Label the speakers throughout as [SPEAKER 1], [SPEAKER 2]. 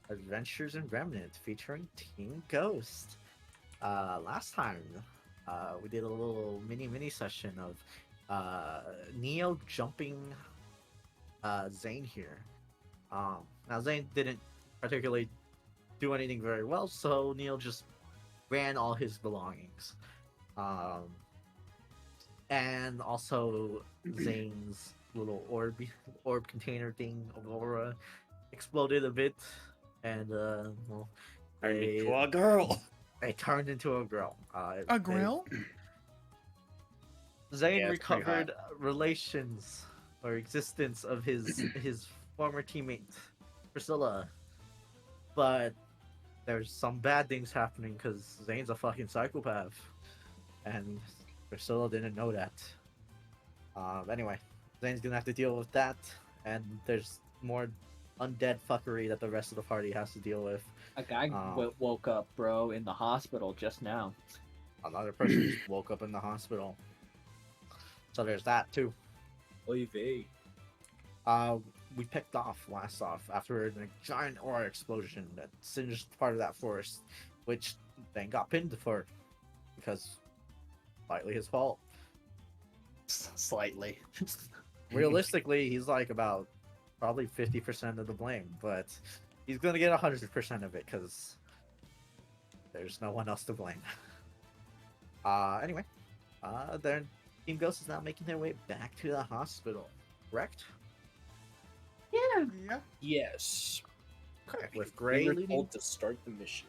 [SPEAKER 1] Adventures in Remnant featuring Team Ghost. Last time, we did a little mini session of Neo jumping Zane here. Now Zane didn't particularly do anything very well, so Neo just ran all his belongings. Um, and also Zane's little orb container thing of aura exploded a bit, and well,
[SPEAKER 2] Turned
[SPEAKER 1] they
[SPEAKER 2] into a girl.
[SPEAKER 1] they turned into a girl.
[SPEAKER 3] A grill?
[SPEAKER 1] Zane
[SPEAKER 2] Yeah, it's pretty
[SPEAKER 1] recovered relations or existence of his former teammate Priscilla, but there's some bad things happening because Zane's a fucking psychopath, and Priscilla didn't know that. Anyway, Zane's gonna have to deal with that, and there's more undead fuckery that the rest of the party has to deal with.
[SPEAKER 4] A guy woke up, bro, in the hospital just now.
[SPEAKER 1] Another person just woke up in the hospital. So there's that too.
[SPEAKER 5] Oy vey.
[SPEAKER 1] We picked off last off after a giant aura explosion that singed part of that forest, which then got pinned for because slightly his fault.
[SPEAKER 2] Slightly.
[SPEAKER 1] Realistically, he's like about probably 50% of the blame, but he's gonna get 100% of it because there's no one else to blame. Anyway, their Team Ghost is now making their way back to the hospital, correct?
[SPEAKER 3] Yeah.
[SPEAKER 5] Yes.
[SPEAKER 1] Okay. With
[SPEAKER 5] We
[SPEAKER 1] Gray
[SPEAKER 5] were
[SPEAKER 1] leading,
[SPEAKER 5] told to start the mission.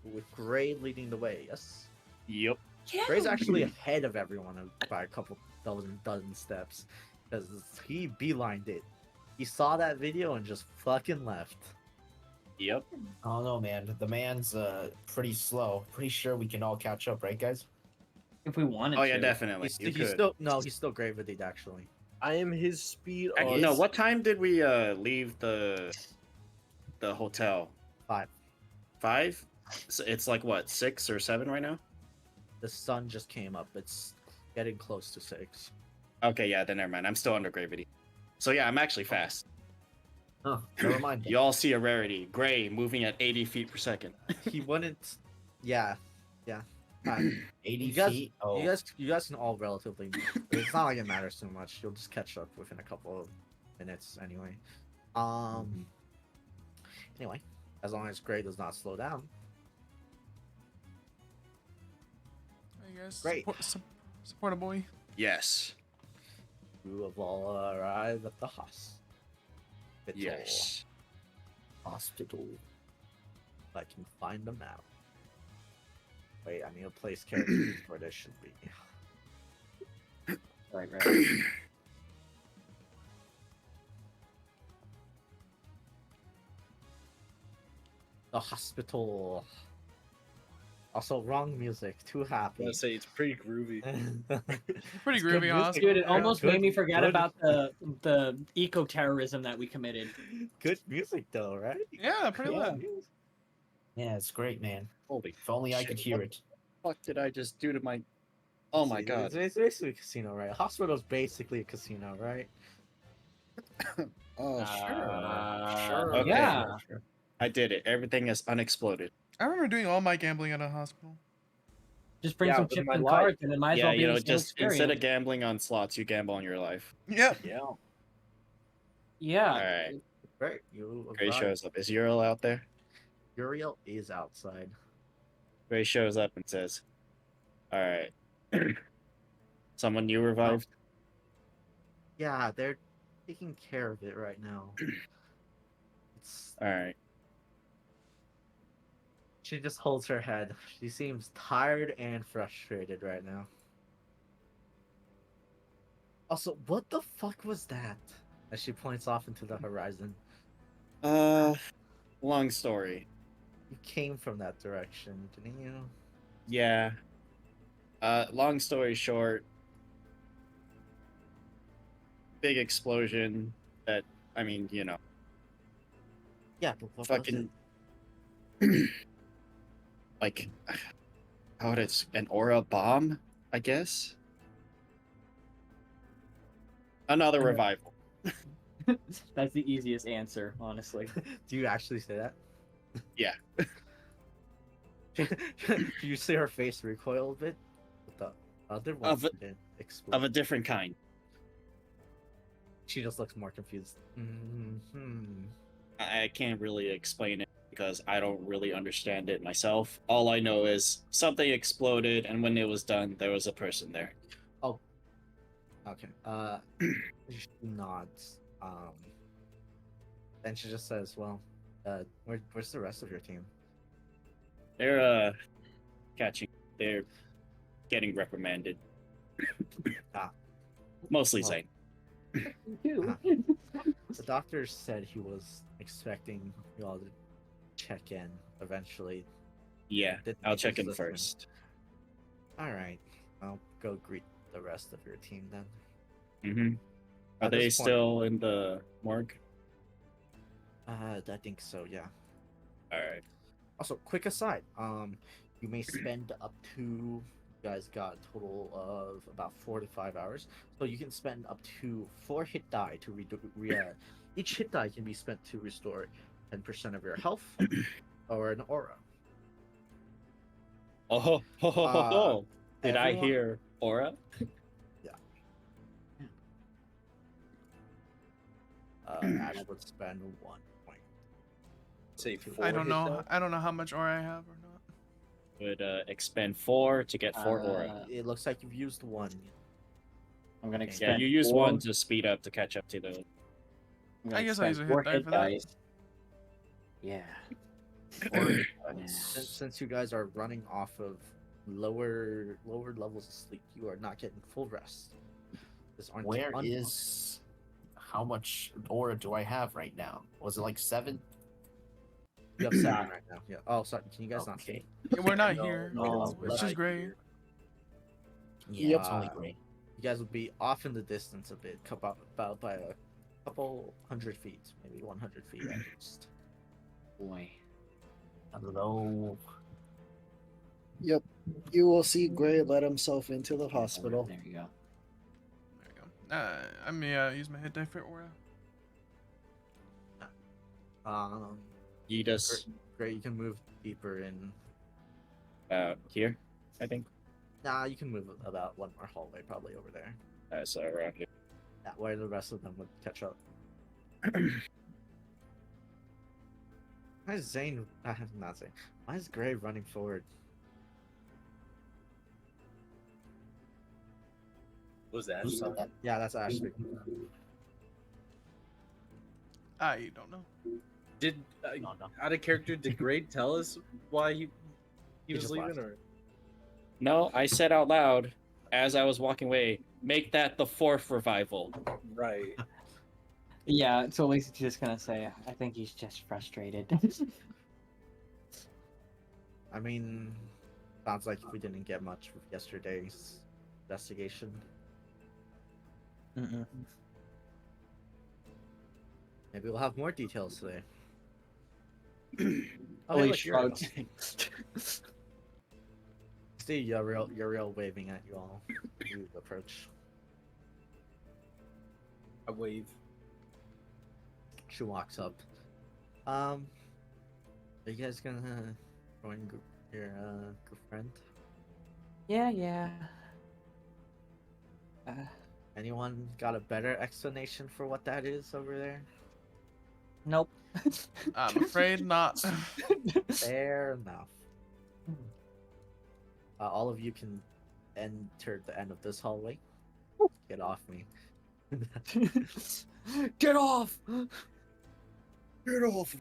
[SPEAKER 1] with Gray leading the way. Yes,
[SPEAKER 2] Yep.
[SPEAKER 1] Gray's actually ahead of everyone by a couple dozen steps because he beelined it. He saw that video and just fucking left.
[SPEAKER 2] Yep.
[SPEAKER 6] I don't know, man. The man's pretty slow. Pretty sure we can all catch up, right, guys?
[SPEAKER 4] If we wanted
[SPEAKER 2] Oh
[SPEAKER 4] to.
[SPEAKER 2] yeah, definitely.
[SPEAKER 1] He's,
[SPEAKER 2] You
[SPEAKER 1] he's
[SPEAKER 2] could.
[SPEAKER 1] still Gray with it actually.
[SPEAKER 5] I am his speed.
[SPEAKER 2] No, what time did we leave the hotel?
[SPEAKER 1] 5.
[SPEAKER 2] 5? So it's like what, 6 or 7 right now?
[SPEAKER 1] The sun just came up. It's getting close to 6.
[SPEAKER 2] Okay, yeah, then never mind. I'm still under gravity. So yeah, I'm actually fast.
[SPEAKER 6] Oh, never mind.
[SPEAKER 2] You all see a rarity. Gray moving at 80 feet per second.
[SPEAKER 1] He wouldn't. Yeah.
[SPEAKER 6] 80
[SPEAKER 1] You guys,
[SPEAKER 6] feet. Oh,
[SPEAKER 1] you guys can all relatively. It's not like it matters too much. You'll just catch up within a couple of minutes anyway. Anyway, as long as Gray does not slow down.
[SPEAKER 3] I guess.
[SPEAKER 1] Great.
[SPEAKER 3] Support a boy.
[SPEAKER 2] Yes.
[SPEAKER 1] You have all arrived at the hospital.
[SPEAKER 2] Yes.
[SPEAKER 1] Hospital. I can find them now. Wait, I need to place characters where they should be.
[SPEAKER 4] Right.
[SPEAKER 1] The hospital. Also, wrong music. Too
[SPEAKER 5] I
[SPEAKER 1] happy.
[SPEAKER 5] was gonna say it's pretty groovy.
[SPEAKER 3] Pretty
[SPEAKER 1] It's good
[SPEAKER 3] groovy,
[SPEAKER 1] music.
[SPEAKER 3] Oscar.
[SPEAKER 4] Dude, it almost
[SPEAKER 1] Good-
[SPEAKER 4] made me forget
[SPEAKER 1] good-
[SPEAKER 4] about the eco-terrorism that we committed.
[SPEAKER 1] Good music though, right?
[SPEAKER 3] Yeah, pretty
[SPEAKER 1] Yeah.
[SPEAKER 3] lit.
[SPEAKER 6] yeah, it's great, man.
[SPEAKER 2] Holy
[SPEAKER 6] If only I
[SPEAKER 2] shit,
[SPEAKER 6] could hear
[SPEAKER 2] what
[SPEAKER 6] it.
[SPEAKER 2] the fuck did I just do to my... Oh my
[SPEAKER 1] See,
[SPEAKER 2] god.
[SPEAKER 1] It's basically a casino, right? A hospital's basically a casino, right?
[SPEAKER 2] Oh,
[SPEAKER 6] Sure.
[SPEAKER 2] Okay.
[SPEAKER 4] Yeah.
[SPEAKER 6] Sure.
[SPEAKER 2] I did it. Everything is unexploded.
[SPEAKER 3] I remember doing all my gambling at a hospital.
[SPEAKER 4] Just bring
[SPEAKER 5] Yeah,
[SPEAKER 4] some
[SPEAKER 5] with
[SPEAKER 4] chips
[SPEAKER 5] my
[SPEAKER 4] and
[SPEAKER 5] life.
[SPEAKER 4] cards, and it might as
[SPEAKER 2] Yeah,
[SPEAKER 4] well be
[SPEAKER 2] you know,
[SPEAKER 4] the same
[SPEAKER 2] just instead of
[SPEAKER 4] experience.
[SPEAKER 2] gambling on slots, you gamble on your life.
[SPEAKER 3] Yep.
[SPEAKER 5] Yeah.
[SPEAKER 4] Yeah.
[SPEAKER 2] Alright.
[SPEAKER 1] Right. You
[SPEAKER 2] Gray
[SPEAKER 1] arrived.
[SPEAKER 2] shows up. Is Uriel out there?
[SPEAKER 1] Uriel is outside.
[SPEAKER 2] Gray shows up and says, alright. Someone you revived?
[SPEAKER 1] Yeah, they're taking care of it right now. It's
[SPEAKER 2] Alright.
[SPEAKER 1] She just holds her head. She seems tired and frustrated right now. Also, what the fuck was that? As she points off into the horizon.
[SPEAKER 2] Long story.
[SPEAKER 1] You came from that direction, didn't you?
[SPEAKER 2] Yeah. Long story short, big explosion that, I mean, you know,
[SPEAKER 1] Yeah, but what was
[SPEAKER 2] fucking,
[SPEAKER 1] it?
[SPEAKER 2] like, how would it's an aura bomb, I guess? Another
[SPEAKER 1] Okay.
[SPEAKER 2] revival.
[SPEAKER 4] That's the easiest answer, honestly.
[SPEAKER 1] Do you actually say that?
[SPEAKER 2] Yeah.
[SPEAKER 1] You see her face recoil a bit, but the other one
[SPEAKER 2] Of a-
[SPEAKER 1] didn't explode.
[SPEAKER 2] Of a different kind.
[SPEAKER 1] She just looks more confused.
[SPEAKER 2] I can't really explain it because I don't really understand it myself. All I know is something exploded, and when it was done, there was a person there.
[SPEAKER 1] Okay. She nods. Then she just says, "Well, where's the rest of your team?"
[SPEAKER 2] They're catching. They're getting reprimanded.
[SPEAKER 1] Ah.
[SPEAKER 2] Mostly
[SPEAKER 1] Well,
[SPEAKER 2] Zane.
[SPEAKER 4] Too.
[SPEAKER 1] The doctor said he was expecting you all to check in eventually.
[SPEAKER 2] Yeah,
[SPEAKER 1] Didn't
[SPEAKER 2] I'll
[SPEAKER 1] make
[SPEAKER 2] check
[SPEAKER 1] his
[SPEAKER 2] in
[SPEAKER 1] assessment.
[SPEAKER 2] first.
[SPEAKER 1] All right. I'll go greet the rest of your team then.
[SPEAKER 2] Mm-hmm. Are
[SPEAKER 1] At
[SPEAKER 2] they
[SPEAKER 1] this point-
[SPEAKER 2] still in the morgue?
[SPEAKER 1] I think so. Yeah.
[SPEAKER 2] All right.
[SPEAKER 1] Also, quick aside. You may spend up to. You guys got a total of about 4 to 5 hours, so you can spend up to 4 hit die to each hit die can be spent to restore 10% of your health or an aura.
[SPEAKER 2] Oh, ho, ho, ho, ho, ho. Did I
[SPEAKER 1] everyone-
[SPEAKER 2] hear aura?
[SPEAKER 1] Ash would spend 1 point.
[SPEAKER 5] Say
[SPEAKER 1] Two.
[SPEAKER 5] four
[SPEAKER 3] I don't
[SPEAKER 5] hit
[SPEAKER 3] know.
[SPEAKER 5] die?
[SPEAKER 3] I don't know how much aura I have or not.
[SPEAKER 2] Would expend 4 to get 4 aura.
[SPEAKER 1] It looks like you've used 1.
[SPEAKER 4] I'm gonna
[SPEAKER 1] Yeah,
[SPEAKER 2] Yeah,
[SPEAKER 4] expend
[SPEAKER 2] you use
[SPEAKER 4] four-
[SPEAKER 2] 1 to speed up to catch up to the.
[SPEAKER 4] I'm gonna
[SPEAKER 3] I guess I'll
[SPEAKER 4] expend
[SPEAKER 3] use a hit
[SPEAKER 4] 4
[SPEAKER 3] die for that.
[SPEAKER 4] dice. Yeah.
[SPEAKER 1] Since you guys are running off of lower levels of sleep, you are not getting full rest. This aren't
[SPEAKER 6] Where is? How much aura do I have right now? Was it like 7?
[SPEAKER 1] you have 7 right now? Yeah. Oh, sorry. Can you guys not see?
[SPEAKER 6] Okay.
[SPEAKER 3] Yeah, we're not
[SPEAKER 5] No,
[SPEAKER 3] here.
[SPEAKER 4] no,
[SPEAKER 3] It's just gray.
[SPEAKER 6] Yeah, it's only
[SPEAKER 1] Uh,
[SPEAKER 6] gray.
[SPEAKER 1] You guys would be off in the distance a bit, about by a couple 100 feet, maybe 100 feet at least.
[SPEAKER 4] Boy.
[SPEAKER 6] Hello.
[SPEAKER 2] Yep. You will see Gray let himself into the hospital.
[SPEAKER 4] There you go.
[SPEAKER 3] There you go. I may use my hit die for aura.
[SPEAKER 2] You just
[SPEAKER 1] Great. You can move deeper in.
[SPEAKER 2] here, I think.
[SPEAKER 1] Nah, you can move about 1 more hallway, probably over there.
[SPEAKER 2] So around here.
[SPEAKER 1] Yeah, where the rest of them would catch up. Why is Zane? Not Zane. Why is Gray running forward?
[SPEAKER 5] Was that?
[SPEAKER 6] Who said that?
[SPEAKER 1] Yeah, that's Ashley.
[SPEAKER 3] I don't know.
[SPEAKER 5] Did
[SPEAKER 6] No, no.
[SPEAKER 5] out of character? Did Grade tell us why he
[SPEAKER 1] He
[SPEAKER 5] was
[SPEAKER 1] just
[SPEAKER 5] leaving?
[SPEAKER 1] left.
[SPEAKER 5] Or
[SPEAKER 2] No, I said out loud as I was walking away, make that the 4th revival.
[SPEAKER 5] right?
[SPEAKER 4] Yeah, so Lisa's just gonna say, I think he's just frustrated.
[SPEAKER 1] I mean, sounds like we didn't get much with yesterday's investigation. Maybe we'll have more details today. Oh, hey,
[SPEAKER 4] Holy
[SPEAKER 1] look, Uriel.
[SPEAKER 4] shrugs.
[SPEAKER 1] See Uriel waving at you all. You approach.
[SPEAKER 5] I wave.
[SPEAKER 1] She walks up. Are you guys gonna join your friend?
[SPEAKER 4] Yeah.
[SPEAKER 1] Anyone got a better explanation for what that is over there?
[SPEAKER 4] Nope.
[SPEAKER 3] I'm afraid not.
[SPEAKER 1] Fair enough. All of you can enter the end of this hallway. Get off me.
[SPEAKER 4] Get off!
[SPEAKER 2] Get off.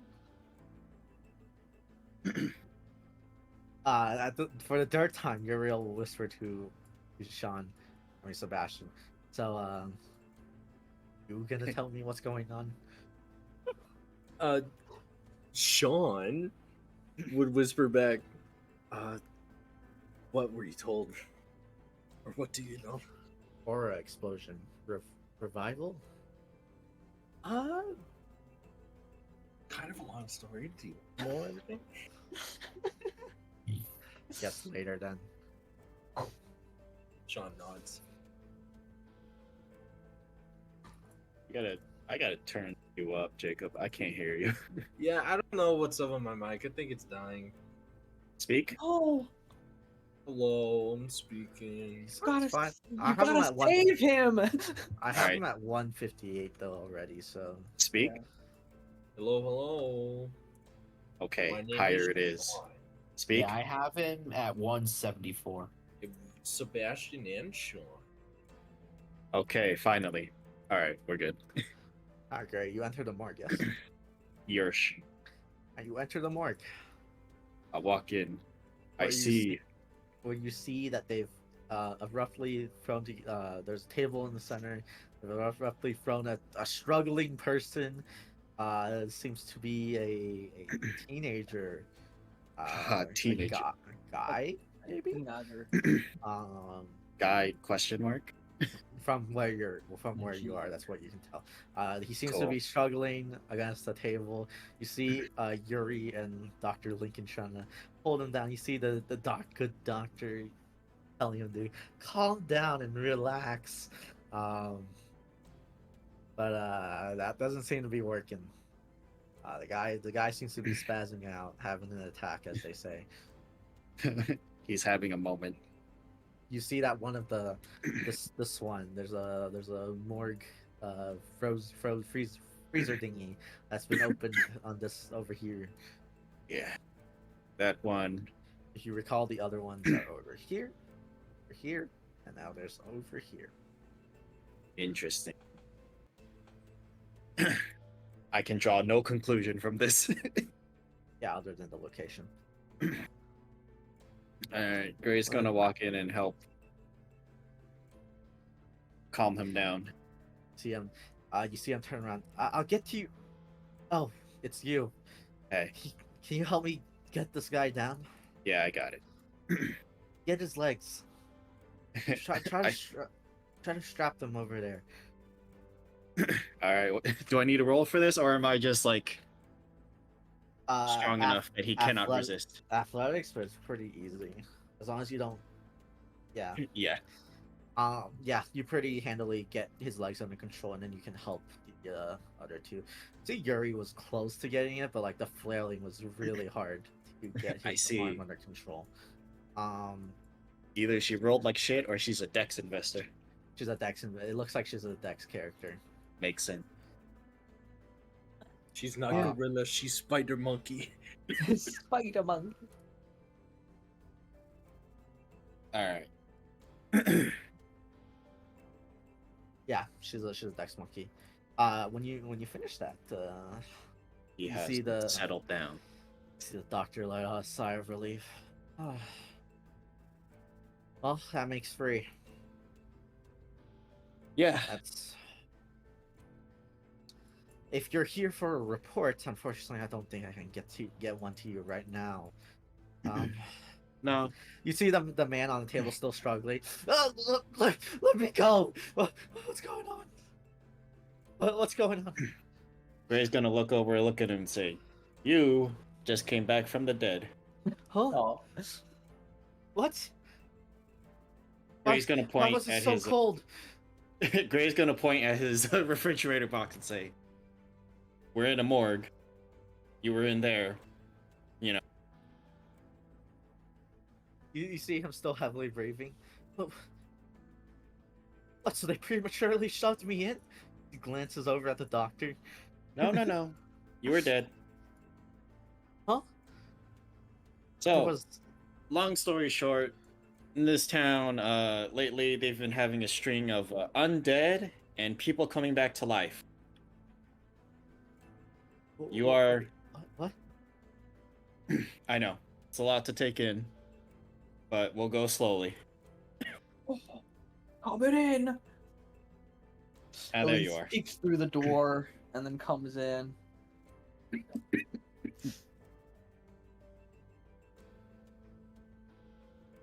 [SPEAKER 1] For the third time, Uriel will whisper to Sean, or Sebastian. So, you gonna tell me what's going on?
[SPEAKER 5] Sean would whisper back, what were you told? Or what do you know?
[SPEAKER 1] Aura explosion. Revival?
[SPEAKER 5] Kind of a long story. Do you know anything?
[SPEAKER 1] Yes, later then.
[SPEAKER 5] Sean nods.
[SPEAKER 2] I I gotta turn you up, Jacob. I can't hear you.
[SPEAKER 5] Yeah, I don't know what's up on my mic. I think it's dying.
[SPEAKER 2] Speak.
[SPEAKER 4] Oh,
[SPEAKER 5] Hello, I'm speaking.
[SPEAKER 4] you gotta,
[SPEAKER 1] fine.
[SPEAKER 4] you
[SPEAKER 1] I have him
[SPEAKER 4] gotta
[SPEAKER 1] at one.
[SPEAKER 4] save him.
[SPEAKER 1] I have
[SPEAKER 2] Alright.
[SPEAKER 1] him at 158 though already. So
[SPEAKER 2] Speak.
[SPEAKER 4] Yeah.
[SPEAKER 5] Hello, hello. My
[SPEAKER 2] Okay,
[SPEAKER 5] name
[SPEAKER 2] higher it is.
[SPEAKER 5] Sean.
[SPEAKER 2] Speak.
[SPEAKER 6] Yeah, I have him at 174.
[SPEAKER 5] Sebastian and Sean.
[SPEAKER 2] Okay, finally. All right, we're good.
[SPEAKER 1] ah, great. You enter the morgue. Yes.
[SPEAKER 2] Yersh.
[SPEAKER 1] And you enter the morgue.
[SPEAKER 2] I walk in. I
[SPEAKER 1] Where you
[SPEAKER 2] see.
[SPEAKER 1] Where you see that they've roughly thrown. There's a table in the center. They've roughly thrown a struggling person. Seems to be a teenager.
[SPEAKER 2] Teenager.
[SPEAKER 1] Guy, maybe.
[SPEAKER 4] Another.
[SPEAKER 2] Guy? Question mark.
[SPEAKER 1] From where you are, that's what you can tell. He seems to
[SPEAKER 2] Cool.
[SPEAKER 1] be struggling against the table. You see Yuri and Dr. Lincoln trying to hold him down. You see the good doctor telling him to calm down and relax. But that doesn't seem to be working. The guy seems to be spazzing out, having an attack, as they say.
[SPEAKER 2] He's having a moment.
[SPEAKER 1] You see that one of this one. There's a morgue freezer dinghy that's been opened on this over here.
[SPEAKER 2] Yeah. That one.
[SPEAKER 1] If you recall, the other ones are over here, and now there's over here.
[SPEAKER 2] Interesting. I can draw no conclusion from this.
[SPEAKER 1] Yeah, other than the location.
[SPEAKER 2] Alright, Gray's gonna walk in and help calm him down.
[SPEAKER 1] See him. You see him turn around. I'll get to you. Oh, it's you.
[SPEAKER 2] Hey.
[SPEAKER 1] Can you help me get this guy down?
[SPEAKER 2] Yeah, I got it.
[SPEAKER 1] Get his legs. Try to strap them over there.
[SPEAKER 2] Alright, do I need a roll for this, or am I just like strong enough that he cannot resist?
[SPEAKER 1] Athletics, but it's pretty easy as long as you don't. Yeah.
[SPEAKER 2] Yeah.
[SPEAKER 1] Yeah, you pretty handily get his legs under control, and then you can help the other two. See, Yuri was close to getting it, but like the flailing was really hard to get
[SPEAKER 2] I
[SPEAKER 1] his
[SPEAKER 2] see.
[SPEAKER 1] arm under control.
[SPEAKER 2] Either she rolled like shit, or she's a Dex investor.
[SPEAKER 1] She's a Dex. It looks like she's a Dex character.
[SPEAKER 2] Makes sense.
[SPEAKER 5] She's not
[SPEAKER 1] Yeah.
[SPEAKER 5] gorilla, she's spider monkey.
[SPEAKER 4] Spider monkey.
[SPEAKER 2] Alright.
[SPEAKER 1] Yeah, she's a Dex monkey. When you finish that,
[SPEAKER 2] He
[SPEAKER 1] You
[SPEAKER 2] has
[SPEAKER 1] see the-
[SPEAKER 2] settled down.
[SPEAKER 1] see the doctor let out a sigh of relief. Well, that makes 3.
[SPEAKER 2] Yeah.
[SPEAKER 1] That's. If you're here for a report, unfortunately, I don't think I can get one to you right now.
[SPEAKER 2] No.
[SPEAKER 1] You see the man on the table still struggling. Oh, let me go. What's going on? What's going on?
[SPEAKER 2] Gray's gonna look at him and say, "You just came back from the dead."
[SPEAKER 1] Huh?
[SPEAKER 4] Oh.
[SPEAKER 1] What?
[SPEAKER 2] Gray's gonna
[SPEAKER 1] Why
[SPEAKER 2] point
[SPEAKER 1] was it
[SPEAKER 2] at
[SPEAKER 1] so
[SPEAKER 2] his.
[SPEAKER 1] cold?
[SPEAKER 2] Gray's gonna point at his refrigerator box and say, "We're in a morgue. You were in there. You know."
[SPEAKER 1] You see him still heavily breathing. What? So they prematurely shoved me in? He glances over at the doctor.
[SPEAKER 2] No. You were dead.
[SPEAKER 1] Huh?
[SPEAKER 2] So,
[SPEAKER 1] It was.
[SPEAKER 2] long story short, in this town, lately they've been having a string of undead and people coming back to life. You are.
[SPEAKER 1] What?
[SPEAKER 2] I know. It's a lot to take in. But we'll go slowly.
[SPEAKER 4] Coming in.
[SPEAKER 2] Ah, there you are.
[SPEAKER 4] Peeks through the door and then comes in.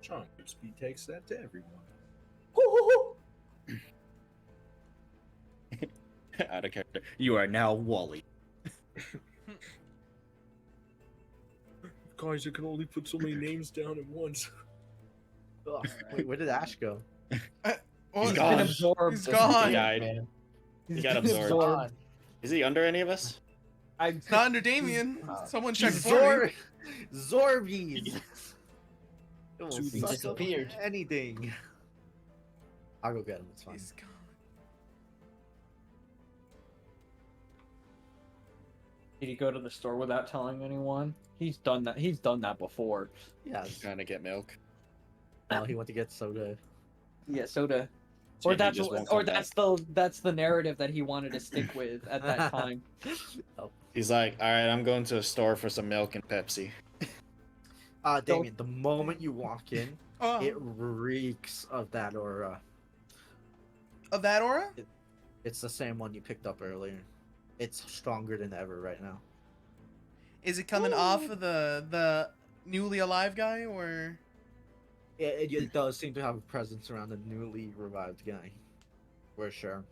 [SPEAKER 5] Sean Speed takes that to everyone.
[SPEAKER 2] Out of character. You are now Wally.
[SPEAKER 5] Guys, I can only put so many names down at once.
[SPEAKER 1] Oh, wait, where did Ash go?
[SPEAKER 3] Well,
[SPEAKER 2] He's
[SPEAKER 3] it's
[SPEAKER 2] gone.
[SPEAKER 3] been
[SPEAKER 4] absorbed.
[SPEAKER 3] He's gone.
[SPEAKER 2] He died.
[SPEAKER 6] Man.
[SPEAKER 2] He got
[SPEAKER 4] He's
[SPEAKER 2] absorbed.
[SPEAKER 6] God.
[SPEAKER 2] Is he under any of us?
[SPEAKER 3] It's not under Damien.
[SPEAKER 1] Uh,
[SPEAKER 3] Someone check for me.
[SPEAKER 1] Zorbies. It will
[SPEAKER 6] He
[SPEAKER 1] suck up
[SPEAKER 6] disappeared.
[SPEAKER 1] anything. I'll go get him. It's fine.
[SPEAKER 3] He's gone.
[SPEAKER 4] Did he go to the store without telling anyone? He's done that. He's done that before.
[SPEAKER 1] Yes.
[SPEAKER 2] Trying to get milk.
[SPEAKER 1] Now he went to get soda.
[SPEAKER 4] Yeah, soda.
[SPEAKER 2] So
[SPEAKER 4] Or
[SPEAKER 2] he
[SPEAKER 4] that's
[SPEAKER 2] just won't
[SPEAKER 4] or
[SPEAKER 2] come back.
[SPEAKER 4] that's the narrative that he wanted to stick with at that time.
[SPEAKER 2] He's like, all right, I'm going to a store for some milk and Pepsi.
[SPEAKER 1] Damien, the moment you walk in,
[SPEAKER 3] Oh,
[SPEAKER 1] it reeks of that aura.
[SPEAKER 3] of that aura?
[SPEAKER 1] It's the same one you picked up earlier. It's stronger than ever right now.
[SPEAKER 3] Is it coming off of the newly alive guy, or?
[SPEAKER 1] It does seem to have a presence around the newly revived guy. For sure.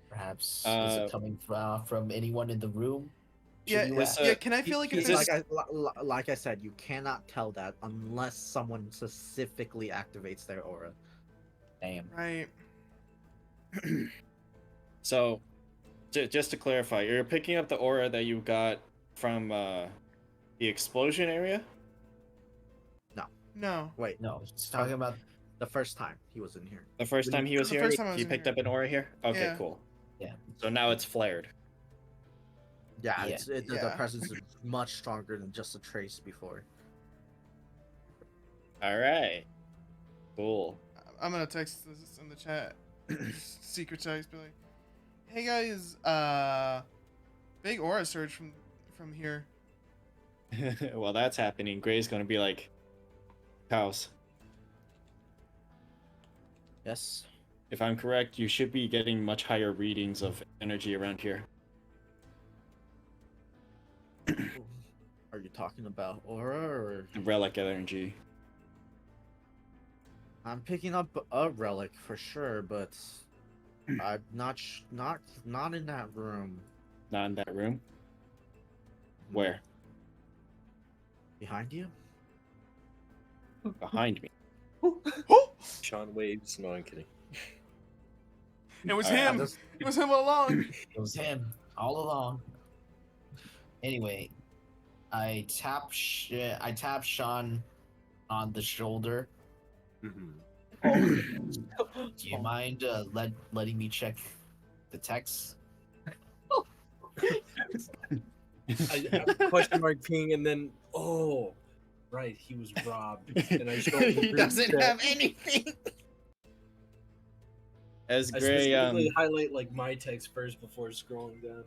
[SPEAKER 6] Perhaps is it coming from anyone in the room?
[SPEAKER 3] Yeah,
[SPEAKER 6] you ask?
[SPEAKER 3] yeah. Can I feel like if this?
[SPEAKER 1] Like I said, you cannot tell that unless someone specifically activates their aura.
[SPEAKER 6] Damn.
[SPEAKER 3] Right.
[SPEAKER 2] So, just to clarify, you're picking up the aura that you got from the explosion area?
[SPEAKER 3] No.
[SPEAKER 1] Wait,
[SPEAKER 6] No, he's talking about.
[SPEAKER 1] the first time he was in here.
[SPEAKER 2] The first time he was
[SPEAKER 3] The
[SPEAKER 2] here,
[SPEAKER 3] first time I was
[SPEAKER 2] you
[SPEAKER 3] in
[SPEAKER 2] picked
[SPEAKER 3] here.
[SPEAKER 2] up an aura here? Okay,
[SPEAKER 3] Yeah.
[SPEAKER 2] cool.
[SPEAKER 6] Yeah.
[SPEAKER 2] So now it's flared.
[SPEAKER 1] Yeah,
[SPEAKER 6] Yeah.
[SPEAKER 1] the
[SPEAKER 3] Yeah.
[SPEAKER 1] presence is much stronger than just a trace before.
[SPEAKER 2] All right. Cool.
[SPEAKER 3] I'm gonna text this in the chat. Secret text, be like, "Hey guys, big aura surge from here."
[SPEAKER 2] While that's happening, Gray's gonna be like, House,
[SPEAKER 1] Yes.
[SPEAKER 2] if I'm correct, you should be getting much higher readings of energy around here.
[SPEAKER 1] Are you talking about aura or?
[SPEAKER 2] Relic energy.
[SPEAKER 1] I'm picking up a relic for sure, but I'm not not in that room.
[SPEAKER 2] Not in that room? Where?
[SPEAKER 1] Behind you?
[SPEAKER 2] Behind me.
[SPEAKER 3] Oh,
[SPEAKER 5] Sean waves. No, I'm kidding.
[SPEAKER 3] it was
[SPEAKER 2] Alright,
[SPEAKER 3] him.
[SPEAKER 1] This-
[SPEAKER 3] It was him all along.
[SPEAKER 6] It was him all along. Anyway, I tap Sean on the shoulder.
[SPEAKER 5] Mm-hmm.
[SPEAKER 6] Do you mind letting me check the text?
[SPEAKER 5] I question mark ping, and then right, he was robbed, and I show him the
[SPEAKER 2] He
[SPEAKER 5] group
[SPEAKER 2] doesn't
[SPEAKER 5] chat.
[SPEAKER 2] have anything. As
[SPEAKER 5] I
[SPEAKER 2] Gray
[SPEAKER 5] specifically highlight like my text first before scrolling down.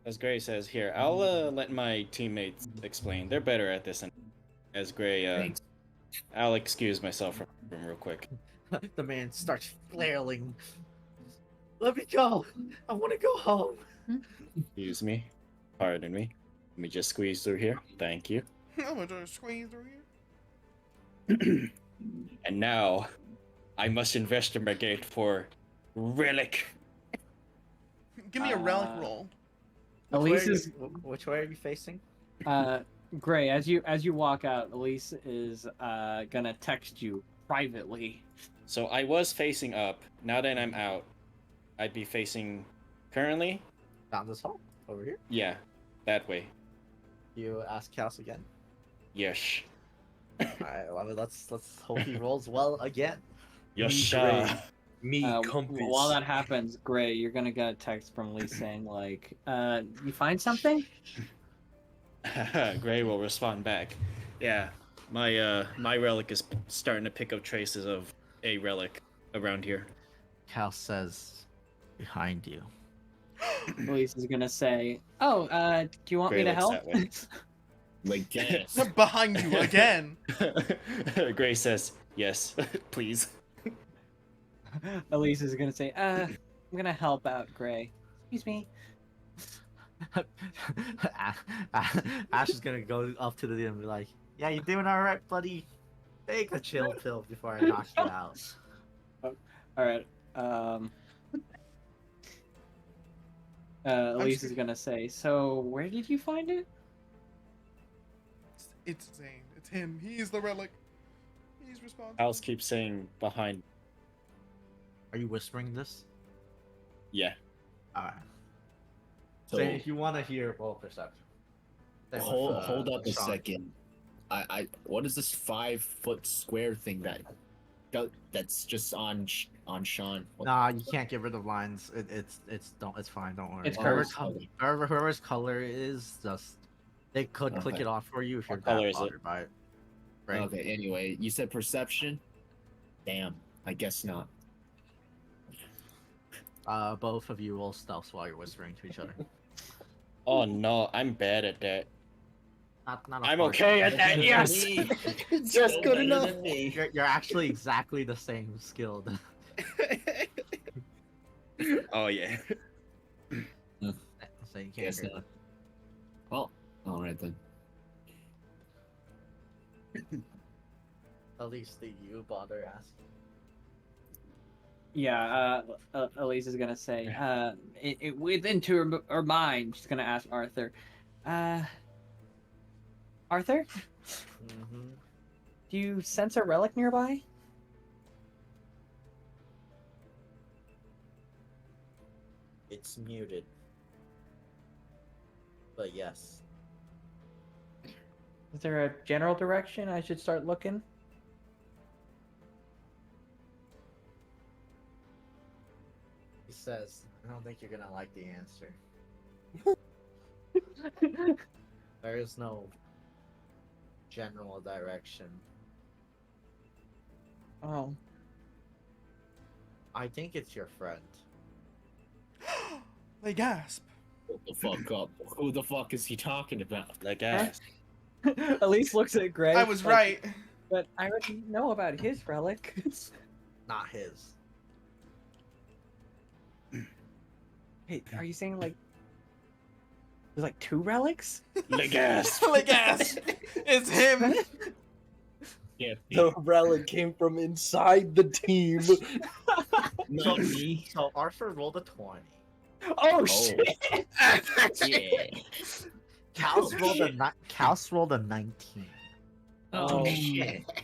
[SPEAKER 2] as Gray says here, I'll let my teammates explain. They're better at this. As Gray,
[SPEAKER 6] Thanks.
[SPEAKER 2] I'll excuse myself from the room real quick.
[SPEAKER 1] The man starts flailing. Let me go. I want to go home.
[SPEAKER 2] Excuse me. Pardon me. Let me just squeeze through here. Thank you.
[SPEAKER 3] I'm gonna just squeeze through here.
[SPEAKER 2] And now, I must investigate for relic.
[SPEAKER 3] Give me a relic roll.
[SPEAKER 4] Elise is
[SPEAKER 1] Which way are you facing?
[SPEAKER 4] Gray. As you walk out, Elise is gonna text you privately.
[SPEAKER 2] So I was facing up. Now that I'm out, I'd be facing currently.
[SPEAKER 1] Down this hall? Over here?
[SPEAKER 2] Yeah, that way.
[SPEAKER 1] You ask Cass again.
[SPEAKER 2] Yes.
[SPEAKER 1] Alright, well, let's hope he rolls well again.
[SPEAKER 2] Yes.
[SPEAKER 5] Great. Me, compass.
[SPEAKER 4] While that happens, Gray, you're gonna get a text from Elise saying like, "You find something?"
[SPEAKER 2] Gray will respond back. Yeah, my relic is starting to pick up traces of a relic around here.
[SPEAKER 1] Cal says, behind you.
[SPEAKER 4] Elise is gonna say, "Oh, do you want
[SPEAKER 2] Gray
[SPEAKER 4] me to
[SPEAKER 2] looks
[SPEAKER 4] help?"
[SPEAKER 2] that way.
[SPEAKER 6] Like, yes.
[SPEAKER 3] Behind you again.
[SPEAKER 2] Gray says, "Yes, please."
[SPEAKER 4] Elise is gonna say, I'm gonna help out Gray." Excuse me.
[SPEAKER 1] Ash is gonna go up to the DM and be like, "Yeah, you doing all right, buddy? Take a chill pill before I knock you out."
[SPEAKER 4] All right. Elise is gonna say, "So where did you find it?"
[SPEAKER 3] It's Zane. It's him. He's the relic. He's responsible.
[SPEAKER 2] Alice keeps saying behind.
[SPEAKER 1] Are you whispering this?
[SPEAKER 2] Yeah.
[SPEAKER 1] All right.
[SPEAKER 6] So
[SPEAKER 1] So if you want to hear roll perception. Same with,
[SPEAKER 6] hold up a
[SPEAKER 1] Sean.
[SPEAKER 6] second. What is this 5-foot square thing that's just on Sean? What-
[SPEAKER 1] Nah, you can't get rid of lines. It's fine. Don't worry.
[SPEAKER 4] It's cursed.
[SPEAKER 1] Whoever's color is just they could click
[SPEAKER 6] Okay.
[SPEAKER 1] it off for you if you're
[SPEAKER 2] What color
[SPEAKER 1] that
[SPEAKER 2] is it?
[SPEAKER 1] bothered by it. Right.
[SPEAKER 6] Okay. Anyway, you said perception. Damn. I guess not.
[SPEAKER 1] Both of you roll stealth while you're whispering to each other.
[SPEAKER 2] Oh no, I'm bad at that.
[SPEAKER 1] Not a
[SPEAKER 2] I'm
[SPEAKER 1] hard-
[SPEAKER 2] okay at that. Yes. Just good enough.
[SPEAKER 1] You're actually exactly the same skilled.
[SPEAKER 2] Oh yeah.
[SPEAKER 1] So you can't
[SPEAKER 6] Guess
[SPEAKER 1] hear
[SPEAKER 6] not. Well, all right then.
[SPEAKER 1] At least do you bother asking?
[SPEAKER 4] Yeah, Elise is gonna say, into her mind, she's gonna ask Arthur, Arthur,
[SPEAKER 1] Mm-hmm.
[SPEAKER 4] do you sense a relic nearby?
[SPEAKER 1] It's muted. But yes.
[SPEAKER 4] Is there a general direction I should start looking?
[SPEAKER 1] He says, I don't think you're gonna like the answer. There is no general direction.
[SPEAKER 4] Oh,
[SPEAKER 1] I think it's your friend.
[SPEAKER 3] They gasp.
[SPEAKER 6] Hold the fuck up. Who the fuck is he talking about?
[SPEAKER 2] Like ass.
[SPEAKER 4] Elise looks at Greg.
[SPEAKER 3] I was
[SPEAKER 4] like,
[SPEAKER 3] right.
[SPEAKER 4] But I already know about his relic.
[SPEAKER 1] Not his.
[SPEAKER 4] Hey, are you saying like there's like 2 relics?
[SPEAKER 2] Like ass.
[SPEAKER 3] They gasp. It's him.
[SPEAKER 6] Yeah.
[SPEAKER 5] The relic came from inside the team.
[SPEAKER 6] Not me.
[SPEAKER 1] So Arthur rolled a 20.
[SPEAKER 4] Oh shit!
[SPEAKER 6] Yeah.
[SPEAKER 1] Cal's rolled a 19.
[SPEAKER 4] Oh
[SPEAKER 6] shit.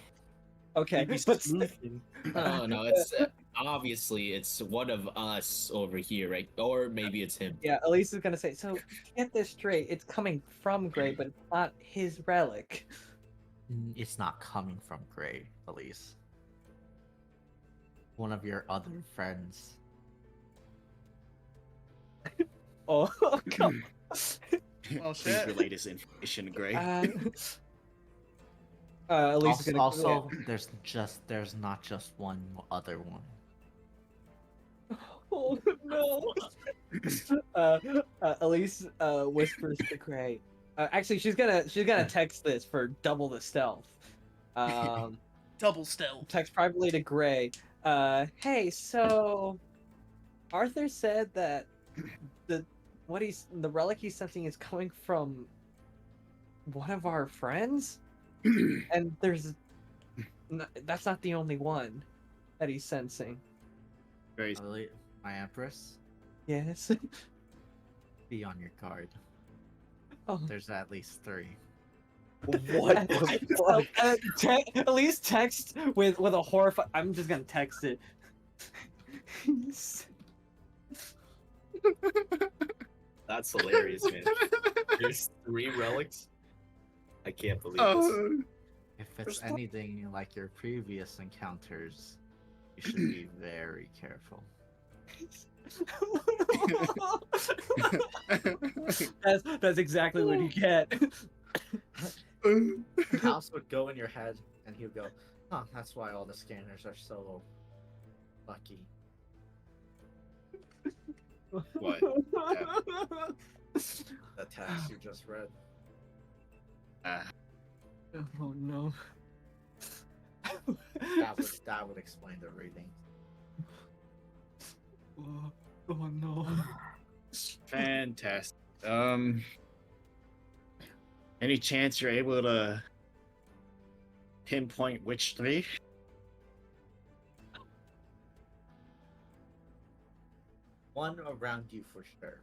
[SPEAKER 4] Okay,
[SPEAKER 5] He's
[SPEAKER 4] but
[SPEAKER 5] sleuthing.
[SPEAKER 6] Oh no, it's obviously it's one of us over here, right? Or maybe it's him.
[SPEAKER 4] yeah, Elise is gonna say. So to get this straight, it's coming from Gray, but it's not his relic.
[SPEAKER 1] It's not coming from Gray, Elise. One of your other friends.
[SPEAKER 4] Oh, come.
[SPEAKER 3] Well,
[SPEAKER 2] Please
[SPEAKER 3] shit.
[SPEAKER 2] relay this information, Gray.
[SPEAKER 4] Elise is
[SPEAKER 1] Also,
[SPEAKER 4] gonna.
[SPEAKER 1] also there's not just one other one.
[SPEAKER 4] Oh no! Elise whispers to Gray. Actually, she's gonna text this for double the stealth.
[SPEAKER 3] Double stealth.
[SPEAKER 4] Text privately to Gray. Hey, so Arthur said that the relic he's sensing is coming from one of our friends, and that's not the only one that he's sensing.
[SPEAKER 2] Very
[SPEAKER 1] My Empress,
[SPEAKER 4] Yes.
[SPEAKER 1] be on your guard.
[SPEAKER 4] Oh.
[SPEAKER 1] There's at least 3.
[SPEAKER 5] What the fuck?
[SPEAKER 4] At least text with a horrified. I'm just gonna text it.
[SPEAKER 6] That's hilarious, man. There's 3 relics. I can't believe this.
[SPEAKER 3] Oh.
[SPEAKER 1] If it's anything like your previous encounters, you should be very careful.
[SPEAKER 4] that's exactly what you get.
[SPEAKER 1] House would go in your head, and he would go, "Oh, that's why all the scanners are so lucky."
[SPEAKER 2] What?
[SPEAKER 1] The text you just read.
[SPEAKER 4] Oh no.
[SPEAKER 1] That would explain the reading.
[SPEAKER 4] Oh no.
[SPEAKER 2] Fantastic. Any chance you're able to pinpoint which 3?
[SPEAKER 1] One around you for sure,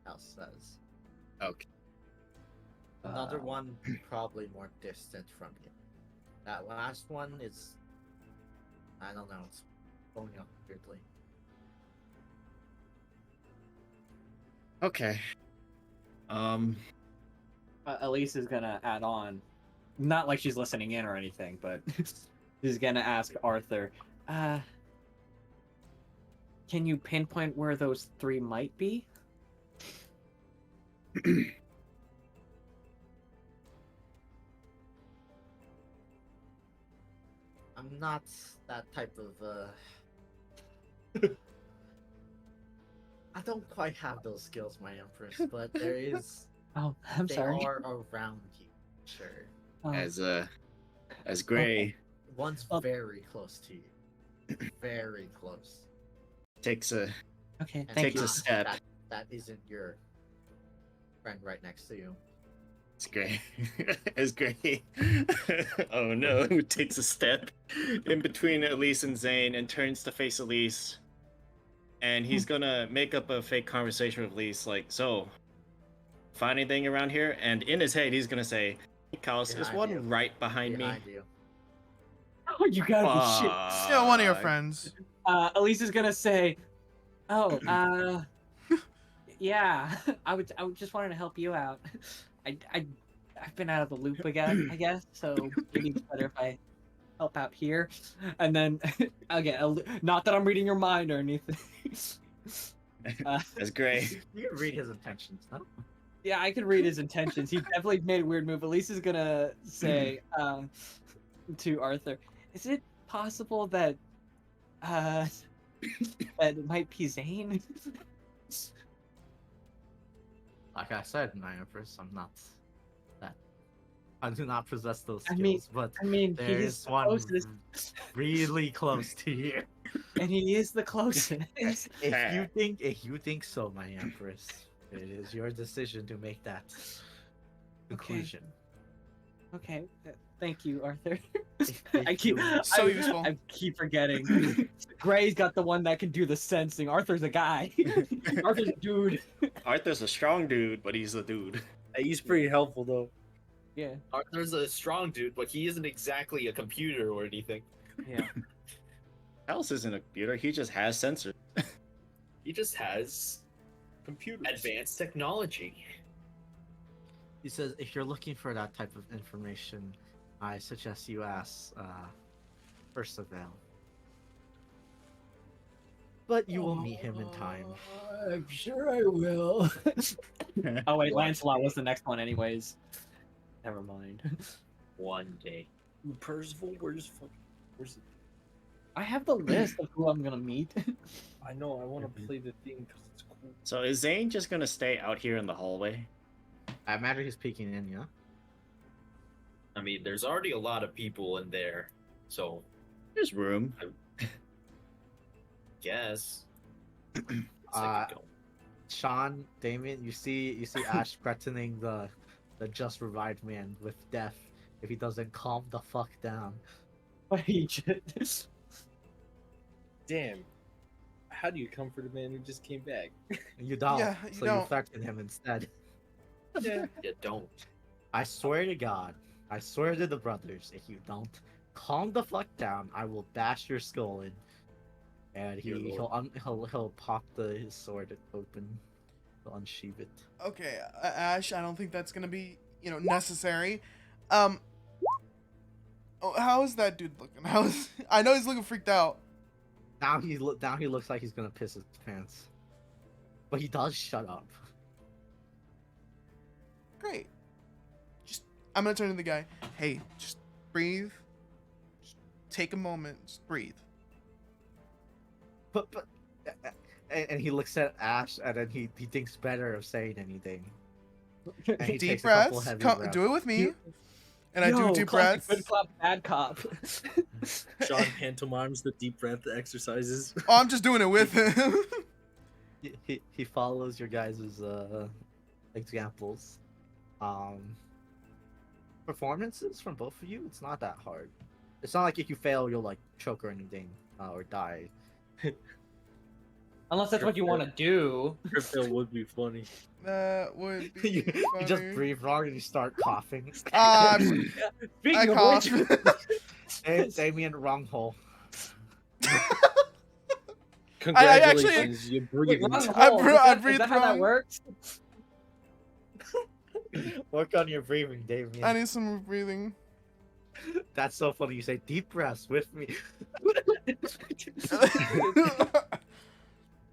[SPEAKER 1] House says.
[SPEAKER 2] Okay.
[SPEAKER 1] Another one probably more distant from you. That last one is, I don't know, it's going up weirdly.
[SPEAKER 2] Okay.
[SPEAKER 4] Elise is gonna add on, not like she's listening in or anything, but she's gonna ask Arthur, can you pinpoint where those three might be?
[SPEAKER 1] I'm not that type of I don't quite have those skills, my Empress, but there is
[SPEAKER 4] Oh, I'm
[SPEAKER 1] they
[SPEAKER 4] sorry.
[SPEAKER 1] are around you. Sure.
[SPEAKER 4] Oh,
[SPEAKER 2] As Gray
[SPEAKER 1] One's
[SPEAKER 4] Well-
[SPEAKER 1] very close to you. Very close.
[SPEAKER 2] takes a
[SPEAKER 4] okay,
[SPEAKER 1] And
[SPEAKER 4] thank
[SPEAKER 2] takes
[SPEAKER 4] you.
[SPEAKER 2] a step.
[SPEAKER 1] That isn't your friend right next to you.
[SPEAKER 2] It's Gray. As Gray. Oh no! Takes a step in between Elise and Zane and turns to face Elise. And he's gonna make up a fake conversation with Elise, like, so, find anything around here? And in his head, he's gonna say, hey, Kaos, there's
[SPEAKER 1] Behind
[SPEAKER 2] one
[SPEAKER 1] you.
[SPEAKER 2] right behind me.
[SPEAKER 1] You.
[SPEAKER 4] Oh, you gotta be shit.
[SPEAKER 3] Still one of your
[SPEAKER 2] Fuck.
[SPEAKER 3] friends.
[SPEAKER 4] Elise is gonna say, "Oh, yeah, I would just wanted to help you out. I've been out of the loop again, I guess. So maybe it's better if I help out here." And then again, not that I'm reading your mind or anything.
[SPEAKER 2] As Gray.
[SPEAKER 1] You can read his intentions, huh?
[SPEAKER 4] Yeah, I can read his intentions. He definitely made a weird move. Elise is gonna say to Arthur, "Is it possible that that it might be Zane?"
[SPEAKER 1] Like I said, my Empress, I'm not that. I do not possess those
[SPEAKER 4] I
[SPEAKER 1] skills,
[SPEAKER 4] mean-
[SPEAKER 1] but
[SPEAKER 4] I mean,
[SPEAKER 1] there
[SPEAKER 4] he's
[SPEAKER 1] is
[SPEAKER 4] the
[SPEAKER 1] one
[SPEAKER 4] closest,
[SPEAKER 1] really close to you.
[SPEAKER 4] and he is the closest.
[SPEAKER 1] If you think so, my Empress, it is your decision to make that conclusion.
[SPEAKER 4] Okay, thank you, Arthur.
[SPEAKER 1] If
[SPEAKER 4] I keep
[SPEAKER 1] you-
[SPEAKER 3] So useful.
[SPEAKER 4] I keep forgetting. Gray's got the one that can do the sensing. Arthur's a guy. Arthur's a dude.
[SPEAKER 2] Arthur's a strong dude, but he's a dude.
[SPEAKER 5] He's pretty helpful though.
[SPEAKER 4] Yeah,
[SPEAKER 6] Arthur's a strong dude, but he isn't exactly a computer or anything.
[SPEAKER 4] yeah.
[SPEAKER 2] Alice isn't a computer, he just has sensors.
[SPEAKER 6] He just has
[SPEAKER 5] Computers.
[SPEAKER 6] advanced technology.
[SPEAKER 1] He says, if you're looking for that type of information, I suggest you ask Percival. But you will meet him in time.
[SPEAKER 4] I'm sure I will. Oh wait, Lancelot was the next one, anyways. Never mind.
[SPEAKER 6] One day.
[SPEAKER 5] Percival, where's it?
[SPEAKER 4] I have the list of who I'm gonna meet.
[SPEAKER 5] I know. I want to play the thing because it's cool.
[SPEAKER 2] So is Zane just gonna stay out here in the hallway?
[SPEAKER 1] I imagine he's peeking in, yeah?
[SPEAKER 6] I mean, there's already a lot of people in there, so
[SPEAKER 2] There's room.
[SPEAKER 6] guess.
[SPEAKER 1] Uh, Sean, Damien, you see Ash threatening the just revived man with death if he doesn't calm the fuck down.
[SPEAKER 4] But he just...
[SPEAKER 5] Damn. How do you comfort a man who just came back?
[SPEAKER 1] You don't,
[SPEAKER 3] Yeah, you
[SPEAKER 1] so
[SPEAKER 3] don't.
[SPEAKER 1] you threaten him instead.
[SPEAKER 5] Yeah.
[SPEAKER 6] You don't.
[SPEAKER 1] I swear to God, I swear to the brothers, if you don't calm the fuck down, I will bash your skull in. And
[SPEAKER 6] Dear
[SPEAKER 1] he'll pop his sword open, he'll unsheath it.
[SPEAKER 3] Okay, Ash, I don't think that's gonna be, necessary. Oh, how is that dude looking? I know he's looking freaked out.
[SPEAKER 1] Now he looks like he's gonna piss his pants, but he does shut up.
[SPEAKER 3] Great. I'm gonna turn to the guy. Hey, just breathe. Just take a moment. Just breathe.
[SPEAKER 1] But and he looks at Ash, and then he thinks better of saying anything. And he
[SPEAKER 3] Deep
[SPEAKER 1] takes a couple
[SPEAKER 3] breaths.
[SPEAKER 1] heavy
[SPEAKER 3] Come,
[SPEAKER 1] breaths.
[SPEAKER 3] do it with me.
[SPEAKER 4] You-
[SPEAKER 3] And I do
[SPEAKER 4] Yo,
[SPEAKER 3] deep
[SPEAKER 4] classic
[SPEAKER 3] breaths.
[SPEAKER 4] Good cop, bad cop.
[SPEAKER 5] Sean pantomimes the deep breath exercises.
[SPEAKER 3] Oh, I'm just doing it with him.
[SPEAKER 1] He follows your guys' examples. Performances from both of you, it's not that hard. It's not like if you fail, you'll like choke or anything or die.
[SPEAKER 4] Unless that's what you want to do.
[SPEAKER 5] Crypto would be funny.
[SPEAKER 3] That would be
[SPEAKER 1] you just
[SPEAKER 3] funny.
[SPEAKER 1] breathe wrong and you start coughing.
[SPEAKER 3] I
[SPEAKER 4] Speaking of
[SPEAKER 3] cough.
[SPEAKER 4] which,
[SPEAKER 1] Hey, Damien, wrong hole.
[SPEAKER 5] Congratulations, you breathed.
[SPEAKER 4] Wait, wrong
[SPEAKER 3] I
[SPEAKER 4] hole.
[SPEAKER 3] bre-
[SPEAKER 4] Is
[SPEAKER 3] I
[SPEAKER 4] that-
[SPEAKER 3] breathed
[SPEAKER 4] is that how that
[SPEAKER 3] wrong.
[SPEAKER 4] works?
[SPEAKER 1] Work on your breathing,
[SPEAKER 3] I
[SPEAKER 1] Damien.
[SPEAKER 3] need some breathing.
[SPEAKER 1] That's so funny. You say deep breaths with me.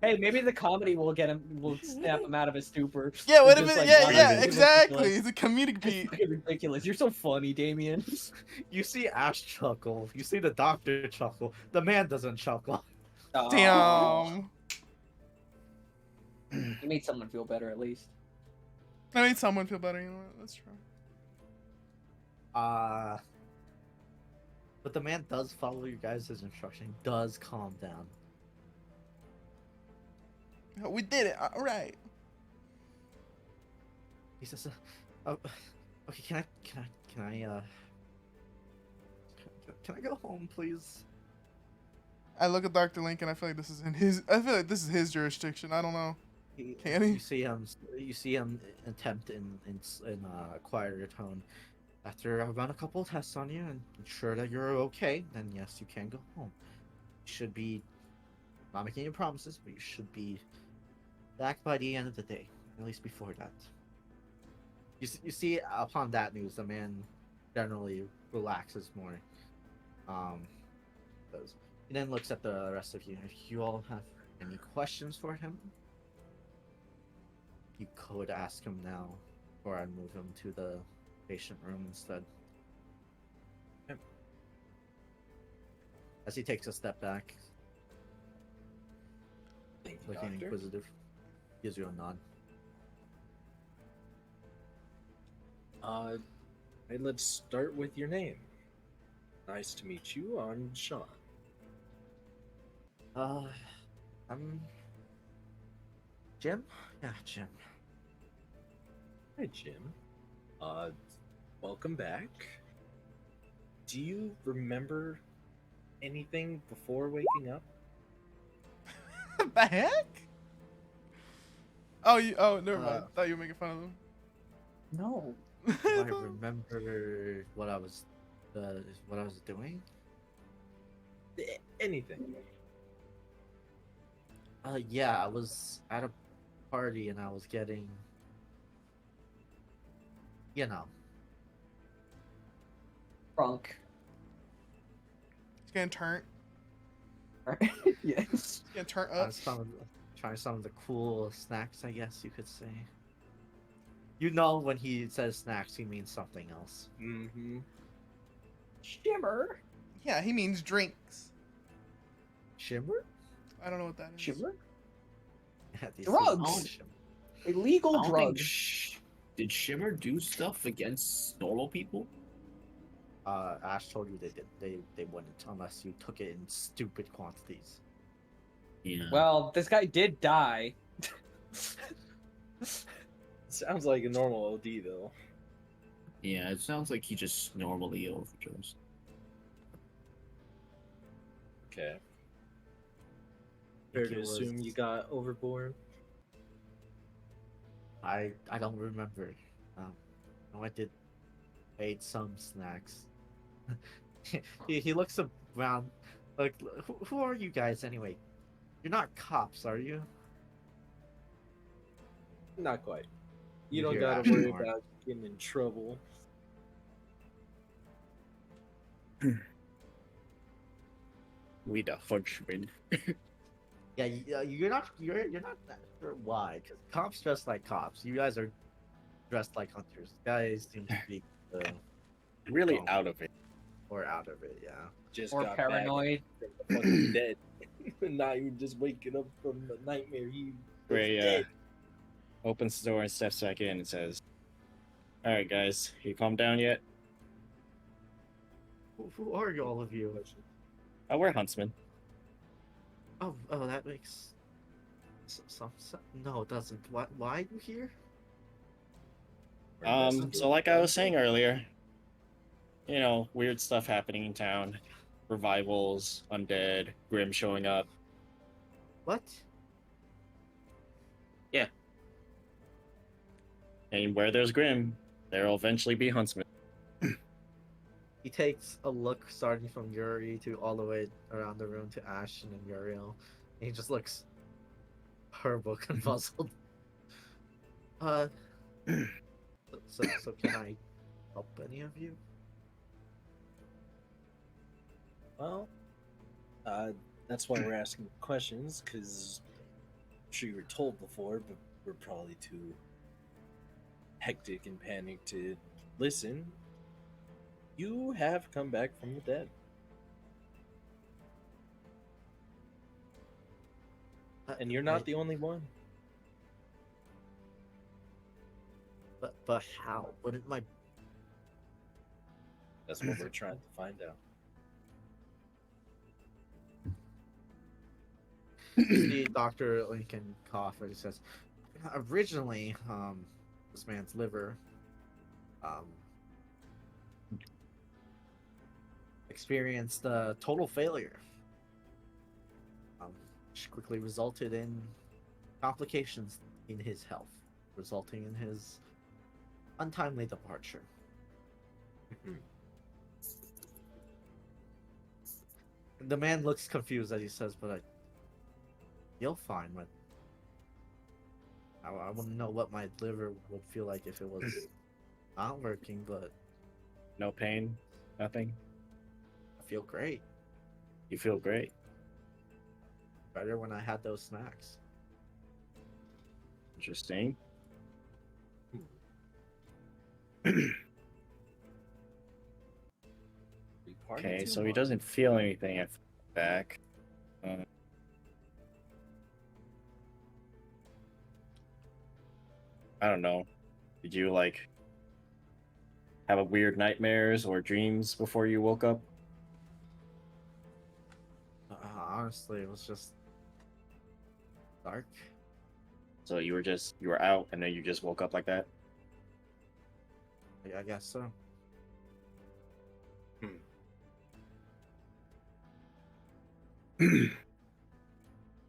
[SPEAKER 4] Hey, maybe the comedy will get him. Will snap him out of his stupor.
[SPEAKER 3] Yeah,
[SPEAKER 4] It's
[SPEAKER 3] wait a
[SPEAKER 4] just
[SPEAKER 3] minute.
[SPEAKER 4] like,
[SPEAKER 3] Yeah,
[SPEAKER 4] wow,
[SPEAKER 3] yeah,
[SPEAKER 4] it's
[SPEAKER 3] exactly.
[SPEAKER 4] ridiculous.
[SPEAKER 3] It's a comedic
[SPEAKER 4] It's
[SPEAKER 3] beat.
[SPEAKER 4] fucking ridiculous. You're so funny, Damien.
[SPEAKER 1] You see Ash chuckle. You see the doctor chuckle. The man doesn't chuckle.
[SPEAKER 4] Aw.
[SPEAKER 3] Damn.
[SPEAKER 4] You made someone feel better at least.
[SPEAKER 3] I made someone feel better. You know what? That's true.
[SPEAKER 1] But the man does follow you guys' instruction. Does calm down.
[SPEAKER 3] We did it. All right.
[SPEAKER 1] He says, "Okay, can I go home, please?"
[SPEAKER 3] I look at Dr. Lincoln. I feel like this is in his. I feel like this is his jurisdiction. I don't know. Can he?
[SPEAKER 1] You see him. You see him attempt in a quieter tone. After I run a couple of tests on you and ensure that you're okay, then yes, you can go home. You should be. Not making any promises, but you should be back by the end of the day, at least before that. You see, upon that news, the man generally relaxes more. He then looks at the rest of you. If you all have any questions for him, you could ask him now, or I move him to the patient room instead. As he takes a step back,
[SPEAKER 5] Thank you,
[SPEAKER 1] looking
[SPEAKER 5] Doctor.
[SPEAKER 1] inquisitive, gives you a nod.
[SPEAKER 5] Hey, let's start with your name. Nice to meet you. I'm Sean.
[SPEAKER 1] I'm Jim. Yeah, Jim.
[SPEAKER 5] Hi, Jim. Welcome back. Do you remember anything before waking up?
[SPEAKER 3] The heck? Oh, you. Oh, never mind.
[SPEAKER 1] Uh,
[SPEAKER 3] Thought you were making fun of him.
[SPEAKER 4] No.
[SPEAKER 1] I remember what I was doing.
[SPEAKER 5] Anything.
[SPEAKER 1] Yeah, I was at a party and I was getting, you know,
[SPEAKER 4] Drunk.
[SPEAKER 3] He's getting turned.
[SPEAKER 4] Right? Yes.
[SPEAKER 3] He's getting turned up.
[SPEAKER 1] trying some of the cool snacks, I guess you could say. You know, when he says snacks, he means something else.
[SPEAKER 5] Mm-hmm.
[SPEAKER 4] Shimmer.
[SPEAKER 3] Yeah, he means drinks.
[SPEAKER 1] Shimmer?
[SPEAKER 3] I don't know what that is.
[SPEAKER 4] Shimmer.
[SPEAKER 1] Yeah, these
[SPEAKER 4] Drugs.
[SPEAKER 1] things-
[SPEAKER 4] Illegal
[SPEAKER 6] I don't think
[SPEAKER 4] drugs.
[SPEAKER 6] did Shimmer do stuff against normal people?
[SPEAKER 1] Ash told you they did. They wouldn't unless you took it in stupid quantities.
[SPEAKER 6] Yeah.
[SPEAKER 4] Well, this guy did die.
[SPEAKER 5] Sounds like a normal OD though.
[SPEAKER 6] Yeah, it sounds like he just normally overdosed.
[SPEAKER 5] Okay. Fair
[SPEAKER 1] Think
[SPEAKER 5] to
[SPEAKER 1] it
[SPEAKER 5] assume
[SPEAKER 1] was-
[SPEAKER 5] you got overboard.
[SPEAKER 1] I don't remember. No, I did. I ate some snacks. he looks around. Like, who are you guys anyway? You're not cops, are you?
[SPEAKER 5] Not quite. You
[SPEAKER 1] You
[SPEAKER 5] don't
[SPEAKER 1] hear
[SPEAKER 5] gotta
[SPEAKER 1] Ashley
[SPEAKER 5] worry
[SPEAKER 1] Moore.
[SPEAKER 5] about getting in trouble.
[SPEAKER 2] We the hunchman.
[SPEAKER 1] Yeah, you're not that sure why, because cops dress like cops. You guys are dressed like hunters. Guys seem to be
[SPEAKER 2] Really
[SPEAKER 1] Oh.
[SPEAKER 2] out of it.
[SPEAKER 1] or out of it. Yeah.
[SPEAKER 5] Just
[SPEAKER 4] Or
[SPEAKER 5] got
[SPEAKER 4] paranoid.
[SPEAKER 5] back from the fucking dead. Now you're just waking up from the nightmare. He was
[SPEAKER 2] Ray
[SPEAKER 5] dead.
[SPEAKER 2] opens the door and steps back in and says, "All right, guys, you calm down yet?
[SPEAKER 1] Who are you, all of you?
[SPEAKER 2] Oh, we're huntsmen.
[SPEAKER 1] Oh, that makes some. No, it doesn't. Why are you here?
[SPEAKER 2] So like I was saying earlier, you know, weird stuff happening in town, revivals, undead, Grim showing up.
[SPEAKER 1] What?
[SPEAKER 2] And where there's Grim, there'll eventually be huntsmen."
[SPEAKER 1] He takes a look starting from Yuri to all the way around the room to Ash and then Uriel. He just looks horrible, convulsed. Uh, so can I help any of you?
[SPEAKER 5] Well, that's why we're asking questions, because I'm sure you were told before, but we're probably too hectic and panicked to listen. You have come back from the dead. And you're not the only one.
[SPEAKER 1] But how? Wouldn't my
[SPEAKER 5] That's what we're trying to find out.
[SPEAKER 1] see Dr. Lincoln cough and he says, originally, this man's liver, um, experienced total failure, which quickly resulted in complications in his health, resulting in his untimely departure. The man looks confused as he says, "But you'll find what." I wouldn't know what my liver would feel like if it was not working, but
[SPEAKER 2] No pain, nothing.
[SPEAKER 1] I feel great.
[SPEAKER 2] You feel great.
[SPEAKER 1] Better when I had those snacks.
[SPEAKER 2] Interesting. Okay, so he doesn't feel anything at back. I don't know. Did you like have a weird nightmares or dreams before you woke up?
[SPEAKER 1] Honestly, it was just dark.
[SPEAKER 2] So you were out and then you just woke up like that?
[SPEAKER 1] I guess so.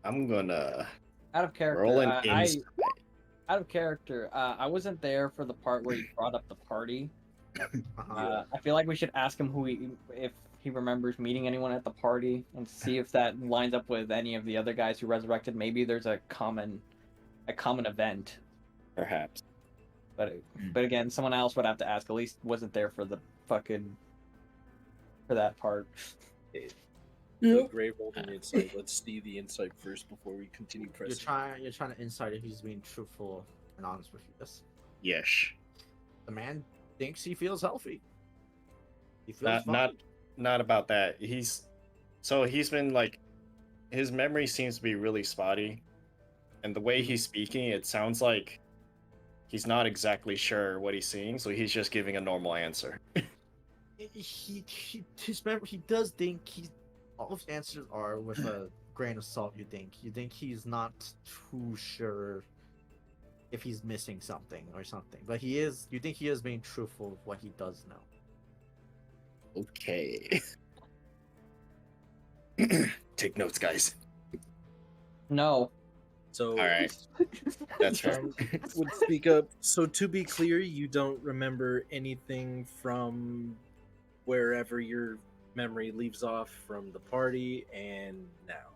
[SPEAKER 2] I'm gonna
[SPEAKER 4] Out of character,
[SPEAKER 2] roll an
[SPEAKER 4] I
[SPEAKER 2] insight.
[SPEAKER 4] out of character. I wasn't there for the part where he brought up the party. I feel like we should ask him if he remembers meeting anyone at the party, and see if that lines up with any of the other guys who resurrected. Maybe there's a common event.
[SPEAKER 2] Perhaps.
[SPEAKER 4] But again, someone else would have to ask. At least wasn't there for the fucking for that part.
[SPEAKER 5] Yep. Grave rolled an insight. Let's see the insight first before we continue pressing.
[SPEAKER 1] You're trying to insight if he's being truthful and honest with you.
[SPEAKER 2] Yes.
[SPEAKER 1] The man thinks he feels healthy. He feels
[SPEAKER 2] not about that. He's been like, his memory seems to be really spotty, and the way he's speaking, it sounds like he's not exactly sure what he's seeing, so he's just giving a normal answer.
[SPEAKER 1] His memory. He does think he's. All of the answers are with a grain of salt. You think he's not too sure if he's missing something or something, but he is. You think he is being truthful with what he does know.
[SPEAKER 2] Okay. Take notes, guys.
[SPEAKER 4] No.
[SPEAKER 5] So,
[SPEAKER 2] all right, that's fair.
[SPEAKER 5] Would speak up. So, to be clear, you don't remember anything from wherever your memory leaves off from the party and now.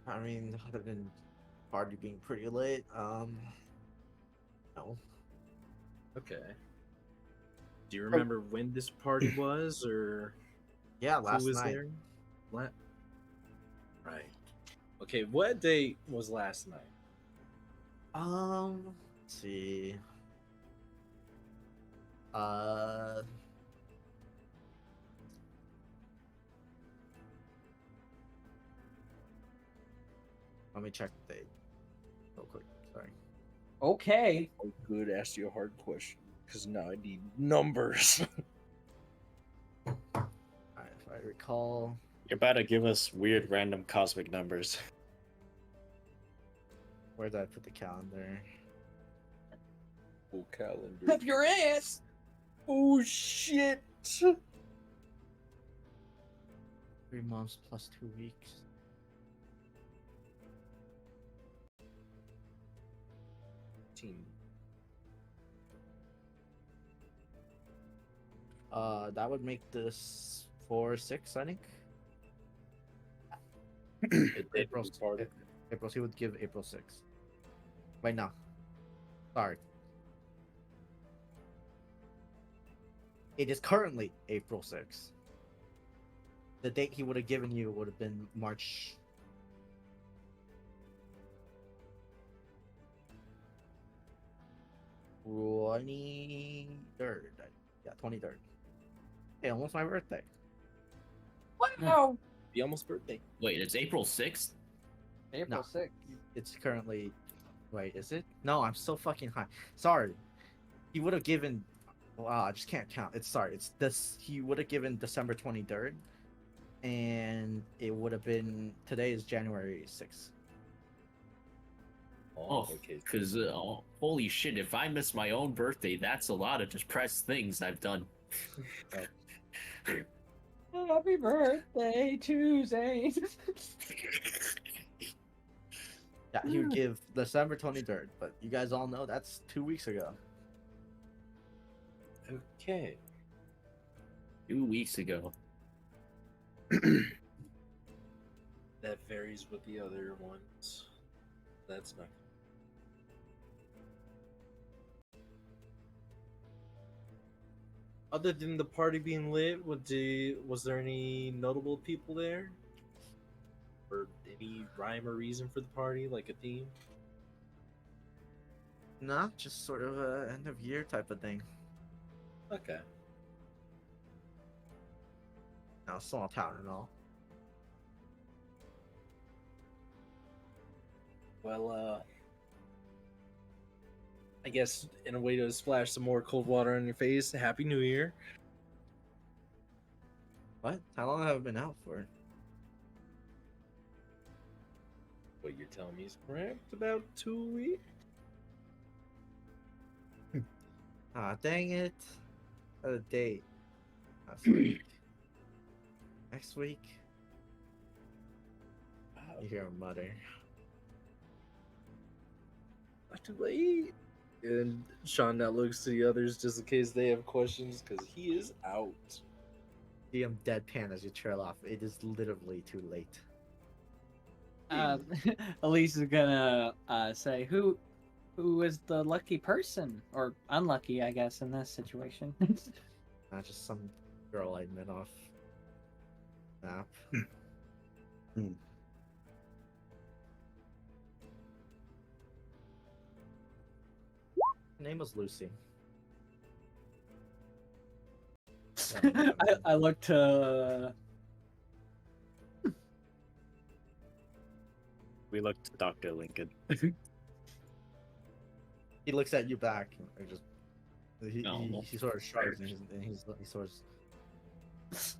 [SPEAKER 1] I mean, other than party being pretty late, no.
[SPEAKER 5] Okay. Do you remember when this party was, or
[SPEAKER 1] Yeah,
[SPEAKER 5] who
[SPEAKER 1] last
[SPEAKER 5] was
[SPEAKER 1] night.
[SPEAKER 5] there? Right. Okay, what date was last night?
[SPEAKER 1] Let's see. Let me check the date real quick. Sorry.
[SPEAKER 4] Okay.
[SPEAKER 5] Oh, good. Asked you a hard question because now I need numbers.
[SPEAKER 1] Alright, if I recall.
[SPEAKER 2] You're about to give us weird random cosmic numbers.
[SPEAKER 1] Where did I put the calendar?
[SPEAKER 5] Oh, calendar.
[SPEAKER 4] Up your ass.
[SPEAKER 5] Oh shit.
[SPEAKER 1] 3 months plus 2 weeks. That would make this 4-6, I think.
[SPEAKER 5] April
[SPEAKER 1] April. He would give April 6th. Wait, no. Sorry. It is currently April 6th. The date he would have given you would have been March. "23rd. Yeah, 23rd. Hey, almost my birthday.
[SPEAKER 4] Wow.
[SPEAKER 5] Be almost birthday.
[SPEAKER 6] Wait, it's April 6th?
[SPEAKER 4] April
[SPEAKER 1] No.
[SPEAKER 4] 6th.
[SPEAKER 1] It's currently. Wait, is it? No, I'm so fucking high. Sorry. He would have given. Wow, I just can't count. It's sorry. It's this. He would have given December 23rd, and it would have been. Today is January 6th.
[SPEAKER 6] Oh,
[SPEAKER 5] okay.
[SPEAKER 6] because holy shit, if I miss my own birthday, that's a lot of depressed things I've done.
[SPEAKER 4] Happy birthday to Zane.
[SPEAKER 1] Yeah, he would give December 23rd, but you guys all know that's 2 weeks ago.
[SPEAKER 5] Okay.
[SPEAKER 6] 2 weeks ago.
[SPEAKER 5] That varies with the other ones. That's not. Other than the party being lit, was there any notable people there? Or any rhyme or reason for the party, like a theme?
[SPEAKER 1] Nah, just sort of a end of year type of thing.
[SPEAKER 5] Okay.
[SPEAKER 1] Now, small town and all.
[SPEAKER 5] Well, I guess in a way to splash some more cold water on your face, Happy New Year.
[SPEAKER 1] What? How long have I been out for?
[SPEAKER 5] What you're telling me is correct? About 2 weeks?
[SPEAKER 1] Ah, dang it. A date. Last week. Next week. You hear him mutter.
[SPEAKER 5] Not too late. And Sean now looks to the others just in case they have questions, because he is out.
[SPEAKER 1] See him deadpan as you trail off. It is literally too late.
[SPEAKER 4] Elise is gonna say who is the lucky person or unlucky, I guess, in this situation.
[SPEAKER 1] Not just some girl I met off map. Her name was Lucy.
[SPEAKER 4] I look to
[SPEAKER 2] We looked to Dr. Lincoln.
[SPEAKER 1] He looks at you back. Or just he,
[SPEAKER 6] No.
[SPEAKER 1] he sort of shrugs and he sort of.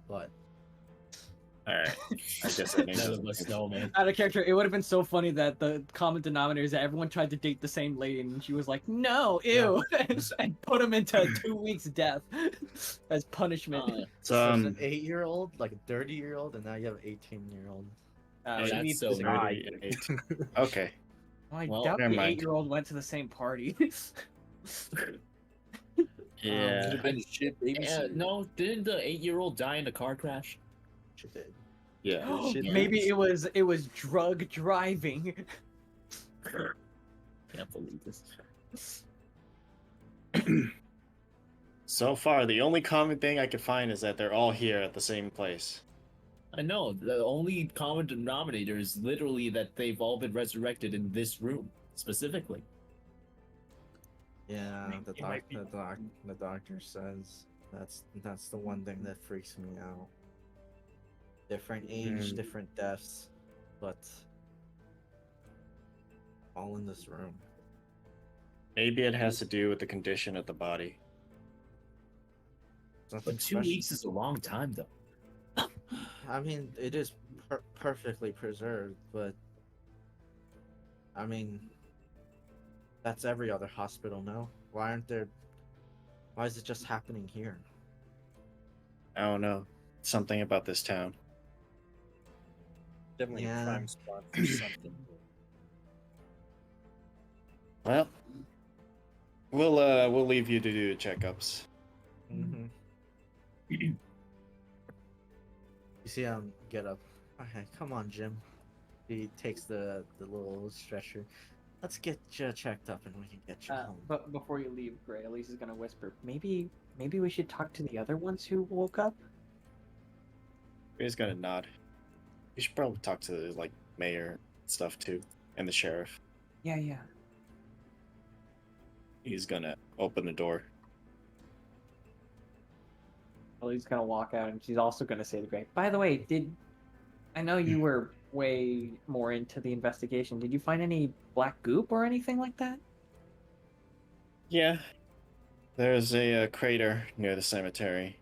[SPEAKER 1] But
[SPEAKER 2] Alright. I guess I
[SPEAKER 6] None of us know, man.
[SPEAKER 4] out of character. It would have been so funny that the common denominator is that everyone tried to date the same lady, and she was like, "No, ew," and put him into 2 weeks death as punishment.
[SPEAKER 2] It's,
[SPEAKER 1] there's an 8-year-old, like a 30-year-old, and now you have an 18-year-old.
[SPEAKER 6] Oh,
[SPEAKER 5] She
[SPEAKER 6] that's
[SPEAKER 5] needs
[SPEAKER 6] so
[SPEAKER 5] to
[SPEAKER 6] nerdy.
[SPEAKER 5] die.
[SPEAKER 2] and 18. Okay.
[SPEAKER 4] I
[SPEAKER 6] Well,
[SPEAKER 4] doubt
[SPEAKER 2] never
[SPEAKER 4] the
[SPEAKER 2] mind.
[SPEAKER 4] 8-year-old went to the same party.
[SPEAKER 2] Yeah.
[SPEAKER 5] Could have been a shit babysitter.
[SPEAKER 6] No, didn't the 8-year-old die in a car crash?
[SPEAKER 1] She did.
[SPEAKER 2] Yeah.
[SPEAKER 5] shit
[SPEAKER 4] Maybe it was drug driving.
[SPEAKER 6] Can't believe this.
[SPEAKER 2] So far, the only common thing I could find is that they're all here at the same place.
[SPEAKER 6] I know, the only common denominator is literally that they've all been resurrected in this room, specifically.
[SPEAKER 1] Yeah,
[SPEAKER 6] mean,
[SPEAKER 1] the
[SPEAKER 6] it might be-
[SPEAKER 1] doctor says that's the one thing that freaks me out. Different age, different deaths, but all in this room.
[SPEAKER 2] Maybe it has to do with the condition of the body.
[SPEAKER 1] Nothing
[SPEAKER 6] But 2
[SPEAKER 1] special.
[SPEAKER 6] weeks is a long time, though.
[SPEAKER 1] I mean, it is perfectly preserved, but I mean, that's every other hospital, no? Why aren't there? Why is it just happening here?
[SPEAKER 2] I don't know. Something about this town.
[SPEAKER 5] Definitely
[SPEAKER 1] Yeah.
[SPEAKER 5] a prime spot for something.
[SPEAKER 2] Well, we'll leave you to do the checkups.
[SPEAKER 1] Mm-hmm. You see him get up. Okay, come on, Jim. He takes the little stretcher. Let's get you checked up and we can get you home.
[SPEAKER 4] But before you leave, Gray, Elise is gonna whisper, maybe we should talk to the other ones who woke up.
[SPEAKER 2] He's gonna nod. You should probably talk to the like mayor and stuff too, and the sheriff.
[SPEAKER 4] Yeah.
[SPEAKER 2] He's gonna open the door.
[SPEAKER 4] Ellie's gonna walk out, and she's also gonna say to Gray, by the way, I know you were way more into the investigation. Did you find any black goop or anything like that?
[SPEAKER 2] Yeah, there's a crater near the cemetery.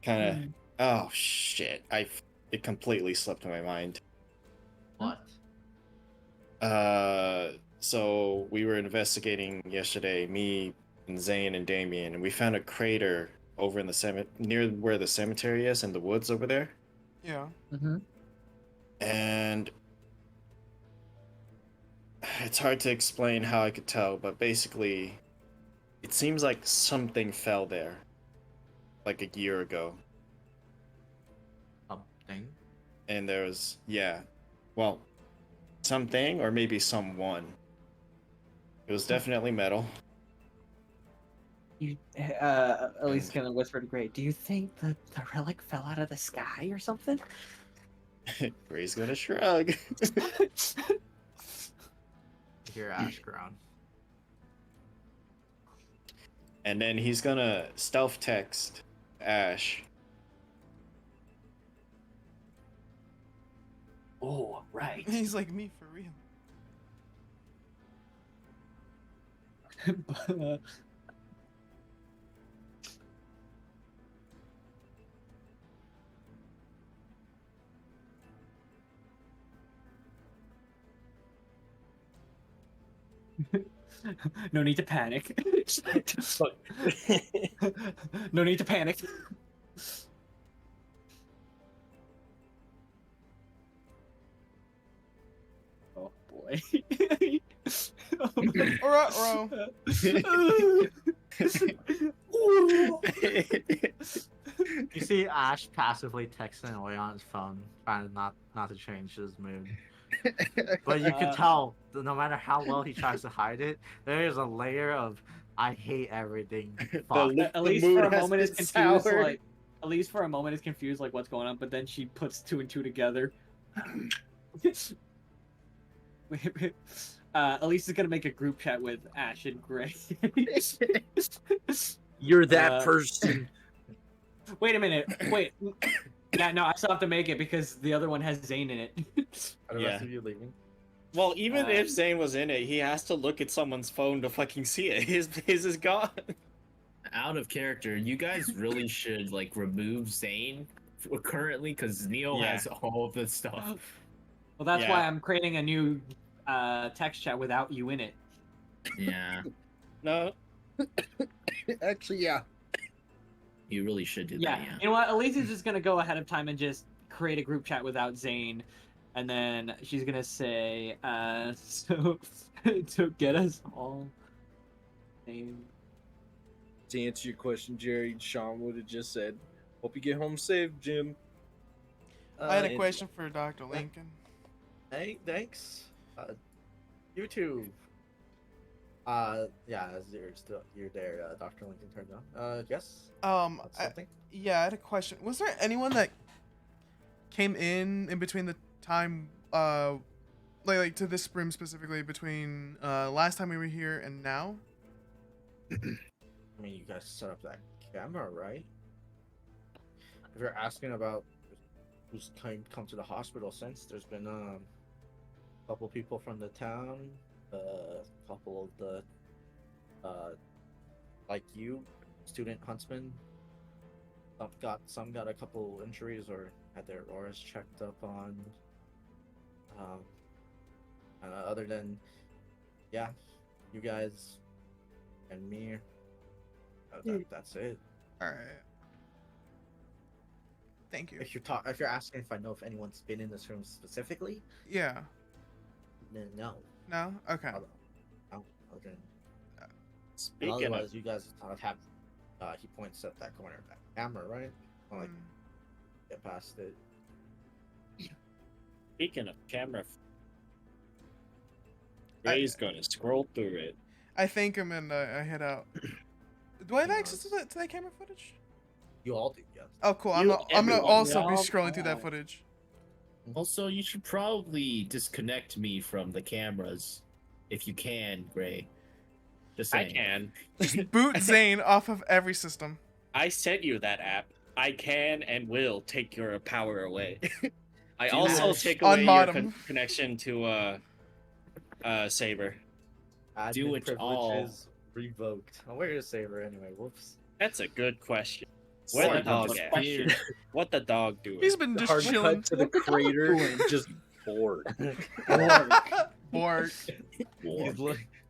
[SPEAKER 2] Kind of. Oh shit! It completely slipped my mind.
[SPEAKER 1] What?
[SPEAKER 2] So we were investigating yesterday, me and Zane and Damien, and we found a crater over in the near where the cemetery is in the woods over there.
[SPEAKER 3] Yeah.
[SPEAKER 4] Mm-hmm.
[SPEAKER 2] And it's hard to explain how I could tell, but basically, it seems like something fell there, like a year ago.
[SPEAKER 1] Something.
[SPEAKER 2] And there was, well, something or maybe someone. It was definitely metal.
[SPEAKER 4] Elise is gonna whisper to Gray, do you think the relic fell out of the sky or something?
[SPEAKER 2] Gray's gonna shrug.
[SPEAKER 1] You hear Ash groan.
[SPEAKER 2] And then he's gonna stealth text Ash.
[SPEAKER 4] Oh, right.
[SPEAKER 3] He's like me for real.
[SPEAKER 4] No need to panic. No need to panic. Oh boy.
[SPEAKER 3] Alright,
[SPEAKER 1] You see Ash passively texting away on his phone, trying not to change his mood. But you can tell, no matter how well he tries to hide it, there is a layer of "I hate everything." Fuck.
[SPEAKER 4] At least
[SPEAKER 2] mood
[SPEAKER 4] for a
[SPEAKER 2] has
[SPEAKER 4] moment is
[SPEAKER 2] been
[SPEAKER 4] confused,
[SPEAKER 2] soured.
[SPEAKER 4] like at least for a moment is confused, like what's going on. But then she puts two and two together. Elise is gonna make a group chat with Ash and Gray.
[SPEAKER 5] You're that person.
[SPEAKER 4] Wait a minute. Wait. Yeah, no, I still have to make it because the other one has Zane in it.
[SPEAKER 1] Are the
[SPEAKER 2] Yeah.
[SPEAKER 1] rest of you leaving?
[SPEAKER 2] Well, even if Zane was in it, he has to look at someone's phone to fucking see it. His is gone.
[SPEAKER 6] Out of character, you guys really should like remove Zane currently because Neo
[SPEAKER 2] Yeah.
[SPEAKER 6] has all of this stuff.
[SPEAKER 4] Well, that's
[SPEAKER 2] Yeah.
[SPEAKER 4] why I'm creating a new text chat without you in it.
[SPEAKER 6] Yeah,
[SPEAKER 2] No. Actually, yeah.
[SPEAKER 6] you really should do
[SPEAKER 4] Yeah.
[SPEAKER 6] that. Yeah.
[SPEAKER 4] You know what? Elise is just gonna go ahead of time and just create a group chat without Zane, and then she's gonna say, so to get us all Zane.
[SPEAKER 5] To answer your question, Jerry, Sean would have just said, "Hope you get home safe, Jim."
[SPEAKER 3] I had a
[SPEAKER 5] And-
[SPEAKER 3] question for Dr. Lincoln.
[SPEAKER 1] Hey, thanks. You too. Yeah, as you're there, Dr. Lincoln turned on. Yes. Something.
[SPEAKER 3] Yeah, I had a question. Was there anyone that came in between the time, like to this room specifically between last time we were here and now?
[SPEAKER 1] I mean, you guys set up that camera, right? If you're asking about who's come to the hospital since, there's been a couple people from the town, a couple of the like you, student huntsmen. Some got a couple injuries or had their auras checked up on. Other than, yeah, you guys and me. That's it.
[SPEAKER 3] All right. Thank you.
[SPEAKER 1] If you're asking if I know if anyone's been in this room specifically,
[SPEAKER 3] Yeah.
[SPEAKER 1] no.
[SPEAKER 3] No. Okay.
[SPEAKER 1] No. Okay. And
[SPEAKER 2] Speaking of,
[SPEAKER 1] otherwise, you guys have. He points at that corner of that camera, right? Like,
[SPEAKER 3] Mm.
[SPEAKER 1] get past it.
[SPEAKER 2] Speaking of camera, Ray's gonna scroll through it.
[SPEAKER 3] I think I'm in. I head out. Do I have access to that camera footage?
[SPEAKER 1] You all do, yes.
[SPEAKER 3] Oh, cool. I'm gonna
[SPEAKER 2] everyone,
[SPEAKER 3] also be
[SPEAKER 4] y'all,
[SPEAKER 3] scrolling through that
[SPEAKER 4] yeah.
[SPEAKER 3] footage.
[SPEAKER 6] Also, you should probably disconnect me from the cameras if you can, Gray. Just
[SPEAKER 2] I
[SPEAKER 6] saying.
[SPEAKER 2] can.
[SPEAKER 3] Boot Zane off of every system.
[SPEAKER 2] I sent you that app. I can and will take your power away. I
[SPEAKER 6] Do
[SPEAKER 2] also
[SPEAKER 6] it.
[SPEAKER 2] take away your
[SPEAKER 3] Unmod 'em.
[SPEAKER 2] connection to Saber.
[SPEAKER 1] Admin
[SPEAKER 6] Do it all.
[SPEAKER 1] privileges revoked. Oh, where is Saber anyway? Whoops.
[SPEAKER 2] That's a good question. Where the
[SPEAKER 6] What
[SPEAKER 2] dog
[SPEAKER 6] the
[SPEAKER 2] at?
[SPEAKER 6] question?
[SPEAKER 2] What the dog doing?
[SPEAKER 3] He's been just
[SPEAKER 5] Hard
[SPEAKER 3] chilling.
[SPEAKER 5] cut to the crater and just bored.
[SPEAKER 3] Borg.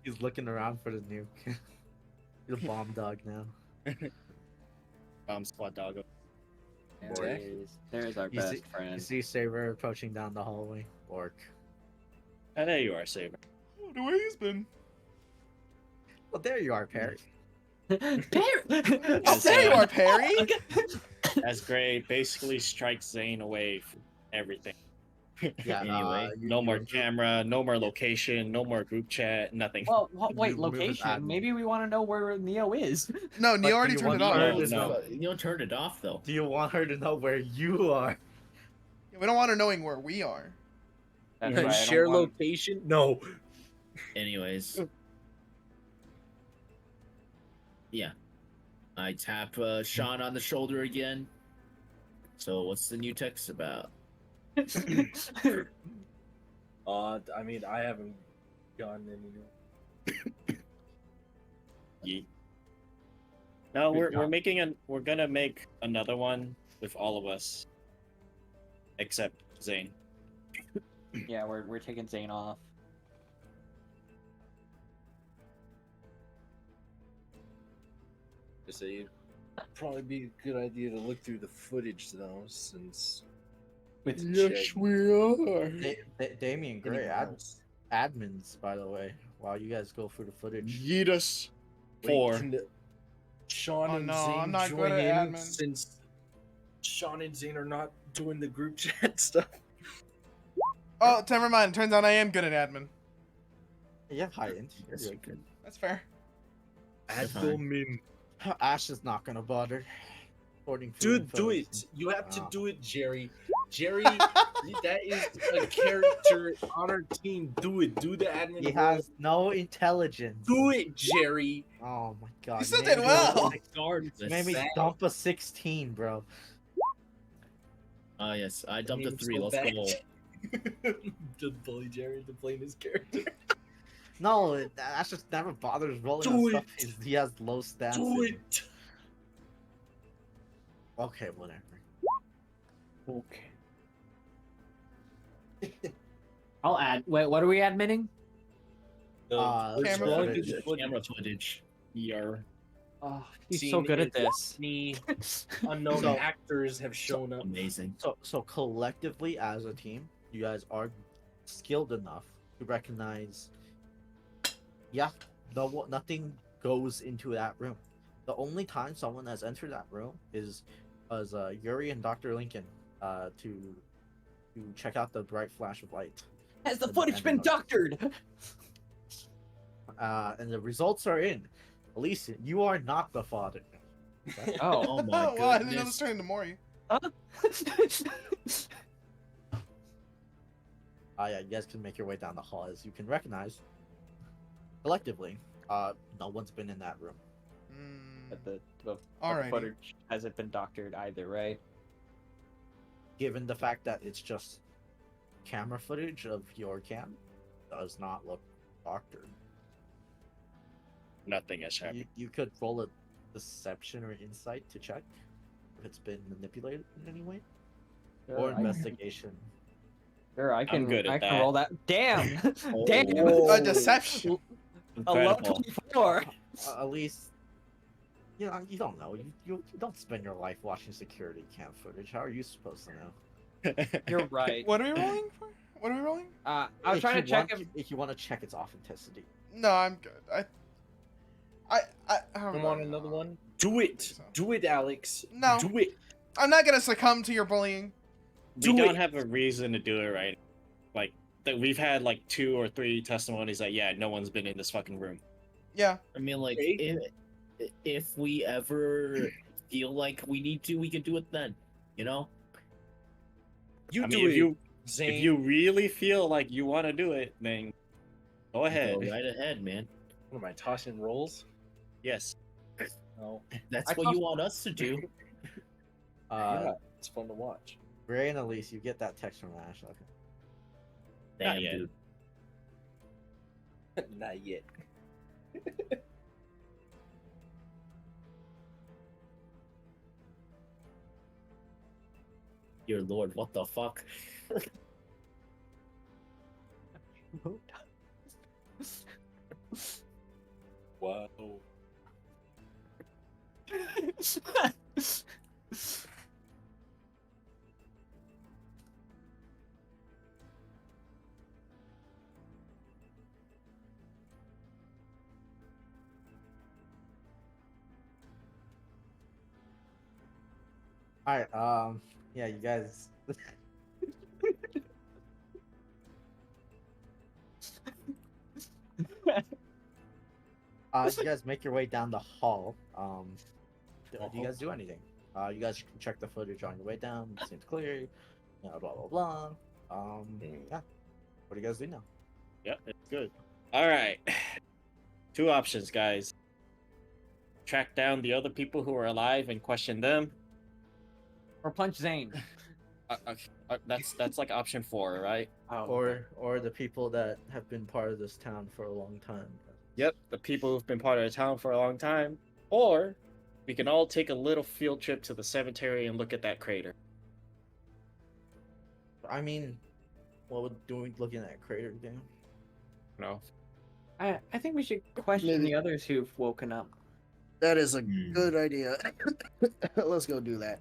[SPEAKER 1] He's looking around for the nuke. He's a bomb dog now.
[SPEAKER 2] Bomb squad dog.
[SPEAKER 4] There's our
[SPEAKER 1] You
[SPEAKER 4] best
[SPEAKER 1] You
[SPEAKER 4] friend.
[SPEAKER 1] see Saber approaching down the hallway. Orc.
[SPEAKER 2] Oh, there you are, Saber.
[SPEAKER 3] Oh, the way he's been.
[SPEAKER 1] Well, there you are, Perry.
[SPEAKER 3] Oh,
[SPEAKER 2] As,
[SPEAKER 3] there you
[SPEAKER 2] uh,
[SPEAKER 3] are, Perry.
[SPEAKER 2] As Gray basically strikes Zane away from everything.
[SPEAKER 1] Yeah.
[SPEAKER 6] Anyway,
[SPEAKER 2] No more camera, no more location, no more group chat, nothing.
[SPEAKER 4] Well,
[SPEAKER 1] You
[SPEAKER 4] wait,
[SPEAKER 1] move it
[SPEAKER 4] location.
[SPEAKER 1] admin.
[SPEAKER 4] Maybe we want to know where Neo is.
[SPEAKER 3] No,
[SPEAKER 1] But
[SPEAKER 3] Neo already
[SPEAKER 1] do you
[SPEAKER 3] turned it
[SPEAKER 1] want
[SPEAKER 3] off.
[SPEAKER 1] her
[SPEAKER 2] No,
[SPEAKER 1] to
[SPEAKER 2] no.
[SPEAKER 1] know-
[SPEAKER 6] You don't turn it off though.
[SPEAKER 1] Do you want her to know where you are?
[SPEAKER 3] We don't want her knowing where we are.
[SPEAKER 4] That's right, I don't
[SPEAKER 5] Share
[SPEAKER 4] want-
[SPEAKER 5] location? No.
[SPEAKER 6] Anyways. Yeah. I tap Sean on the shoulder again. So what's the new text about?
[SPEAKER 5] I mean, I haven't gotten any.
[SPEAKER 2] Yeet. No, we're gonna make another one with all of us, except Zane.
[SPEAKER 4] Yeah, we're taking Zane off.
[SPEAKER 5] So it'd probably be a good idea to look through the footage though, since
[SPEAKER 4] With
[SPEAKER 2] we are.
[SPEAKER 1] Damien Gray, admins, by the way. While you guys go through the footage.
[SPEAKER 2] Yeet us. Four.
[SPEAKER 5] Sean
[SPEAKER 3] Oh,
[SPEAKER 5] and
[SPEAKER 3] no,
[SPEAKER 5] Zane
[SPEAKER 3] I'm not
[SPEAKER 5] join
[SPEAKER 3] good at
[SPEAKER 5] in
[SPEAKER 3] admin.
[SPEAKER 5] since Sean and Zane are not doing the group chat stuff.
[SPEAKER 3] Oh, never mind. Turns out I am good at admin.
[SPEAKER 1] Yeah, hi, Int.
[SPEAKER 6] That's
[SPEAKER 1] You're
[SPEAKER 6] good.
[SPEAKER 3] That's fair.
[SPEAKER 5] Admin.
[SPEAKER 1] good. Ash is not gonna bother. According to
[SPEAKER 5] Dude,
[SPEAKER 1] info.
[SPEAKER 5] do it. You have to
[SPEAKER 1] Oh.
[SPEAKER 5] do it, Jerry. Jerry, that is a character on our team. Do it. Do the admin.
[SPEAKER 1] He
[SPEAKER 5] role.
[SPEAKER 1] has no intelligence.
[SPEAKER 5] Do it, Jerry.
[SPEAKER 1] Oh my god.
[SPEAKER 3] You still
[SPEAKER 1] maybe
[SPEAKER 3] did well.
[SPEAKER 6] Regardless.
[SPEAKER 1] Maybe
[SPEAKER 5] Bad.
[SPEAKER 1] dump a 16, bro.
[SPEAKER 6] Ah, yes. I dumped a
[SPEAKER 5] I'm
[SPEAKER 6] 3.
[SPEAKER 5] so
[SPEAKER 6] Let's
[SPEAKER 5] bad.
[SPEAKER 6] go.
[SPEAKER 5] To bully Jerry to play his character.
[SPEAKER 1] No, Ash just never bothers rolling
[SPEAKER 5] Do
[SPEAKER 1] on stuff.
[SPEAKER 5] it.
[SPEAKER 1] He has low stats.
[SPEAKER 5] Do
[SPEAKER 1] in-
[SPEAKER 5] it.
[SPEAKER 1] Okay, whatever.
[SPEAKER 2] Okay.
[SPEAKER 4] I'll add. Wait, what are we admitting?
[SPEAKER 5] No,
[SPEAKER 3] Camera
[SPEAKER 5] scrolling
[SPEAKER 3] footage.
[SPEAKER 5] through the footage.
[SPEAKER 6] Camera footage.
[SPEAKER 2] ER.
[SPEAKER 4] Oh, he's
[SPEAKER 5] Seen
[SPEAKER 4] so good at
[SPEAKER 5] it.
[SPEAKER 4] this.
[SPEAKER 5] Many unknown
[SPEAKER 1] So-
[SPEAKER 5] actors have shown up.
[SPEAKER 6] Amazing.
[SPEAKER 1] So collectively as a team, you guys are skilled enough to recognize. Yeah, nothing goes into that room. The only time someone has entered that room is as Yuri and Dr. Lincoln to check out the bright flash of light.
[SPEAKER 4] Has the
[SPEAKER 1] And-
[SPEAKER 4] footage
[SPEAKER 1] and
[SPEAKER 4] been
[SPEAKER 1] the-
[SPEAKER 4] doctored?
[SPEAKER 1] And the results are in. Elise, you are not the father.
[SPEAKER 4] Oh.
[SPEAKER 6] Oh my
[SPEAKER 3] Well, I didn't know this
[SPEAKER 6] goodness.
[SPEAKER 3] turned into Mori.
[SPEAKER 1] Yeah, you guys can make your way down the hall. As you can recognize, collectively, no one's been in that room.
[SPEAKER 4] But the
[SPEAKER 3] Alrighty.
[SPEAKER 4] footage hasn't been doctored either, right?
[SPEAKER 1] Given the fact that it's just camera footage of your cam, does not look doctored.
[SPEAKER 2] Nothing has happened.
[SPEAKER 1] You could roll a deception or insight to check if it's been manipulated in any way, or
[SPEAKER 4] Sure, I-
[SPEAKER 1] investigation.
[SPEAKER 4] Sure, I can.
[SPEAKER 2] good at
[SPEAKER 4] I can
[SPEAKER 2] that.
[SPEAKER 4] roll that. Damn!
[SPEAKER 6] Oh.
[SPEAKER 4] Damn!
[SPEAKER 3] A deception.
[SPEAKER 4] A low
[SPEAKER 2] Incredible.
[SPEAKER 4] 24.
[SPEAKER 1] At least, you know, you don't know. You don't spend your life watching security cam footage. How are you supposed to know?
[SPEAKER 4] You're right.
[SPEAKER 3] What are we rolling for? What are we rolling?
[SPEAKER 4] I was
[SPEAKER 1] If
[SPEAKER 4] trying
[SPEAKER 1] you
[SPEAKER 4] to check
[SPEAKER 1] want-
[SPEAKER 4] if.
[SPEAKER 1] if you want to check its authenticity.
[SPEAKER 3] No, I'm good. I don't
[SPEAKER 5] Come
[SPEAKER 3] know.
[SPEAKER 5] on, another one. Do it.
[SPEAKER 3] So.
[SPEAKER 5] Do it, Alex.
[SPEAKER 3] No.
[SPEAKER 5] Do it.
[SPEAKER 3] I'm not gonna succumb to your bullying.
[SPEAKER 2] We
[SPEAKER 5] Do
[SPEAKER 2] don't
[SPEAKER 5] it.
[SPEAKER 2] have a reason to do it right. that we've had like 2 or 3 testimonies that yeah, no one's been in this fucking room.
[SPEAKER 3] Yeah.
[SPEAKER 6] I mean, like,
[SPEAKER 5] Okay.
[SPEAKER 6] if we ever feel like we need to, we can do it then. You know?
[SPEAKER 5] You
[SPEAKER 2] I
[SPEAKER 5] do
[SPEAKER 2] mean,
[SPEAKER 5] it,
[SPEAKER 2] if you
[SPEAKER 5] Zane.
[SPEAKER 2] really feel like you want to do it, then go
[SPEAKER 6] Go
[SPEAKER 2] ahead.
[SPEAKER 6] right ahead, man.
[SPEAKER 5] What am I tossing rolls?
[SPEAKER 2] Yes.
[SPEAKER 5] No.
[SPEAKER 6] That's
[SPEAKER 4] I
[SPEAKER 6] what
[SPEAKER 4] thought-
[SPEAKER 6] you want us to do.
[SPEAKER 5] Yeah, it's fun to watch.
[SPEAKER 1] Ray and Elise, you get that text from Ash. Okay.
[SPEAKER 6] Damn,
[SPEAKER 2] yet.
[SPEAKER 6] dude.
[SPEAKER 5] Not yet.
[SPEAKER 6] Dear Lord, what the fuck?
[SPEAKER 5] Wow.
[SPEAKER 1] All right. Yeah, you guys. You guys make your way down the hall. Do you guys do anything? You guys can check the footage on your way down. It seems clear. You know, blah blah blah. Yeah. What do you guys do now?
[SPEAKER 2] Yep, it's good. All right. 2 options, guys. Track down the other people who are alive and question them.
[SPEAKER 4] Or punch Zane.
[SPEAKER 2] That's like option 4, right?
[SPEAKER 4] Oh, okay.
[SPEAKER 1] Or the people that have been part of this town for a long time.
[SPEAKER 2] Yep, the people who've been part of the town for a long time. Or we can all take a little field trip to the cemetery and look at that crater.
[SPEAKER 1] I mean, what would doing looking at crater do?
[SPEAKER 2] No.
[SPEAKER 4] I think we should question the others who've woken up.
[SPEAKER 1] That is a
[SPEAKER 6] good
[SPEAKER 1] idea. Let's go do that.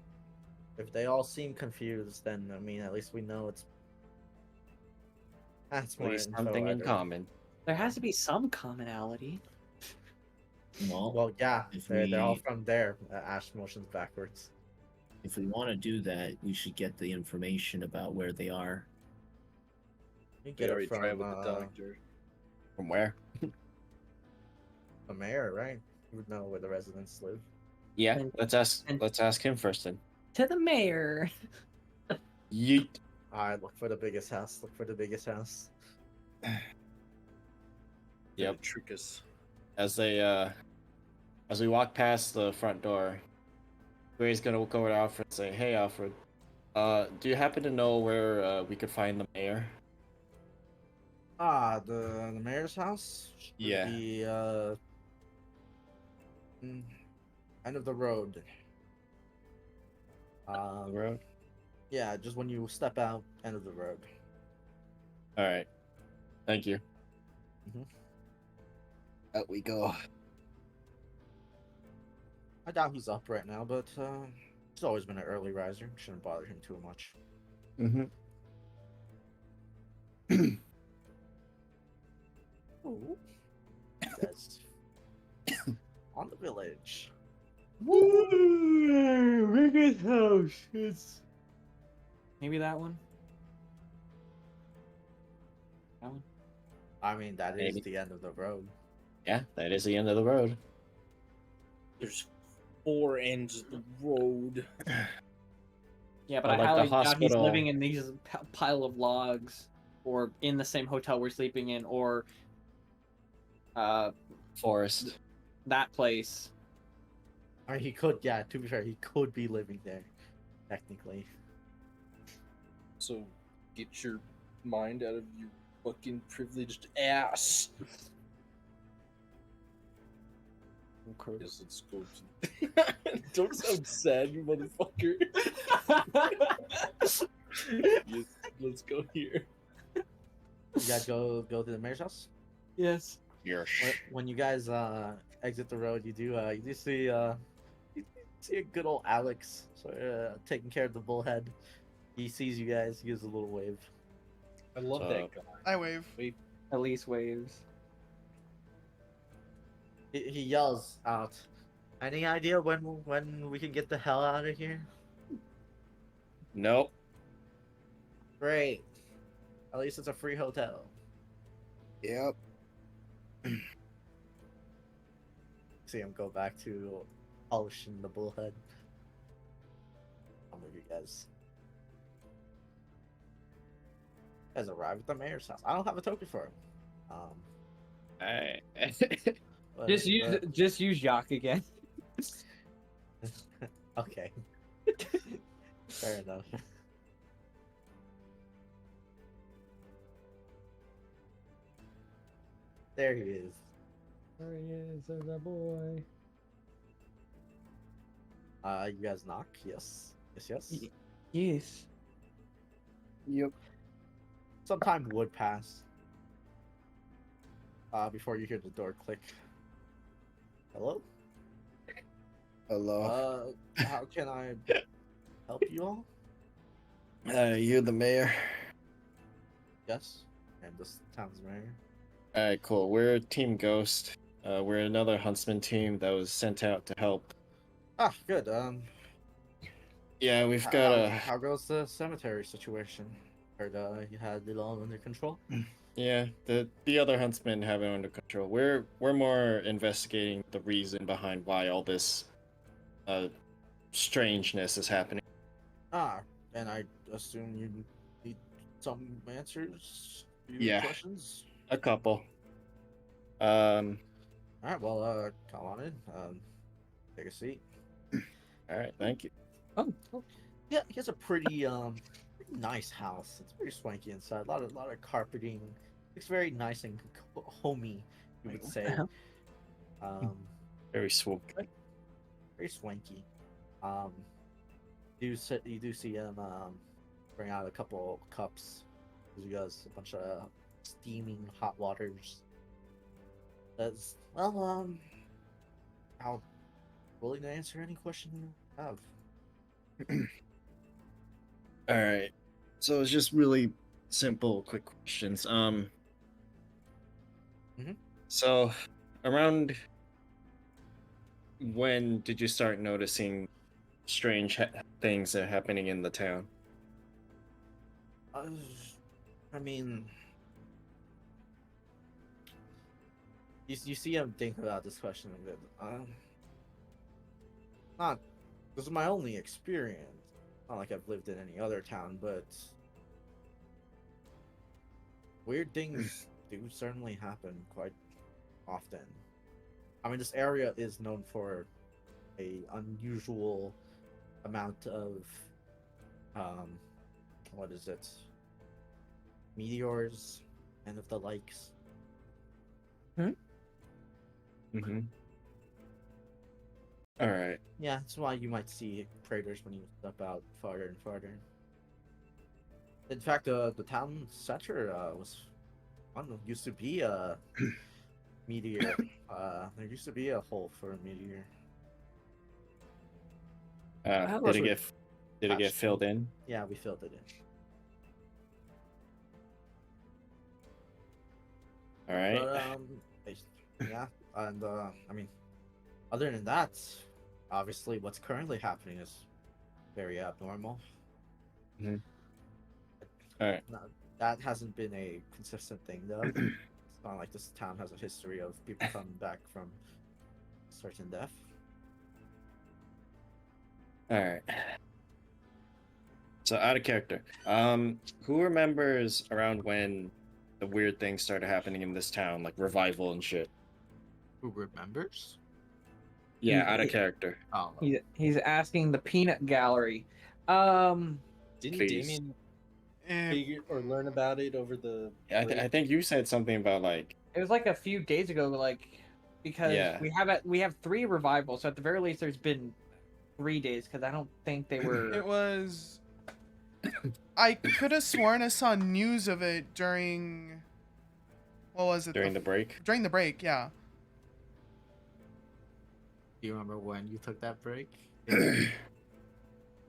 [SPEAKER 1] If they all seem confused, then I mean, at least we know that's
[SPEAKER 2] At
[SPEAKER 1] more
[SPEAKER 2] least
[SPEAKER 1] info
[SPEAKER 2] something in
[SPEAKER 1] either.
[SPEAKER 2] common.
[SPEAKER 4] There has to be some commonality.
[SPEAKER 6] Well,
[SPEAKER 1] Well, yeah,
[SPEAKER 6] If
[SPEAKER 1] they're all
[SPEAKER 6] we-
[SPEAKER 1] from there. Ash motions backwards.
[SPEAKER 6] if we want to do that, we should get the information about where they are.
[SPEAKER 1] You
[SPEAKER 5] We
[SPEAKER 1] get
[SPEAKER 5] already
[SPEAKER 1] it from
[SPEAKER 5] tried with the doctor.
[SPEAKER 2] From where?
[SPEAKER 1] the mayor, right? You would know where the residents live.
[SPEAKER 2] Yeah,
[SPEAKER 4] And-
[SPEAKER 2] let's ask
[SPEAKER 4] and-
[SPEAKER 2] him first then.
[SPEAKER 4] To the mayor.
[SPEAKER 2] Yeet.
[SPEAKER 1] All right, look for the biggest house. Look for the biggest house.
[SPEAKER 2] Yep.
[SPEAKER 5] Trick us.
[SPEAKER 2] As we walk past the front door, Ray's gonna go over to Alfred and say, "Hey, Alfred, do you happen to know where we could find the mayor?"
[SPEAKER 1] The mayor's house. Should
[SPEAKER 2] Yeah.
[SPEAKER 1] Be end of the road.
[SPEAKER 2] On the road.
[SPEAKER 1] Yeah, just when you step out, end of the road.
[SPEAKER 2] All right. Thank you.
[SPEAKER 1] Mhm.
[SPEAKER 2] Out we go.
[SPEAKER 1] I doubt he's up right now, but he's always been an early riser. Shouldn't bother him too much.
[SPEAKER 2] Mm-hmm.
[SPEAKER 1] Ooh. That's on the village.
[SPEAKER 4] Biggest house. It's maybe that one. That one.
[SPEAKER 1] I mean, that is
[SPEAKER 2] Maybe.
[SPEAKER 1] the end of the road.
[SPEAKER 2] Yeah, that is the end of the road.
[SPEAKER 5] There's 4 ends of the road.
[SPEAKER 4] Yeah, but
[SPEAKER 2] Or
[SPEAKER 4] I
[SPEAKER 2] like the
[SPEAKER 4] highly doubt he's
[SPEAKER 2] hospital.
[SPEAKER 4] living in these pile of logs, or in the same hotel we're sleeping in, or
[SPEAKER 2] Forest.
[SPEAKER 4] that place.
[SPEAKER 1] I mean, he could, yeah, to be fair, he could be living there, technically.
[SPEAKER 5] So get your mind out of your fucking privileged ass.
[SPEAKER 4] Okay.
[SPEAKER 5] Yes, let's go. Don't sound sad, you motherfucker. Yes, let's go here.
[SPEAKER 1] You guys go to the mayor's house.
[SPEAKER 4] Yes.
[SPEAKER 2] Yes.
[SPEAKER 1] When you guys exit the road, you do see you see a good old Alex, taking care of the bullhead. He sees you guys. He gives a little wave.
[SPEAKER 5] I love
[SPEAKER 2] So-
[SPEAKER 5] that guy.
[SPEAKER 3] I wave.
[SPEAKER 4] At least waves.
[SPEAKER 1] He yells out, "Any idea when we can get the hell out of here?"
[SPEAKER 2] Nope.
[SPEAKER 1] Great. At least it's a free hotel.
[SPEAKER 6] Yep.
[SPEAKER 1] See him go back to polishing the bullhead. I'll move you guys. You guys arrive at the mayor's house. I don't have a token for him.
[SPEAKER 2] Alright.
[SPEAKER 1] But,
[SPEAKER 4] Just use Jacques again.
[SPEAKER 1] okay. Fair enough. There he is.
[SPEAKER 4] There he is, there's that boy.
[SPEAKER 1] You guys knock? Yes. Yes.
[SPEAKER 4] Yes.
[SPEAKER 6] Yep.
[SPEAKER 1] Some time would pass. Before you hear the door click. Hello?
[SPEAKER 6] Hello.
[SPEAKER 1] How can I help you all?
[SPEAKER 6] You're the mayor.
[SPEAKER 1] Yes. And this town's mayor.
[SPEAKER 2] Alright, cool. We're Team Ghost. We're another huntsman team that was sent out to help.
[SPEAKER 1] Ah, good.
[SPEAKER 2] Yeah, we've got a.
[SPEAKER 1] How goes the cemetery situation? Heard you had it all under control.
[SPEAKER 2] Yeah, the other huntsmen have it under control. We're more investigating the reason behind why all this strangeness is happening.
[SPEAKER 1] And I assume you need some answers to your
[SPEAKER 2] Yeah.
[SPEAKER 1] questions.
[SPEAKER 2] A couple.
[SPEAKER 1] All right, well, come on in. Take a seat.
[SPEAKER 2] Alright, thank you.
[SPEAKER 4] Oh,
[SPEAKER 1] Yeah, he has a pretty pretty nice house. It's pretty swanky inside. A lot of carpeting. It's very nice and homey, you would say.
[SPEAKER 2] Very swoop.
[SPEAKER 1] Very swanky. You do see him bring out a couple cups. He has a bunch of steaming hot waters. Says, well, I'll willing to answer any question you have.
[SPEAKER 2] Alright. So it's just really simple, quick questions. So around when did you start noticing strange things that are happening in the town?
[SPEAKER 1] I mean, you see him think about this question a bit. Not this is my only experience. Not like I've lived in any other town, but weird things do certainly happen quite often. I mean, this area is known for a unusual amount of what is it? Meteors and of the likes.
[SPEAKER 2] Mm-hmm. Alright.
[SPEAKER 1] Yeah, that's why you might see craters when you step out farther and farther. In fact, the town center I don't know, used to be a meteor. There used to be a hole for a meteor.
[SPEAKER 2] Did it get filled in?
[SPEAKER 1] Yeah, we filled it in.
[SPEAKER 2] Alright.
[SPEAKER 1] But, yeah, and I mean, other than that, obviously, what's currently happening is very abnormal.
[SPEAKER 2] Mhm. Alright.
[SPEAKER 1] That hasn't been a consistent thing, though. It's not like this town has a history of people coming back from certain death.
[SPEAKER 2] Alright. So out of character. Who remembers around when the weird things started happening in this town, like revival and shit?
[SPEAKER 1] Who remembers?
[SPEAKER 2] Yeah, out of character.
[SPEAKER 1] Oh,
[SPEAKER 4] he's asking the peanut gallery.
[SPEAKER 5] Didn't
[SPEAKER 2] Please.
[SPEAKER 5] Damien
[SPEAKER 3] Eh,
[SPEAKER 5] figure or learn about it over the?
[SPEAKER 2] I
[SPEAKER 5] break?
[SPEAKER 2] think you said something about like
[SPEAKER 4] It was like a few days ago, like because
[SPEAKER 2] Yeah.
[SPEAKER 4] we have 3 revivals, so at the very least there's been 3 days because I don't think they were.
[SPEAKER 3] it was. I could have sworn I saw news of it during. What was it?
[SPEAKER 2] during the break.
[SPEAKER 3] During the break, yeah.
[SPEAKER 1] do you remember when you took that break?
[SPEAKER 6] The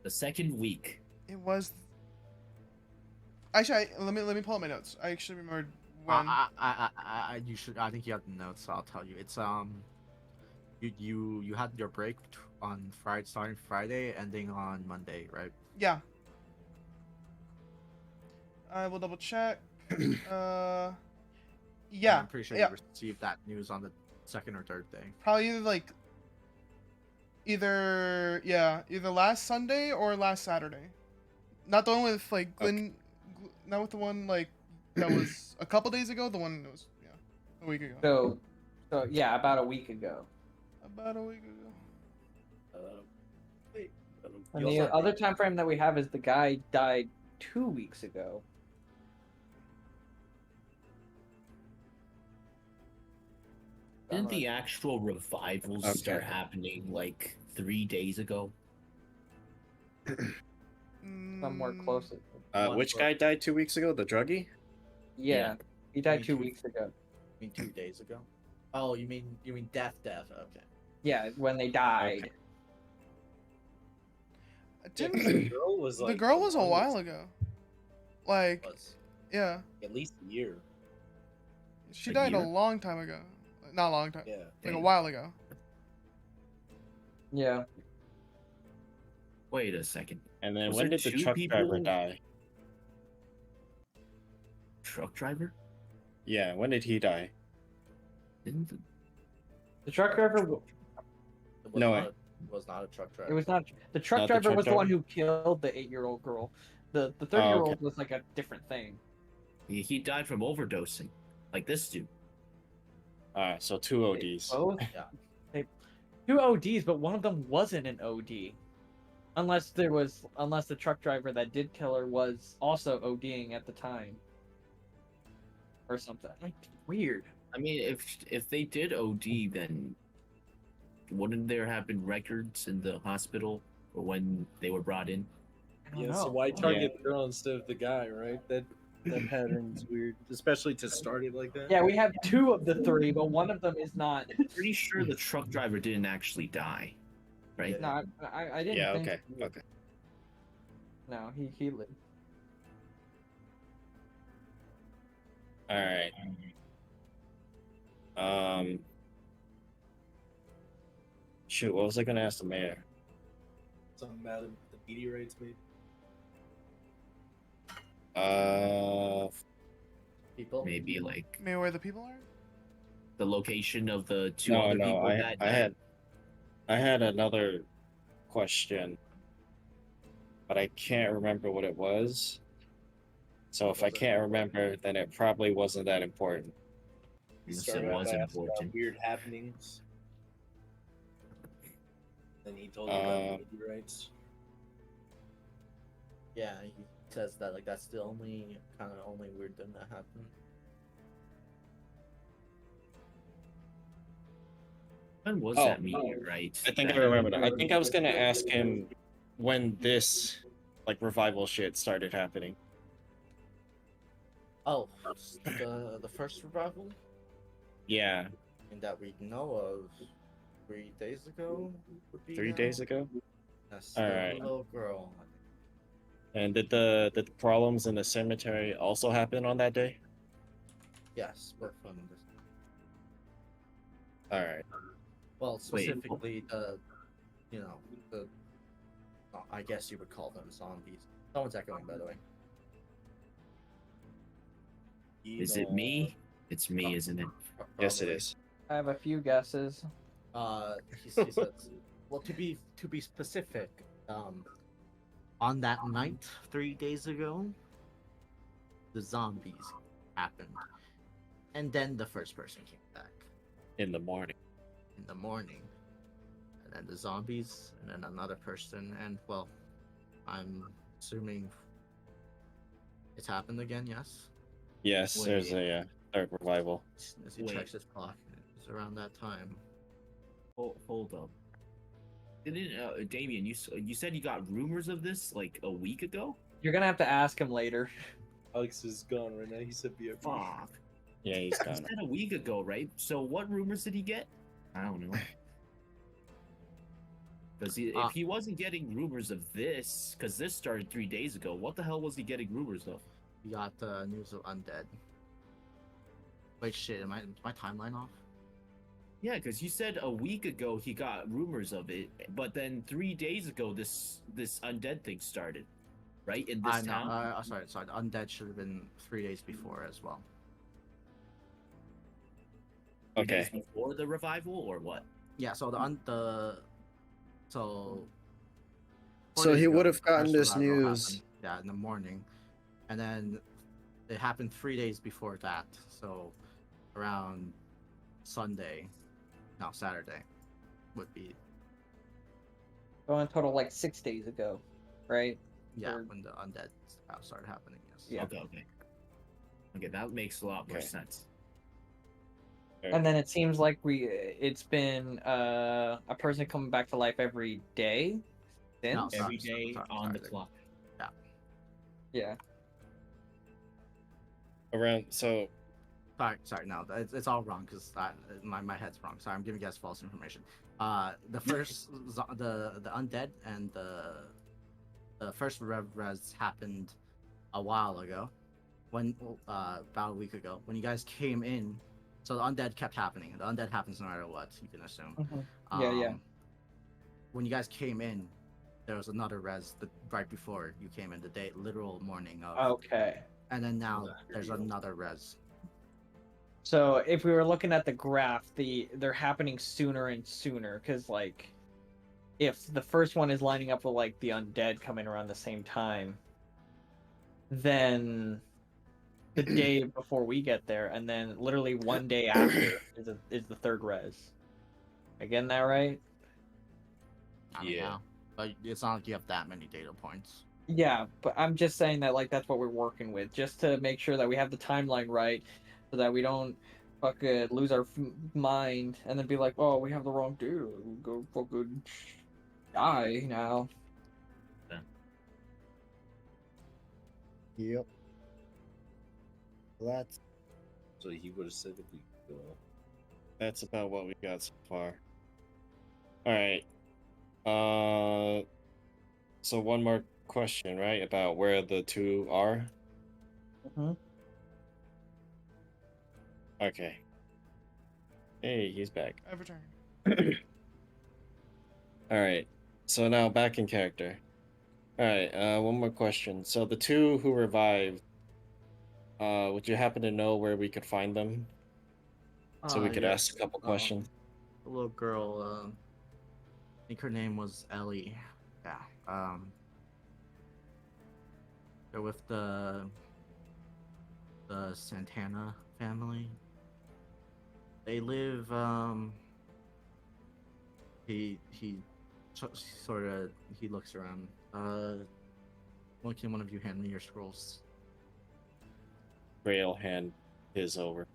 [SPEAKER 6] second week.
[SPEAKER 3] It was. Actually, let me pull up my notes. I actually remembered when.
[SPEAKER 1] You should. I think you have the notes. So I'll tell you. It's you had your break on Friday, starting Friday, ending on Monday, right?
[SPEAKER 3] Yeah. I will double check. Yeah,
[SPEAKER 1] I'm pretty sure
[SPEAKER 3] yeah,
[SPEAKER 1] you received that news on the second or third day.
[SPEAKER 3] probably either last Sunday or last Saturday. Not the one with like not with the one like that was a couple days ago. The one that was a week ago.
[SPEAKER 4] So yeah, about a week ago.
[SPEAKER 3] About a week ago.
[SPEAKER 5] Wait.
[SPEAKER 4] And
[SPEAKER 5] you
[SPEAKER 4] the
[SPEAKER 5] also-
[SPEAKER 4] other time frame that we have is the guy died 2 weeks ago.
[SPEAKER 6] Didn't the actual revivals start happening like 3 days ago?
[SPEAKER 4] Somewhere
[SPEAKER 3] Mm,
[SPEAKER 4] close.
[SPEAKER 2] Which guy died 2 weeks ago? The druggie?
[SPEAKER 4] Yeah, he died
[SPEAKER 1] Me
[SPEAKER 4] 2
[SPEAKER 1] too.
[SPEAKER 4] weeks ago.
[SPEAKER 1] I mean, 2 days ago. Oh, you mean death? Okay.
[SPEAKER 4] Yeah, when they died.
[SPEAKER 3] Didn't
[SPEAKER 5] the girl was
[SPEAKER 3] the
[SPEAKER 5] like
[SPEAKER 3] girl was a
[SPEAKER 5] longest-
[SPEAKER 3] while ago? Like,
[SPEAKER 1] Was
[SPEAKER 3] yeah,
[SPEAKER 5] at least a year.
[SPEAKER 3] she
[SPEAKER 6] A
[SPEAKER 3] died a
[SPEAKER 6] year?
[SPEAKER 3] long time ago. Not a long time.
[SPEAKER 5] Yeah.
[SPEAKER 3] Like a
[SPEAKER 6] Dang.
[SPEAKER 3] while ago.
[SPEAKER 4] Yeah.
[SPEAKER 6] Wait a second.
[SPEAKER 2] And then
[SPEAKER 6] Was
[SPEAKER 2] when
[SPEAKER 6] there
[SPEAKER 2] did the
[SPEAKER 6] 2
[SPEAKER 2] truck driver
[SPEAKER 6] people?
[SPEAKER 2] die?
[SPEAKER 6] Truck driver?
[SPEAKER 2] Yeah, when did he die?
[SPEAKER 6] Didn't the...
[SPEAKER 4] The truck driver.
[SPEAKER 1] it was
[SPEAKER 2] No,
[SPEAKER 1] not, was not a truck driver.
[SPEAKER 4] It was not the truck
[SPEAKER 2] Not the
[SPEAKER 4] driver.
[SPEAKER 2] truck
[SPEAKER 4] Was the one
[SPEAKER 2] driver?
[SPEAKER 4] who killed the 8-year-old girl. The 30-year-old was like a different thing.
[SPEAKER 6] He died from overdosing, like this dude.
[SPEAKER 2] Alright, so 2 ODs.
[SPEAKER 4] Both.
[SPEAKER 1] Yeah.
[SPEAKER 4] They, 2 ODs, but one of them wasn't an OD. Unless the truck driver that did kill her was also ODing at the time. Or something. Like, weird.
[SPEAKER 6] I mean, if they did OD, then wouldn't there have been records in the hospital or when they were brought in?
[SPEAKER 4] I don't
[SPEAKER 5] Yeah,
[SPEAKER 4] know.
[SPEAKER 5] so why target the girl instead of the guy, right? That pattern's weird, especially to start it like that.
[SPEAKER 4] Yeah, we have 2 of the 3, but one of them is not.
[SPEAKER 6] Pretty sure the truck driver didn't actually die, right?
[SPEAKER 4] No, I didn't
[SPEAKER 2] Yeah,
[SPEAKER 4] think.
[SPEAKER 2] okay,
[SPEAKER 4] he would.
[SPEAKER 2] okay.
[SPEAKER 4] No, he lived.
[SPEAKER 2] Alright. Shoot, what was I gonna ask the mayor?
[SPEAKER 5] Something about the meteorites, maybe.
[SPEAKER 1] People.
[SPEAKER 6] Maybe like
[SPEAKER 3] Maybe where the people are?
[SPEAKER 6] the location of the 2
[SPEAKER 2] No,
[SPEAKER 6] other
[SPEAKER 2] no,
[SPEAKER 6] people
[SPEAKER 2] I had another question, but I can't remember what it was. So if I can't remember, then it probably wasn't that important.
[SPEAKER 5] He
[SPEAKER 6] Yes,
[SPEAKER 5] started
[SPEAKER 6] it
[SPEAKER 5] off
[SPEAKER 6] was
[SPEAKER 5] by asking about
[SPEAKER 6] important.
[SPEAKER 5] weird happenings. Then he told me about the meteorites.
[SPEAKER 1] Yeah, he says that like that's the only weird thing that happened.
[SPEAKER 6] When was
[SPEAKER 2] Oh,
[SPEAKER 6] that meteorite?
[SPEAKER 2] I think I
[SPEAKER 6] that-
[SPEAKER 2] remember that. I think I was gonna ask him when this like revival shit started happening.
[SPEAKER 1] Oh, the first revival,
[SPEAKER 2] Yeah,
[SPEAKER 1] and that we know of, 3 days ago would be
[SPEAKER 2] 3 days ago.
[SPEAKER 1] Yes,
[SPEAKER 2] All
[SPEAKER 1] the
[SPEAKER 2] right.
[SPEAKER 1] little girl.
[SPEAKER 2] And did the problems in the cemetery also happen on that day?
[SPEAKER 1] Yes, both of them.
[SPEAKER 2] All right.
[SPEAKER 1] Well,
[SPEAKER 6] Wait.
[SPEAKER 1] specifically the I guess you would call them zombies. Someone's echoing, by the way.
[SPEAKER 6] Is it me? It's me, isn't it?
[SPEAKER 2] Yes, it
[SPEAKER 1] Probably.
[SPEAKER 2] is.
[SPEAKER 4] I have a few guesses.
[SPEAKER 1] He says, well, to be specific, on that night 3 days ago, the zombies happened, and then the first person came back
[SPEAKER 2] In the morning.
[SPEAKER 1] in the morning, and then the zombies, and then another person, and well, I'm assuming it's happened again. Yes,
[SPEAKER 2] Yes, there's a third revival.
[SPEAKER 1] as he
[SPEAKER 6] Wait.
[SPEAKER 1] checks his clock, it's around that time.
[SPEAKER 6] Hold up. Didn't Damien? You said you got rumors of this like a week ago?
[SPEAKER 4] You're gonna have to ask him later.
[SPEAKER 5] Alex is gone right now. He said BFB.
[SPEAKER 6] Fuck.
[SPEAKER 2] Yeah, he's
[SPEAKER 6] You
[SPEAKER 2] gone.
[SPEAKER 6] said a week ago, right? So what rumors did he get? I don't know. Because if he wasn't getting rumors of this, because this started 3 days ago, what the hell was he getting rumors of?
[SPEAKER 1] We got news of undead. Wait, shit, is my timeline off?
[SPEAKER 6] Yeah, because you said a week ago he got rumors of it, but then 3 days ago this undead thing started. right? In this
[SPEAKER 1] I know.
[SPEAKER 6] town.
[SPEAKER 1] Sorry. The undead should have been 3 days before as well.
[SPEAKER 6] 3 days
[SPEAKER 2] Okay.
[SPEAKER 6] before the revival, or what?
[SPEAKER 1] Yeah. So so 4
[SPEAKER 2] So
[SPEAKER 1] days
[SPEAKER 2] he
[SPEAKER 1] ago,
[SPEAKER 2] would have gotten
[SPEAKER 1] first
[SPEAKER 2] this
[SPEAKER 1] revival happened.
[SPEAKER 2] news.
[SPEAKER 1] Yeah, in the morning, and then it happened 3 days before that. So around Saturday would be
[SPEAKER 4] So in total, like 6 days ago, right? Or-
[SPEAKER 1] when the undead started happening. Yes.
[SPEAKER 4] Yeah.
[SPEAKER 6] Okay, that makes a lot more
[SPEAKER 2] Okay.
[SPEAKER 6] sense.
[SPEAKER 4] And then it seems like it's been a person coming back to life every day
[SPEAKER 1] No,
[SPEAKER 4] since.
[SPEAKER 6] Every day on the
[SPEAKER 1] sorry.
[SPEAKER 6] clock.
[SPEAKER 4] Yeah.
[SPEAKER 2] Around so
[SPEAKER 1] Sorry. No, it's all wrong because my head's wrong. Sorry, I'm giving you guys false information. The first the undead and the first res happened a while ago, when about a week ago when you guys came in. So the undead kept happening. The undead happens no matter what, you can assume.
[SPEAKER 4] Yeah.
[SPEAKER 1] When you guys came in, there was another res right before you came in, the literal morning of.
[SPEAKER 4] Okay.
[SPEAKER 1] And then now
[SPEAKER 5] Yeah,
[SPEAKER 1] there's
[SPEAKER 5] here we go.
[SPEAKER 1] another res.
[SPEAKER 4] So if we were looking at the graph, they're happening sooner and sooner because like if the first one is lining up with like the undead coming around the same time, then the day before we get there, and then literally one day after is the third res. Again, that right?
[SPEAKER 1] I mean,
[SPEAKER 5] Yeah.
[SPEAKER 1] but it's not like you have that many data points.
[SPEAKER 4] Yeah, but I'm just saying that like that's what we're working with, just to make sure that we have the timeline right, so that we don't fucking lose our mind and then be like, oh, we have the wrong dude, go fucking die now.
[SPEAKER 2] Yep. That's
[SPEAKER 5] So he would have said if we go.
[SPEAKER 2] that's about what we got so far. All right. So one more question, right? About where the two are.
[SPEAKER 4] Mm-hmm.
[SPEAKER 2] Okay. Hey, he's back.
[SPEAKER 3] I've returned.
[SPEAKER 2] All right. So now back in character. All right. One more question. So the two who revived, would you happen to know where we could find them? So we could ask a couple questions.
[SPEAKER 1] The little girl, I think her name was Ellie. Yeah. They're with the Santana family. They live. He sort of he looks around. Can one of you hand me your scrolls?
[SPEAKER 2] Grail hand his over.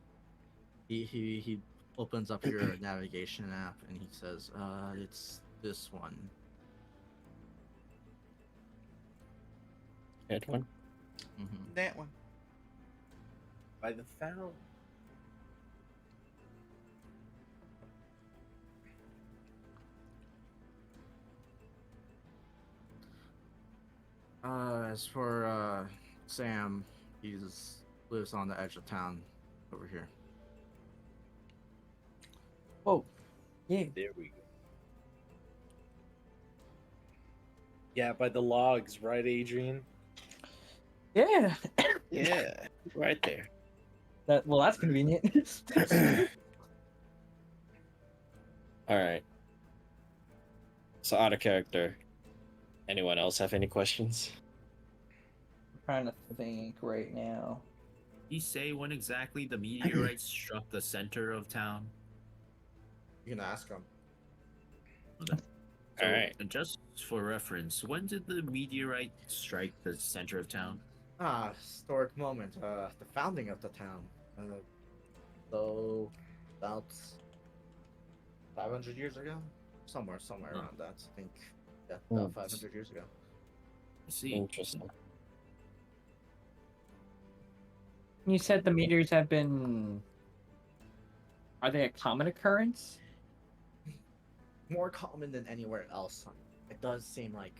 [SPEAKER 1] He opens up your navigation app and he says, it's this one.
[SPEAKER 2] That one.
[SPEAKER 1] Mm-hmm.
[SPEAKER 3] That one.
[SPEAKER 5] By the fountain.
[SPEAKER 1] As for Sam, he's lives on the edge of town over here.
[SPEAKER 4] Oh, yeah.
[SPEAKER 5] There we go. Yeah, by the logs, right, Adrian?
[SPEAKER 4] Yeah.
[SPEAKER 2] Yeah, right there.
[SPEAKER 4] That's convenient.
[SPEAKER 2] All right. So out of character. Anyone else have any questions?
[SPEAKER 4] I'm trying to think right now.
[SPEAKER 6] Did you say when exactly the meteorite struck the center of town?
[SPEAKER 1] You can ask him.
[SPEAKER 6] So,
[SPEAKER 2] Alright.
[SPEAKER 6] just for reference, when did the meteorite strike the center of town?
[SPEAKER 1] Historic moment. The founding of the town. So about 500 years ago, somewhere around that. I think. Yeah, about 500 years ago.
[SPEAKER 6] I see.
[SPEAKER 2] Interesting.
[SPEAKER 4] You said the meteors have been. Are they a common occurrence?
[SPEAKER 1] More common than anywhere else. It does seem like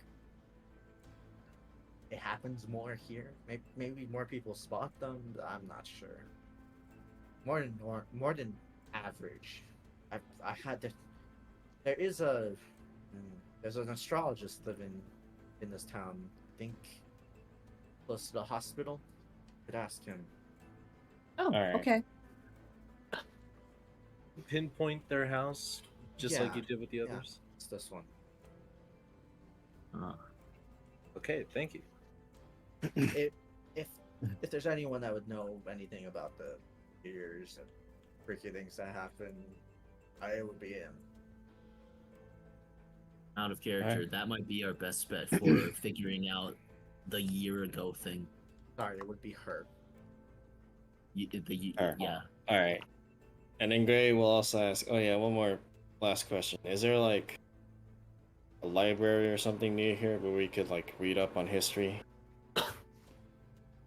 [SPEAKER 1] it happens more here. Maybe more people spot them. I'm not sure. More than average. I had to. There is there's an astrologist living in this town. I think close to the hospital. Could ask him.
[SPEAKER 4] Oh,
[SPEAKER 2] Alright.
[SPEAKER 4] okay.
[SPEAKER 5] Pinpoint their house, just like
[SPEAKER 1] Yeah,
[SPEAKER 5] you did with the
[SPEAKER 1] yeah.
[SPEAKER 5] others.
[SPEAKER 1] It's this one.
[SPEAKER 5] Okay, thank you.
[SPEAKER 1] If if if there's anyone that would know anything about the years and freaky things that happen, I would be him.
[SPEAKER 6] Out of character,
[SPEAKER 2] Alright.
[SPEAKER 6] that might be our best bet for figuring out the year ago thing.
[SPEAKER 1] Sorry, it would be her.
[SPEAKER 2] Alright.
[SPEAKER 6] Yeah.
[SPEAKER 2] All right. And then Gray will also ask. Oh yeah, one more last question. Is there like a library or something near here where we could like read up on history,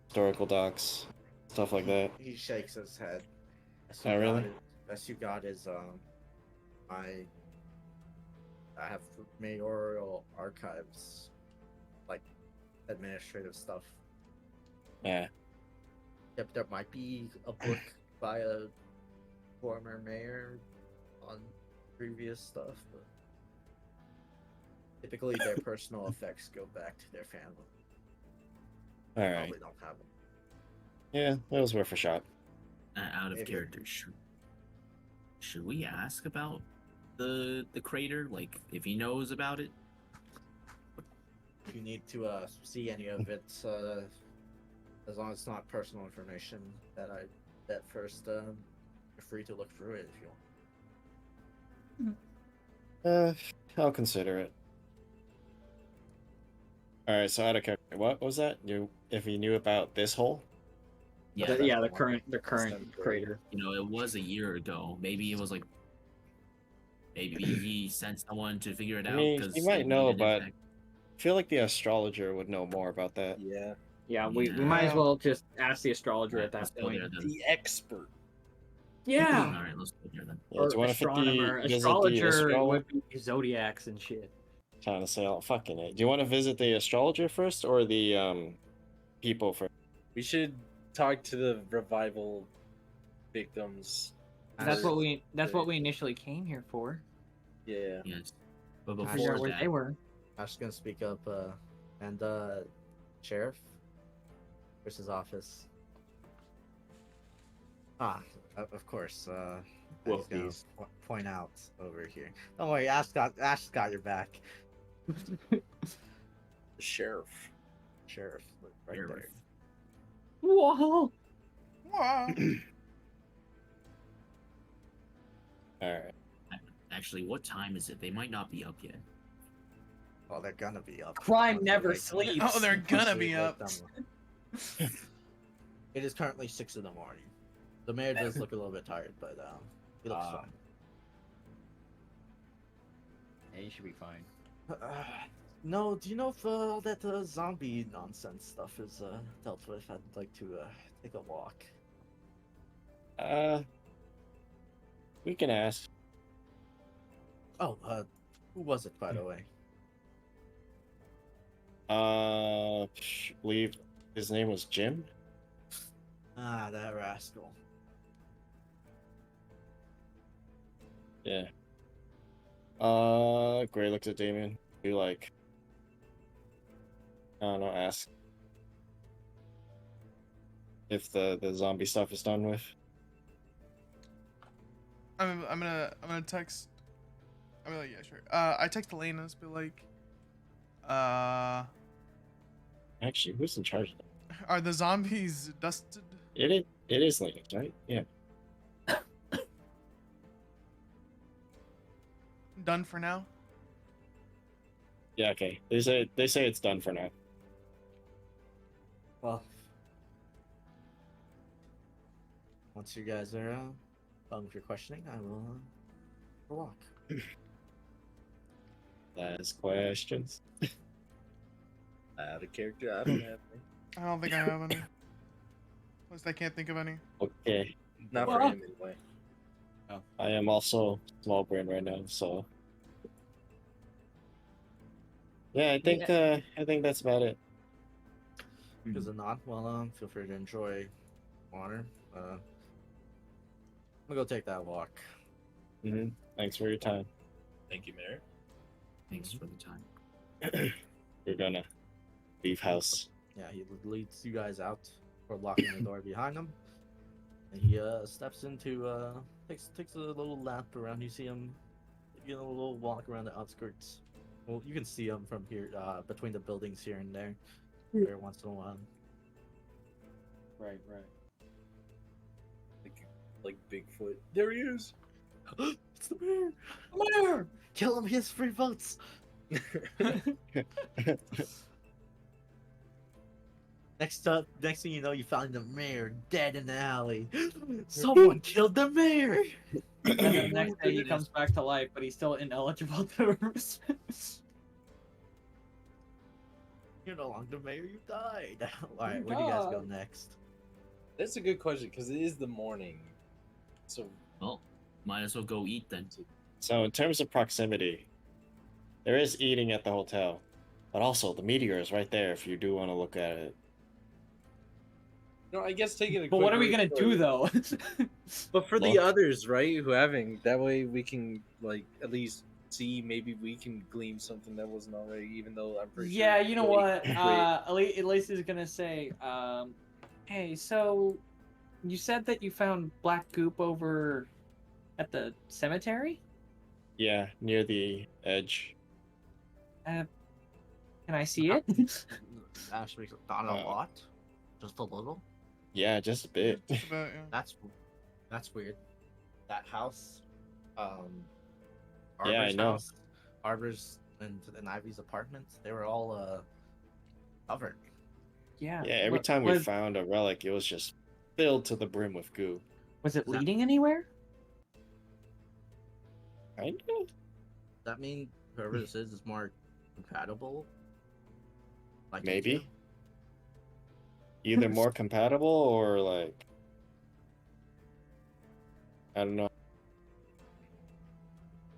[SPEAKER 2] historical docs, stuff like that?
[SPEAKER 1] He shakes his head. Best
[SPEAKER 2] Oh,
[SPEAKER 1] you
[SPEAKER 2] really?
[SPEAKER 1] got is- Best you got is I have mayoral archives, like administrative stuff.
[SPEAKER 2] Yeah.
[SPEAKER 1] Yep, there might be a book by a former mayor on previous stuff, but typically their personal effects go back to their family.
[SPEAKER 2] All right.
[SPEAKER 1] Probably don't have them.
[SPEAKER 2] Yeah, that was worth a shot.
[SPEAKER 6] Out of
[SPEAKER 1] Maybe.
[SPEAKER 6] character, should we ask about the crater? Like, if he knows about it?
[SPEAKER 1] If you need to see any of it, as long as it's not personal information that first, you're free to look through it if you want.
[SPEAKER 2] I'll consider it. All right. So out of character, what was that? If he knew about this hole?
[SPEAKER 6] Yeah,
[SPEAKER 1] the
[SPEAKER 4] current crater.
[SPEAKER 6] you know, it was a year ago. Maybe it was like, maybe he sent someone to figure it
[SPEAKER 2] I
[SPEAKER 6] out.
[SPEAKER 2] mean,
[SPEAKER 6] 'cause
[SPEAKER 2] he might
[SPEAKER 6] it
[SPEAKER 2] know,
[SPEAKER 6] needed
[SPEAKER 2] but
[SPEAKER 6] impact.
[SPEAKER 2] I feel like the astrologer would know more about that.
[SPEAKER 5] Yeah,
[SPEAKER 4] Yeah, we
[SPEAKER 6] Yeah.
[SPEAKER 4] might as well just ask the astrologer
[SPEAKER 6] Alright,
[SPEAKER 4] at
[SPEAKER 6] let's
[SPEAKER 4] that
[SPEAKER 6] go
[SPEAKER 4] point.
[SPEAKER 6] there then.
[SPEAKER 5] the expert.
[SPEAKER 4] Yeah.
[SPEAKER 6] All right, let's go there then.
[SPEAKER 2] Yeah,
[SPEAKER 4] Or
[SPEAKER 2] do you want to
[SPEAKER 4] astronomer.
[SPEAKER 2] visit the
[SPEAKER 4] Astrologer
[SPEAKER 2] astrologer?
[SPEAKER 4] would be zodiacs and shit.
[SPEAKER 2] Trying to say, oh, fucking it. Do you want to visit the astrologer first or the people first?
[SPEAKER 5] We should talk to the revival victims.
[SPEAKER 4] That's
[SPEAKER 5] first.
[SPEAKER 4] what we initially came here for.
[SPEAKER 5] Yeah.
[SPEAKER 6] Yes, but
[SPEAKER 1] Figure
[SPEAKER 4] Figure out
[SPEAKER 6] before
[SPEAKER 4] where
[SPEAKER 6] that,
[SPEAKER 4] they were.
[SPEAKER 1] I'm just gonna speak up, and sheriff, where's his office? Ah, of course. I was gonna
[SPEAKER 5] Whoopies.
[SPEAKER 1] point out over here. Don't worry, Ash got your back.
[SPEAKER 5] The sheriff.
[SPEAKER 1] Sheriff, right
[SPEAKER 6] Sheriff.
[SPEAKER 1] there.
[SPEAKER 4] Whoa.
[SPEAKER 3] Wow.
[SPEAKER 2] All right.
[SPEAKER 6] actually, what time is it? They might not be up yet.
[SPEAKER 1] Well, they're gonna be up.
[SPEAKER 4] Crime
[SPEAKER 1] once we
[SPEAKER 4] never
[SPEAKER 1] wake them-
[SPEAKER 4] sleeps.
[SPEAKER 3] Oh, they're
[SPEAKER 1] once
[SPEAKER 3] gonna
[SPEAKER 1] we
[SPEAKER 3] be
[SPEAKER 1] wake
[SPEAKER 3] up.
[SPEAKER 1] them up. It is currently 6 in the morning. The mayor does look a little bit tired, but he looks fine.
[SPEAKER 7] Yeah, you should be fine.
[SPEAKER 1] No, do you know if all that zombie nonsense stuff is dealt with? I'd like to take a walk.
[SPEAKER 2] We can ask.
[SPEAKER 1] Oh, who was it, by the way?
[SPEAKER 2] Believe his name was Jim.
[SPEAKER 1] Ah, that rascal.
[SPEAKER 2] Yeah. Gray looks at Damien. You like? I don't know. Ask if the zombie stuff is done with.
[SPEAKER 3] I'm gonna text. I'm like, yeah, sure. I text Elena's, but like,
[SPEAKER 2] Actually, who's in charge of that?
[SPEAKER 3] are the zombies dusted?
[SPEAKER 2] It is Lincoln, right? Yeah.
[SPEAKER 3] Done for now?
[SPEAKER 2] Yeah. Okay. They say it's done for now.
[SPEAKER 1] Well, once you guys are done with your questioning, I will walk.
[SPEAKER 2] Last questions.
[SPEAKER 5] Out of character, I don't have any.
[SPEAKER 3] I don't think I have any. At least I can't think of any.
[SPEAKER 2] Okay.
[SPEAKER 5] Not for
[SPEAKER 4] Well-
[SPEAKER 5] him anyway.
[SPEAKER 2] I am also small brain right now, so yeah, I think that's about it.
[SPEAKER 1] Because if not, well, feel free to enjoy water. I'm gonna go take that walk.
[SPEAKER 2] Thanks for your time.
[SPEAKER 5] Thank you, Mayor.
[SPEAKER 6] Thanks for the time.
[SPEAKER 2] We're gonna leave house.
[SPEAKER 1] yeah, he leads you guys out for locking the door behind him. And he steps into takes a little lap around. You see him, a little walk around the outskirts. Well, you can see him from here, between the buildings here and there, every once in a while.
[SPEAKER 4] Right.
[SPEAKER 5] Like Bigfoot. There he is.
[SPEAKER 1] It's the mayor! Mayor! Kill him, he has free votes! Next thing you know, you found the mayor dead in the alley. Someone killed the mayor!
[SPEAKER 4] And then the next day he comes back to life, but he's still ineligible to.
[SPEAKER 1] You're no longer the mayor, you died. Alright, where do you guys go next?
[SPEAKER 5] That's a good question because it is the morning. So
[SPEAKER 6] Well, might as well go eat then.
[SPEAKER 2] So in terms of proximity, there is eating at the hotel, but also the meteor is right there if you do want to look at it.
[SPEAKER 5] no, I guess taking a.
[SPEAKER 4] But what are we
[SPEAKER 5] quick
[SPEAKER 4] gonna
[SPEAKER 5] look
[SPEAKER 4] do though?
[SPEAKER 5] But for the
[SPEAKER 2] Look.
[SPEAKER 5] others, right, who haven't, that way we can like at least see. Maybe we can glean something that wasn't already. Even though I'm pretty
[SPEAKER 4] Yeah,
[SPEAKER 5] sure.
[SPEAKER 4] you know what? Elise is gonna say, hey, so you said that you found black goop over at the cemetery?
[SPEAKER 2] Yeah, near the edge.
[SPEAKER 4] Can I see it?
[SPEAKER 1] Actually, not a lot. Just a little.
[SPEAKER 2] Yeah, just a bit.
[SPEAKER 3] Just about, yeah.
[SPEAKER 1] That's weird. That house,
[SPEAKER 2] Yeah, I
[SPEAKER 1] Arbor's
[SPEAKER 2] know.
[SPEAKER 1] house, Arbor's and Ivy's apartments, they were all covered.
[SPEAKER 4] Yeah.
[SPEAKER 2] Yeah, every
[SPEAKER 4] Wa-
[SPEAKER 2] time we
[SPEAKER 4] was,
[SPEAKER 2] found a relic, it was just filled to the brim with goo.
[SPEAKER 4] was it
[SPEAKER 1] Is that-
[SPEAKER 4] leading anywhere?
[SPEAKER 2] Kinda?
[SPEAKER 1] Does that mean whoever this is more compatible? Like you
[SPEAKER 2] Maybe.
[SPEAKER 1] two?
[SPEAKER 2] Either more compatible or like, I don't know.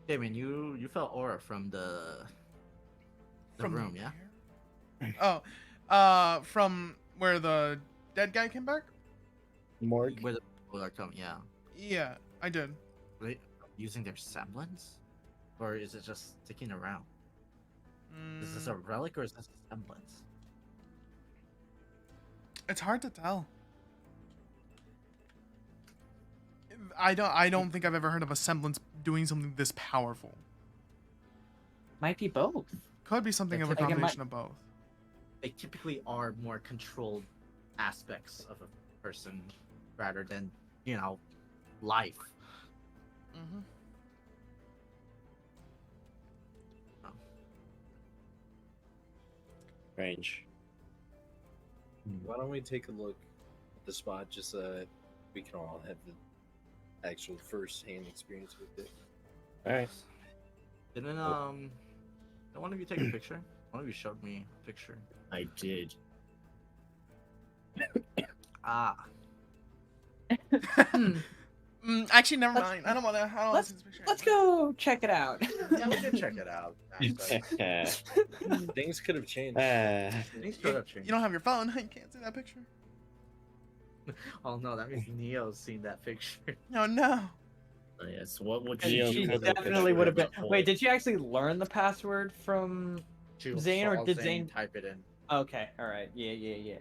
[SPEAKER 1] Damien, you felt aura from the
[SPEAKER 3] From
[SPEAKER 1] room, yeah?
[SPEAKER 3] where? Oh, from where the dead guy came back?
[SPEAKER 2] Morgue?
[SPEAKER 1] Where the people are coming, yeah.
[SPEAKER 3] Yeah, I did.
[SPEAKER 1] Are they using their semblance? Or is it just sticking around? Is this a relic or is this a semblance?
[SPEAKER 3] It's hard to tell. I don't think I've ever heard of a semblance doing something this powerful.
[SPEAKER 4] Might be both.
[SPEAKER 3] Could be something of a
[SPEAKER 1] Like, it might-
[SPEAKER 3] combination of both.
[SPEAKER 1] They typically are more controlled aspects of a person rather than, life.
[SPEAKER 3] Mm-hmm.
[SPEAKER 2] Range.
[SPEAKER 5] Why don't we take a look at the spot just so that we can all have the actual first-hand experience with it.
[SPEAKER 2] Alright.
[SPEAKER 1] Didn't one of you take a picture? One of you showed me a picture.
[SPEAKER 6] I did.
[SPEAKER 1] Ah.
[SPEAKER 3] Actually, never
[SPEAKER 4] Let's-
[SPEAKER 3] mind. I don't want to.
[SPEAKER 4] let's- Let's go check it out.
[SPEAKER 1] Yeah, we can check it out.
[SPEAKER 5] Things could have changed.
[SPEAKER 1] Things could have changed.
[SPEAKER 3] You don't have your phone. You can't see that picture.
[SPEAKER 1] Oh no, that means Neo's seen that picture.
[SPEAKER 3] Oh no.
[SPEAKER 6] Yes. What would
[SPEAKER 2] And
[SPEAKER 6] you
[SPEAKER 2] she
[SPEAKER 6] do with
[SPEAKER 4] Definitely
[SPEAKER 6] the
[SPEAKER 4] would have been.
[SPEAKER 6] picture?
[SPEAKER 4] Wait, did you actually learn the password from?
[SPEAKER 1] She
[SPEAKER 4] Zane, or
[SPEAKER 1] saw
[SPEAKER 4] did Zane-
[SPEAKER 1] type it in?
[SPEAKER 4] Okay, all right, yeah.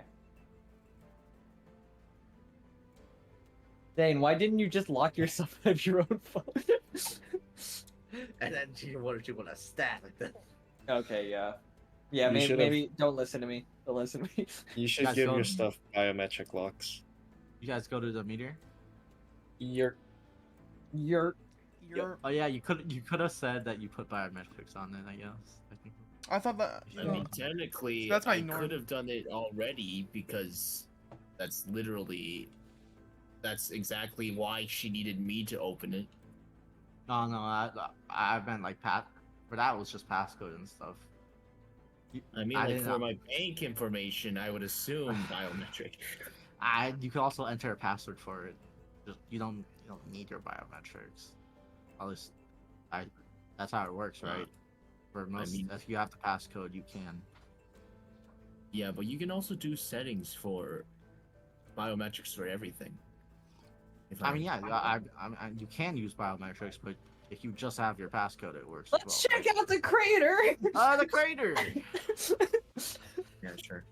[SPEAKER 4] Zane, why didn't you just lock yourself out of your own phone?
[SPEAKER 1] And then she wanted to stab like that.
[SPEAKER 4] Okay, yeah.
[SPEAKER 2] You
[SPEAKER 4] Maybe,
[SPEAKER 2] should've-
[SPEAKER 4] maybe don't listen to me. Don't listen to me.
[SPEAKER 2] You should
[SPEAKER 1] Guys,
[SPEAKER 2] give
[SPEAKER 1] go-
[SPEAKER 2] your stuff biometric locks.
[SPEAKER 1] You guys go to the meteor?
[SPEAKER 2] You're
[SPEAKER 4] You're
[SPEAKER 1] Oh yeah, you could have said that you put biometrics on it, I guess. I think.
[SPEAKER 3] I thought that.
[SPEAKER 6] I mean, technically,
[SPEAKER 3] So that's my
[SPEAKER 6] I
[SPEAKER 3] norm.
[SPEAKER 6] could have done it already because that's exactly why she needed me to open it.
[SPEAKER 1] No, I meant like for that was just passcode and stuff.
[SPEAKER 6] I mean,
[SPEAKER 1] I
[SPEAKER 6] like
[SPEAKER 1] didn't
[SPEAKER 6] for
[SPEAKER 1] know.
[SPEAKER 6] my bank information, I would assume biometric.
[SPEAKER 1] You could also enter a password for it. Just you don't need your biometrics. At least that's how it works, right? For most,
[SPEAKER 6] mean-
[SPEAKER 1] if you have the passcode, you can.
[SPEAKER 6] Yeah, but you can also do settings for biometrics for everything. If
[SPEAKER 1] I mean, yeah, you can use biometrics, but if you just have your passcode, it works.
[SPEAKER 4] Let's
[SPEAKER 1] as well,
[SPEAKER 4] check out the crater.
[SPEAKER 1] right? The crater.
[SPEAKER 6] Yeah, sure.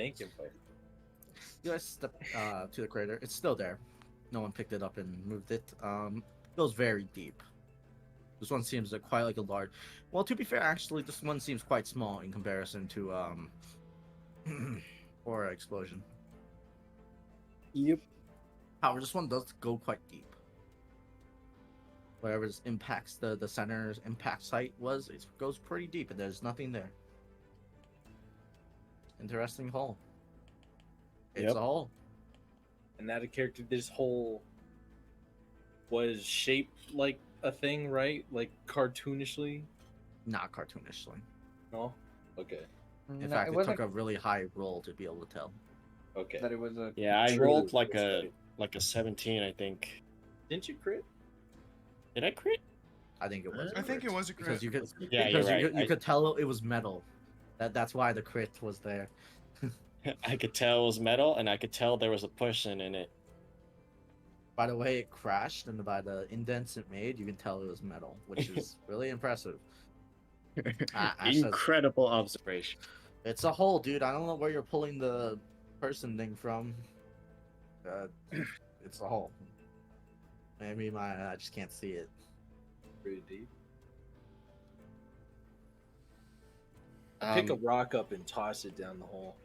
[SPEAKER 5] banking part?
[SPEAKER 1] You guys step to the crater. It's still there. No one picked it up and moved it. It goes very deep. This one seems like quite like a large. Well, to be fair, actually, this one seems quite small in comparison to Aura Explosion.
[SPEAKER 5] Yep.
[SPEAKER 1] However, this one does go quite deep. Whatever this impacts the center's impact site was, it goes pretty deep, and there's nothing there. Interesting hole. It's
[SPEAKER 5] Yep.
[SPEAKER 1] a hole.
[SPEAKER 5] And that a character, this hole was shaped like a thing, right? Like cartoonishly.
[SPEAKER 1] Not cartoonishly.
[SPEAKER 5] No. Okay.
[SPEAKER 1] In
[SPEAKER 4] No,
[SPEAKER 1] fact,
[SPEAKER 4] it
[SPEAKER 1] it
[SPEAKER 4] wasn't
[SPEAKER 1] took a really high roll to be able to tell.
[SPEAKER 5] Okay.
[SPEAKER 4] that it was a.
[SPEAKER 2] Yeah, I
[SPEAKER 5] True,
[SPEAKER 2] rolled like
[SPEAKER 5] that's
[SPEAKER 2] a
[SPEAKER 5] right.
[SPEAKER 2] 17, I think.
[SPEAKER 5] Didn't you crit?
[SPEAKER 2] Did I crit?
[SPEAKER 1] I think it was.
[SPEAKER 5] I
[SPEAKER 3] think it was a
[SPEAKER 1] because
[SPEAKER 3] crit.
[SPEAKER 1] you could.
[SPEAKER 2] Yeah,
[SPEAKER 1] because
[SPEAKER 2] you're
[SPEAKER 1] you
[SPEAKER 2] right.
[SPEAKER 1] could, you could tell it was metal. That's why the crit was there.
[SPEAKER 2] I could tell it was metal, and I could tell there was a person in it.
[SPEAKER 1] By the way it crashed and by the indents it made, you can tell it was metal, which is really impressive. Ash says,
[SPEAKER 2] Incredible observation.
[SPEAKER 1] it's a hole, dude. I don't know where you're pulling the person thing from. It's a hole. Maybe I just can't see it.
[SPEAKER 5] Pretty deep. Pick a rock up and toss it down the hole.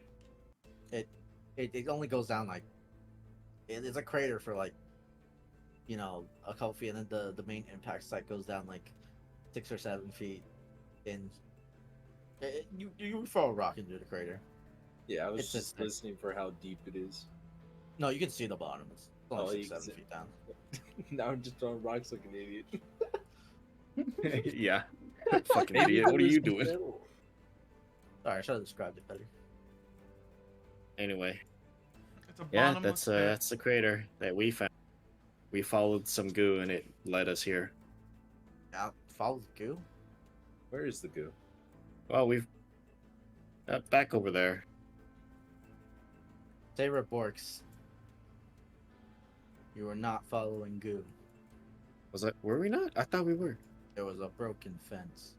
[SPEAKER 1] It only goes down like it is a crater for like, you know, a couple feet, and then the main impact site goes down like 6 or 7 feet. And you throw a rock into the crater.
[SPEAKER 5] Yeah, I was
[SPEAKER 1] It's
[SPEAKER 5] just
[SPEAKER 1] just-
[SPEAKER 5] listening for how deep it is.
[SPEAKER 1] No, you can see the bottom. It's only
[SPEAKER 5] Oh,
[SPEAKER 1] 6,
[SPEAKER 5] you can
[SPEAKER 1] 7
[SPEAKER 5] see-
[SPEAKER 1] feet down.
[SPEAKER 5] Now I'm just throwing rocks like an idiot.
[SPEAKER 2] Yeah. Fucking idiot. What are you doing?
[SPEAKER 1] Sorry, I should have described it better.
[SPEAKER 2] Anyway,
[SPEAKER 3] It's a
[SPEAKER 2] yeah,
[SPEAKER 3] bottomless pit.
[SPEAKER 2] that's the crater that we found. We followed some goo, and it led us here.
[SPEAKER 1] Yeah, follow the goo.
[SPEAKER 5] Where is the goo?
[SPEAKER 2] Well, we've back over there.
[SPEAKER 1] Sarah Borks. You were not following goo.
[SPEAKER 2] Was that? Were we not? I thought we were.
[SPEAKER 1] There was a broken fence.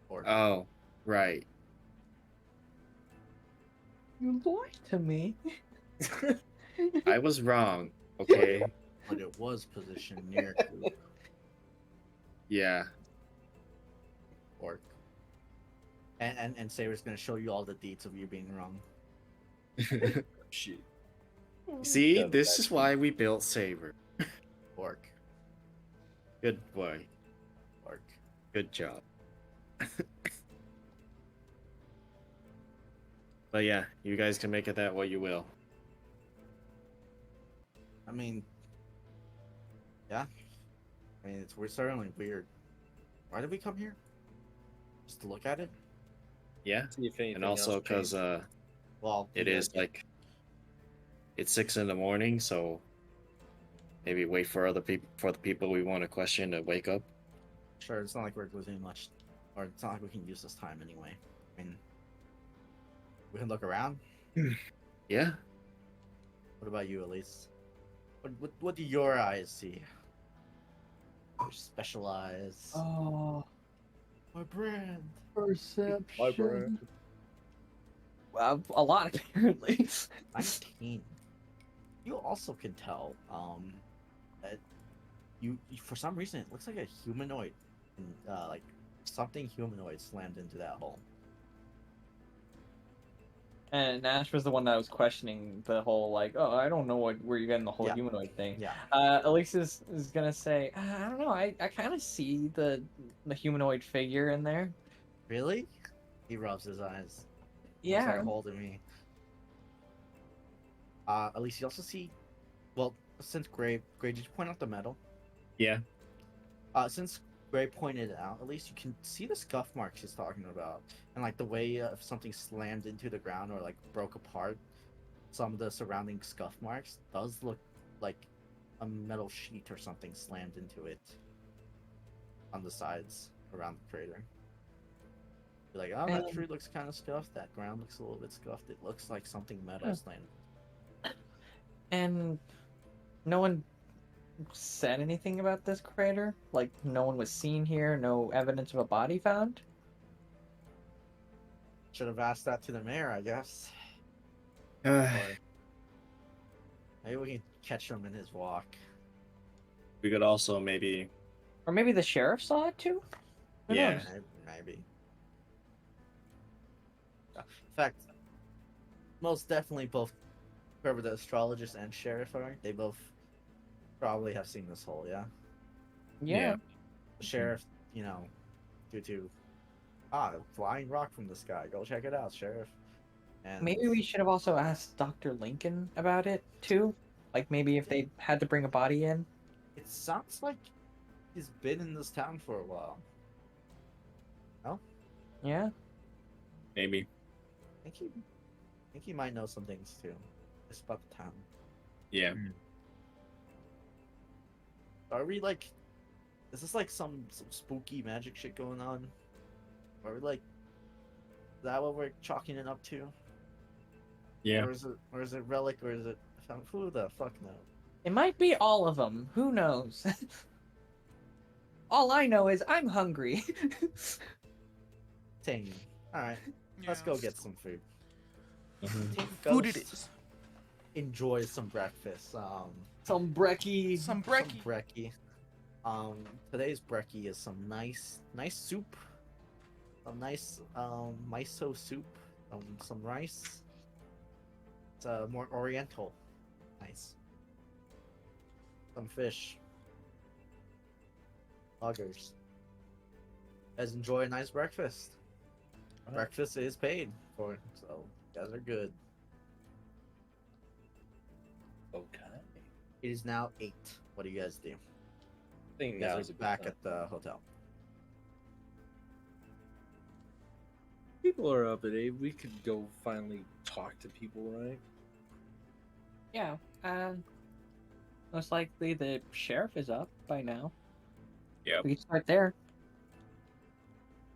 [SPEAKER 1] Or
[SPEAKER 2] Oh, right.
[SPEAKER 4] You lied to me.
[SPEAKER 2] I was wrong. Okay.
[SPEAKER 1] but it was positioned near goo.
[SPEAKER 2] Yeah.
[SPEAKER 1] Orc. And Sarah's gonna show you all the deeds of you being wrong.
[SPEAKER 5] Shit.
[SPEAKER 2] See,
[SPEAKER 5] Yeah,
[SPEAKER 2] this is why we built Saber.
[SPEAKER 1] Orc.
[SPEAKER 2] Good boy.
[SPEAKER 1] Orc.
[SPEAKER 2] Good job. But yeah, you guys can make it that what you will.
[SPEAKER 1] I mean, yeah. I mean, we're certainly weird. Why did we come here? Just to look at it?
[SPEAKER 2] Yeah,
[SPEAKER 5] See if anything
[SPEAKER 2] and also
[SPEAKER 5] else
[SPEAKER 2] because
[SPEAKER 5] changed.
[SPEAKER 1] Well,
[SPEAKER 2] it
[SPEAKER 1] yeah,
[SPEAKER 2] is like it's 6 in the morning, so maybe wait for the people we want to question to wake up.
[SPEAKER 1] sure. It's not like we're losing much, or it's not like we can use this time anyway. I mean, we can look around.
[SPEAKER 2] Yeah.
[SPEAKER 1] What about you, Elise? What do your eyes see? Your special eyes.
[SPEAKER 4] Oh,
[SPEAKER 1] My brand.
[SPEAKER 4] perception.
[SPEAKER 5] My brand.
[SPEAKER 4] A lot apparently.
[SPEAKER 1] 19. You also can tell that you for some reason it looks like a humanoid, like something humanoid slammed into that hole.
[SPEAKER 4] And Nash was the one that was questioning the whole like, oh, I don't know where you're getting the whole
[SPEAKER 1] Yeah.
[SPEAKER 4] humanoid thing.
[SPEAKER 1] Yeah.
[SPEAKER 4] Elise is gonna say, I don't know, I kind of see the humanoid figure in there.
[SPEAKER 1] Really? He rubs his eyes.
[SPEAKER 4] Yeah.
[SPEAKER 1] Start holding me. At least you also see. Well, since Gray, did you point out the metal?
[SPEAKER 2] Yeah.
[SPEAKER 1] Since Gray pointed it out, at least you can see the scuff marks he's talking about, and like the way if something slammed into the ground or like broke apart, some of the surrounding scuff marks does look like a metal sheet or something slammed into it on the sides around the crater. You're like, oh, that tree looks kind of scuffed. That ground looks a little bit scuffed. It looks like something metal slammed.
[SPEAKER 4] And no one said anything about this crater? Like, no one was seen here? No evidence of a body found?
[SPEAKER 1] Should have asked that to the mayor, I guess. Or maybe we can catch him in his walk.
[SPEAKER 2] We could also maybe.
[SPEAKER 4] Or maybe the sheriff saw it too? Who
[SPEAKER 2] Yeah.
[SPEAKER 4] knows?
[SPEAKER 1] Maybe. In fact, most definitely both whoever the astrologist and sheriff are, they both probably have seen this hole, yeah?
[SPEAKER 4] Yeah.
[SPEAKER 1] The sheriff, you know, due to a flying rock from the sky. Go check it out, sheriff. And
[SPEAKER 4] Maybe we should have also asked Dr. Lincoln about it too. Like maybe if they had to bring a body in.
[SPEAKER 1] it sounds like he's been in this town for a while.
[SPEAKER 4] Yeah.
[SPEAKER 2] Maybe.
[SPEAKER 1] I think he might know some things too. Just about the town.
[SPEAKER 2] Yeah.
[SPEAKER 1] Are we like is this like some spooky magic shit going on? Are we like is that what we're chalking it up to?
[SPEAKER 2] Yeah.
[SPEAKER 1] Or is it relic or is it who the fuck knows?
[SPEAKER 4] It might be all of them. Who knows? All I know is I'm hungry.
[SPEAKER 1] Tame. Alright, let's
[SPEAKER 3] Yeah.
[SPEAKER 1] go get some food.
[SPEAKER 2] Mhm.
[SPEAKER 1] Team
[SPEAKER 3] Food it
[SPEAKER 1] Ghost
[SPEAKER 3] is.
[SPEAKER 1] enjoy some breakfast.
[SPEAKER 4] Some brekkie.
[SPEAKER 3] Some
[SPEAKER 1] Some
[SPEAKER 3] brekkie.
[SPEAKER 1] brekkie. Today's brekkie is some nice soup. Some nice miso soup. Some rice. It's more oriental. Nice. Some fish. Loggers. Guys enjoy a nice breakfast.
[SPEAKER 5] Alright.
[SPEAKER 1] Breakfast is paid for, so you guys are good.
[SPEAKER 5] Okay.
[SPEAKER 1] It is now 8. What do you guys do?
[SPEAKER 5] I think
[SPEAKER 1] You
[SPEAKER 5] now
[SPEAKER 1] guys
[SPEAKER 5] is
[SPEAKER 1] are
[SPEAKER 5] a good
[SPEAKER 1] back
[SPEAKER 5] time.
[SPEAKER 1] at the hotel.
[SPEAKER 5] People are up at 8. We could go finally talk to people, right?
[SPEAKER 4] Yeah. Most likely the sheriff is up by now.
[SPEAKER 2] Yep.
[SPEAKER 4] We can start there.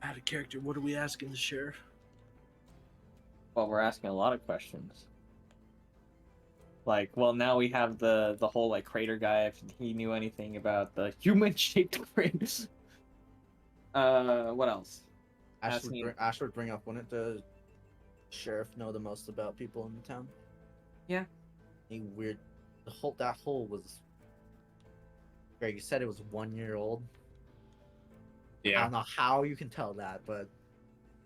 [SPEAKER 5] Out of character, what are we asking the sheriff?
[SPEAKER 4] Well, we're asking a lot of questions. Like, well, now we have the whole like crater guy. If he knew anything about the human-shaped craters. What else? Asking-
[SPEAKER 1] Ash would bring up, wouldn't the sheriff know the most about people in the town?
[SPEAKER 4] Yeah.
[SPEAKER 1] Any weird that hole was Greg, you said it was 1 year old. I
[SPEAKER 2] Yeah.
[SPEAKER 1] don't know how you can tell that, but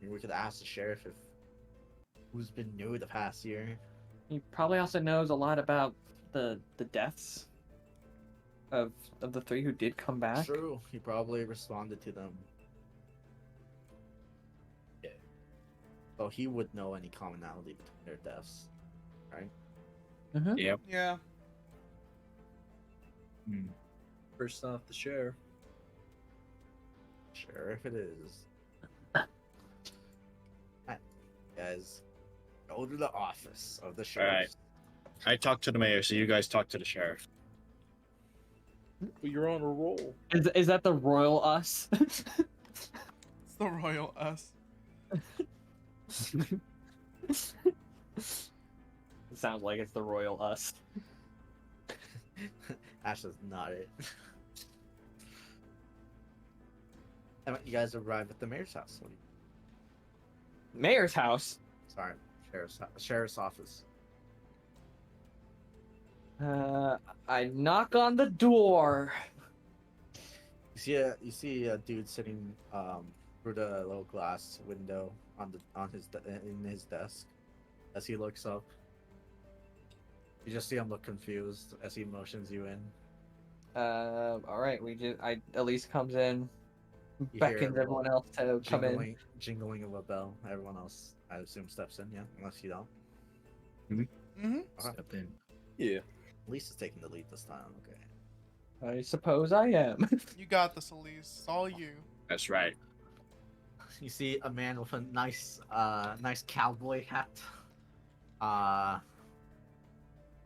[SPEAKER 1] we could ask the sheriff if who's been new the past year.
[SPEAKER 4] He probably also knows a lot about the deaths of the 3 who did come back.
[SPEAKER 1] True, he probably responded to them.
[SPEAKER 5] Yeah.
[SPEAKER 1] So he would know any commonality between their deaths, right?
[SPEAKER 4] Mm-hmm.
[SPEAKER 2] Yep.
[SPEAKER 3] Yeah.
[SPEAKER 5] First off, the sheriff.
[SPEAKER 1] Sheriff it is. Alright, guys, go to the office of the sheriff.
[SPEAKER 2] Alright. I talked to the mayor, so you guys talk to the sheriff.
[SPEAKER 5] Well, you're on a roll.
[SPEAKER 4] Is that the royal us?
[SPEAKER 3] It's the royal us.
[SPEAKER 4] It sounds like it's the royal us.
[SPEAKER 1] Ash is not it. And you guys arrive at the mayor's house. What do you...
[SPEAKER 4] Mayor's house.
[SPEAKER 1] Sorry, sheriff's office.
[SPEAKER 4] I knock on the door.
[SPEAKER 1] You see a dude sitting through the little glass window in his desk. As he looks up, you just see him look confused as he motions you in.
[SPEAKER 4] All right. Elise comes in,
[SPEAKER 1] You hear
[SPEAKER 4] beckons
[SPEAKER 1] a
[SPEAKER 4] everyone else to come in.
[SPEAKER 1] jingling of a bell. Everyone else, I assume, steps in. Yeah, unless you don't.
[SPEAKER 3] Mm-hmm.
[SPEAKER 6] Step in.
[SPEAKER 5] Yeah.
[SPEAKER 1] Lisa's taking the lead this time. Okay.
[SPEAKER 4] I suppose I am.
[SPEAKER 3] You got this, Elise. It's all you.
[SPEAKER 2] That's right.
[SPEAKER 1] You see a man with a nice cowboy hat.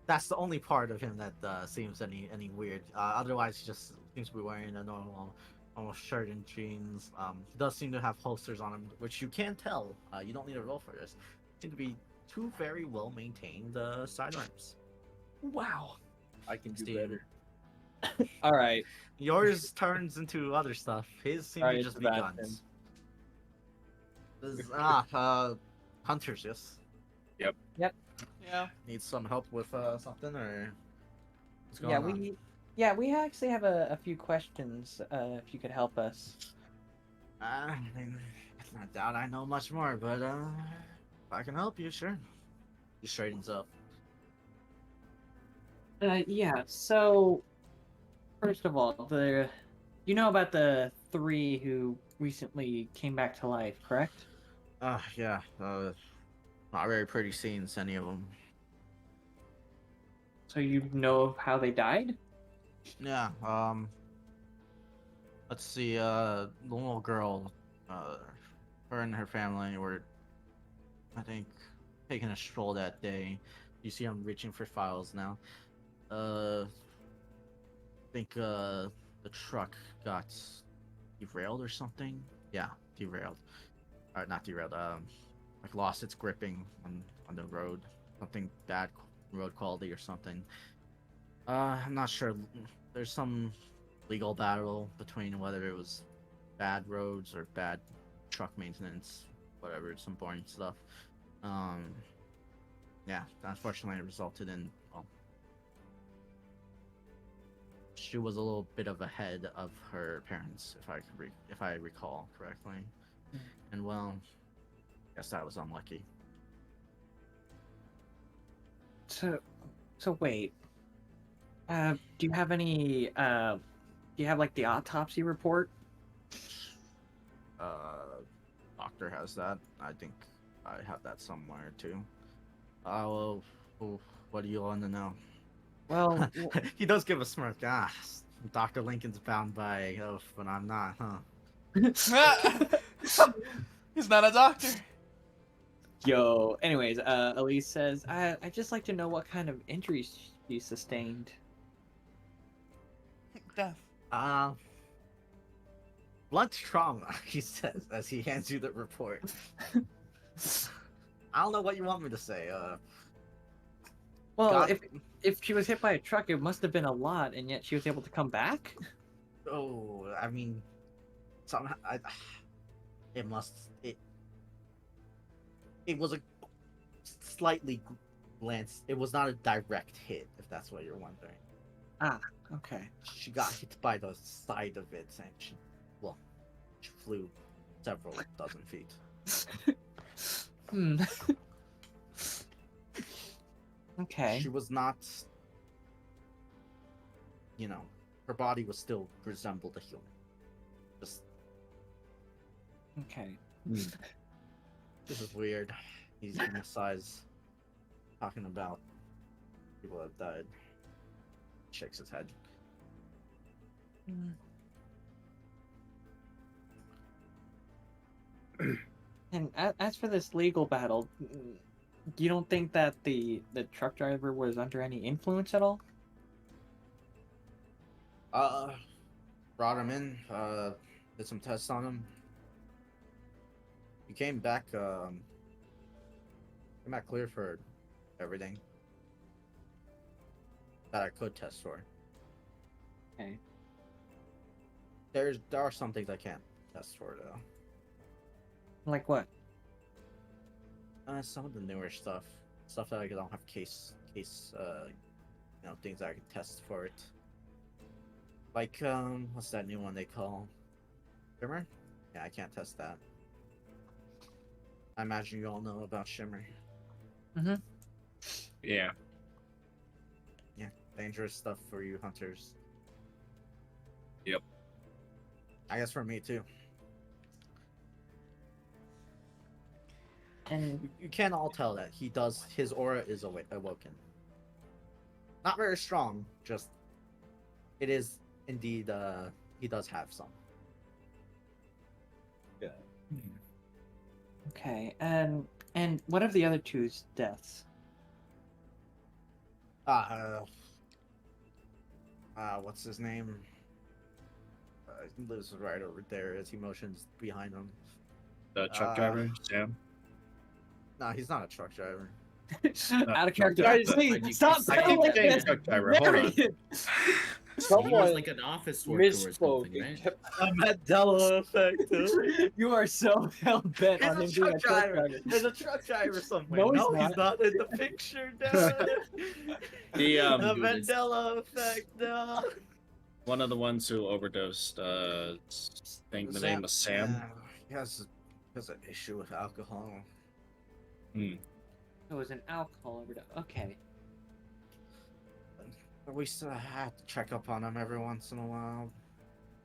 [SPEAKER 1] That's the only part of him that seems any weird. Otherwise, he just seems to be wearing a normal shirt and jeans. He does seem to have holsters on him, which you can tell. You don't need a roll for this. Seem to be 2 very well maintained sidearms.
[SPEAKER 4] Wow.
[SPEAKER 5] I can do
[SPEAKER 1] Steve.
[SPEAKER 5] better.
[SPEAKER 4] All right.
[SPEAKER 1] Yours turns into other stuff. His seem to
[SPEAKER 4] Alright,
[SPEAKER 1] just be
[SPEAKER 4] Sebastian.
[SPEAKER 1] guns. This, hunters, yes.
[SPEAKER 3] Yeah.
[SPEAKER 1] Need some help with something or what's
[SPEAKER 4] Yeah,
[SPEAKER 1] going on?
[SPEAKER 4] we actually have a few questions. If you could help us.
[SPEAKER 1] I doubt I know much more, but if I can help you, sure. He straightens up.
[SPEAKER 4] Yeah. So first of all, you know about the three who recently came back to life, correct?
[SPEAKER 1] Yeah. Not very pretty scenes, any of them.
[SPEAKER 4] So you know of how they died?
[SPEAKER 1] Yeah. Let's see. The little girl, uh, her and her family were, I think, taking a stroll that day. You see, I'm reaching for files now. I think the truck got derailed or something. Yeah, derailed. Or not derailed. Like lost its gripping on the road. Something bad road quality or something. I'm not sure. There's some legal battle between whether it was bad roads or bad truck maintenance, whatever. Some boring stuff. Um, yeah, unfortunately, it resulted in well, she was a little bit of ahead of her parents, if I recall correctly. And well, guess that was unlucky.
[SPEAKER 4] So, so wait. Do you have any? Do you have like the autopsy report?
[SPEAKER 1] Doctor has that. I think I have that somewhere too. Well, what do you want to know?
[SPEAKER 4] Well,
[SPEAKER 1] He does give a smirk. Dr. Lincoln's bound by oath, but I'm not, huh?
[SPEAKER 3] He's not a doctor.
[SPEAKER 4] yo. Anyways, Elise says, I just like to know what kind of injuries she sustained.
[SPEAKER 3] Death.
[SPEAKER 1] Blunt trauma, he says as he hands you the report. I don't know what you want me to say.
[SPEAKER 4] Well,
[SPEAKER 1] God-
[SPEAKER 4] if she was hit by a truck, it must have been a lot, and yet she was able to come back.
[SPEAKER 1] Oh, I mean, somehow it must it was a slightly glance. It was not a direct hit, if that's what you're wondering.
[SPEAKER 4] Okay.
[SPEAKER 1] She got hit by the side of it, and she flew several dozen feet.
[SPEAKER 4] Hmm. Okay.
[SPEAKER 1] She was not, her body was still resembled a human. Just,
[SPEAKER 4] Okay.
[SPEAKER 1] this is weird. He's giving sighs, talking about people that died. Shakes his head.
[SPEAKER 4] And as for this legal battle, you don't think that the truck driver was under any influence at all?
[SPEAKER 1] Brought him in, did some tests on him. He came back clear for everything that I could test for.
[SPEAKER 4] Okay.
[SPEAKER 1] There are some things I can't test for though.
[SPEAKER 4] Like what?
[SPEAKER 1] Some of the newer stuff that I don't have case, things I can test for it. Like what's that new one they call? Shimmer? Yeah, I can't test that. I imagine you all know about Shimmer.
[SPEAKER 2] Yeah.
[SPEAKER 1] Yeah, dangerous stuff for you hunters.
[SPEAKER 2] Yep.
[SPEAKER 1] I guess for me too.
[SPEAKER 4] And
[SPEAKER 1] You can all tell that his aura is awoken. Not very strong, just it is indeed he does have some.
[SPEAKER 5] Yeah.
[SPEAKER 4] okay, and what of the other two's deaths?
[SPEAKER 1] What's his name? He lives right over there as he motions behind him.
[SPEAKER 2] The truck driver, Sam.
[SPEAKER 1] No, he's not a truck driver.
[SPEAKER 4] Out of character.
[SPEAKER 2] Guys,
[SPEAKER 4] Please, stop
[SPEAKER 2] I
[SPEAKER 4] saying
[SPEAKER 2] keep
[SPEAKER 4] like
[SPEAKER 2] saying
[SPEAKER 4] this.
[SPEAKER 2] truck driver. Hold on.
[SPEAKER 6] He was
[SPEAKER 5] Someone
[SPEAKER 6] like an office worker or
[SPEAKER 5] misspoke.
[SPEAKER 6] something, right?
[SPEAKER 1] A Mandela effect. Too.
[SPEAKER 4] You are so hell bent
[SPEAKER 1] He's
[SPEAKER 4] on
[SPEAKER 1] a
[SPEAKER 4] him being
[SPEAKER 1] truck
[SPEAKER 4] a truck
[SPEAKER 1] driver.
[SPEAKER 4] driver.
[SPEAKER 1] There's a truck driver somewhere.
[SPEAKER 4] No, he's
[SPEAKER 1] he's
[SPEAKER 4] not.
[SPEAKER 1] not in the picture, dude.
[SPEAKER 2] The
[SPEAKER 1] The
[SPEAKER 6] Dude, it's-
[SPEAKER 1] Mandela effect, no.
[SPEAKER 2] one of the ones who overdosed, I think the name was Sam.
[SPEAKER 1] He has an issue with alcohol.
[SPEAKER 4] It was an alcohol overdose. Okay.
[SPEAKER 1] But we still have to check up on him every once in a while.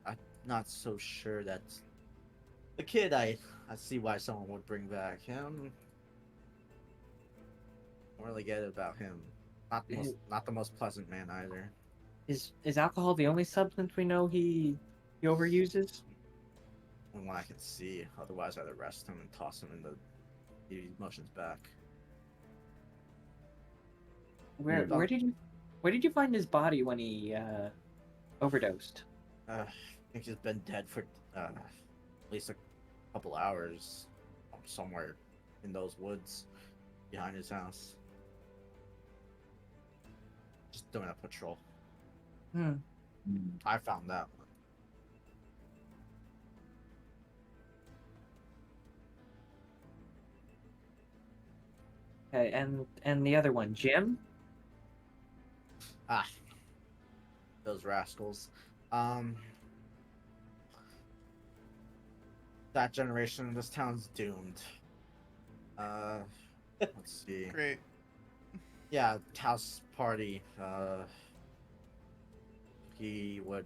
[SPEAKER 1] I'm not so sure that the kid. I see why someone would bring back him. Don't really get it about him. Not the most pleasant man either.
[SPEAKER 4] Is alcohol the only substance we know he overuses?
[SPEAKER 1] From what I can see, otherwise I'd arrest him and toss him in the emotions back.
[SPEAKER 4] Where did you find his body when he overdosed?
[SPEAKER 1] I think he's been dead for at least a couple hours, somewhere in those woods behind his house. Just doing a patrol. I found that one.
[SPEAKER 4] Okay, and the other one, Jim?
[SPEAKER 1] Ah, those rascals. That generation of this town's doomed. Let's see.
[SPEAKER 3] Great.
[SPEAKER 1] Yeah, house party. He would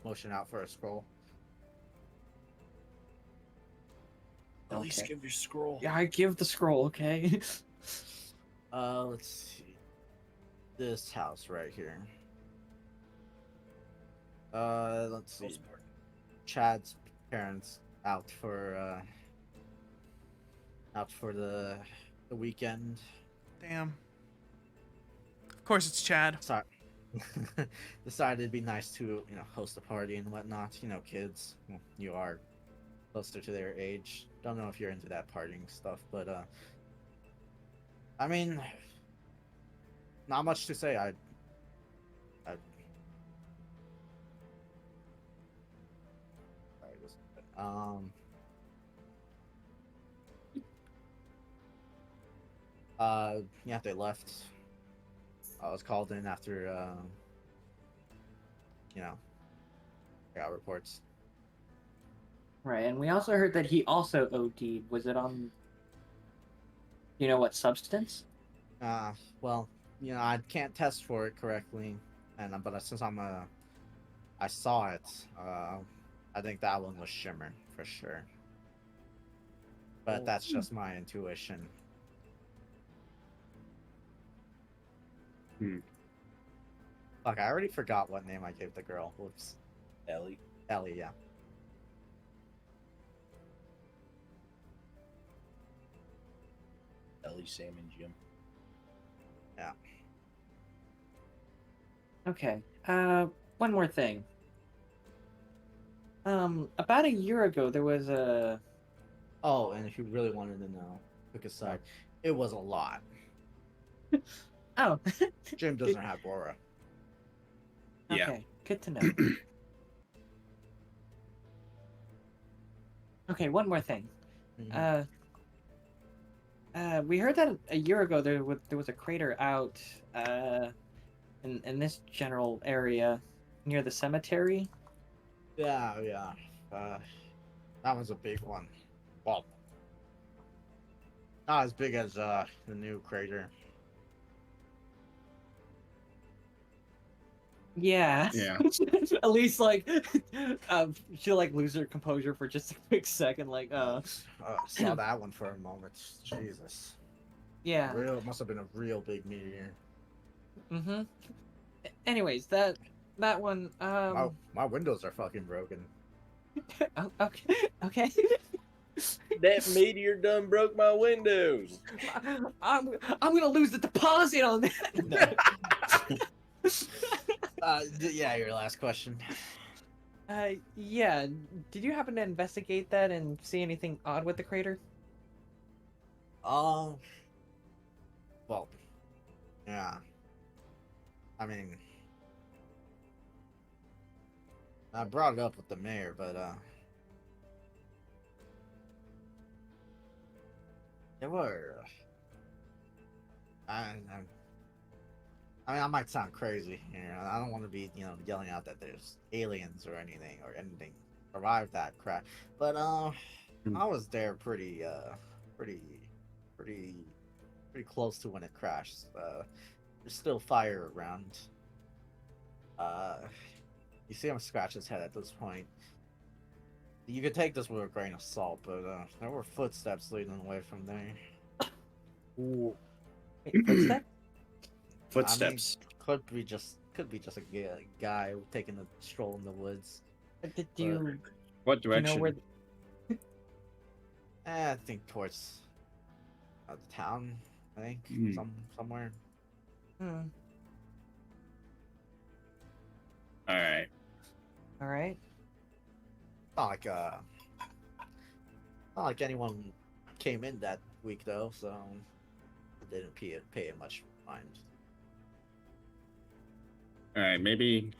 [SPEAKER 1] motion out for a scroll.
[SPEAKER 5] At least
[SPEAKER 4] Okay.
[SPEAKER 5] give your scroll.
[SPEAKER 4] Yeah, I give the scroll, okay?
[SPEAKER 1] Let's see. This house right here. Let's see. Chad's parents out for the weekend.
[SPEAKER 3] Damn. Of course, it's Chad.
[SPEAKER 1] Sorry. Decided it'd be nice to, host a party and whatnot. Kids. Well, you are closer to their age. Don't know if you're into that partying stuff, but I mean, not much to say. Yeah, they left. I was called in after, I got reports.
[SPEAKER 4] Right, and we also heard that he also OD'd. Was it on, what substance?
[SPEAKER 1] Well, I can't test for it correctly, but since I saw it, I think that one was Shimmer for sure. But that's just my intuition. Fuck, I already forgot what name I gave the girl. Whoops.
[SPEAKER 5] Ellie.
[SPEAKER 1] Ellie, yeah.
[SPEAKER 5] Ellie, Sam, and Jim.
[SPEAKER 1] Yeah.
[SPEAKER 4] Okay. One more thing. About a year ago, there was a.
[SPEAKER 1] Oh, and if you really wanted to know, quick aside, it was a lot.
[SPEAKER 4] Oh.
[SPEAKER 1] Jim doesn't have aura.
[SPEAKER 2] Yeah.
[SPEAKER 4] Okay, good to know. Okay, one more thing.
[SPEAKER 1] Mhm.
[SPEAKER 4] We heard that a year ago there was a crater out in this general area near the cemetery.
[SPEAKER 1] Yeah. That was a big one. Well, not as big as the new crater.
[SPEAKER 4] Yeah.
[SPEAKER 2] Yeah.
[SPEAKER 4] At least she'll lose her composure for just a quick second.
[SPEAKER 1] Saw that one for a moment. Jesus.
[SPEAKER 4] Yeah.
[SPEAKER 1] It must have been a real big meteor.
[SPEAKER 4] Mm-hmm. Anyways, that one.
[SPEAKER 1] My windows are fucking broken.
[SPEAKER 4] Okay.
[SPEAKER 5] That meteor done broke my windows.
[SPEAKER 4] I'm gonna lose the deposit on that.
[SPEAKER 1] Yeah, your last question.
[SPEAKER 4] Yeah. Did you happen to investigate that and see anything odd with the crater?
[SPEAKER 1] Well, yeah. I mean, I brought it up with the mayor, but there were. I, I mean, I might sound crazy here. I don't want to be, yelling out that there's aliens or anything arrived that crash. But I was there pretty, pretty, pretty close to when it crashed. There's still fire around. Uh, you see him scratch his head at this point. You could take this with a grain of salt, but there were footsteps leading away from there.
[SPEAKER 4] Ooh. Wait, footsteps?
[SPEAKER 2] Footsteps.
[SPEAKER 1] Could be just a guy taking a stroll in the woods.
[SPEAKER 4] Did you,
[SPEAKER 2] What
[SPEAKER 4] do you know
[SPEAKER 2] direction?
[SPEAKER 4] where?
[SPEAKER 1] I think towards the town. I think somewhere.
[SPEAKER 4] Hmm.
[SPEAKER 2] All right.
[SPEAKER 4] All right.
[SPEAKER 1] Not like not like anyone came in that week though, so I didn't pay it much mind.
[SPEAKER 2] All right. Maybe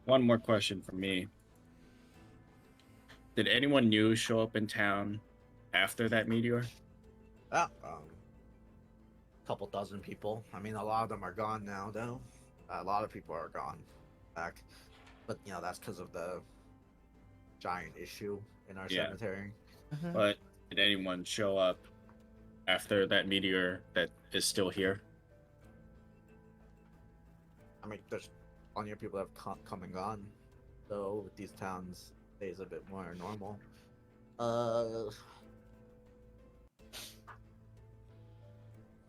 [SPEAKER 2] one more question from me. Did anyone new show up in town after that meteor?
[SPEAKER 1] Ah, couple dozen people. I mean, a lot of them are gone now, though. A lot of people are gone back, but that's because of the giant issue in our
[SPEAKER 2] Yeah.
[SPEAKER 1] cemetery.
[SPEAKER 4] Mhm.
[SPEAKER 2] But did anyone show up after that meteor that is still here?
[SPEAKER 1] I mean, there's plenty of people that have come and gone, though. With these towns, days a bit more normal.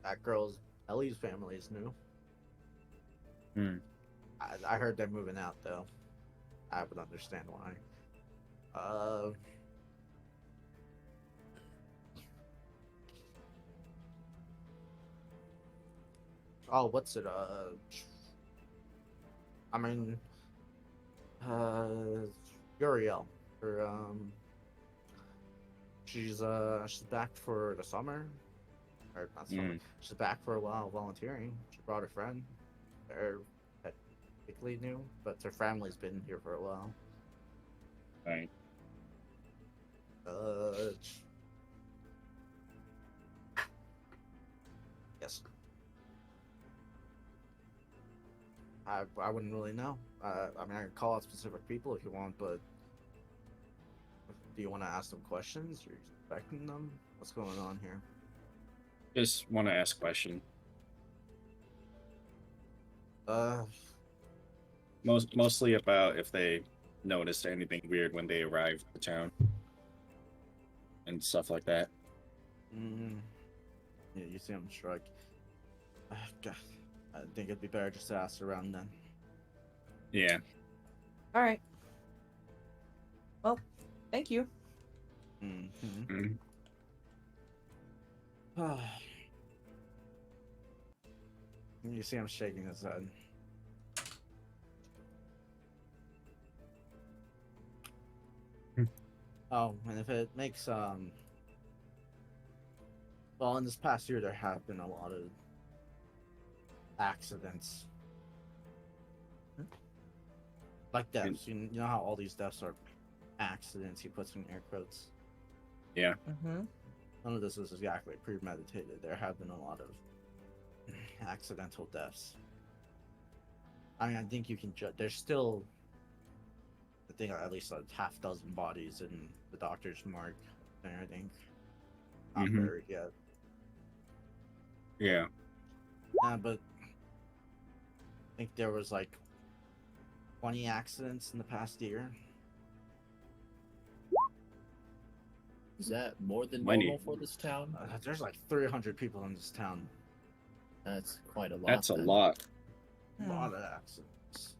[SPEAKER 1] That girl's Ellie's family is new.
[SPEAKER 2] Hmm.
[SPEAKER 1] I heard they're moving out though. I would understand why. Oh, what's it? I mean, Uriel. Her she's back for the summer. Or not summer. She's back for a while volunteering. She brought a friend. They're technically new, but their family's been here for a while.
[SPEAKER 2] Right.
[SPEAKER 1] Yes. I wouldn't really know. I mean, I can call out specific people if you want, but do you want to ask them questions? Or are you expecting them? What's going on here?
[SPEAKER 2] Just want to ask a question. Mostly about if they noticed anything weird when they arrived to town and stuff like that.
[SPEAKER 1] Yeah, you see him shrug. God, I think it'd be better just to ask around then.
[SPEAKER 2] Yeah.
[SPEAKER 4] All right. Well, thank you.
[SPEAKER 1] Mm-hmm. You see him shaking his head. Oh, and if it makes well, in this past year there have been a lot of accidents. Like deaths. You know how all these deaths are accidents, he puts in air quotes.
[SPEAKER 2] Yeah.
[SPEAKER 4] Mm-hmm.
[SPEAKER 1] None of this is exactly premeditated. There have been a lot of accidental deaths. I mean, I think you can judge. There's still, I think, at least a half dozen bodies in the doctor's morgue there, I think. Not
[SPEAKER 2] Mhm.
[SPEAKER 1] buried yet.
[SPEAKER 2] Yeah.
[SPEAKER 1] But I think there was like 20 accidents in the past year.
[SPEAKER 6] Is that more than
[SPEAKER 2] Many.
[SPEAKER 6] normal for this town?
[SPEAKER 1] There's like 300 people in this town.
[SPEAKER 6] That's quite a lot.
[SPEAKER 2] That's a
[SPEAKER 6] then.
[SPEAKER 2] lot.
[SPEAKER 1] A lot of accidents.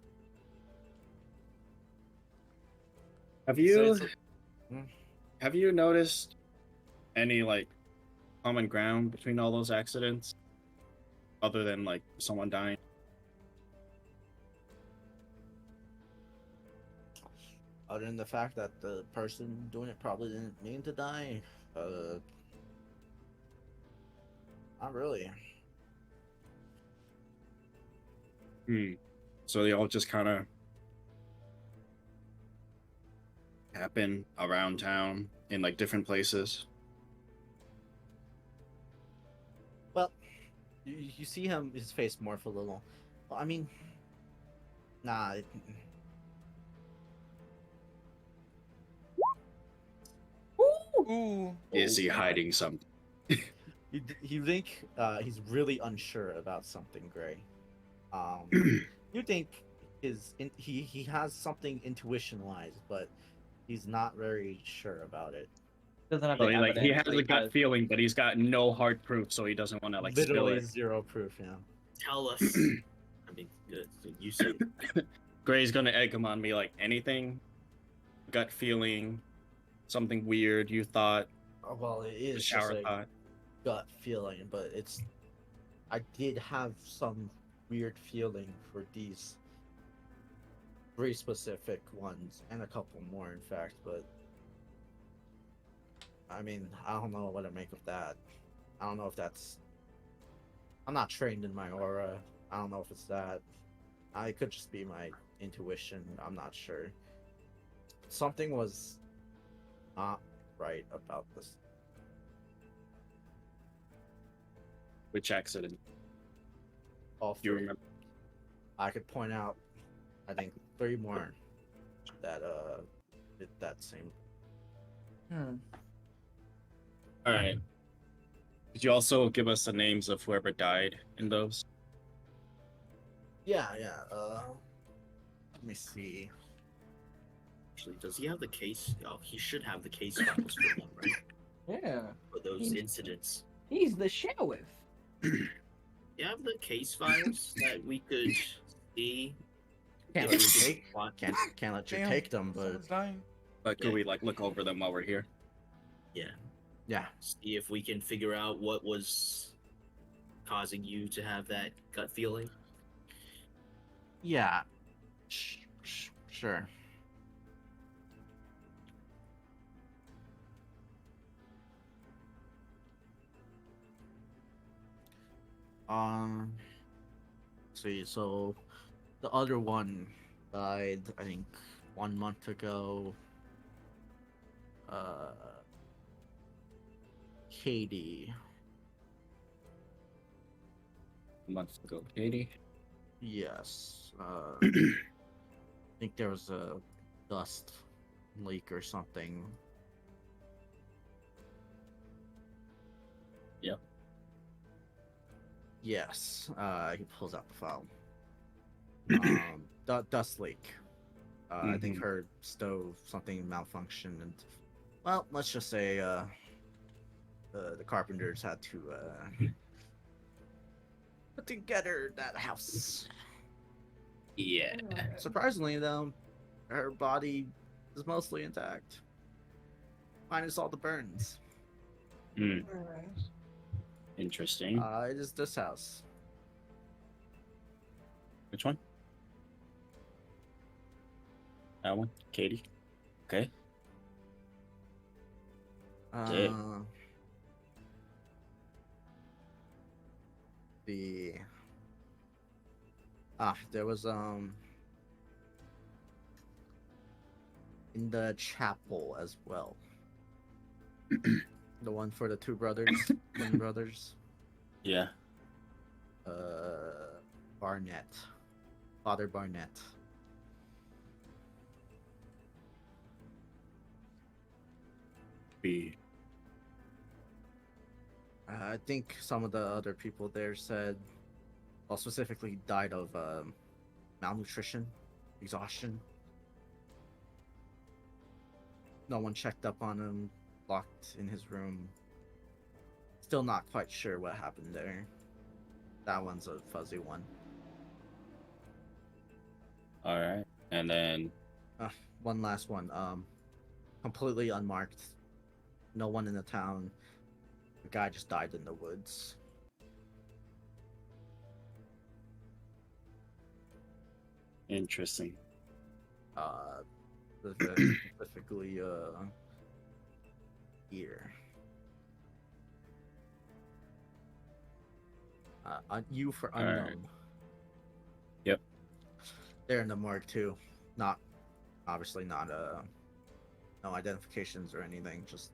[SPEAKER 2] Have
[SPEAKER 1] So
[SPEAKER 2] you
[SPEAKER 1] it's like-
[SPEAKER 2] have you noticed any like common ground between all those accidents other than like someone dying?
[SPEAKER 1] Other than the fact that the person doing it probably didn't mean to die, not really.
[SPEAKER 2] So they all just kind of happen around town in like different places?
[SPEAKER 1] Well, you see him, his face morph a little. Well, I mean, nah.
[SPEAKER 3] Ooh.
[SPEAKER 2] Is he hiding something?
[SPEAKER 1] You think he's really unsure about something, Gray. You think he has something intuition wise, but he's not very sure about it.
[SPEAKER 4] Doesn't have
[SPEAKER 2] So
[SPEAKER 4] the
[SPEAKER 2] like he
[SPEAKER 4] evidence.
[SPEAKER 2] has a gut feeling, but he's got no hard proof, so he doesn't want to like spill
[SPEAKER 1] Literally
[SPEAKER 2] it.
[SPEAKER 1] zero proof, yeah.
[SPEAKER 6] Tell us. I mean, you say.
[SPEAKER 2] Gray's gonna egg him on me like anything, gut feeling, something weird you thought,
[SPEAKER 1] Well, it
[SPEAKER 2] the
[SPEAKER 1] is just
[SPEAKER 2] shower
[SPEAKER 1] a
[SPEAKER 2] thought.
[SPEAKER 1] gut feeling, but it's. I did have some weird feeling for these 3 specific ones, and a couple more, in fact, but. I mean, I don't know what to make of that. I don't know if that's. I'm not trained in my aura. I don't know if it's that. It could just be my intuition. I'm not sure. Something was not right about this.
[SPEAKER 2] Which accident?
[SPEAKER 1] All
[SPEAKER 2] Do you
[SPEAKER 1] 3.
[SPEAKER 2] remember?
[SPEAKER 1] I could point out, I think, 3 more that did that same.
[SPEAKER 2] All right. Could you also give us the names of whoever died in those?
[SPEAKER 1] Yeah. Let me see.
[SPEAKER 6] Actually, does he have the case? Oh, he should have the case files for them, right?
[SPEAKER 4] Yeah.
[SPEAKER 6] For those incidents.
[SPEAKER 4] He's the sheriff.
[SPEAKER 6] You have the case files that we could see.
[SPEAKER 1] Can't
[SPEAKER 6] if
[SPEAKER 1] let
[SPEAKER 6] we
[SPEAKER 1] you
[SPEAKER 6] could
[SPEAKER 1] take.
[SPEAKER 6] find-
[SPEAKER 1] Can't let you
[SPEAKER 3] Damn,
[SPEAKER 1] take them, but
[SPEAKER 3] someone's dying.
[SPEAKER 2] But could
[SPEAKER 6] Yeah.
[SPEAKER 2] we like look over them while we're here?
[SPEAKER 6] Yeah.
[SPEAKER 1] yeah.
[SPEAKER 6] See if we can figure out what was causing you to have that gut feeling.
[SPEAKER 1] Yeah. Sure. See, so the other one died, I think, 1 month ago. Katie.
[SPEAKER 2] Months ago, Katie.
[SPEAKER 1] Yes. I think there was a dust leak or something.
[SPEAKER 2] Yep.
[SPEAKER 1] Yes. He pulls out the file. Dust leak. I think
[SPEAKER 2] Mhm.
[SPEAKER 1] her stove something malfunctioned, and well, let's just say the carpenters had to put together that house.
[SPEAKER 2] Yeah.
[SPEAKER 1] Surprisingly, though, her body is mostly intact, minus all the burns.
[SPEAKER 2] Hmm. Interesting.
[SPEAKER 1] It is this house.
[SPEAKER 2] Which one? That one? Katie? Okay.
[SPEAKER 1] Uh, the there was in the chapel as well. The one for the 2 brothers, twin brothers.
[SPEAKER 2] Yeah.
[SPEAKER 1] Barnett, Father Barnett.
[SPEAKER 2] B.
[SPEAKER 1] I think some of the other people there said, well, specifically died of malnutrition, exhaustion. No one checked up on him, locked in his room. Still not quite sure what happened there. That one's a fuzzy one.
[SPEAKER 2] All right. And then
[SPEAKER 1] One last one. Completely unmarked. No one in the town. The guy just died in the woods.
[SPEAKER 2] interesting.
[SPEAKER 1] Specifically, here. U for
[SPEAKER 2] All right.
[SPEAKER 1] unknown.
[SPEAKER 2] Yep.
[SPEAKER 1] They're in the morgue too. Not, obviously not No identifications or anything. Just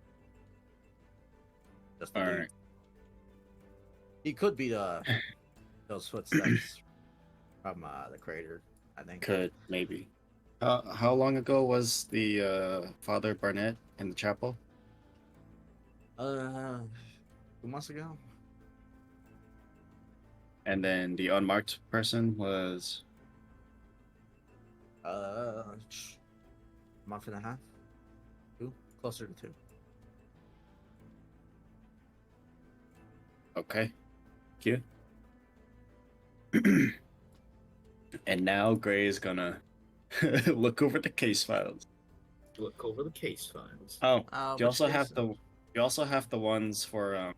[SPEAKER 1] the
[SPEAKER 2] All
[SPEAKER 1] dude.
[SPEAKER 2] right.
[SPEAKER 1] He could be those footsteps from the crater. I think.
[SPEAKER 2] Could maybe. How long ago was the Father Barnett in the chapel?
[SPEAKER 1] 2 months ago.
[SPEAKER 2] And then the unmarked person was
[SPEAKER 1] Month and a half. 2, closer to 2.
[SPEAKER 2] okay. Thank you. And now Gray is gonna look over the case files.
[SPEAKER 6] Look over the case files.
[SPEAKER 2] Oh, you
[SPEAKER 1] Which
[SPEAKER 2] also have
[SPEAKER 1] case?
[SPEAKER 2] you also have the ones for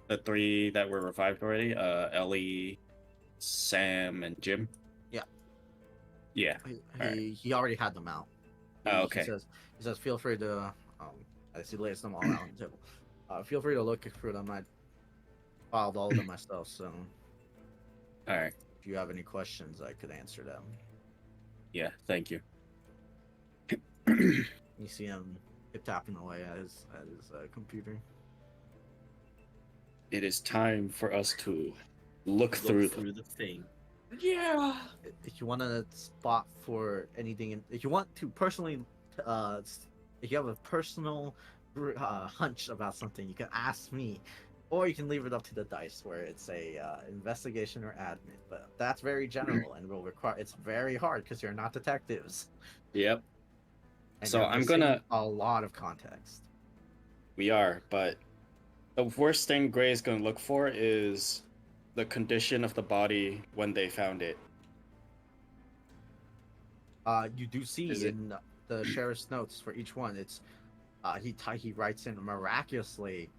[SPEAKER 2] the 3 that were revived already. Ellie, Sam, and Jim.
[SPEAKER 1] Yeah.
[SPEAKER 2] Yeah.
[SPEAKER 1] He already had them out.
[SPEAKER 2] Oh, okay.
[SPEAKER 1] He says feel free to as he lays them all out on the table. Feel free to look through them. I filed all of them myself, so
[SPEAKER 2] All right.
[SPEAKER 1] if you have any questions, I could answer them.
[SPEAKER 2] Yeah. Thank you.
[SPEAKER 1] You see him tapping away at his computer.
[SPEAKER 2] It is time for us to look through
[SPEAKER 6] the thing.
[SPEAKER 4] Yeah.
[SPEAKER 1] If you want to spot for anything, if you want to personally, if you have a personal hunch about something, you can ask me, or you can leave it up to the dice, where it's a investigation or admin. But that's very general and will require. It's very hard because you're not detectives.
[SPEAKER 2] Yep.
[SPEAKER 1] And
[SPEAKER 2] So
[SPEAKER 1] you're
[SPEAKER 2] I'm
[SPEAKER 1] missing
[SPEAKER 2] gonna.
[SPEAKER 1] a lot of context.
[SPEAKER 2] We are, but the worst thing Gray is gonna look for is the condition of the body when they found it.
[SPEAKER 1] You do see
[SPEAKER 2] Is it-
[SPEAKER 1] in the sheriff's notes for each one, it's he writes in miraculously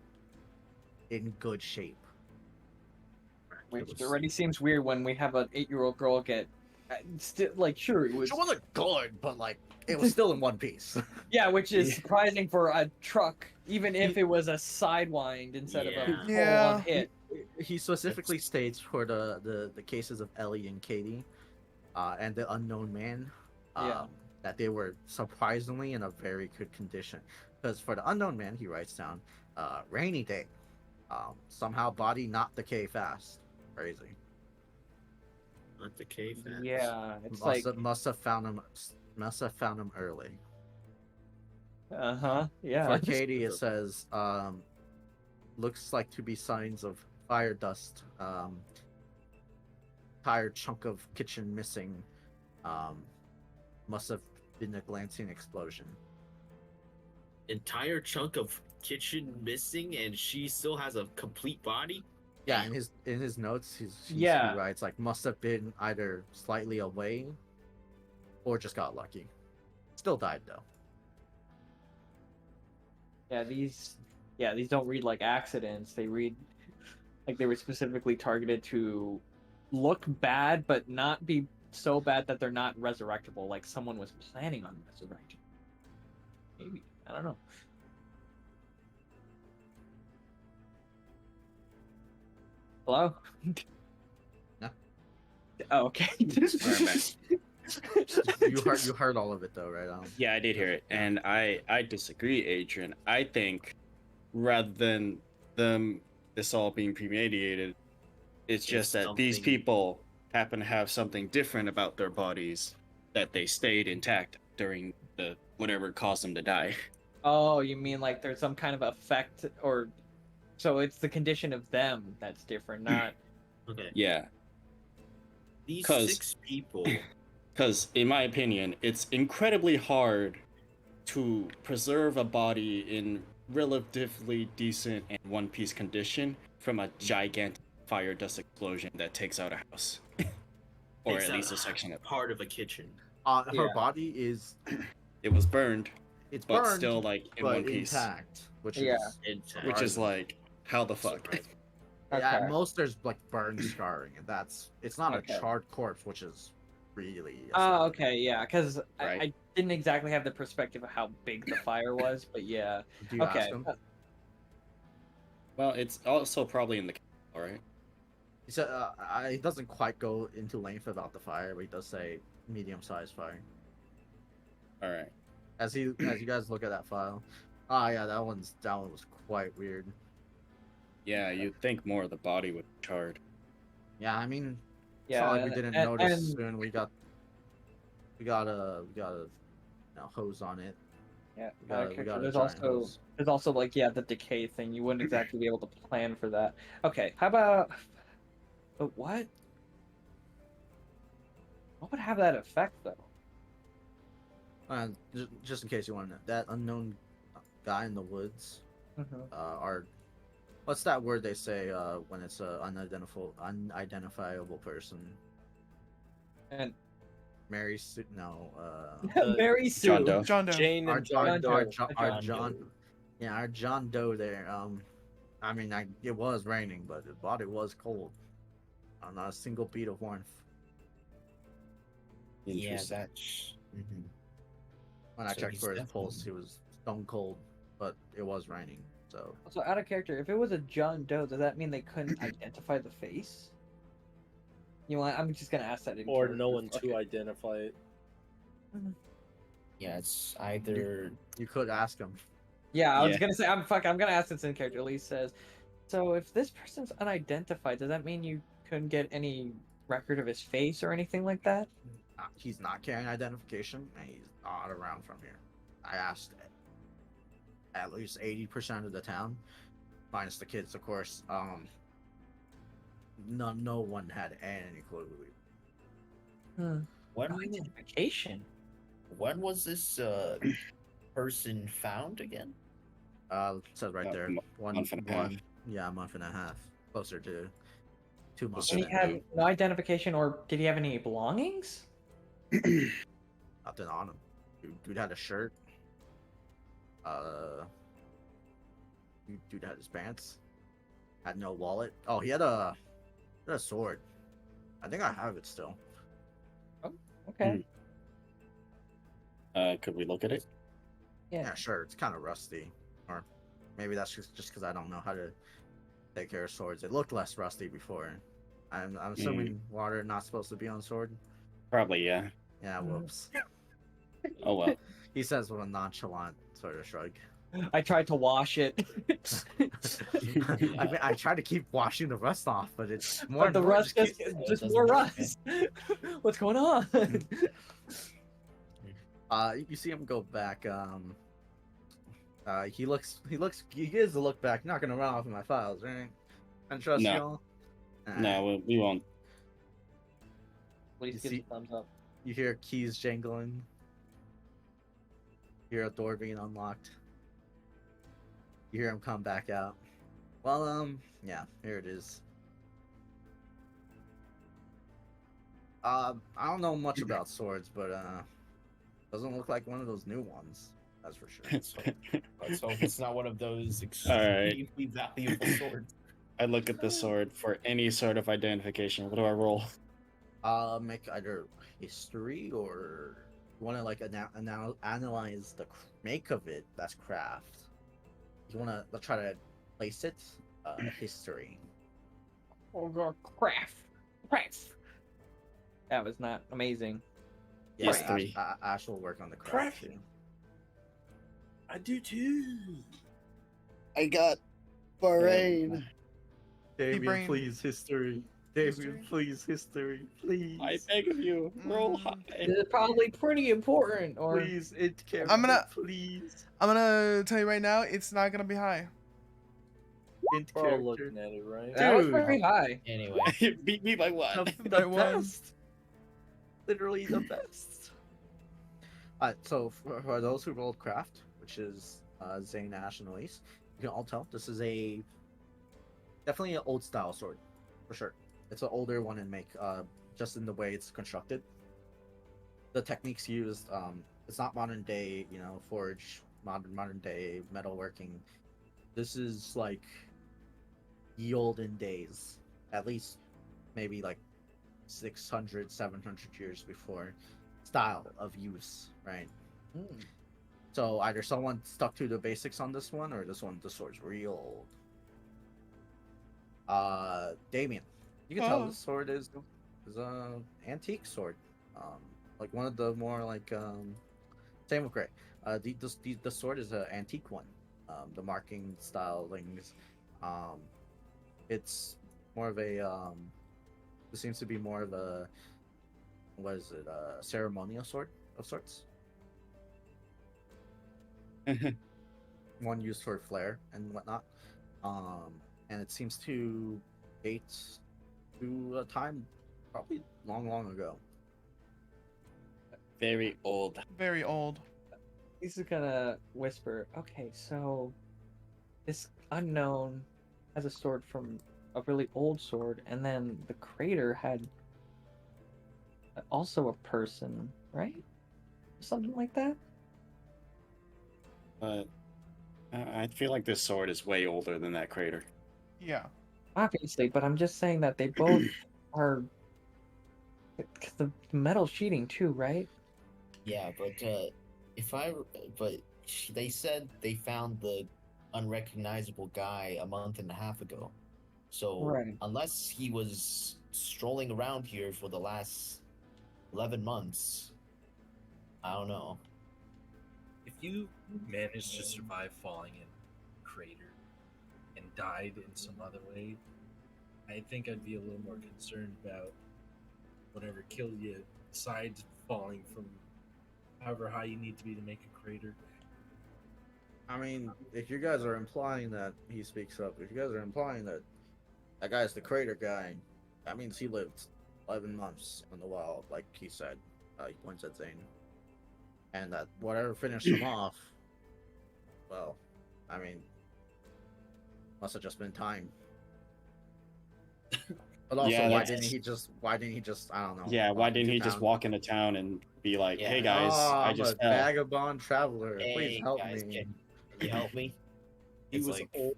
[SPEAKER 1] in good shape.
[SPEAKER 4] Which already seems weird when we have an 8-year-old girl get still like sure it was
[SPEAKER 1] She wasn't good, but like it was still in one piece.
[SPEAKER 4] yeah, which is
[SPEAKER 2] Yeah.
[SPEAKER 4] surprising for a truck, even if it was a sidewind instead of a
[SPEAKER 6] Yeah.
[SPEAKER 4] full
[SPEAKER 3] Yeah.
[SPEAKER 4] on hit.
[SPEAKER 1] He specifically states for the cases of Ellie and Katie, and the unknown man,
[SPEAKER 4] Yeah.
[SPEAKER 1] that they were surprisingly in a very good condition. Because for the unknown man, he writes down, rainy day, somehow body not decay fast. Crazy.
[SPEAKER 6] Not the cave.
[SPEAKER 4] Yeah, it's like
[SPEAKER 1] Must have found him early.
[SPEAKER 4] yeah.
[SPEAKER 1] For Katie, it says, looks like to be signs of fire dust. Entire chunk of kitchen missing. Must have been a glancing explosion.
[SPEAKER 6] Entire chunk of kitchen missing, and she still has a complete body.
[SPEAKER 1] Yeah, in his notes, he
[SPEAKER 4] Yeah.
[SPEAKER 1] writes like must have been either slightly away, or just got lucky. Still died though.
[SPEAKER 4] These don't read like accidents. They read like they were specifically targeted to look bad but not be so bad that they're not resurrectable, like someone was planning on resurrection. Maybe. I don't know. Hello?
[SPEAKER 1] No.
[SPEAKER 4] Oh, okay.
[SPEAKER 2] Alright, man.
[SPEAKER 1] You heard all of it though, right?
[SPEAKER 2] Yeah, I did hear it, and I disagree, Adrian. I think rather than this all being premeditated, it's just that these
[SPEAKER 6] something-
[SPEAKER 2] people happen to have something different about their bodies that they stayed intact during the whatever caused them to die.
[SPEAKER 4] Oh, you mean like there's some kind of effect, or so it's the condition of them that's different, not
[SPEAKER 6] Okay.
[SPEAKER 2] Yeah,
[SPEAKER 6] These
[SPEAKER 2] 'Cause-
[SPEAKER 6] 6 people.
[SPEAKER 2] because in my opinion, it's incredibly hard to preserve a body in relatively decent and one-piece condition from a gigantic fire dust explosion that takes out a house, or
[SPEAKER 6] takes
[SPEAKER 2] at
[SPEAKER 6] out
[SPEAKER 2] least a section of it.
[SPEAKER 6] part of a kitchen.
[SPEAKER 1] Her
[SPEAKER 4] Yeah.
[SPEAKER 1] body is
[SPEAKER 2] It was burned,
[SPEAKER 1] it's
[SPEAKER 2] but
[SPEAKER 1] burned,
[SPEAKER 2] still like in
[SPEAKER 1] but
[SPEAKER 2] one piece,
[SPEAKER 1] intact, which
[SPEAKER 4] Yeah.
[SPEAKER 1] is
[SPEAKER 6] Intact.
[SPEAKER 2] which is like how the fuck.
[SPEAKER 6] Surprising.
[SPEAKER 1] yeah. At
[SPEAKER 4] Okay.
[SPEAKER 1] most, there's like burn scarring, and it's not
[SPEAKER 4] Okay.
[SPEAKER 1] a charred corpse, which is really.
[SPEAKER 4] Oh, okay, yeah, because
[SPEAKER 2] Right.
[SPEAKER 4] I didn't exactly have the perspective of how big the fire was, but yeah.
[SPEAKER 1] Do you
[SPEAKER 4] Okay.
[SPEAKER 1] ask him?
[SPEAKER 2] Well, it's also probably in the all right.
[SPEAKER 1] He said he doesn't quite go into length about the fire, but he does say medium-sized fire.
[SPEAKER 2] All right.
[SPEAKER 1] as you guys look at that file. Ah, yeah, that one was quite weird.
[SPEAKER 2] Yeah, you'd think more of the body would be charred.
[SPEAKER 1] Yeah, I mean, it's
[SPEAKER 4] Yeah,
[SPEAKER 1] not like we didn't notice
[SPEAKER 4] and
[SPEAKER 1] soon. We got a hose on it.
[SPEAKER 4] yeah,
[SPEAKER 1] We got a
[SPEAKER 4] there's
[SPEAKER 1] giant hose.
[SPEAKER 4] also like yeah the decay thing. You wouldn't exactly be able to plan for that. Okay, how about but what? What would have that effect though?
[SPEAKER 1] Just in case you want to know, that unknown guy in the woods, are what's that word they say when it's a unidentifiable person?
[SPEAKER 4] And
[SPEAKER 1] Mary Sue? No,
[SPEAKER 4] Mary
[SPEAKER 2] John
[SPEAKER 4] Sue.
[SPEAKER 2] Doe.
[SPEAKER 3] John Doe.
[SPEAKER 5] Jane
[SPEAKER 1] our
[SPEAKER 5] and
[SPEAKER 1] John,
[SPEAKER 5] John
[SPEAKER 1] our
[SPEAKER 5] Doe.
[SPEAKER 1] John, our John, yeah, our John Doe there. I mean, it was raining, but the body was cold. Not a single beat of warmth.
[SPEAKER 6] Yeah,
[SPEAKER 2] Interesting.
[SPEAKER 6] that's
[SPEAKER 1] Mm-hmm. When I
[SPEAKER 6] So
[SPEAKER 1] checked
[SPEAKER 6] he's
[SPEAKER 1] for his pulse,
[SPEAKER 6] definitely-
[SPEAKER 1] he was stone cold, but it was raining. So
[SPEAKER 4] So out of character, if it was a John Doe, does that mean they couldn't identify the face? You know what? I'm just gonna ask that in
[SPEAKER 5] Or
[SPEAKER 4] character,
[SPEAKER 5] no one
[SPEAKER 4] fuck
[SPEAKER 5] to
[SPEAKER 4] it.
[SPEAKER 5] identify it.
[SPEAKER 6] yeah, it's either
[SPEAKER 1] you could ask him.
[SPEAKER 4] Yeah, I was
[SPEAKER 2] Yeah.
[SPEAKER 4] gonna say I'm gonna ask this in character. Elise says, so if this person's unidentified, does that mean you couldn't get any record of his face or anything like that?
[SPEAKER 1] He's not carrying identification, and he's not around from here. I asked at least 80% of the town, minus the kids, of course. No one had any clue.
[SPEAKER 6] when
[SPEAKER 4] No identification.
[SPEAKER 6] when was this person found again?
[SPEAKER 1] It says right there,
[SPEAKER 2] month and a half.
[SPEAKER 1] Yeah, a month and a half, closer to 2 months.
[SPEAKER 4] And he had no identification, or did he have any belongings?
[SPEAKER 1] Nothing on him. Dude had a shirt. Dude had his pants. Had no wallet. Oh, he had a sword. I think I have it still.
[SPEAKER 4] Okay.
[SPEAKER 2] Could we look at it?
[SPEAKER 1] Yeah, sure. It's kind of rusty, or maybe that's just because I don't know how to take care of swords. It looked less rusty before. I'm assuming water not supposed to be on sword.
[SPEAKER 2] Probably, yeah.
[SPEAKER 1] Yeah, whoops.
[SPEAKER 2] Oh well.
[SPEAKER 1] He says with a nonchalant sort of shrug.
[SPEAKER 4] I tried to wash it.
[SPEAKER 1] I mean, I try to keep washing the rust off, but it's more.
[SPEAKER 4] But the
[SPEAKER 1] and more
[SPEAKER 4] rust
[SPEAKER 1] keeps-
[SPEAKER 4] just
[SPEAKER 6] doesn't
[SPEAKER 4] more
[SPEAKER 6] work,
[SPEAKER 4] rust. What's going on?
[SPEAKER 1] You see him go back. He gives a look back. Not gonna run off of my files, right? And trust
[SPEAKER 2] No.
[SPEAKER 1] y'all.
[SPEAKER 2] No, we won't.
[SPEAKER 4] Please give
[SPEAKER 1] see-
[SPEAKER 4] a thumbs up.
[SPEAKER 1] You hear keys jangling. You hear a door being unlocked. You hear him come back out. Well, yeah, here it is. I don't know much about swords, but doesn't look like one of those new ones. That's for sure.
[SPEAKER 6] Let's hope it's not one of those
[SPEAKER 2] Alright.
[SPEAKER 6] extremely valuable swords.
[SPEAKER 2] I look at the sword for any sort of identification. What do I roll?
[SPEAKER 1] Make either history or you want to like analyze the make of it. That's craft. You want to try to place it. History.
[SPEAKER 4] Oh god, craft. That was not amazing.
[SPEAKER 1] Yeah,
[SPEAKER 2] History.
[SPEAKER 1] Ash will work on the craft. Too.
[SPEAKER 5] I do too.
[SPEAKER 2] I got
[SPEAKER 3] Bahrain.
[SPEAKER 1] David,
[SPEAKER 3] brain.
[SPEAKER 1] please, history.
[SPEAKER 3] History?
[SPEAKER 1] David, please, history. Please.
[SPEAKER 2] I beg of you, roll high.
[SPEAKER 4] This is probably pretty important, or
[SPEAKER 1] Please, it can't.
[SPEAKER 3] I'm gonna-
[SPEAKER 1] Please.
[SPEAKER 3] I'm gonna tell you right now, it's not gonna be high.
[SPEAKER 1] Int
[SPEAKER 5] We're all
[SPEAKER 1] character.
[SPEAKER 5] looking at it, right?
[SPEAKER 4] that was
[SPEAKER 1] Dude.
[SPEAKER 4] pretty high.
[SPEAKER 6] Anyway,
[SPEAKER 2] Beat me by one.
[SPEAKER 1] The
[SPEAKER 3] By one.
[SPEAKER 1] best. Literally the best. So for those who rolled craft, which is Zane, Ash, and Elise, you can all tell this is definitely an old style sword, for sure. It's an older one in make, just in the way it's constructed. The techniques used, it's not modern day, forge, modern day metalworking. This is like ye olden days, at least maybe like 600, 700 years before style of use, right? So either someone stuck to the basics on this one, or this one, the sword's real old. Damien, you can tell
[SPEAKER 3] Oh.
[SPEAKER 1] this sword is a antique sword, like one of the more like same with Gray, The sword is an antique one. The marking stylings, um, it's more of a it seems to be more of a, what is it, a ceremonial sword of sorts. One used for flair and whatnot. Um, and it seems to date to a time probably long, long ago.
[SPEAKER 2] Very old.
[SPEAKER 3] Very old.
[SPEAKER 4] He's gonna whisper, okay, so this unknown has a sword from a really old sword, and then the crater had also a person, right? Something like that?
[SPEAKER 2] But I feel like this sword is way older than that crater.
[SPEAKER 3] Yeah.
[SPEAKER 4] Obviously, but I'm just saying that they both are. Because the metal sheeting, too, right?
[SPEAKER 6] Yeah, but if I but they said they found the unrecognizable guy a month and a half ago. So
[SPEAKER 4] Right.
[SPEAKER 6] unless he was strolling around here for the last 11 months, I don't know.
[SPEAKER 5] If you managed to survive falling in a crater and died in some other way, I think I'd be a little more concerned about whatever killed you, besides falling from however high you need to be to make a crater.
[SPEAKER 1] I mean, if you guys are implying that he speaks up, if you guys are implying that that guy's the crater guy, that means he lived 11 months in the wild, like he said. He points at Zane. And that whatever finished him off, well, I mean, must have just been time. But also,
[SPEAKER 2] Yeah,
[SPEAKER 1] why
[SPEAKER 2] that's-
[SPEAKER 1] didn't he just, I don't know.
[SPEAKER 2] Yeah, why
[SPEAKER 1] walk
[SPEAKER 2] didn't
[SPEAKER 1] into
[SPEAKER 2] he just
[SPEAKER 1] town?
[SPEAKER 2] walk into town and be like,
[SPEAKER 6] Yeah.
[SPEAKER 2] "Hey guys,
[SPEAKER 1] Oh,
[SPEAKER 2] I
[SPEAKER 1] I'm
[SPEAKER 2] just
[SPEAKER 1] a
[SPEAKER 2] fell."
[SPEAKER 1] vagabond traveler. Please
[SPEAKER 6] Hey,
[SPEAKER 1] help
[SPEAKER 6] guys,
[SPEAKER 1] me.
[SPEAKER 6] can you help me?
[SPEAKER 5] He
[SPEAKER 6] It's
[SPEAKER 5] was
[SPEAKER 6] like-
[SPEAKER 5] old.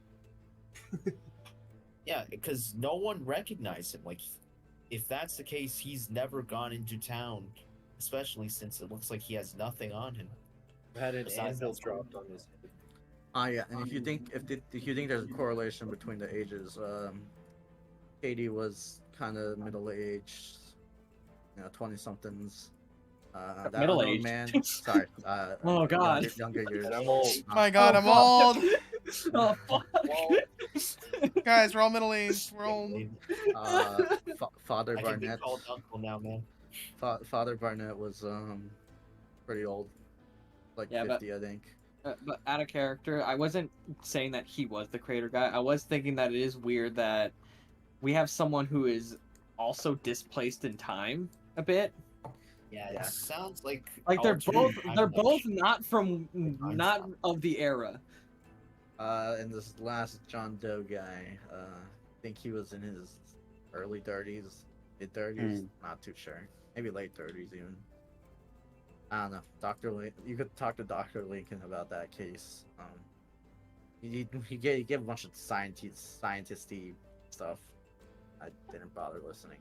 [SPEAKER 6] Yeah, because no one recognized him. Like, if that's the case, he's never gone into town, especially since it looks like he has nothing on him.
[SPEAKER 5] Had an
[SPEAKER 6] Besides
[SPEAKER 5] anvil
[SPEAKER 6] that
[SPEAKER 5] dropped on his head.
[SPEAKER 1] Ah, yeah, and if you think there's a correlation between the ages, Katie was kind of middle aged, 20 somethings. That unknown
[SPEAKER 4] Middle-aged.
[SPEAKER 1] man, sorry,
[SPEAKER 4] Oh, God.
[SPEAKER 1] younger years.
[SPEAKER 5] And I'm old.
[SPEAKER 3] My God, I'm
[SPEAKER 4] fuck.
[SPEAKER 3] old.
[SPEAKER 4] Oh, fuck.
[SPEAKER 3] Guys, we're all middle aged. We're old.
[SPEAKER 1] Father
[SPEAKER 6] I can be
[SPEAKER 1] Barnett.
[SPEAKER 6] called uncle now, man.
[SPEAKER 1] Father Barnett was pretty old, like
[SPEAKER 4] Yeah, but-
[SPEAKER 1] 50, I think.
[SPEAKER 4] But out of character, I wasn't saying that he was the crater guy. I was thinking that it is weird that we have someone who is also displaced in time a bit.
[SPEAKER 6] Yeah,
[SPEAKER 1] Yeah.
[SPEAKER 6] it sounds like
[SPEAKER 4] They're
[SPEAKER 6] alternate
[SPEAKER 4] both
[SPEAKER 6] timeline.
[SPEAKER 4] not from not of the era.
[SPEAKER 1] And this last John Doe guy, I think he was in his early 30s, mid 30s. Not too sure. Maybe late 30s even. I don't know. Dr. You could talk to Dr. Lincoln about that case. He gave a bunch of scientisty stuff. I didn't bother listening.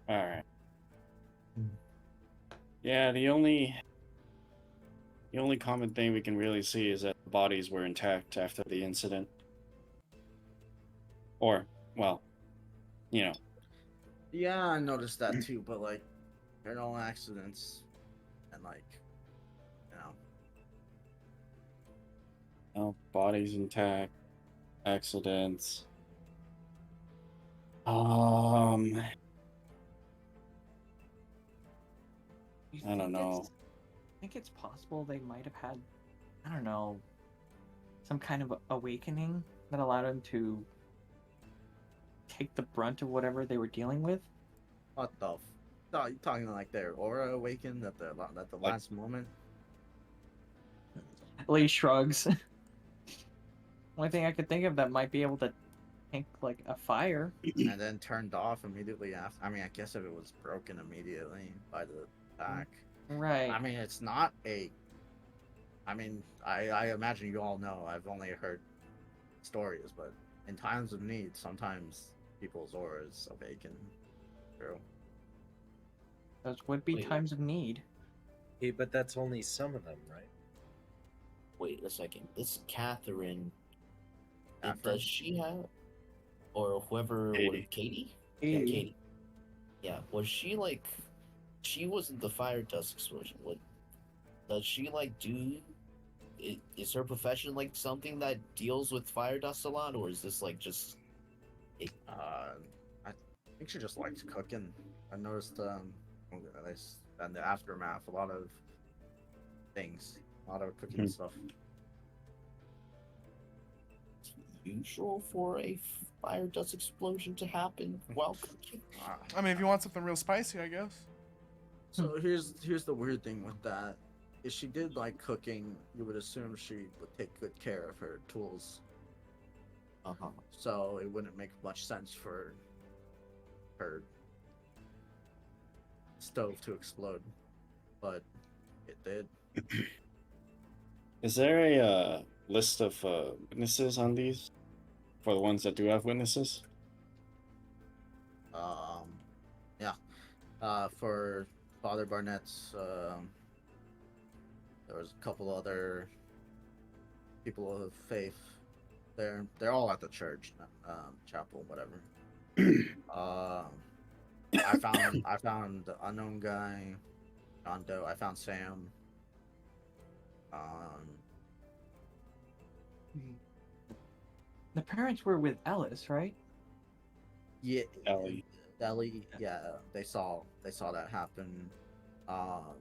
[SPEAKER 2] All right. Yeah, the only common thing we can really see is that the bodies were intact after the incident. Or, well,
[SPEAKER 1] Yeah, I noticed that too, but like, there are no accidents, and like,
[SPEAKER 2] bodies intact, accidents.
[SPEAKER 4] You
[SPEAKER 2] I don't
[SPEAKER 4] think
[SPEAKER 2] know.
[SPEAKER 4] I think it's possible they might have had, I don't know, some kind of awakening that allowed them to take the brunt of whatever they were dealing with.
[SPEAKER 1] what the? You talking like their aura awakened at the last moment?
[SPEAKER 4] Lee shrugs. Only thing I could think of that might be able to tank like a fire.
[SPEAKER 1] And then turned off immediately after. I mean, I guess if it was broken immediately by the attack.
[SPEAKER 4] Right.
[SPEAKER 1] I mean, it's not a. I mean, I imagine you all know. I've only heard stories, but in times of need, sometimes people's auras awaken. True.
[SPEAKER 4] Those would be
[SPEAKER 6] Wait.
[SPEAKER 4] times of need.
[SPEAKER 5] Hey, but that's only some of them, right?
[SPEAKER 6] Wait a second. This Catherine,
[SPEAKER 1] Catherine?
[SPEAKER 6] does she have, or whoever
[SPEAKER 2] Katie.
[SPEAKER 6] was Katie?
[SPEAKER 4] Katie.
[SPEAKER 6] Yeah, Katie. Yeah, was she like she wasn't the fire dust explosion. What does she like do? Is her profession like something that deals with fire dust a lot, or is this like just
[SPEAKER 1] I think she just likes cooking. I noticed in the aftermath a lot of things, a lot of cooking stuff.
[SPEAKER 6] usual for a fire dust explosion to happen while cooking?
[SPEAKER 3] I mean, if you want something real spicy, I guess.
[SPEAKER 1] So here's the weird thing with that. If she did like cooking, you would assume she would take good care of her tools.
[SPEAKER 6] Uh-huh.
[SPEAKER 1] So it wouldn't make much sense for her stove to explode, but it did.
[SPEAKER 2] Is there a list of witnesses on these? For the ones that do have witnesses?
[SPEAKER 1] Yeah. For Father Barnett's, there was a couple other people of faith. They're all at the church, chapel, whatever. I found the unknown guy, John Doe. I found Sam.
[SPEAKER 4] The parents were with Ellis, right?
[SPEAKER 1] Yeah,
[SPEAKER 2] Ellie.
[SPEAKER 1] yeah, they saw that happen. Um,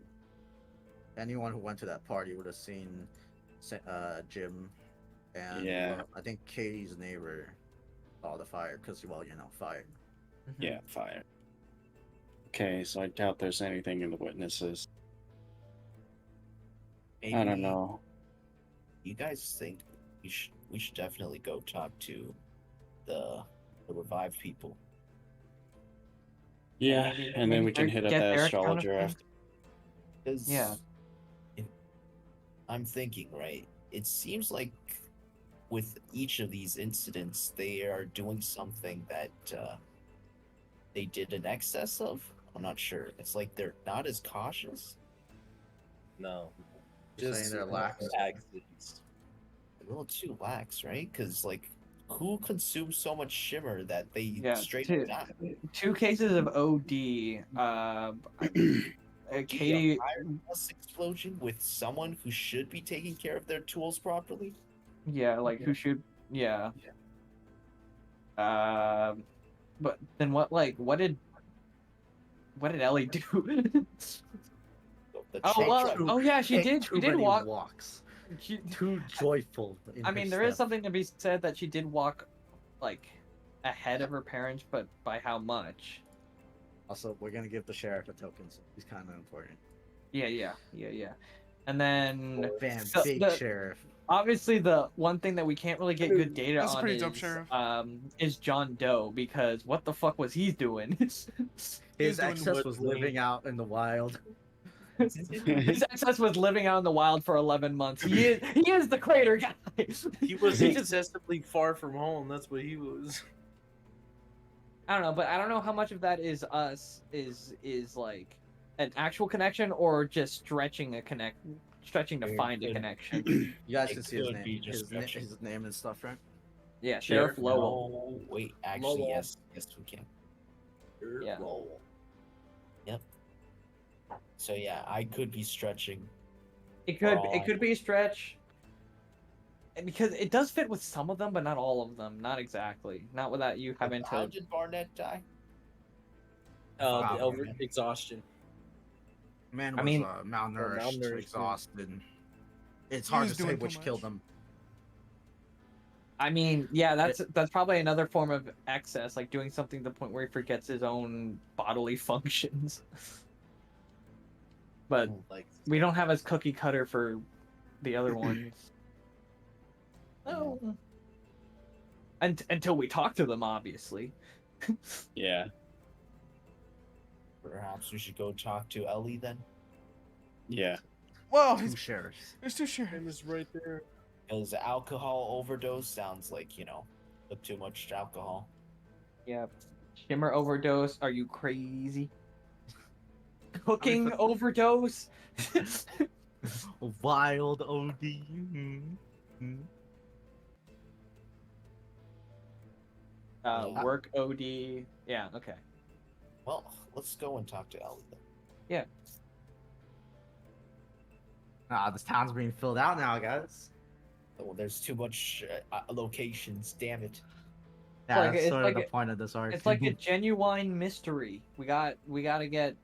[SPEAKER 1] anyone who went to that party would have seen Jim, and
[SPEAKER 2] Yeah.
[SPEAKER 1] I think Katie's neighbor saw the fire because, fire.
[SPEAKER 2] Yeah, fire. Okay, so I doubt there's anything in the witnesses. I don't
[SPEAKER 6] Maybe-
[SPEAKER 2] know.
[SPEAKER 6] You guys think we should definitely go talk to the revived people?
[SPEAKER 2] Yeah,
[SPEAKER 4] maybe-
[SPEAKER 2] and then
[SPEAKER 4] maybe
[SPEAKER 2] we can hit up
[SPEAKER 4] get
[SPEAKER 2] that
[SPEAKER 4] their account of
[SPEAKER 2] astrologer
[SPEAKER 4] things.
[SPEAKER 2] after.
[SPEAKER 6] Because
[SPEAKER 4] Yeah.
[SPEAKER 6] I'm thinking, right? It seems like with each of these incidents, they are doing something that they did in excess of. I'm not sure. It's like they're not as cautious.
[SPEAKER 5] No.
[SPEAKER 1] You're saying they're lax?
[SPEAKER 5] accidents.
[SPEAKER 6] A little too lax, right? Because like, who consumes so much shimmer that they
[SPEAKER 4] Yeah,
[SPEAKER 6] straight
[SPEAKER 4] two-
[SPEAKER 6] die?
[SPEAKER 4] 2 cases of OD. Katie.
[SPEAKER 6] Fire dust explosion with someone who should be taking care of their tools properly.
[SPEAKER 4] Yeah, like who should? Yeah. But then what? Like, what did Ellie do?
[SPEAKER 6] The
[SPEAKER 4] Oh,
[SPEAKER 6] chain
[SPEAKER 4] well,
[SPEAKER 6] drive-
[SPEAKER 4] oh yeah, she
[SPEAKER 1] Take
[SPEAKER 4] did.
[SPEAKER 1] too
[SPEAKER 4] She did
[SPEAKER 1] many
[SPEAKER 4] walk.
[SPEAKER 1] walks.
[SPEAKER 4] She,
[SPEAKER 1] Too joyful.
[SPEAKER 4] I mean, there is something to be said that she did walk, like, ahead of her parents, but by how much?
[SPEAKER 1] Also, we're gonna give the sheriff a token, so he's kind of important.
[SPEAKER 4] Yeah. And then
[SPEAKER 1] Van,
[SPEAKER 4] So
[SPEAKER 1] big
[SPEAKER 4] the-
[SPEAKER 1] sheriff.
[SPEAKER 4] obviously the one thing that we can't really get good data
[SPEAKER 3] That's a
[SPEAKER 4] on
[SPEAKER 3] pretty dope sheriff.
[SPEAKER 4] is John Doe, because what the fuck was he doing?
[SPEAKER 3] He's
[SPEAKER 1] His
[SPEAKER 3] doing
[SPEAKER 1] excess
[SPEAKER 5] what
[SPEAKER 1] was
[SPEAKER 5] we-
[SPEAKER 1] living out in the wild.
[SPEAKER 4] His excess was living out in the wild for 11 months. He is the crater guy.
[SPEAKER 5] He was
[SPEAKER 4] He just-
[SPEAKER 5] excessively far from home. That's what he was.
[SPEAKER 4] I don't know, but I don't know how much of that is like an actual connection or just stretching to
[SPEAKER 6] It
[SPEAKER 4] find a
[SPEAKER 6] could-
[SPEAKER 4] connection.
[SPEAKER 1] You guys
[SPEAKER 6] It
[SPEAKER 1] can see his
[SPEAKER 6] could be
[SPEAKER 1] name,
[SPEAKER 6] just stretching.
[SPEAKER 1] his name and stuff, right?
[SPEAKER 4] Yeah, Sheriff Lowell.
[SPEAKER 6] No, wait, actually,
[SPEAKER 5] Lowell.
[SPEAKER 6] yes, we can.
[SPEAKER 4] Yeah.
[SPEAKER 6] So yeah, I could be stretching.
[SPEAKER 4] It could be a stretch. And because it does fit with some of them, but not all of them. Not exactly. Not without you having
[SPEAKER 6] How
[SPEAKER 4] to.
[SPEAKER 6] did Barnett die?
[SPEAKER 5] The over exhaustion.
[SPEAKER 1] Man
[SPEAKER 4] I
[SPEAKER 1] was
[SPEAKER 4] mean-
[SPEAKER 1] malnourished,
[SPEAKER 5] malnourished,
[SPEAKER 1] exhausted. It's
[SPEAKER 3] He
[SPEAKER 1] hard
[SPEAKER 3] was
[SPEAKER 1] to say
[SPEAKER 3] doing too
[SPEAKER 1] which killed
[SPEAKER 3] much.
[SPEAKER 1] him.
[SPEAKER 4] I mean, yeah, that's probably another form of excess, like doing something to the point where he forgets his own bodily functions. But
[SPEAKER 5] Like
[SPEAKER 4] we don't have his cookie cutter for the other ones. Oh. Until we talk to them, obviously.
[SPEAKER 2] Yeah.
[SPEAKER 6] Perhaps we should go talk to Ellie then,
[SPEAKER 2] Yeah.
[SPEAKER 3] Whoa,
[SPEAKER 1] Two sheriffs.
[SPEAKER 3] there's two
[SPEAKER 5] him
[SPEAKER 3] sheriffs.
[SPEAKER 5] is right there.
[SPEAKER 6] because alcohol overdose sounds like took too much alcohol.
[SPEAKER 4] Yeah. Shimmer overdose. Are you crazy? Cooking overdose.
[SPEAKER 1] Wild OD. Mhm.
[SPEAKER 6] Yeah.
[SPEAKER 4] Work OD. Yeah. Okay.
[SPEAKER 6] Well, let's go and talk to Ellie then.
[SPEAKER 4] Yeah.
[SPEAKER 1] This town's being filled out now, guys.
[SPEAKER 6] Oh, there's too much locations. Damn it.
[SPEAKER 1] Yeah,
[SPEAKER 4] Like,
[SPEAKER 1] that's
[SPEAKER 4] it's
[SPEAKER 1] sort of
[SPEAKER 4] like
[SPEAKER 1] the
[SPEAKER 4] a-
[SPEAKER 1] point of this arc.
[SPEAKER 4] It's like a genuine mystery. We gotta get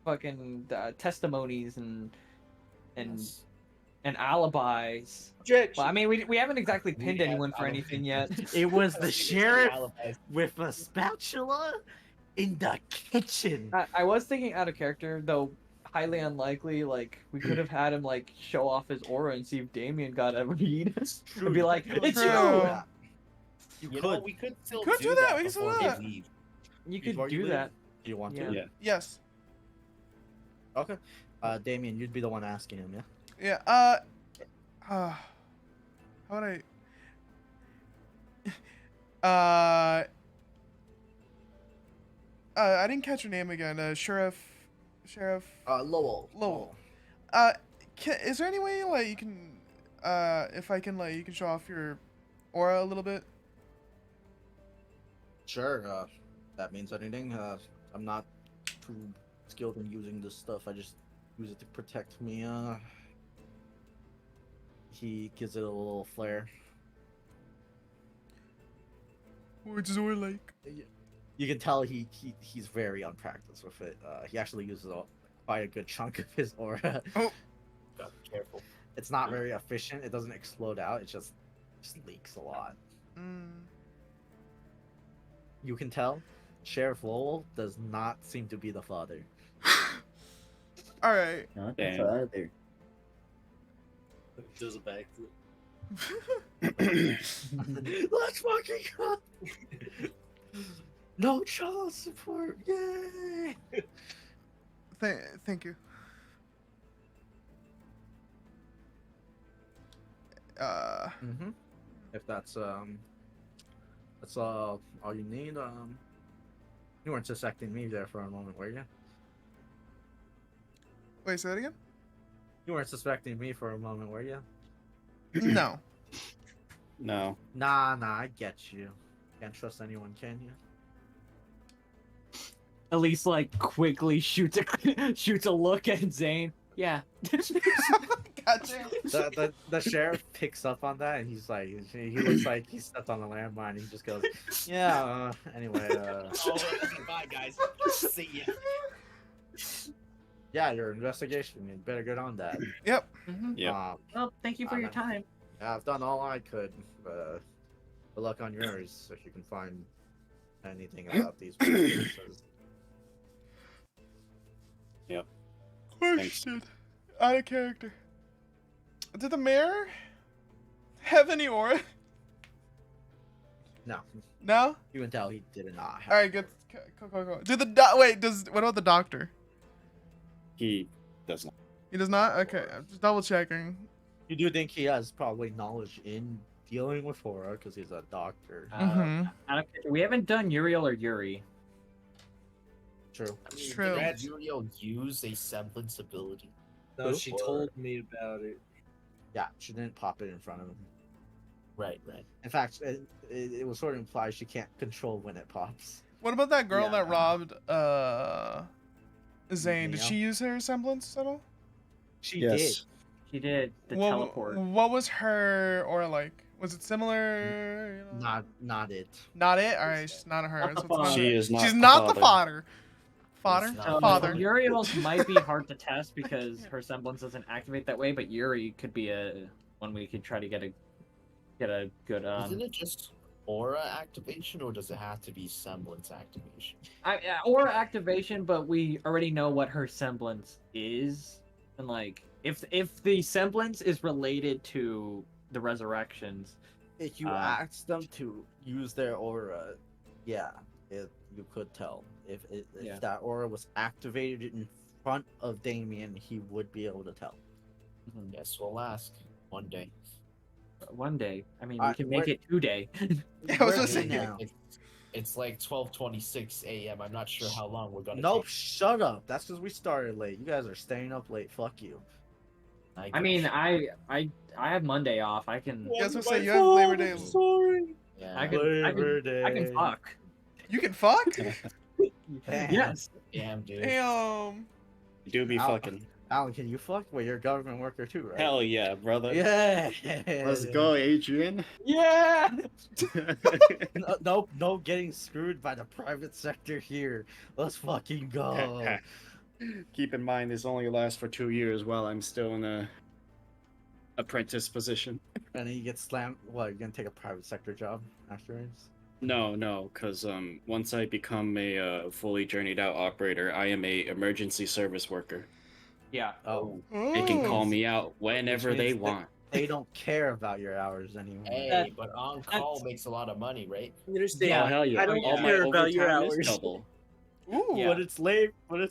[SPEAKER 4] fucking testimonies and
[SPEAKER 6] Yes.
[SPEAKER 4] and alibis.
[SPEAKER 5] Objection.
[SPEAKER 4] Well, I mean, we haven't exactly
[SPEAKER 6] We
[SPEAKER 4] pinned
[SPEAKER 6] have
[SPEAKER 4] anyone for
[SPEAKER 6] alibis.
[SPEAKER 4] anything yet.
[SPEAKER 1] It was the
[SPEAKER 6] Let's see
[SPEAKER 1] sheriff
[SPEAKER 6] alibis.
[SPEAKER 1] with a spatula in the kitchen.
[SPEAKER 4] I was thinking out of character, though highly unlikely. Like, we could have had him like show off his aura and see if Damien got a read and be like, "It's
[SPEAKER 3] True.
[SPEAKER 4] you."
[SPEAKER 1] You
[SPEAKER 6] You
[SPEAKER 1] could.
[SPEAKER 6] know, we could still
[SPEAKER 3] Could
[SPEAKER 6] do
[SPEAKER 3] do that,
[SPEAKER 6] that
[SPEAKER 3] we can still
[SPEAKER 6] before
[SPEAKER 3] do
[SPEAKER 6] they
[SPEAKER 3] that.
[SPEAKER 6] leave.
[SPEAKER 4] You could
[SPEAKER 1] Before you
[SPEAKER 4] do
[SPEAKER 1] leave?
[SPEAKER 4] that.
[SPEAKER 1] Do you want
[SPEAKER 4] Yeah.
[SPEAKER 1] to?
[SPEAKER 2] Yeah.
[SPEAKER 3] Yes.
[SPEAKER 1] Okay. Damien, you'd be the one asking him, yeah?
[SPEAKER 3] Yeah. How would I didn't catch your name again. Sheriff.
[SPEAKER 1] Lowell.
[SPEAKER 3] Lowell. Is there any way like you can, if I can like you can show off your aura a little bit?
[SPEAKER 1] Sure. That means anything. I'm not too skilled in using this stuff. I just use it to protect me. He gives it a little flare.
[SPEAKER 3] What's his aura like?
[SPEAKER 1] You can tell he's very unpracticed with it. He actually uses quite a good chunk of his aura.
[SPEAKER 3] Oh.
[SPEAKER 6] Gotta be careful.
[SPEAKER 1] It's not very efficient. It doesn't explode out. It just leaks a lot.
[SPEAKER 3] Mm.
[SPEAKER 1] You can tell Sheriff Lowell does not seem to be the father.
[SPEAKER 3] All right.
[SPEAKER 7] Not
[SPEAKER 2] Damn.
[SPEAKER 7] the father.
[SPEAKER 5] Does a backflip.
[SPEAKER 1] Let's fucking go! No child support! Yay!
[SPEAKER 3] Thank you.
[SPEAKER 1] Mm-hmm. If that's all you need. You weren't suspecting me there for a moment, were you?
[SPEAKER 3] Wait, say that again?
[SPEAKER 1] You weren't suspecting me for a moment, were you?
[SPEAKER 3] No.
[SPEAKER 2] No.
[SPEAKER 1] Nah, I get you. Can't trust anyone, can you?
[SPEAKER 4] At least like quickly shoots a look at Zane. Yeah.
[SPEAKER 3] Gotcha.
[SPEAKER 1] The sheriff picks up on that, and he's like, he looks like he stepped on a landmine. And he just goes, yeah. Anyway,
[SPEAKER 6] Oh, okay, bye, guys. See ya.
[SPEAKER 1] yeah, your investigation. You better get on that.
[SPEAKER 3] Yep.
[SPEAKER 2] Yep.
[SPEAKER 4] Well, thank you for your time.
[SPEAKER 1] Yeah, I've done all I could. Good luck on yours if you can find anything about these places.
[SPEAKER 3] Question. Out of character. Did the mayor have any aura?
[SPEAKER 1] No,
[SPEAKER 3] No?
[SPEAKER 1] you can tell he did not. Have
[SPEAKER 3] Alright, good. Cool. Did what about the doctor?
[SPEAKER 2] He does not.
[SPEAKER 3] He does not? Okay, I'm just double checking.
[SPEAKER 1] You do think he has probably knowledge in dealing with horror because he's a doctor.
[SPEAKER 4] We haven't done Uriel or Yuri.
[SPEAKER 1] True.
[SPEAKER 6] I mean,
[SPEAKER 3] True.
[SPEAKER 6] did Uriel use a semblance ability?
[SPEAKER 5] No,
[SPEAKER 1] Who?
[SPEAKER 5] she told me about it.
[SPEAKER 1] Yeah, she didn't pop it in front of him.
[SPEAKER 6] Right.
[SPEAKER 1] In fact, it was sort of implied she can't control when it pops.
[SPEAKER 3] What about that girl
[SPEAKER 1] Yeah.
[SPEAKER 3] that robbed Zane? Did
[SPEAKER 1] Mia?
[SPEAKER 3] she use her semblance at all?
[SPEAKER 1] She
[SPEAKER 2] Yes.
[SPEAKER 4] She did the
[SPEAKER 3] What-
[SPEAKER 4] teleport.
[SPEAKER 3] What was her aura like? Was it similar? You
[SPEAKER 1] did.
[SPEAKER 3] know?
[SPEAKER 1] Not it.
[SPEAKER 3] Not it? Alright, she's not her.
[SPEAKER 4] Not the
[SPEAKER 3] So it's not
[SPEAKER 2] She
[SPEAKER 3] her.
[SPEAKER 2] is not.
[SPEAKER 3] She's
[SPEAKER 2] the
[SPEAKER 3] not the
[SPEAKER 2] father.
[SPEAKER 3] fodder.
[SPEAKER 6] It's not.
[SPEAKER 4] So
[SPEAKER 3] Father.
[SPEAKER 4] Uriel's might be hard to test because her semblance doesn't activate that way, but Yuri could be a one we could try to get a good
[SPEAKER 6] Isn't it just aura activation, or does it have to be semblance activation?
[SPEAKER 4] or activation, but we already know what her semblance is, and like if the semblance is related to the resurrections,
[SPEAKER 1] If you
[SPEAKER 4] Uh,
[SPEAKER 1] ask them to use their aura, yeah, you could tell. If
[SPEAKER 4] Yeah.
[SPEAKER 1] that aura was activated in front of Damien, he would be able to tell.
[SPEAKER 6] Yes, we'll ask one day.
[SPEAKER 4] one day, I mean, we
[SPEAKER 1] Alright,
[SPEAKER 4] can make
[SPEAKER 1] where-
[SPEAKER 4] it 2 day.
[SPEAKER 3] I was
[SPEAKER 1] Where
[SPEAKER 3] gonna
[SPEAKER 1] is
[SPEAKER 3] say
[SPEAKER 1] he now?
[SPEAKER 6] It's like 12:26 a.m. I'm not sure how long we're gonna.
[SPEAKER 1] Nope,
[SPEAKER 6] take.
[SPEAKER 1] shut up. That's because we started late. You guys are staying up late. Fuck you.
[SPEAKER 4] I mean, I have Monday off. I can
[SPEAKER 3] I was gonna say you have Labor Day.
[SPEAKER 6] Yeah.
[SPEAKER 4] I can fuck.
[SPEAKER 3] You can fuck?
[SPEAKER 1] Damn.
[SPEAKER 4] Yes.
[SPEAKER 6] Damn, dude.
[SPEAKER 3] Damn.
[SPEAKER 2] Do be
[SPEAKER 1] Al-
[SPEAKER 2] fucking.
[SPEAKER 1] Alan, can you fuck? Well, you're a government worker too, right?
[SPEAKER 2] Hell yeah, brother.
[SPEAKER 1] Yeah.
[SPEAKER 2] Let's go, Adrian.
[SPEAKER 4] Yeah.
[SPEAKER 1] No getting screwed by the private sector here. Let's fucking go.
[SPEAKER 2] Keep in mind, this only lasts for 2 years while I'm still in a apprentice position.
[SPEAKER 1] And then you get slammed. What? You're gonna take a private sector job afterwards?
[SPEAKER 2] No, because once I become a fully journeyed out operator, I am a emergency service worker.
[SPEAKER 4] Yeah.
[SPEAKER 1] Oh,
[SPEAKER 2] They can call
[SPEAKER 3] Oh.
[SPEAKER 2] me out whenever
[SPEAKER 1] Which
[SPEAKER 2] they
[SPEAKER 1] means
[SPEAKER 2] want.
[SPEAKER 1] they don't care about your hours anymore.
[SPEAKER 6] Hey, but on call makes a lot of money, right?
[SPEAKER 5] You understand?
[SPEAKER 4] Yeah.
[SPEAKER 2] Oh hell yeah!
[SPEAKER 5] I don't
[SPEAKER 2] All my
[SPEAKER 5] care about your
[SPEAKER 2] overtime is
[SPEAKER 5] hours.
[SPEAKER 2] double.
[SPEAKER 1] Ooh,
[SPEAKER 4] Yeah.
[SPEAKER 1] when it's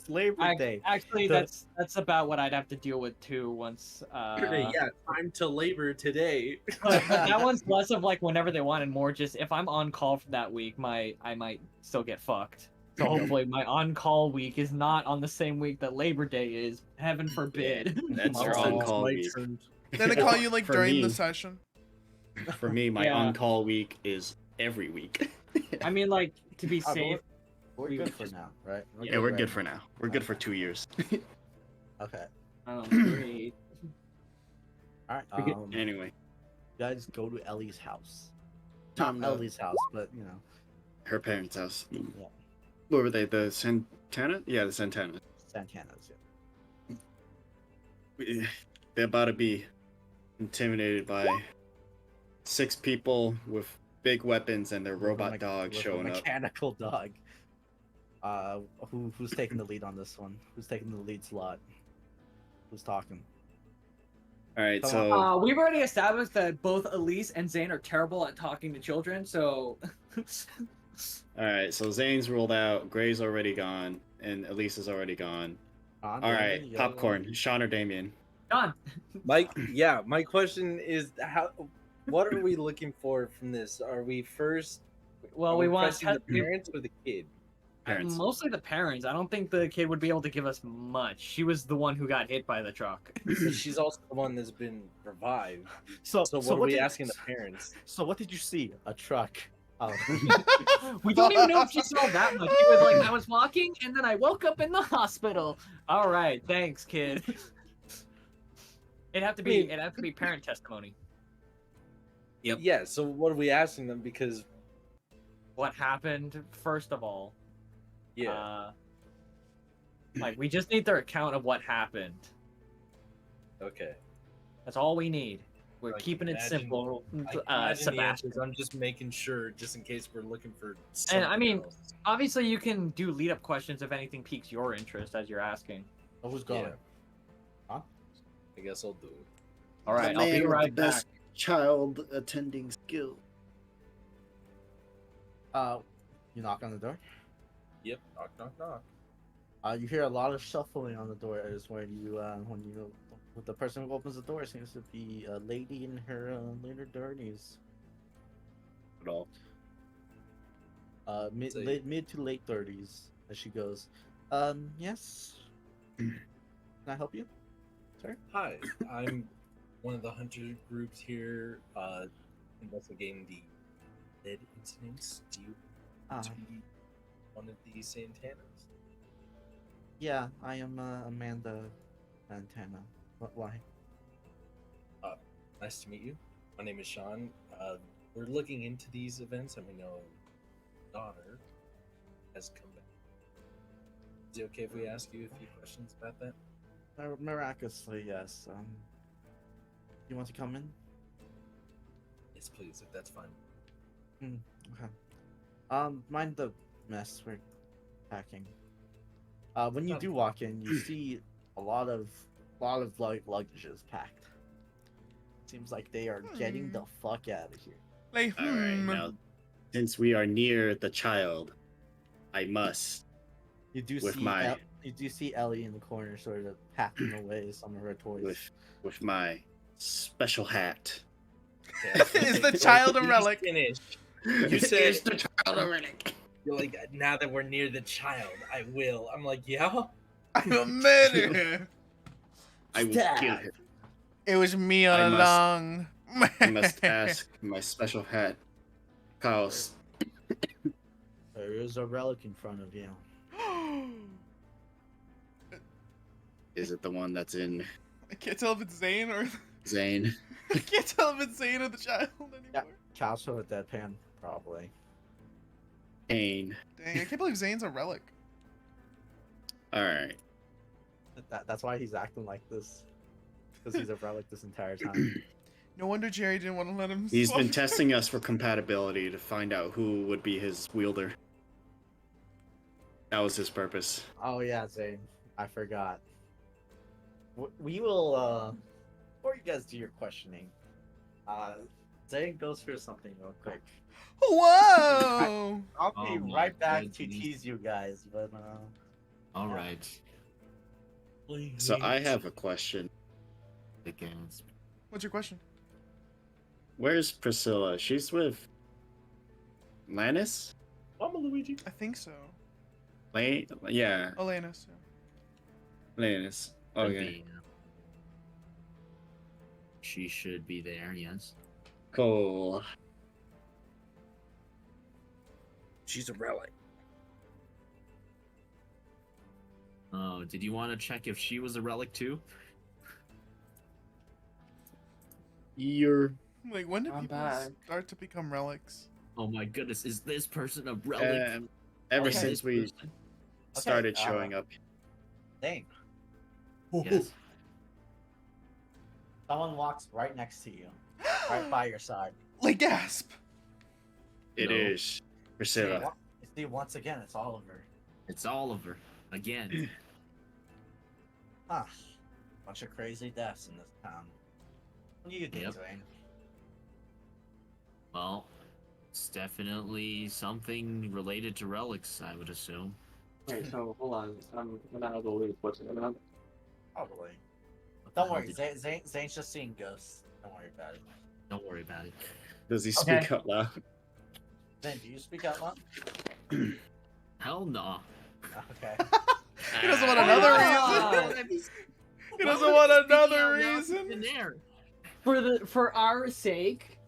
[SPEAKER 1] Labor Day.
[SPEAKER 4] Actually,
[SPEAKER 1] The-
[SPEAKER 4] that's about what I'd have to deal with too. Once.
[SPEAKER 5] Yeah, time to labor today.
[SPEAKER 4] But that one's less of like whenever they want and more just if I'm on call for that week, I might still get fucked. So hopefully my on-call week is not on the same week that Labor Day is. Heaven forbid.
[SPEAKER 2] That's your
[SPEAKER 1] Oh,
[SPEAKER 2] on-call
[SPEAKER 5] my
[SPEAKER 2] week.
[SPEAKER 5] turn.
[SPEAKER 3] Then they call you like
[SPEAKER 2] For
[SPEAKER 3] during the
[SPEAKER 2] me.
[SPEAKER 3] session.
[SPEAKER 2] For me, my
[SPEAKER 4] Yeah.
[SPEAKER 2] on-call week is every week.
[SPEAKER 4] I mean, like to be
[SPEAKER 1] Ah, but
[SPEAKER 4] safe.
[SPEAKER 1] We're good for now, right?
[SPEAKER 2] Yeah, we're good
[SPEAKER 1] right
[SPEAKER 2] for now. We're good for 2 years.
[SPEAKER 1] now. Okay.
[SPEAKER 4] Great.
[SPEAKER 1] All
[SPEAKER 4] We
[SPEAKER 1] right.
[SPEAKER 4] get-
[SPEAKER 2] Anyway,
[SPEAKER 1] You guys go to Ellie's house.
[SPEAKER 2] Tom,
[SPEAKER 1] Not Ellie's house, but you know,
[SPEAKER 2] her parents' house.
[SPEAKER 1] Yeah.
[SPEAKER 2] What were they? The Santana? Yeah, the Santana.
[SPEAKER 1] Santana's. Yeah.
[SPEAKER 2] They're about to be intimidated by 6 people with big weapons and their robot
[SPEAKER 1] With
[SPEAKER 2] dog
[SPEAKER 1] with a
[SPEAKER 2] showing up.
[SPEAKER 1] mechanical dog. Who's taking the lead on this one? Who's taking the lead slot? Who's talking?
[SPEAKER 2] All right,
[SPEAKER 1] Come
[SPEAKER 2] so
[SPEAKER 4] We've already established that both Elise and Zane are terrible at talking to children, so
[SPEAKER 2] Zane's ruled out, Gray's already gone, and Elise is already gone.
[SPEAKER 1] On,
[SPEAKER 2] All
[SPEAKER 1] Damon,
[SPEAKER 2] right,
[SPEAKER 1] you gotta
[SPEAKER 2] popcorn. Sean or Damien?
[SPEAKER 4] John.
[SPEAKER 5] Mike, yeah, my question is what are we looking for from this? Are we first
[SPEAKER 4] Well, we want
[SPEAKER 5] pressing the parents or the kid?
[SPEAKER 2] Parents.
[SPEAKER 4] mostly the parents. I don't think the kid would be able to give us much. She was the one who got hit by the truck.
[SPEAKER 5] But she's also the one that's been revived.
[SPEAKER 1] So,
[SPEAKER 5] So what are we
[SPEAKER 1] did-
[SPEAKER 5] asking the parents?
[SPEAKER 1] So what did you see? A truck. Oh.
[SPEAKER 4] We don't even know if she saw that much. She was like, I was walking and then I woke up in the hospital. All right, thanks, kid. It'd have to be parent testimony.
[SPEAKER 2] Yep.
[SPEAKER 5] Yeah, so what are we asking them? Because
[SPEAKER 4] What happened, first of all.
[SPEAKER 5] yeah,
[SPEAKER 4] Like we just need their account of what happened.
[SPEAKER 5] okay.
[SPEAKER 4] That's all we need. We're
[SPEAKER 5] Like,
[SPEAKER 4] keeping it
[SPEAKER 5] imagine-
[SPEAKER 4] simple,
[SPEAKER 5] I can imagine the
[SPEAKER 4] Sebastian.
[SPEAKER 5] answers. I'm just making sure, just in case we're looking for.
[SPEAKER 4] And I
[SPEAKER 5] something
[SPEAKER 4] mean,
[SPEAKER 5] else.
[SPEAKER 4] obviously, you can do lead-up questions if anything piques your interest as you're asking.
[SPEAKER 1] Oh, who's going?
[SPEAKER 5] Yeah. I guess I'll do it.
[SPEAKER 4] All right, I'll be right back.
[SPEAKER 2] Child attending skill.
[SPEAKER 1] You knock on the door.
[SPEAKER 5] Yep. Knock, knock, knock.
[SPEAKER 1] You hear a lot of shuffling on the door as when the person who opens the door seems to be a lady in her later 30s.
[SPEAKER 2] At all.
[SPEAKER 5] Say-
[SPEAKER 1] Mid to late 30s, as she goes. Yes. Can I help you?
[SPEAKER 5] Hi, I'm one of the hunter groups here, investigating the dead incidents. Do you
[SPEAKER 1] Ah,
[SPEAKER 5] to be one of these Santanas?
[SPEAKER 1] yeah, I am Amanda Santana. Why?
[SPEAKER 5] Nice to meet you. My name is Sean. We're looking into these events, and we know daughter has come back. Is it okay if we ask you a few questions about that?
[SPEAKER 1] Miraculously, yes. You want to come in?
[SPEAKER 5] Yes, please, if that's fine.
[SPEAKER 1] Okay. Mind the mess we're packing. When you do walk in, you see a lot of luggages packed. Seems like they are getting the fuck out of here.
[SPEAKER 3] Like,
[SPEAKER 2] All right, now, since we are near the child, I must.
[SPEAKER 1] You do
[SPEAKER 2] With
[SPEAKER 1] see
[SPEAKER 2] my-
[SPEAKER 1] you do see Ellie in the corner, sort of packing away some of her toys.
[SPEAKER 2] with my special hat.
[SPEAKER 5] Okay,
[SPEAKER 3] Is the child a
[SPEAKER 5] please
[SPEAKER 3] relic?
[SPEAKER 5] Finish. You said
[SPEAKER 2] Is the child a relic?
[SPEAKER 5] you're like, now that we're near the child, I will. I'm like, yeah.
[SPEAKER 3] I'm a murderer.
[SPEAKER 2] I will
[SPEAKER 1] Stab.
[SPEAKER 2] kill him.
[SPEAKER 3] It was me all
[SPEAKER 2] I must-
[SPEAKER 3] along.
[SPEAKER 2] I must ask my special hat, Chaos.
[SPEAKER 1] There is a relic in front of you.
[SPEAKER 2] Is it the one that's in
[SPEAKER 3] I can't tell if it's Zane or
[SPEAKER 2] Zane?
[SPEAKER 3] I can't tell if it's Zane or the child anymore.
[SPEAKER 1] Yeah. Castle with deadpan, probably.
[SPEAKER 2] Kane.
[SPEAKER 3] Dang, I can't believe Zane's a relic.
[SPEAKER 2] All right.
[SPEAKER 1] That's why he's acting like this. Because he's a relic this entire time.
[SPEAKER 3] No wonder Jerry didn't want to let him.
[SPEAKER 2] He's
[SPEAKER 3] swap
[SPEAKER 2] been
[SPEAKER 3] it.
[SPEAKER 2] testing us for compatibility to find out who would be his wielder. That was his purpose.
[SPEAKER 1] Oh yeah, Zane. I forgot. We will, before you guys do your questioning, Zane goes through something real quick.
[SPEAKER 3] Whoa!
[SPEAKER 1] I'll
[SPEAKER 6] Oh
[SPEAKER 1] be
[SPEAKER 6] my
[SPEAKER 1] right back to
[SPEAKER 6] goodness.
[SPEAKER 1] tease you guys, but
[SPEAKER 6] All right.
[SPEAKER 2] So I have a question.
[SPEAKER 6] Again.
[SPEAKER 3] What's your question?
[SPEAKER 2] Where's Priscilla? She's with Lannis?
[SPEAKER 5] Mama Luigi.
[SPEAKER 3] I think so.
[SPEAKER 2] Lane? Yeah,
[SPEAKER 3] Olanus.
[SPEAKER 2] Lannis.
[SPEAKER 6] Should
[SPEAKER 2] Okay,
[SPEAKER 6] be, she should be there, yes.
[SPEAKER 2] cool.
[SPEAKER 5] She's a relic.
[SPEAKER 6] Oh, did you want to check if she was a relic too?
[SPEAKER 2] You're
[SPEAKER 3] Like, when did
[SPEAKER 4] I'm
[SPEAKER 3] people
[SPEAKER 4] back.
[SPEAKER 3] start to become relics?
[SPEAKER 6] Oh my goodness, is this person a relic?
[SPEAKER 2] ever
[SPEAKER 1] Okay.
[SPEAKER 2] since we started showing up.
[SPEAKER 1] Zane,
[SPEAKER 6] Yes.
[SPEAKER 1] someone walks right next to you, right by your side.
[SPEAKER 3] Like, gasp!
[SPEAKER 2] It
[SPEAKER 6] No.
[SPEAKER 2] is Priscilla.
[SPEAKER 1] You see, once again, it's Oliver.
[SPEAKER 6] It's Oliver. Again.
[SPEAKER 1] Huh. Bunch of crazy deaths in this town. What do you think,
[SPEAKER 6] Yep.
[SPEAKER 1] Zane?
[SPEAKER 6] Well, it's definitely something related to relics, I would assume.
[SPEAKER 4] Wait, so hold on. I'm out of the loop. What's going on?
[SPEAKER 1] Probably. But don't
[SPEAKER 6] hell
[SPEAKER 1] worry,
[SPEAKER 6] did-
[SPEAKER 1] Zane's just seeing ghosts. Don't worry about it.
[SPEAKER 6] Don't worry about it.
[SPEAKER 2] Does he
[SPEAKER 1] Okay.
[SPEAKER 2] speak out loud?
[SPEAKER 1] Zane, do you speak out loud?
[SPEAKER 6] Hell no.
[SPEAKER 1] Okay.
[SPEAKER 3] He doesn't want another
[SPEAKER 4] Ah!
[SPEAKER 3] reason. He doesn't want another reason.
[SPEAKER 6] In there.
[SPEAKER 4] For our sake.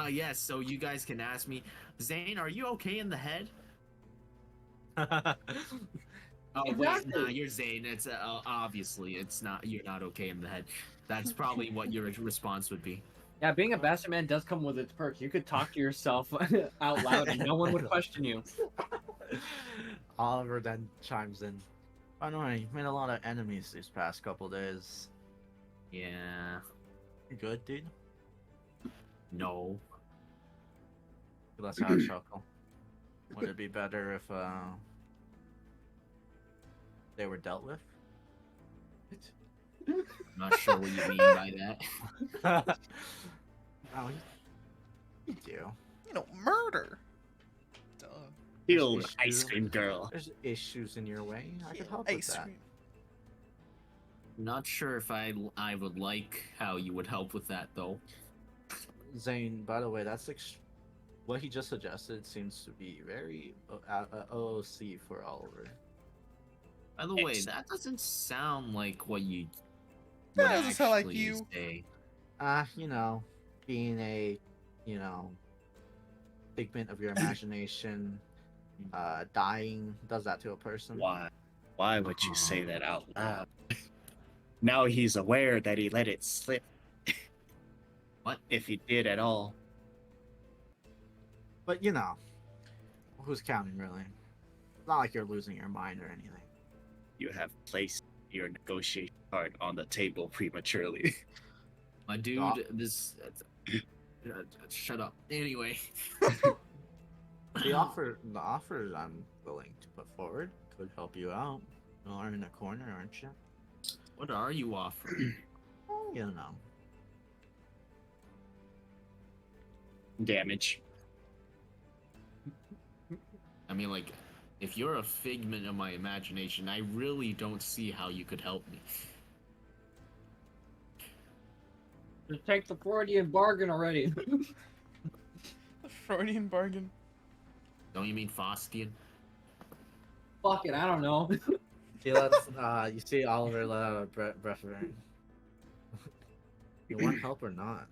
[SPEAKER 6] Yes, so you guys can ask me, Zane, are you okay in the head? Oh wait,
[SPEAKER 4] Exactly.
[SPEAKER 6] nah, you're Zane. It's obviously it's not. You're not okay in the head. That's probably what your response would be.
[SPEAKER 4] Yeah, being a bastard man does come with its perks. You could talk to yourself out loud and no one would question you.
[SPEAKER 1] Oliver then chimes in. By the way, you made a lot of enemies these past couple days.
[SPEAKER 6] Yeah.
[SPEAKER 1] You good, dude?
[SPEAKER 6] No.
[SPEAKER 1] Let's have a chuckle. Would it be better if they were dealt with?
[SPEAKER 6] I'm not sure what you mean by that.
[SPEAKER 1] Oh, you do.
[SPEAKER 3] You know, murder. Duh.
[SPEAKER 2] Healed
[SPEAKER 1] There's
[SPEAKER 2] ice
[SPEAKER 1] issues.
[SPEAKER 2] cream girl.
[SPEAKER 1] There's issues in your way. I could help
[SPEAKER 3] Ice
[SPEAKER 1] with that.
[SPEAKER 3] cream.
[SPEAKER 6] Not sure if I would like how you would help with that though.
[SPEAKER 1] Zane, by the way, that's what he just suggested seems to be very OOC for Oliver.
[SPEAKER 6] By the way,
[SPEAKER 2] Ex-
[SPEAKER 6] that doesn't sound like what you.
[SPEAKER 3] That
[SPEAKER 6] would
[SPEAKER 3] doesn't sound like
[SPEAKER 6] actually
[SPEAKER 3] you.
[SPEAKER 6] say.
[SPEAKER 1] You know, being a, figment of your imagination, dying does that to a person.
[SPEAKER 2] Why? Why would you say that out loud? Now he's aware that he let it slip.
[SPEAKER 6] What?
[SPEAKER 2] If he did at all.
[SPEAKER 1] But who's counting really? It's not like you're losing your mind or anything.
[SPEAKER 2] You have placed your negotiation card on the table prematurely.
[SPEAKER 6] My dude,
[SPEAKER 1] Oh.
[SPEAKER 6] this. Shut up. Anyway.
[SPEAKER 1] The offer I'm willing to put forward could help you out. You are in a corner, aren't you?
[SPEAKER 6] What are you offering?
[SPEAKER 1] You know.
[SPEAKER 2] Damage.
[SPEAKER 6] I mean, like, if you're a figment of my imagination, I really don't see how you could help me.
[SPEAKER 4] Just take the Freudian bargain already.
[SPEAKER 3] The Freudian bargain.
[SPEAKER 6] Don't you mean Faustian?
[SPEAKER 4] Fuck it, I don't know.
[SPEAKER 1] You see Oliver let out a breath of air. You want help or not?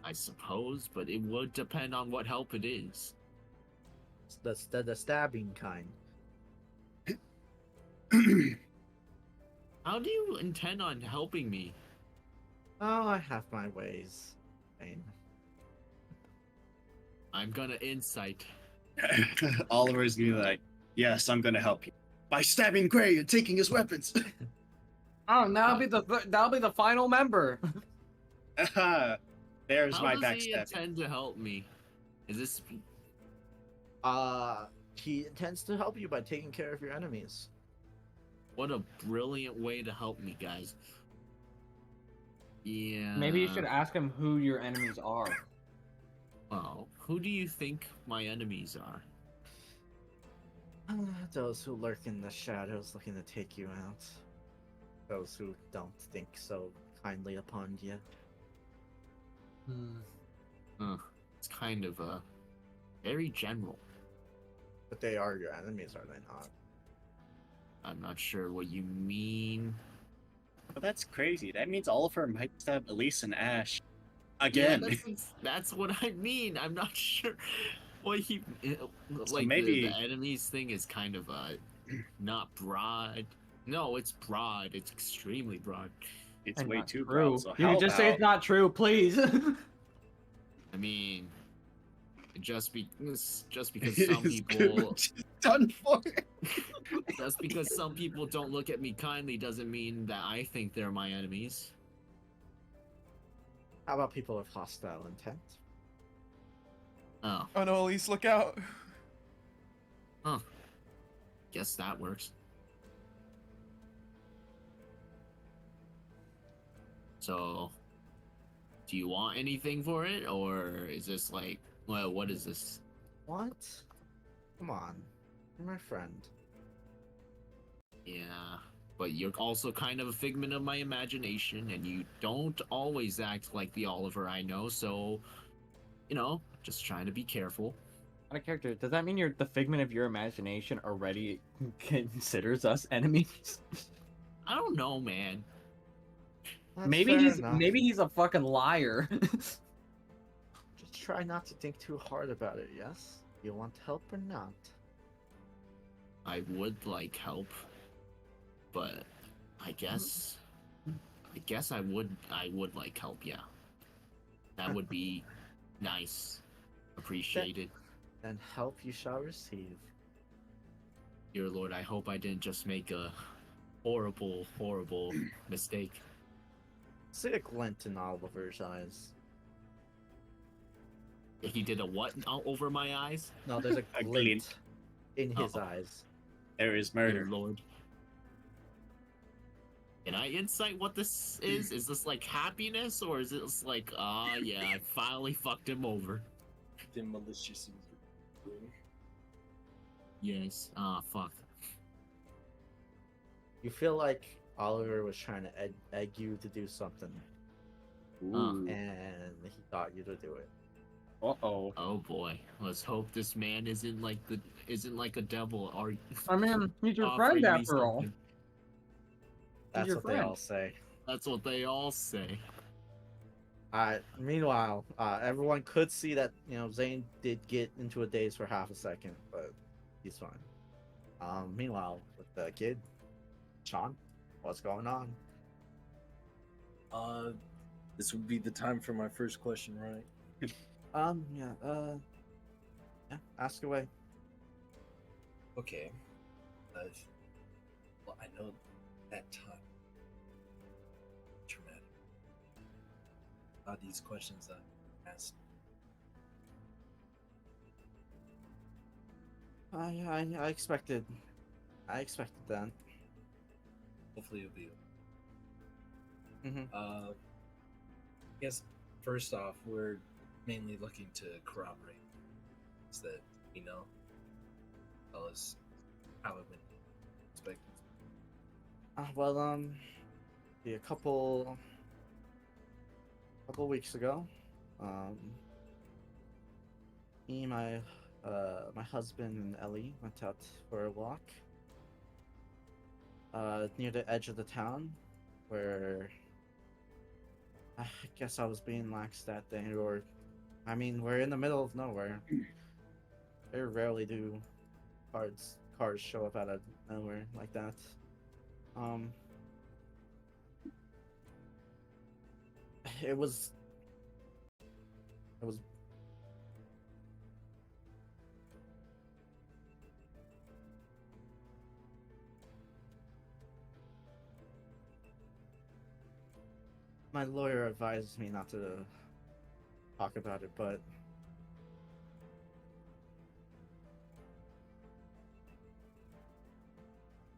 [SPEAKER 6] I suppose, but it would depend on what help it is.
[SPEAKER 1] The stabbing kind.
[SPEAKER 7] How do you intend on helping me?
[SPEAKER 1] Oh, I have my ways. Zane.
[SPEAKER 7] I'm gonna insight.
[SPEAKER 2] Oliver's gonna be like, yes, I'm gonna help you by stabbing Gray and taking his weapons.
[SPEAKER 4] Oh, that'll be the final member.
[SPEAKER 2] There's
[SPEAKER 7] How
[SPEAKER 2] my
[SPEAKER 7] does he
[SPEAKER 2] backstab.
[SPEAKER 7] intend to help me? Is this
[SPEAKER 1] He intends to help you by taking care of your enemies.
[SPEAKER 7] what a brilliant way to help me, guys? Yeah.
[SPEAKER 4] Maybe you should ask him who your enemies are.
[SPEAKER 7] Well, who do you think my enemies are?
[SPEAKER 1] Those who lurk in the shadows looking to take you out. Those who don't think so kindly upon you.
[SPEAKER 7] It's kind of very general.
[SPEAKER 1] But they are your enemies, are they not?
[SPEAKER 7] I'm not sure what you mean.
[SPEAKER 2] But that's crazy. That means Oliver might stab Elise and Ash
[SPEAKER 7] Yeah,
[SPEAKER 2] again.
[SPEAKER 7] that's what I mean. I'm not sure what he
[SPEAKER 2] So
[SPEAKER 7] like.
[SPEAKER 2] maybe-
[SPEAKER 7] The enemies thing is kind of not broad. No, it's broad. It's extremely broad.
[SPEAKER 2] It's
[SPEAKER 4] And
[SPEAKER 2] way
[SPEAKER 4] not
[SPEAKER 2] too
[SPEAKER 4] true.
[SPEAKER 2] broad. So
[SPEAKER 4] You
[SPEAKER 2] how
[SPEAKER 4] can just say
[SPEAKER 2] about-
[SPEAKER 4] it's not true, please.
[SPEAKER 7] I mean, just because some
[SPEAKER 2] It's
[SPEAKER 7] people
[SPEAKER 2] done for.
[SPEAKER 7] just because some people don't look at me kindly doesn't mean that I think they're my enemies.
[SPEAKER 1] How about people with hostile intent?
[SPEAKER 7] Oh,
[SPEAKER 3] Oh no, Elise, look out.
[SPEAKER 7] guess that works. So, do you want anything for it, or is this like, well, what is this?
[SPEAKER 1] What? Come on. You're my friend.
[SPEAKER 7] Yeah, but you're also kind of a figment of my imagination, and you don't always act like the Oliver I know, so, just trying to be careful.
[SPEAKER 4] Out of character, does that mean you're the figment of your imagination already considers us enemies?
[SPEAKER 7] I don't know, man.
[SPEAKER 1] That's
[SPEAKER 4] maybe
[SPEAKER 1] fair
[SPEAKER 4] he's
[SPEAKER 1] enough.
[SPEAKER 4] maybe he's a fucking liar.
[SPEAKER 1] Just try not to think too hard about it, yes? You want help or not?
[SPEAKER 7] I would like help, but I guess I would like help, yeah. That would be nice. Appreciated.
[SPEAKER 1] Then help you shall receive.
[SPEAKER 7] Dear Lord, I hope I didn't just make a horrible, horrible mistake.
[SPEAKER 1] See a glint in Oliver's eyes.
[SPEAKER 7] He did a what over my eyes?
[SPEAKER 1] No, there's a
[SPEAKER 2] A
[SPEAKER 1] glint
[SPEAKER 2] glint.
[SPEAKER 1] in his
[SPEAKER 7] Oh.
[SPEAKER 1] eyes.
[SPEAKER 2] There is
[SPEAKER 7] Dear
[SPEAKER 2] murder.
[SPEAKER 7] Lord. Can I insight what this is? Is this like happiness, or is this like, yeah, I finally fucked him over?
[SPEAKER 5] The malicious.
[SPEAKER 7] Yes. Fuck.
[SPEAKER 1] You feel like Oliver was trying to egg you to do something,
[SPEAKER 2] Ooh.
[SPEAKER 1] and he got you to do it.
[SPEAKER 4] Uh-oh.
[SPEAKER 7] Oh boy. Let's hope this man isn't like a devil. Or
[SPEAKER 4] I mean, he's your
[SPEAKER 7] offering
[SPEAKER 4] friend
[SPEAKER 7] me
[SPEAKER 4] after all.
[SPEAKER 7] something.
[SPEAKER 1] That's
[SPEAKER 4] your
[SPEAKER 1] what they
[SPEAKER 4] friend.
[SPEAKER 1] all say.
[SPEAKER 7] That's what they all say.
[SPEAKER 1] Meanwhile, everyone could see that Zane did get into a daze for half a second, but he's fine. Meanwhile, with the kid, Sean, what's going on?
[SPEAKER 5] This would be the time for my first question, right?
[SPEAKER 1] Yeah, ask away.
[SPEAKER 5] Okay. Well, I know that time. Traumatic. These questions that I asked.
[SPEAKER 1] I expected that.
[SPEAKER 5] Hopefully it'll be.
[SPEAKER 1] Mm-hmm.
[SPEAKER 5] I guess first off, we're mainly looking to corroborate things that we know. Tell us how it went. Expected.
[SPEAKER 1] A couple weeks ago, me, my husband and Ellie went out for a walk near the edge of the town, where I guess I was being lax that day, we're in the middle of nowhere. Very rarely do cars show up out of nowhere like that. it was. It was. My lawyer advised me not to talk about it, but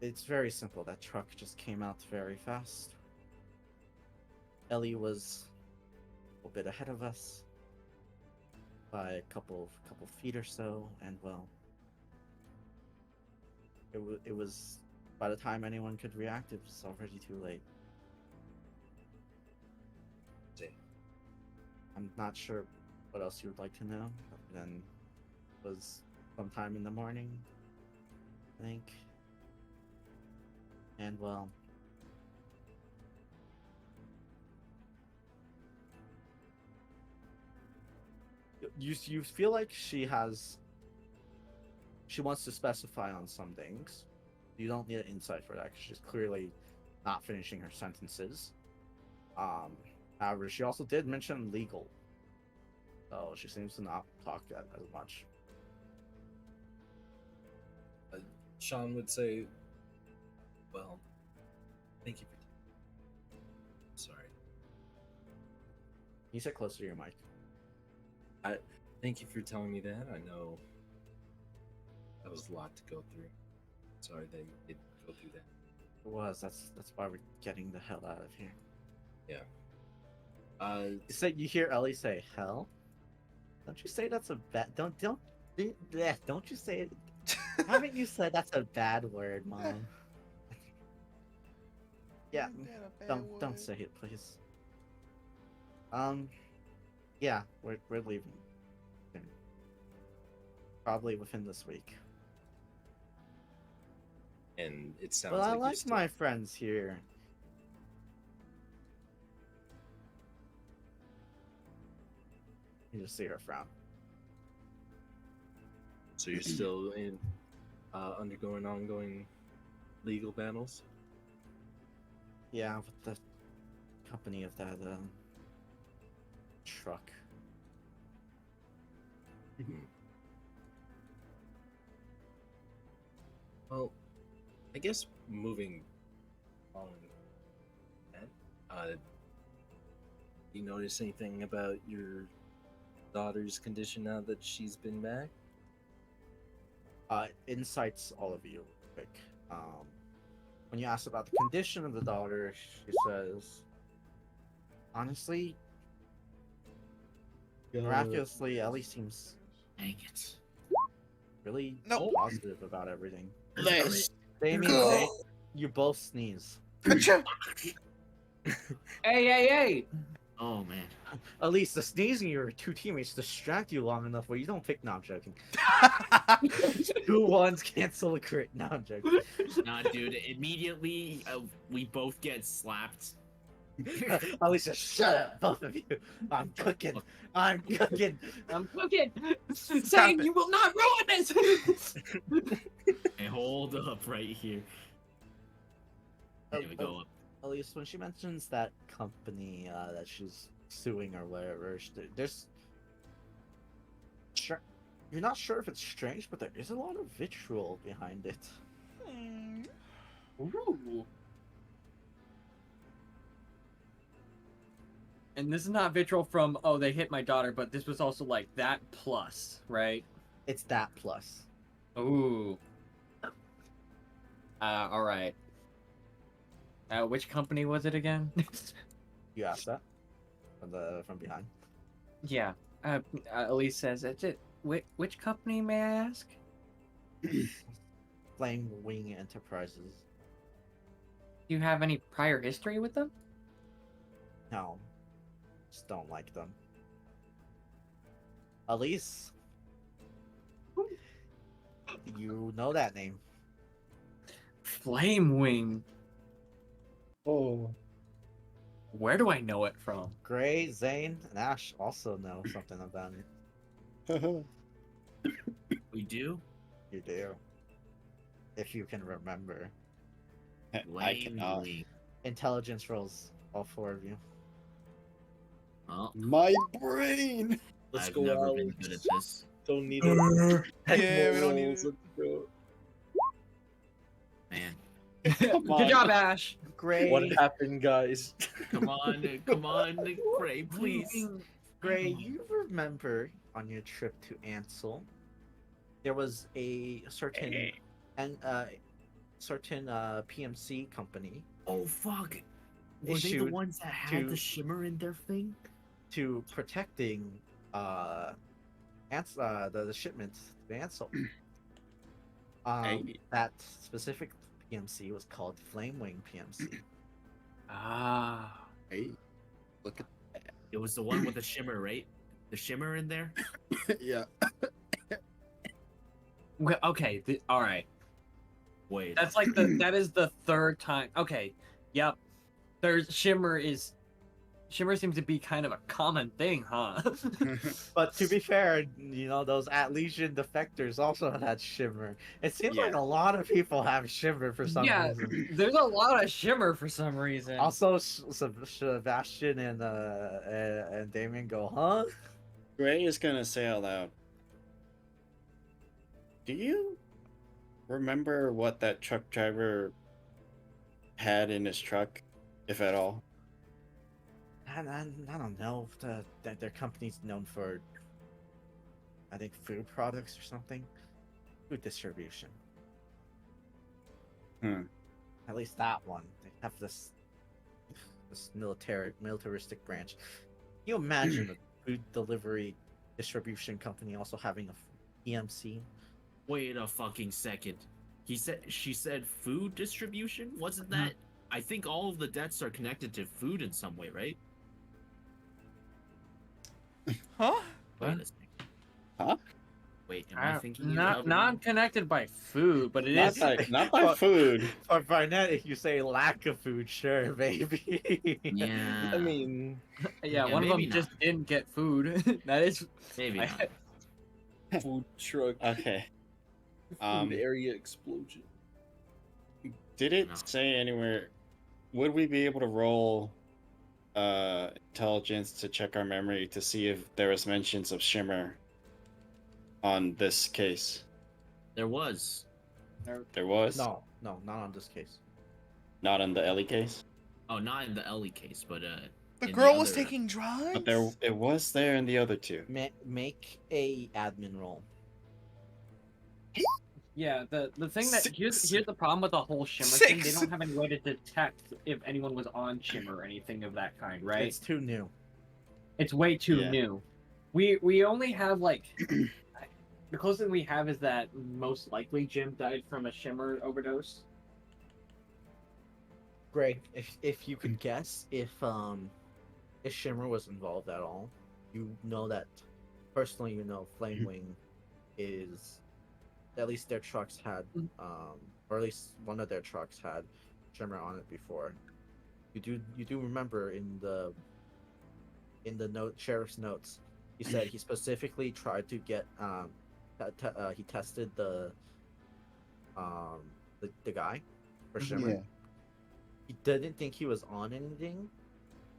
[SPEAKER 1] it's very simple. That truck just came out very fast. Ellie was a bit ahead of us by a couple feet or so, and well, it was by the time anyone could react, it was already too late. I'm not sure what else you would like to know. Then it was sometime in the morning, I think. And well, you feel like she wants to specify on some things. You don't need an insight for that because she's clearly not finishing her sentences. However, she also did mention legal, so she seems to not talk that as much.
[SPEAKER 5] Sean would say, "Well, thank you for. Sorry,
[SPEAKER 1] You sit closer to your mic.
[SPEAKER 5] thank you for telling me that. I know that was a lot to go through. Sorry that you did go through that.
[SPEAKER 1] It was. That's why we're getting the hell out of here."
[SPEAKER 5] Yeah.
[SPEAKER 1] You hear Ellie say "hell"? Don't you say that's a bad? Don't you say it? Haven't you said that's a bad word, Mom? Yeah. Don't say it, please. Yeah, we're leaving. Soon. Probably within this week.
[SPEAKER 5] And it sounds
[SPEAKER 1] Well, I
[SPEAKER 5] like you're
[SPEAKER 1] like
[SPEAKER 5] still...
[SPEAKER 1] my friends here. You just see her frown.
[SPEAKER 5] So you're still in undergoing ongoing legal battles?
[SPEAKER 1] Yeah, with the company of that truck.
[SPEAKER 5] Well, I guess moving on. You notice anything about your daughter's condition now that she's been back?
[SPEAKER 1] Insights all of you quick. When you ask about the condition of the daughter, she says, honestly, miraculously, Ellie seems
[SPEAKER 7] Dang it.
[SPEAKER 1] really
[SPEAKER 3] Nope.
[SPEAKER 1] positive about everything.
[SPEAKER 6] Let's
[SPEAKER 1] Damien,
[SPEAKER 6] go.
[SPEAKER 1] you both sneeze.
[SPEAKER 3] Achoo!
[SPEAKER 4] Hey!
[SPEAKER 7] Oh man.
[SPEAKER 1] At least the sneezing your two teammates distract you long enough where you don't pick. No, I'm joking. 2-1s cancel a crit. No, I'm joking.
[SPEAKER 7] Nah, dude. Immediately, we both get slapped.
[SPEAKER 1] At least just shut up, both of you. I'm cooking. I'm cooking.
[SPEAKER 4] I'm cooking.
[SPEAKER 3] Stop
[SPEAKER 4] Saying
[SPEAKER 3] it.
[SPEAKER 4] you will not ruin this.
[SPEAKER 7] Hey, hold up right here. There we go.
[SPEAKER 1] At least when she mentions that company that she's suing or whatever, there's you're not sure if it's strange, but there is a lot of vitriol behind it.
[SPEAKER 4] Ooh. And this is not vitriol from, oh, they hit my daughter, but this was also like that plus, right?
[SPEAKER 1] It's that plus.
[SPEAKER 4] Ooh. All right. Which company was it again?
[SPEAKER 1] You asked that from behind.
[SPEAKER 4] Yeah. Elise says, "It's it. Which company, may I ask?"
[SPEAKER 1] Flame Wing Enterprises.
[SPEAKER 4] Do you have any prior history with them?
[SPEAKER 1] No, just don't like them. Elise, you know that name.
[SPEAKER 4] Flame Wing.
[SPEAKER 5] Oh.
[SPEAKER 4] Where do I know it from?
[SPEAKER 1] Gray, Zane, and Ash also know something about it.
[SPEAKER 7] We do?
[SPEAKER 1] You do. If you can remember.
[SPEAKER 6] I cannot.
[SPEAKER 7] Lamely.
[SPEAKER 1] Intelligence rolls, all four of you.
[SPEAKER 7] Oh,
[SPEAKER 2] My brain.
[SPEAKER 5] Let's
[SPEAKER 7] I've
[SPEAKER 5] go,
[SPEAKER 7] never been
[SPEAKER 5] Alex.
[SPEAKER 7] good at this.
[SPEAKER 5] Don't need it.
[SPEAKER 3] Yeah, we don't need it.
[SPEAKER 5] Let's go.
[SPEAKER 7] Man.
[SPEAKER 2] Come
[SPEAKER 4] Good
[SPEAKER 2] on.
[SPEAKER 4] job, Ash.
[SPEAKER 1] Gray,
[SPEAKER 5] What happened, guys?
[SPEAKER 7] Come on, Gray, please.
[SPEAKER 1] Gray, you remember on your trip to Ansel, there was a certain and certain PMC company
[SPEAKER 7] Oh fuck. Were they the
[SPEAKER 1] issued
[SPEAKER 7] ones that had
[SPEAKER 1] to-
[SPEAKER 7] the shimmer in their thing?
[SPEAKER 1] to protecting the shipments to Ansel.
[SPEAKER 2] Hey.
[SPEAKER 1] That specific PMC was called Flamewing PMC.
[SPEAKER 4] Ah.
[SPEAKER 2] Hey, look at
[SPEAKER 7] It was the one with the shimmer, right? The shimmer in there?
[SPEAKER 2] yeah.
[SPEAKER 4] Well, okay. All right.
[SPEAKER 7] Wait.
[SPEAKER 4] That's like that is the third time. Okay. Yep. There's Shimmer seems to be kind of a common thing, huh?
[SPEAKER 1] But to be fair, you know, those At Legion defectors also had Shimmer. It seems like
[SPEAKER 2] Yeah.
[SPEAKER 1] a lot of people have Shimmer for some
[SPEAKER 4] Yeah,
[SPEAKER 1] reason.
[SPEAKER 4] there's a lot of Shimmer for some reason.
[SPEAKER 1] Also, Sebastian and Damien go, huh?
[SPEAKER 2] Gray is gonna say out loud. Do you remember what that truck driver had in his truck, if at all?
[SPEAKER 1] I don't know. Their company's known for, I think, food products or something. Food distribution.
[SPEAKER 2] Hmm.
[SPEAKER 1] At least that one. They have this militaristic branch. Can you imagine a food delivery distribution company also having a PMC?
[SPEAKER 7] Wait a fucking second. She said food distribution? Wasn't that? I think all of the debts are connected to food in some way, right?
[SPEAKER 3] Huh?
[SPEAKER 7] Wait
[SPEAKER 4] What?
[SPEAKER 7] a second.
[SPEAKER 2] Huh?
[SPEAKER 7] Wait, am I thinking
[SPEAKER 4] not connected by food, but it is.
[SPEAKER 2] Not by food.
[SPEAKER 1] For Barnett, if you say lack of food, sure, maybe.
[SPEAKER 7] Yeah.
[SPEAKER 5] I mean,
[SPEAKER 4] Yeah,
[SPEAKER 7] Yeah,
[SPEAKER 4] one of them
[SPEAKER 7] maybe
[SPEAKER 4] just
[SPEAKER 7] not.
[SPEAKER 4] didn't get food. That is.
[SPEAKER 7] Maybe not.
[SPEAKER 5] food truck,
[SPEAKER 2] Okay.
[SPEAKER 5] food area explosion.
[SPEAKER 2] Did it
[SPEAKER 7] No.
[SPEAKER 2] say anywhere? Would we be able to roll intelligence to check our memory to see if there was mentions of shimmer on this case?
[SPEAKER 7] There was.
[SPEAKER 2] There was.
[SPEAKER 1] No, not on this case.
[SPEAKER 2] Not on the Ellie case.
[SPEAKER 7] Oh, not in the Ellie case, but
[SPEAKER 3] The
[SPEAKER 7] in the
[SPEAKER 3] girl was
[SPEAKER 7] other-
[SPEAKER 3] taking drugs.
[SPEAKER 2] But there, it was there in the other two.
[SPEAKER 1] Make a admin roll.
[SPEAKER 4] Yeah, the thing that here's
[SPEAKER 2] Six.
[SPEAKER 4] the problem with the whole Shimmer thing. They
[SPEAKER 3] Six.
[SPEAKER 4] don't have any way to detect if anyone was on Shimmer or anything of that kind, right?
[SPEAKER 1] It's too new.
[SPEAKER 4] It's way too
[SPEAKER 2] Yeah.
[SPEAKER 4] new. We only have like the closest thing we have is that most likely Jim died from a Shimmer overdose.
[SPEAKER 1] Greg, if you could guess if Shimmer was involved at all, you know that personally, you know Flamewing is, at least their trucks had or at least one of their trucks had Shimmer on it before. You do remember in the sheriff's notes, he said he specifically tried to get he tested the guy for Shimmer.
[SPEAKER 2] Yeah.
[SPEAKER 1] He didn't think he was on anything,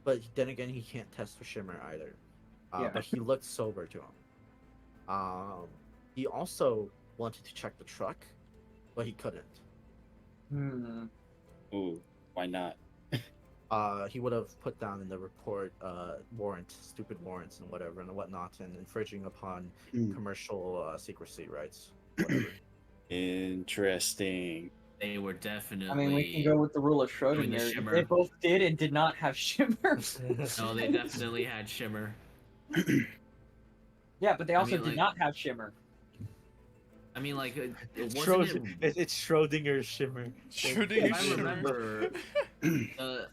[SPEAKER 1] but then again, he can't test for Shimmer either.
[SPEAKER 4] Yeah.
[SPEAKER 1] But he looked sober to him. He also wanted to check the truck, but he couldn't.
[SPEAKER 4] Hmm.
[SPEAKER 2] Ooh, why not?
[SPEAKER 1] He would have put down in the report stupid warrants and whatever and whatnot, and infringing upon
[SPEAKER 2] Hmm.
[SPEAKER 1] commercial secrecy rights. Whatever.
[SPEAKER 2] Interesting.
[SPEAKER 7] They were definitely.
[SPEAKER 4] I mean, we can go with the rule of
[SPEAKER 7] doing the
[SPEAKER 4] Schrodinger.
[SPEAKER 7] Shimmer.
[SPEAKER 4] They both did and did not have Shimmer.
[SPEAKER 7] No, they definitely had shimmer.
[SPEAKER 4] Yeah, but they also
[SPEAKER 7] mean,
[SPEAKER 4] did
[SPEAKER 7] like-
[SPEAKER 4] not have Shimmer.
[SPEAKER 7] I mean, like, it wasn't
[SPEAKER 1] Schrodinger, it's Schrodinger's Shimmer.
[SPEAKER 3] Schrödinger's
[SPEAKER 7] If I
[SPEAKER 3] Shimmer.
[SPEAKER 7] remember,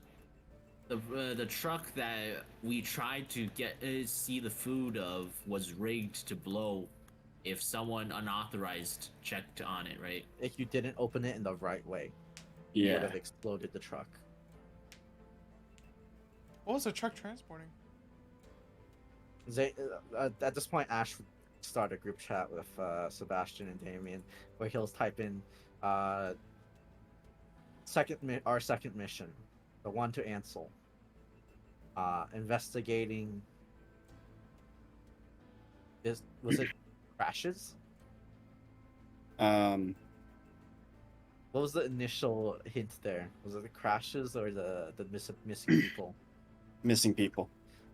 [SPEAKER 7] the truck that we tried to get see the food of was rigged to blow if someone unauthorized checked on it, right?
[SPEAKER 1] If you didn't open it in the right way, it would
[SPEAKER 2] Yeah.
[SPEAKER 1] have exploded the truck.
[SPEAKER 3] What was the truck transporting?
[SPEAKER 1] At this point, Ash would start a group chat with Sebastian and Damien, where he'll type in our second mission, the one to Ansel. investigating. Was it crashes?
[SPEAKER 8] Um,
[SPEAKER 1] What was the initial hint there? Was it the crashes or the missing people?
[SPEAKER 8] missing people.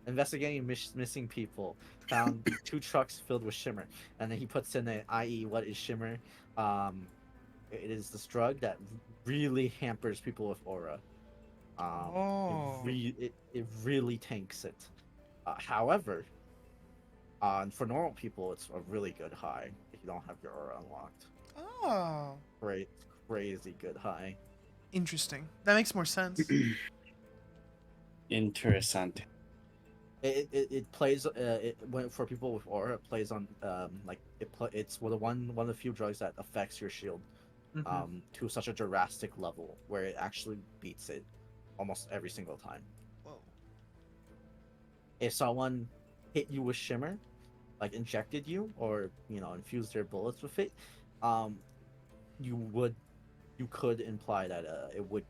[SPEAKER 1] Investigating missing people, found 2 trucks filled with shimmer, and then he puts in a i.e. what is shimmer? It is this drug that really hampers people with aura.
[SPEAKER 3] Oh.
[SPEAKER 1] It really tanks it. However, for normal people, it's a really good high if you don't have your aura unlocked.
[SPEAKER 3] Oh.
[SPEAKER 1] Great, crazy good high.
[SPEAKER 3] Interesting. That makes more sense.
[SPEAKER 8] Interessant.
[SPEAKER 1] It plays for people with aura. It plays on it's one of the few drugs that affects your shield to such a drastic level where it actually beats it almost every single time.
[SPEAKER 3] Whoa.
[SPEAKER 1] If someone hit you with shimmer, like injected you or infused their bullets with it, you could imply that it would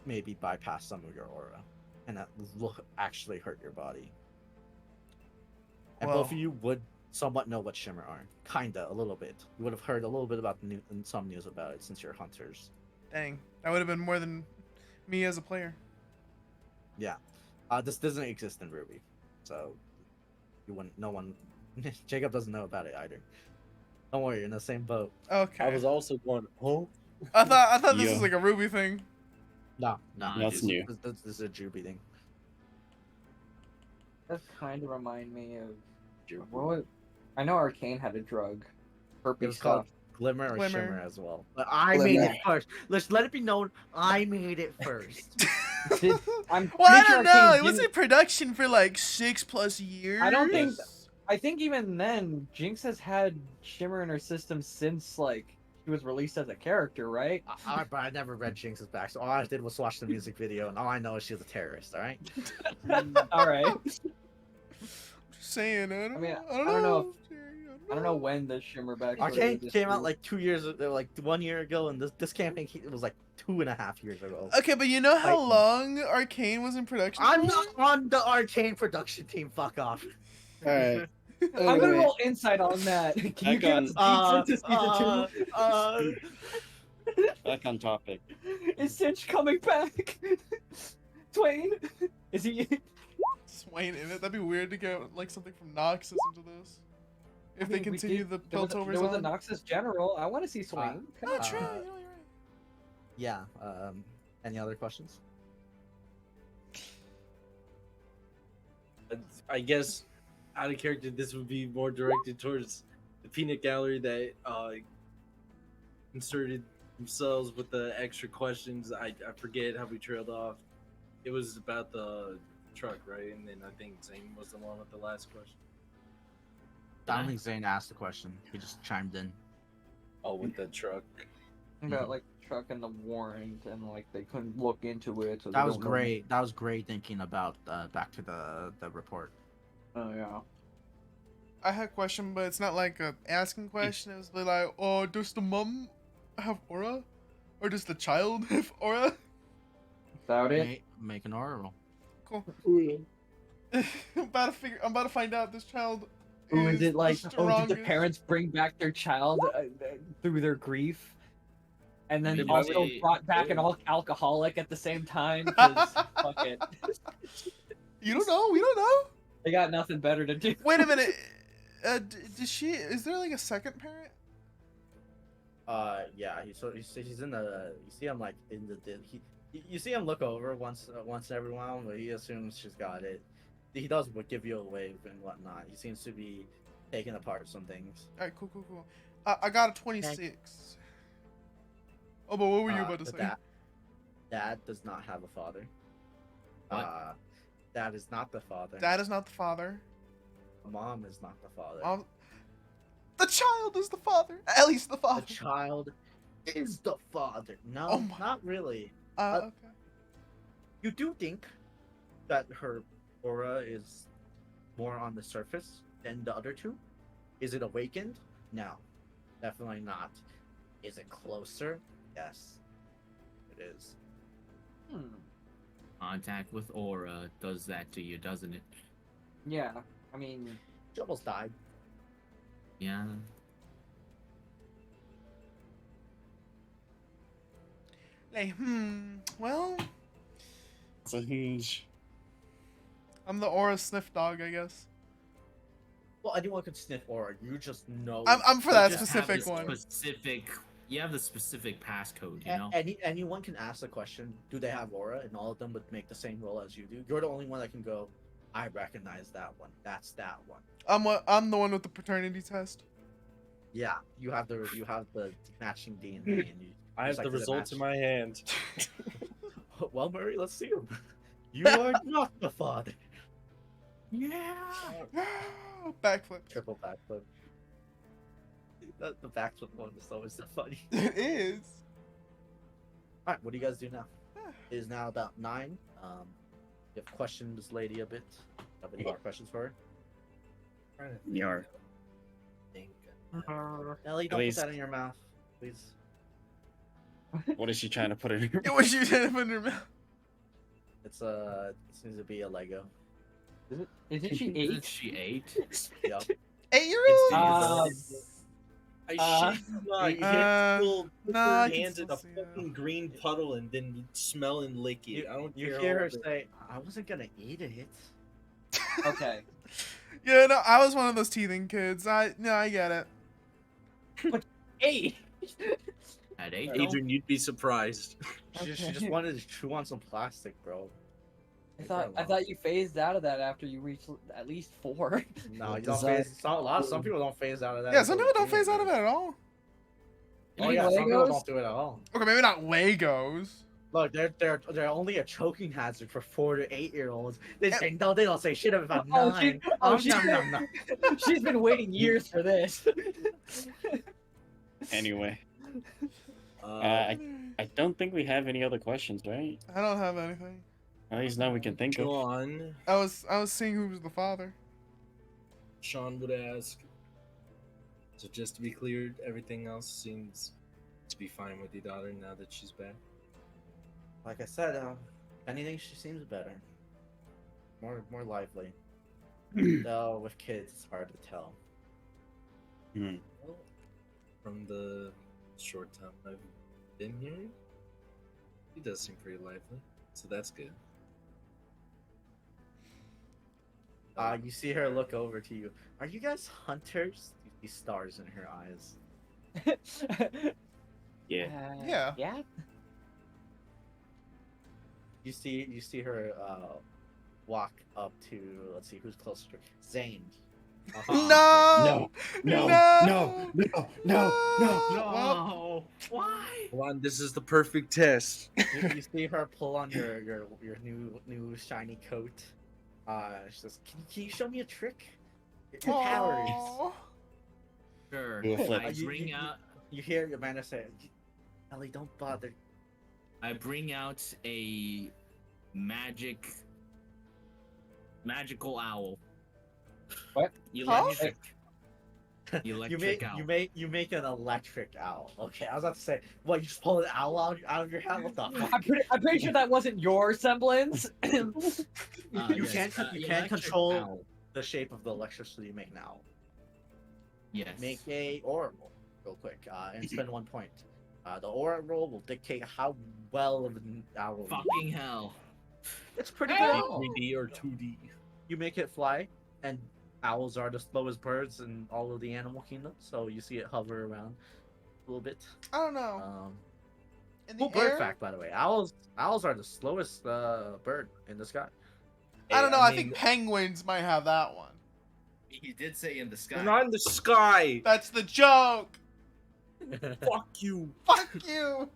[SPEAKER 1] maybe bypass some of your aura and that actually hurt your body. And both of you would somewhat know what shimmer are, kinda, a little bit. You would have heard a little bit about some news about it since you're hunters.
[SPEAKER 3] Dang. That would have been more than me as a player.
[SPEAKER 1] Yeah, this doesn't exist in Ruby, so you wouldn't. No one, Jacob doesn't know about it either. Don't worry, you're in the same boat.
[SPEAKER 3] Okay.
[SPEAKER 5] I was also going, oh,
[SPEAKER 3] I thought this
[SPEAKER 8] Yeah.
[SPEAKER 3] was like a Ruby thing.
[SPEAKER 1] No,
[SPEAKER 8] That's new.
[SPEAKER 1] This is a Juby thing.
[SPEAKER 4] That kind of remind me of what? I know Arcane had a drug.
[SPEAKER 1] It
[SPEAKER 4] Herpes
[SPEAKER 1] was called
[SPEAKER 4] stuff.
[SPEAKER 1] Glimmer or
[SPEAKER 3] Glimmer.
[SPEAKER 1] Shimmer as well. But I made
[SPEAKER 4] Glimmer.
[SPEAKER 1] it first. Let's let it be known I made it first.
[SPEAKER 4] I'm
[SPEAKER 3] Well, I
[SPEAKER 4] pretty
[SPEAKER 3] don't
[SPEAKER 4] sure
[SPEAKER 3] know.
[SPEAKER 4] Arcane
[SPEAKER 3] It was
[SPEAKER 4] didn't-
[SPEAKER 3] in production for like 6+ years.
[SPEAKER 4] I don't think- I think even then, Jinx has had Shimmer in her system since like she was released as a character, right?
[SPEAKER 1] But I never read Jinx's back, so all I did was watch the music video, and all I know is she's a terrorist. All right.
[SPEAKER 4] All right.
[SPEAKER 3] Just saying. I
[SPEAKER 4] mean,
[SPEAKER 3] don't
[SPEAKER 4] I don't know
[SPEAKER 3] know.
[SPEAKER 4] I don't know when the Shimmer backstory.
[SPEAKER 1] Arcane
[SPEAKER 4] was
[SPEAKER 1] came out
[SPEAKER 4] true.
[SPEAKER 1] like 2 years, like 1 year ago, and this campaign it was like 2.5 years ago.
[SPEAKER 3] Okay, but you know how
[SPEAKER 1] Like-
[SPEAKER 3] long Arcane was in production?
[SPEAKER 1] I'm
[SPEAKER 3] for?
[SPEAKER 1] not on the Arcane production team. Fuck off.
[SPEAKER 8] All right.
[SPEAKER 4] I'm gonna roll insight on that. Can you
[SPEAKER 8] Back
[SPEAKER 4] give
[SPEAKER 8] on-
[SPEAKER 4] us deets into season 2?
[SPEAKER 8] Back on topic.
[SPEAKER 4] Is Cinch coming back? Twain? Is he?
[SPEAKER 3] Swain in it. That'd be weird to get like something from Noxus into this. If
[SPEAKER 4] I
[SPEAKER 3] they
[SPEAKER 4] mean, we
[SPEAKER 3] continue
[SPEAKER 4] did-
[SPEAKER 3] the
[SPEAKER 4] there was,
[SPEAKER 3] Piltovers
[SPEAKER 4] there was a
[SPEAKER 3] on.
[SPEAKER 4] Noxus general. I want to see Swain. Come
[SPEAKER 3] Oh,
[SPEAKER 4] on.
[SPEAKER 3] true.
[SPEAKER 1] Uh,
[SPEAKER 3] You know, you're right.
[SPEAKER 1] Yeah. Any other questions?
[SPEAKER 5] I guess out of character, this would be more directed towards the peanut gallery that inserted themselves with the extra questions. I forget how we trailed off. It was about the truck, right? And then I think Zane was the one with the last question.
[SPEAKER 1] I don't think Zane asked the question. He just chimed in.
[SPEAKER 5] Oh, with the truck.
[SPEAKER 4] About like truck and the warrant, and like they couldn't look into it. So they
[SPEAKER 1] That was
[SPEAKER 4] don't know-
[SPEAKER 1] great. That was great thinking about back to the report.
[SPEAKER 4] Oh yeah.
[SPEAKER 3] I had a question, but it's not like a asking question. It was like, oh, does the mom have aura, or does the child have aura?
[SPEAKER 4] Without it.
[SPEAKER 1] Make an aura roll.
[SPEAKER 3] Cool. I'm about to find out this child.
[SPEAKER 4] Ooh, is
[SPEAKER 3] is
[SPEAKER 4] it like,
[SPEAKER 3] the
[SPEAKER 4] oh, did the
[SPEAKER 3] strongest.
[SPEAKER 4] parents bring back their child through their grief, and then
[SPEAKER 5] They
[SPEAKER 4] also
[SPEAKER 5] probably-
[SPEAKER 4] brought back an alcoholic at the same time? 'Cause fuck it,
[SPEAKER 3] You don't know. We don't know.
[SPEAKER 4] they got nothing better to do.
[SPEAKER 3] Wait a minute. Does she? Is there like a second parent?
[SPEAKER 1] Yeah. He's in the. You see him like in the. You see him look over once every while, but he assumes she's got it. He does give you a wave and whatnot. He seems to be taking apart some things.
[SPEAKER 3] All right, cool. I got a 26. Oh, but what were you about to
[SPEAKER 1] But
[SPEAKER 3] say?
[SPEAKER 1] Dad does not have a father.
[SPEAKER 7] What?
[SPEAKER 1] Dad is not the father.
[SPEAKER 3] Dad is not the father.
[SPEAKER 1] Mom is not the father.
[SPEAKER 3] The child is the father. At least the
[SPEAKER 1] The
[SPEAKER 3] father.
[SPEAKER 1] child is the father. No,
[SPEAKER 3] Oh my-
[SPEAKER 1] not really.
[SPEAKER 3] Okay.
[SPEAKER 1] You do think that her aura is more on the surface than the other two? Is it awakened? No, definitely not. Is it closer? Yes, it is.
[SPEAKER 7] Contact with aura does that to you, doesn't it?
[SPEAKER 4] Yeah, I mean,
[SPEAKER 1] She almost died.
[SPEAKER 7] Yeah.
[SPEAKER 3] Like, well,
[SPEAKER 8] It's a huge.
[SPEAKER 3] I'm the aura sniff dog, I guess.
[SPEAKER 1] Well, anyone can sniff aura. You just know.
[SPEAKER 3] I'm for
[SPEAKER 1] you
[SPEAKER 3] that
[SPEAKER 1] just have
[SPEAKER 3] specific
[SPEAKER 1] this
[SPEAKER 3] one.
[SPEAKER 1] aura.
[SPEAKER 7] You have the specific passcode, you know?
[SPEAKER 1] Anyone can ask the question, do they have aura? And all of them would make the same roll as you do. You're the only one that can go, I recognize that one. That's that one.
[SPEAKER 3] I'm the one with the paternity test.
[SPEAKER 1] Yeah, you have the matching DNA, and you.
[SPEAKER 5] I have
[SPEAKER 1] just like,
[SPEAKER 5] the
[SPEAKER 1] does it
[SPEAKER 5] results in
[SPEAKER 1] match?
[SPEAKER 5] my hand.
[SPEAKER 1] Well, Murray, let's see them. You are not the father.
[SPEAKER 7] Yeah.
[SPEAKER 3] Backflip.
[SPEAKER 1] Triple backflip. The backflip one is always so funny.
[SPEAKER 3] It is.
[SPEAKER 1] All right, what do you guys do now? It is now about 9. You have questioned this lady a bit. Have any more questions for her?
[SPEAKER 5] Trying to
[SPEAKER 8] Yar.
[SPEAKER 5] think.
[SPEAKER 1] Ellie, don't put
[SPEAKER 8] least-
[SPEAKER 1] that in your mouth, please.
[SPEAKER 8] What is she trying to put in her?
[SPEAKER 3] It was you did in your mouth.
[SPEAKER 1] It's it seems to be a Lego.
[SPEAKER 4] isn't she
[SPEAKER 7] Isn't
[SPEAKER 4] 8?
[SPEAKER 7] she 8?
[SPEAKER 1] Yep.
[SPEAKER 3] 8-year-old?
[SPEAKER 5] I shit you not. You can't still put
[SPEAKER 3] nah, I
[SPEAKER 5] your
[SPEAKER 3] can
[SPEAKER 5] hands in
[SPEAKER 3] still
[SPEAKER 5] a
[SPEAKER 3] see that.
[SPEAKER 5] fucking green puddle and then smell and lick it. I don't
[SPEAKER 1] You
[SPEAKER 5] care.
[SPEAKER 1] hear
[SPEAKER 5] all
[SPEAKER 1] her
[SPEAKER 5] of it.
[SPEAKER 1] say, "I wasn't gonna eat it."
[SPEAKER 4] Okay.
[SPEAKER 3] Yeah, no, I was one of those teething kids. I get it.
[SPEAKER 4] 8.
[SPEAKER 7] At 8, though?
[SPEAKER 5] Adrian, you'd be surprised.
[SPEAKER 1] She just
[SPEAKER 4] Okay.
[SPEAKER 1] wanted to chew on some plastic, bro.
[SPEAKER 4] I thought you phased out of that after you reached at least 4.
[SPEAKER 1] No, you
[SPEAKER 5] Does
[SPEAKER 1] don't
[SPEAKER 5] that-
[SPEAKER 1] phase. Some people don't phase out of that.
[SPEAKER 3] Yeah, some
[SPEAKER 1] until
[SPEAKER 3] people don't
[SPEAKER 1] the
[SPEAKER 3] phase out
[SPEAKER 1] beginning,
[SPEAKER 3] of it at all.
[SPEAKER 1] Oh
[SPEAKER 4] You
[SPEAKER 1] yeah,
[SPEAKER 4] mean
[SPEAKER 1] some people
[SPEAKER 4] Legos?
[SPEAKER 1] don't do it at all.
[SPEAKER 3] Okay, maybe not Legos.
[SPEAKER 1] Look, they're only a choking hazard for 4 to 8-year-olds. They don't say shit about
[SPEAKER 4] Oh,
[SPEAKER 1] 9. Nom.
[SPEAKER 4] She's been waiting years for this.
[SPEAKER 8] Anyway,
[SPEAKER 5] Uh,
[SPEAKER 8] I don't think we have any other questions, right?
[SPEAKER 3] I don't have anything.
[SPEAKER 8] At least now we can think of.
[SPEAKER 5] John,
[SPEAKER 3] I was seeing who was the father.
[SPEAKER 5] Sean would ask. So just to be clear, everything else seems to be fine with your daughter now that she's back.
[SPEAKER 1] Like I said, if anything, she seems better. More lively. Though with kids, it's hard to tell.
[SPEAKER 5] Well, from the short time I've been here, he does seem pretty lively, so that's good.
[SPEAKER 1] You see her look over to you. Are you guys hunters? You see stars in her eyes.
[SPEAKER 8] Yeah.
[SPEAKER 3] Yeah.
[SPEAKER 4] Yeah.
[SPEAKER 1] You see her walk up to, let's see who's closer to her. Zane.
[SPEAKER 3] No.
[SPEAKER 8] No.
[SPEAKER 3] Well,
[SPEAKER 7] No. Why?
[SPEAKER 5] Hold on, this is the perfect test.
[SPEAKER 1] You see her pull on your new shiny coat. She says, "Can you show me a trick? Your powers."
[SPEAKER 3] aw.
[SPEAKER 7] Sure.
[SPEAKER 8] Do a flip.
[SPEAKER 7] I
[SPEAKER 1] You-
[SPEAKER 7] bring
[SPEAKER 1] you-
[SPEAKER 7] out
[SPEAKER 1] You hear your man say, "Ellie, don't bother."
[SPEAKER 7] I bring out a magical owl.
[SPEAKER 4] What?
[SPEAKER 7] Electric.
[SPEAKER 1] You
[SPEAKER 7] Electric
[SPEAKER 1] make
[SPEAKER 7] owl.
[SPEAKER 1] you make an electric owl. Okay, I was about to say, what? You just pull an owl out of your hat? What the fuck?
[SPEAKER 4] I'm pretty sure that wasn't your semblance.
[SPEAKER 1] You
[SPEAKER 7] Yes,
[SPEAKER 1] can't
[SPEAKER 7] electric
[SPEAKER 1] control
[SPEAKER 7] owl.
[SPEAKER 1] the shape of the electricity you make now.
[SPEAKER 7] Yes.
[SPEAKER 1] Make a aura roll real quick, and spend 1 point. The aura roll will dictate how well of an owl. you
[SPEAKER 7] Fucking hell.
[SPEAKER 1] It's pretty good. owl.
[SPEAKER 5] 3D or 2D?
[SPEAKER 1] You make it fly, and owls are the slowest birds in all of the animal kingdom. So you see it hover around a little bit.
[SPEAKER 3] I don't know. In the
[SPEAKER 1] Cool bird
[SPEAKER 3] air?
[SPEAKER 1] fact, by the way. Owls are the slowest bird in the sky.
[SPEAKER 3] I don't know. I
[SPEAKER 5] mean,
[SPEAKER 3] think penguins might have that one.
[SPEAKER 7] He did say in the sky.
[SPEAKER 5] they're not in the sky.
[SPEAKER 3] That's the joke.
[SPEAKER 5] Fuck you.
[SPEAKER 3] Fuck you.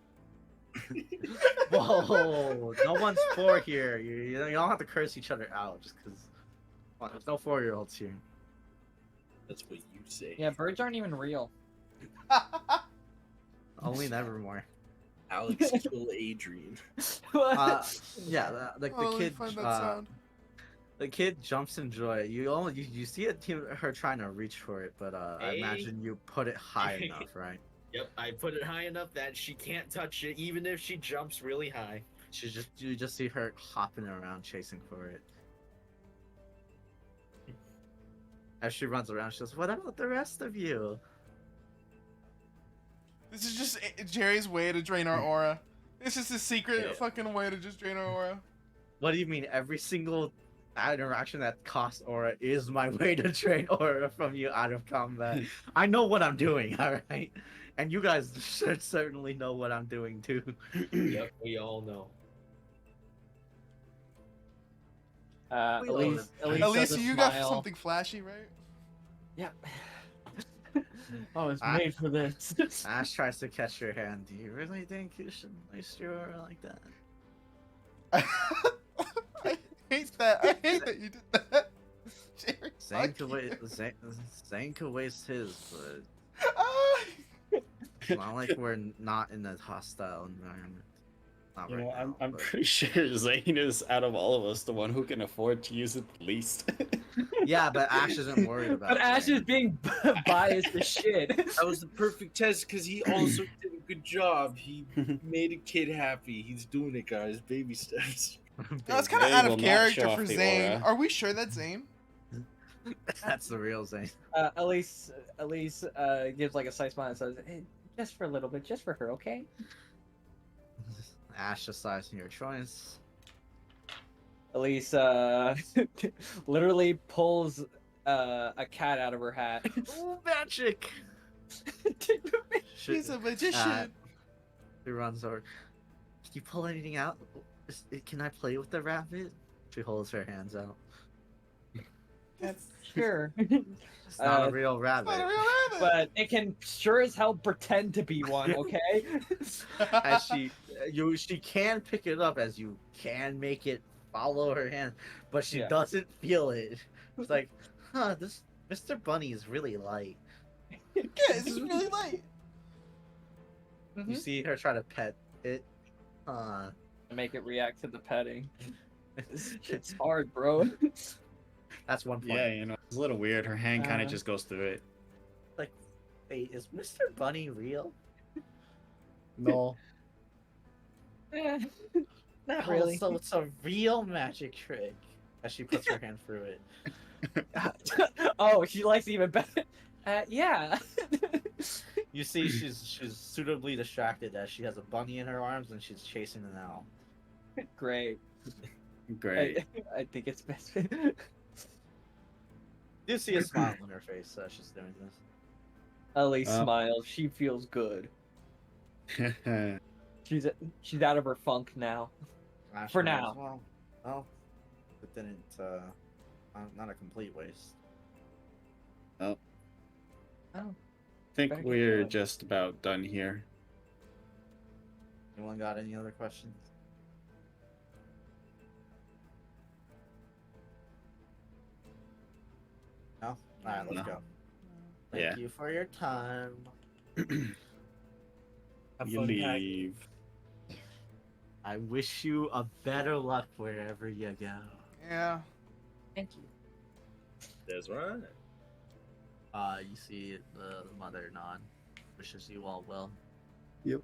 [SPEAKER 1] Whoa! No one's 4 here. You don't have to curse each other out just because. There's no 4-year-olds here.
[SPEAKER 5] That's what you say.
[SPEAKER 4] Yeah, birds aren't even real.
[SPEAKER 1] Only Nevermore.
[SPEAKER 5] Alex kill Adrian.
[SPEAKER 1] Yeah, the
[SPEAKER 3] Oh, let me
[SPEAKER 1] kid.
[SPEAKER 3] find that sound.
[SPEAKER 1] The kid jumps in joy. You see her trying to reach for it, but I
[SPEAKER 7] Hey.
[SPEAKER 1] imagine you put it high enough, right?
[SPEAKER 7] Yep, I put it high enough that she can't touch it, even if she jumps really high.
[SPEAKER 1] You just see her hopping around chasing for it. As she runs around, she goes, "What about the rest of you?"
[SPEAKER 3] This is just Jerry's way to drain our aura. It's just a secret fucking way to just drain our aura.
[SPEAKER 1] What do you mean? Every single interaction that costs aura is my way to drain aura from you out of combat. I know what I'm doing, alright? And you guys should certainly know what I'm doing too.
[SPEAKER 5] Yep, we all know.
[SPEAKER 4] Elise
[SPEAKER 3] Elisa,
[SPEAKER 4] does a
[SPEAKER 3] you got
[SPEAKER 4] smile.
[SPEAKER 3] something flashy, right?
[SPEAKER 4] Yep. I was
[SPEAKER 1] I-
[SPEAKER 4] made for this.
[SPEAKER 1] Ash tries to catch your hand. Do you really think you should waste your aura like that?
[SPEAKER 3] I hate that. I hate that you did that. Jerry,
[SPEAKER 1] Zane
[SPEAKER 3] fuck
[SPEAKER 1] could,
[SPEAKER 3] you.
[SPEAKER 1] Zane could waste his, but
[SPEAKER 3] Ah!
[SPEAKER 1] it's not like we're not in a hostile environment. Not
[SPEAKER 8] You
[SPEAKER 1] right
[SPEAKER 8] know,
[SPEAKER 1] now,
[SPEAKER 8] I'm
[SPEAKER 1] but-
[SPEAKER 8] pretty sure Zane is out of all of us the one who can afford to use it the least.
[SPEAKER 1] Yeah, but Ash isn't worried about
[SPEAKER 4] But Ash
[SPEAKER 1] Zane.
[SPEAKER 4] is being biased as shit.
[SPEAKER 5] That was the perfect test because he also did a good job. He made a kid happy. He's doing it, guys. Baby steps.
[SPEAKER 3] No, it's kind of
[SPEAKER 8] They
[SPEAKER 3] out
[SPEAKER 8] will
[SPEAKER 3] of
[SPEAKER 8] not
[SPEAKER 3] character
[SPEAKER 8] show off
[SPEAKER 3] for
[SPEAKER 8] the
[SPEAKER 3] Zane.
[SPEAKER 8] aura.
[SPEAKER 3] Are we sure that's Zane?
[SPEAKER 1] That's the real Zane.
[SPEAKER 4] Elise gives like a slight smile and says, "Hey, just for a little bit, just for her, okay?"
[SPEAKER 1] Ash decides your choice.
[SPEAKER 4] Elise literally pulls a cat out of her hat.
[SPEAKER 1] Ooh, magic!
[SPEAKER 3] She's a magician.
[SPEAKER 1] He runs over. Can you pull anything out? Can I play with the rabbit? She holds her hands out.
[SPEAKER 3] That's
[SPEAKER 4] Sure.
[SPEAKER 1] It's not
[SPEAKER 4] Uh,
[SPEAKER 1] a real rabbit.
[SPEAKER 3] not a real rabbit.
[SPEAKER 4] But it can sure as hell pretend to be one, okay?
[SPEAKER 1] As she can pick it up, as you can make it follow her hand, but she
[SPEAKER 4] Yeah.
[SPEAKER 1] doesn't feel it. It's like, huh, this Mr. Bunny is really light.
[SPEAKER 3] Yeah, this is really light.
[SPEAKER 1] You see her try to pet it.
[SPEAKER 4] Make it react to the petting. It's hard, bro.
[SPEAKER 1] That's one point.
[SPEAKER 8] Yeah, you know, it's a little weird. Her hand kind of just goes through it.
[SPEAKER 1] Wait, is Mr. Bunny real? No.
[SPEAKER 4] Not really.
[SPEAKER 1] So it's a real magic trick. As she puts her hand through it.
[SPEAKER 4] Oh, she likes it even better. Yeah.
[SPEAKER 1] You see, she's suitably distracted as she has a bunny in her arms and she's chasing an owl.
[SPEAKER 4] Great.
[SPEAKER 8] Great.
[SPEAKER 4] I think it's best.
[SPEAKER 1] You see a smile on her face as she's doing this.
[SPEAKER 4] Ellie smiles. She feels good. She's out of her funk now.
[SPEAKER 1] Ash
[SPEAKER 4] For
[SPEAKER 1] goes,
[SPEAKER 4] now.
[SPEAKER 1] Well, it didn't. Not a complete waste.
[SPEAKER 4] Oh.
[SPEAKER 8] I think
[SPEAKER 4] Better get
[SPEAKER 8] we're
[SPEAKER 4] going.
[SPEAKER 8] just about done here.
[SPEAKER 1] Anyone got any other questions? No? Alright, let's
[SPEAKER 8] No.
[SPEAKER 1] go. Thank
[SPEAKER 8] Yeah.
[SPEAKER 1] you for your time. Have
[SPEAKER 8] You
[SPEAKER 1] fun, Pack.
[SPEAKER 8] leave.
[SPEAKER 1] I wish you a better luck wherever you go.
[SPEAKER 3] Yeah.
[SPEAKER 4] Thank you.
[SPEAKER 5] That's right.
[SPEAKER 1] You see the mother nod, wishes you all well.
[SPEAKER 8] Yep.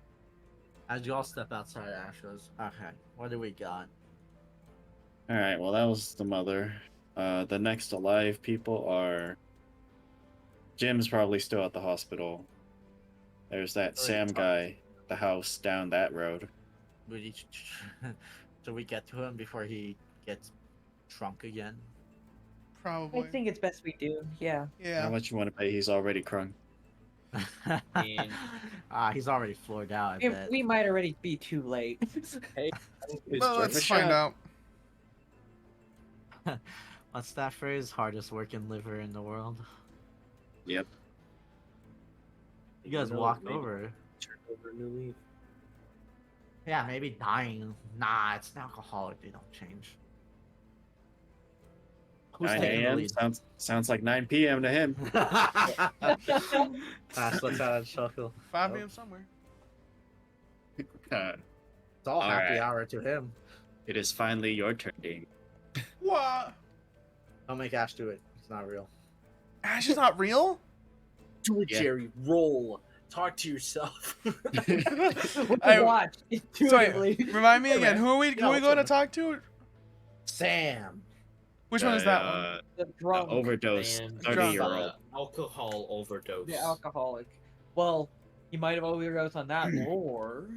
[SPEAKER 1] As you all step outside, Ash goes, okay, what do we got?
[SPEAKER 8] All right. Well, that was the mother. The next alive people are. Jim's probably still at the hospital. There's that
[SPEAKER 1] Oh, yeah,
[SPEAKER 8] Sam
[SPEAKER 1] talk-
[SPEAKER 8] guy, the house down that road.
[SPEAKER 1] Do we get to him before he gets drunk again?
[SPEAKER 3] Probably.
[SPEAKER 4] I think it's best we do. Yeah.
[SPEAKER 8] How
[SPEAKER 3] Yeah.
[SPEAKER 8] much you want to pay? He's already crunk.
[SPEAKER 1] He's already floored out, I bet.
[SPEAKER 4] We might already be too late.
[SPEAKER 5] Hey, it's
[SPEAKER 3] Well,
[SPEAKER 5] worth
[SPEAKER 3] let's
[SPEAKER 5] a
[SPEAKER 3] find
[SPEAKER 5] shot.
[SPEAKER 3] out.
[SPEAKER 1] What's that phrase? Hardest working liver in the world.
[SPEAKER 8] Yep.
[SPEAKER 1] You guys
[SPEAKER 5] know,
[SPEAKER 1] walk
[SPEAKER 5] maybe
[SPEAKER 1] over.
[SPEAKER 5] Turn over a new leaf.
[SPEAKER 1] Yeah, maybe dying. Nah, it's an alcoholic. They don't change. Who's
[SPEAKER 8] 9
[SPEAKER 1] taking the
[SPEAKER 8] a.m.
[SPEAKER 1] lead?
[SPEAKER 8] Sounds like 9 p.m. to him.
[SPEAKER 1] Ash lets out a chuckle.
[SPEAKER 3] 5 a.m. somewhere.
[SPEAKER 1] It's all happy
[SPEAKER 8] Alright.
[SPEAKER 1] hour to him.
[SPEAKER 8] It is finally your turn, Dame.
[SPEAKER 3] What?
[SPEAKER 1] Don't make Ash do it. It's not real.
[SPEAKER 3] Ash is not real?
[SPEAKER 5] Do it,
[SPEAKER 8] Yeah.
[SPEAKER 5] Jerry. Roll. Talk to yourself.
[SPEAKER 3] I-
[SPEAKER 4] Watch
[SPEAKER 3] Sorry,
[SPEAKER 4] intuitively.
[SPEAKER 3] remind me again.
[SPEAKER 1] man.
[SPEAKER 3] Who are we
[SPEAKER 1] Yeah,
[SPEAKER 3] going to
[SPEAKER 1] what's
[SPEAKER 3] talk to?
[SPEAKER 1] Sam.
[SPEAKER 3] Which one is that one?
[SPEAKER 4] The
[SPEAKER 8] The
[SPEAKER 4] drunk,
[SPEAKER 8] overdose,
[SPEAKER 5] And
[SPEAKER 8] 30-year-old.
[SPEAKER 5] alcohol overdose.
[SPEAKER 4] the alcoholic. Well, he might have overdosed on that, or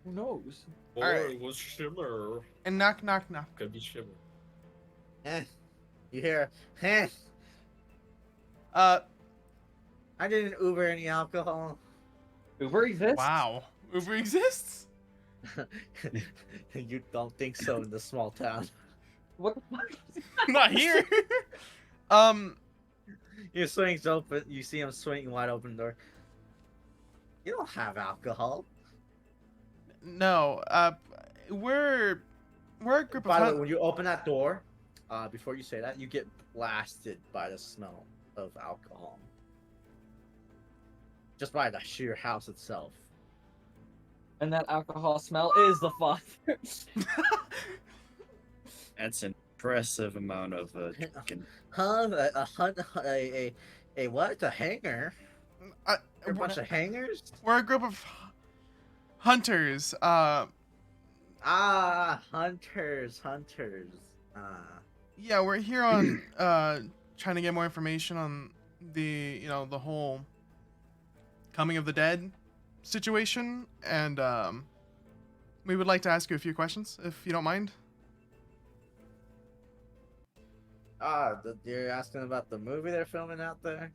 [SPEAKER 4] who knows?
[SPEAKER 5] Or
[SPEAKER 3] Alright.
[SPEAKER 5] it was Shimmer.
[SPEAKER 3] And knock, knock, knock.
[SPEAKER 5] Could be Shimmer.
[SPEAKER 1] You hear? Heh.
[SPEAKER 3] Uh,
[SPEAKER 1] I didn't Uber any alcohol.
[SPEAKER 4] Uber exists.
[SPEAKER 3] wow. Uber exists?
[SPEAKER 1] You don't think so in this small town.
[SPEAKER 4] What the fuck?
[SPEAKER 3] Not here.
[SPEAKER 1] Your swing's open. You see him swinging wide open door. You don't have alcohol.
[SPEAKER 3] No. We're a group of
[SPEAKER 1] By the way,
[SPEAKER 3] hunt-
[SPEAKER 1] when you open that door, before you say that, you get blasted by the smell of alcohol. Just by the sheer house itself.
[SPEAKER 4] And that alcohol smell is the father.
[SPEAKER 8] That's an impressive amount of chicken.
[SPEAKER 1] Huh? A what? A hanger?
[SPEAKER 3] I-
[SPEAKER 1] A bunch of hangers?
[SPEAKER 3] we're a group of hunters.
[SPEAKER 1] Hunters.
[SPEAKER 3] Yeah, we're here on trying to get more information on the the whole coming of the dead situation, and we would like to ask you a few questions if you don't mind.
[SPEAKER 1] You're asking about the movie they're filming out there?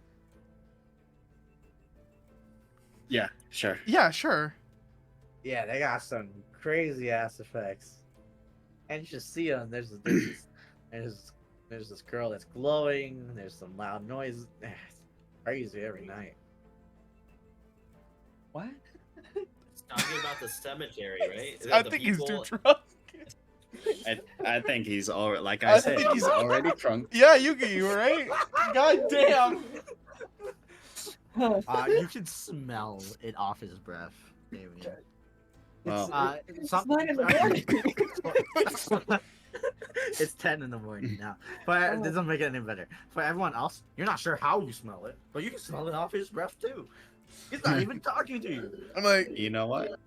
[SPEAKER 8] Yeah, sure.
[SPEAKER 3] Yeah, sure.
[SPEAKER 1] Yeah, they got some crazy ass effects. And you should see them. There's this girl that's glowing. There's some loud noise. It's crazy every night.
[SPEAKER 4] What?
[SPEAKER 5] It's talking about the cemetery, right? Is
[SPEAKER 3] I
[SPEAKER 5] that the
[SPEAKER 3] think he's too
[SPEAKER 5] people-
[SPEAKER 3] drunk.
[SPEAKER 8] I think he's already, like
[SPEAKER 3] I
[SPEAKER 8] I said,
[SPEAKER 3] think
[SPEAKER 8] he's
[SPEAKER 3] he's-
[SPEAKER 8] already drunk.
[SPEAKER 3] Yeah, Yuki, you were right. God damn.
[SPEAKER 1] You can smell it off his breath, Damien.
[SPEAKER 8] Well,
[SPEAKER 4] It's 9 in the morning.
[SPEAKER 1] It's 10 in the morning now, but it doesn't make it any better. For everyone else, you're not sure how you smell it, but you can smell it off his breath too. He's not even talking to you.
[SPEAKER 3] I'm like,
[SPEAKER 8] you know what?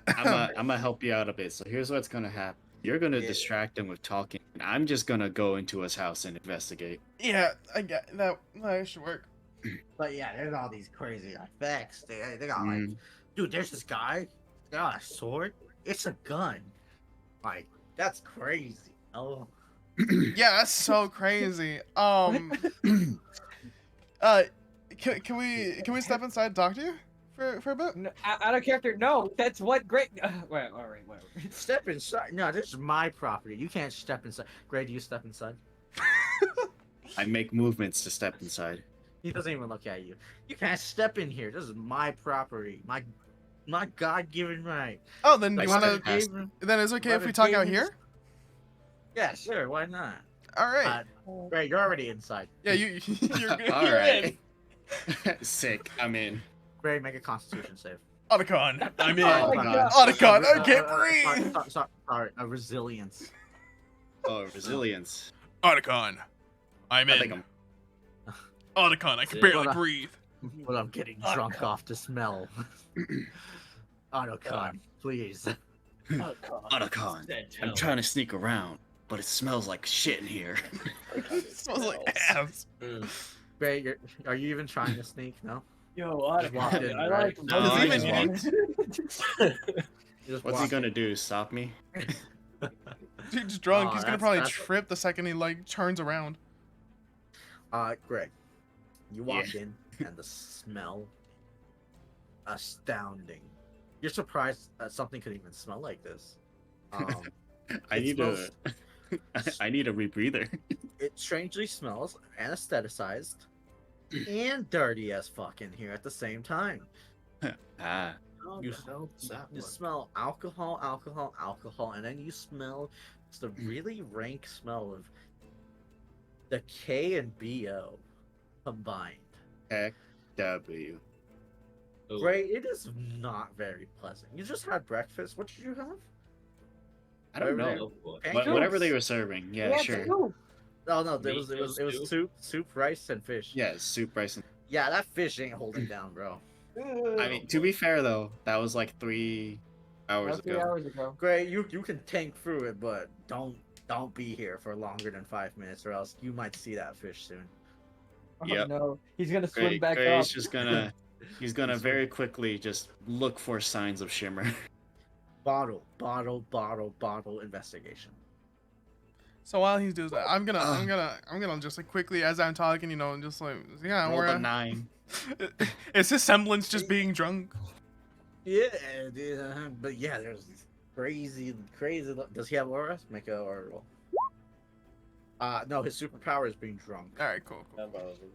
[SPEAKER 8] I'm gonna help you out a bit. So here's what's gonna happen. You're gonna
[SPEAKER 1] Yeah.
[SPEAKER 8] distract him with talking, and I'm just gonna go into his house and investigate.
[SPEAKER 3] yeah, I get that. That should work.
[SPEAKER 1] But yeah, there's all these crazy effects. They got like,
[SPEAKER 8] Mm.
[SPEAKER 1] dude, there's this guy. They got a sword. It's a gun. Like that's crazy. Oh,
[SPEAKER 3] Yeah, that's so crazy. Can we step inside and talk to you for a bit?
[SPEAKER 4] No, out of character. No, that's what great. Wait, all right, whatever.
[SPEAKER 1] step inside. No, this is my property. You can't step inside. Gray, do you step inside?
[SPEAKER 8] I make movements to step inside.
[SPEAKER 1] He doesn't even look at you. You can't step in here. This is my property. My God-given right.
[SPEAKER 3] Oh, then
[SPEAKER 8] Like
[SPEAKER 3] you wanna?
[SPEAKER 8] step past-
[SPEAKER 3] Then it's okay if
[SPEAKER 1] Whoever
[SPEAKER 3] we talk
[SPEAKER 1] gave
[SPEAKER 3] out
[SPEAKER 1] me
[SPEAKER 3] here.
[SPEAKER 1] Yeah, sure. Why not?
[SPEAKER 3] All right.
[SPEAKER 1] Gray, you're already inside.
[SPEAKER 3] Yeah, you're good.
[SPEAKER 8] All
[SPEAKER 3] You're in.
[SPEAKER 8] right. Sick. I'm in.
[SPEAKER 1] Gray, make a Constitution save.
[SPEAKER 3] Otacon, I'm in.
[SPEAKER 4] Oh my God.
[SPEAKER 3] Otacon, I can't breathe.
[SPEAKER 1] Sorry, a resilience.
[SPEAKER 8] Oh, resilience.
[SPEAKER 3] Otacon, I'm
[SPEAKER 8] I think
[SPEAKER 3] in.
[SPEAKER 8] I'm.
[SPEAKER 3] Otacon, I can
[SPEAKER 5] Sid.
[SPEAKER 3] barely
[SPEAKER 1] Hold on.
[SPEAKER 3] breathe.
[SPEAKER 1] But I'm getting drunk off the smell. Otacon, please.
[SPEAKER 5] Oh, God.
[SPEAKER 8] Otacon.
[SPEAKER 5] Said
[SPEAKER 8] I'm
[SPEAKER 5] tell.
[SPEAKER 8] trying to sneak around, but it smells like shit in here.
[SPEAKER 3] It smells like ass.
[SPEAKER 5] Mm.
[SPEAKER 1] Gray, are you even trying to sneak? No.
[SPEAKER 4] Yo,
[SPEAKER 1] Just walked in,
[SPEAKER 4] I
[SPEAKER 1] right?
[SPEAKER 4] like.
[SPEAKER 8] No,
[SPEAKER 3] Does
[SPEAKER 8] I
[SPEAKER 3] he
[SPEAKER 8] just
[SPEAKER 3] even-
[SPEAKER 8] walked.
[SPEAKER 1] You just
[SPEAKER 8] What's he
[SPEAKER 1] walked
[SPEAKER 8] gonna do? Stop me?
[SPEAKER 3] Dude's drunk.
[SPEAKER 1] Oh,
[SPEAKER 3] He's gonna
[SPEAKER 1] that's-
[SPEAKER 3] probably
[SPEAKER 1] that's-
[SPEAKER 3] trip the second he like turns around.
[SPEAKER 1] Greg, you walk in and the smell, astounding. You're surprised that something could even smell like this.
[SPEAKER 8] I
[SPEAKER 1] It
[SPEAKER 8] need
[SPEAKER 1] smells-
[SPEAKER 8] I need a rebreather.
[SPEAKER 1] It strangely smells anesthetized and dirty as fuck in here at the same time.
[SPEAKER 8] Ah.
[SPEAKER 5] How
[SPEAKER 1] You,
[SPEAKER 5] the hell does that
[SPEAKER 1] you
[SPEAKER 5] work?
[SPEAKER 1] smell alcohol, and then you smell just a really rank smell of the K and BO combined.
[SPEAKER 8] Heck W.
[SPEAKER 5] Oh,
[SPEAKER 1] Right, it is not very pleasant. You just had breakfast. What did you have?
[SPEAKER 8] I don't
[SPEAKER 1] Whatever
[SPEAKER 8] know.
[SPEAKER 5] oh, boy.
[SPEAKER 1] Pancakes?
[SPEAKER 8] Whatever they were serving. Yeah, sure.
[SPEAKER 1] Oh no, it
[SPEAKER 5] Meat,
[SPEAKER 1] was
[SPEAKER 5] no
[SPEAKER 1] soup, rice, and fish.
[SPEAKER 8] Yeah, soup, rice, and
[SPEAKER 1] Yeah, that fish ain't holding down, bro.
[SPEAKER 2] I mean, to be fair though, that was like 3 hours
[SPEAKER 4] About 3
[SPEAKER 2] ago.
[SPEAKER 4] hours ago.
[SPEAKER 1] Great, you can tank through it, but don't be here for longer than 5 minutes, or else you might see that fish soon.
[SPEAKER 4] Oh
[SPEAKER 2] Yep.
[SPEAKER 4] no, he's gonna swim
[SPEAKER 2] Gray,
[SPEAKER 4] back
[SPEAKER 2] Gray's
[SPEAKER 4] up.
[SPEAKER 2] just gonna he's gonna very quickly just look for signs of shimmer.
[SPEAKER 1] Bottle investigation.
[SPEAKER 3] So while he does that, I'm gonna just like quickly as I'm talking, just like yeah,
[SPEAKER 2] Roll
[SPEAKER 3] we're
[SPEAKER 2] a 9.
[SPEAKER 3] is his semblance just being drunk?
[SPEAKER 1] Yeah, but yeah, there's crazy. Does he have aura? Make a aura roll. No, his superpower is being drunk.
[SPEAKER 3] All right, cool.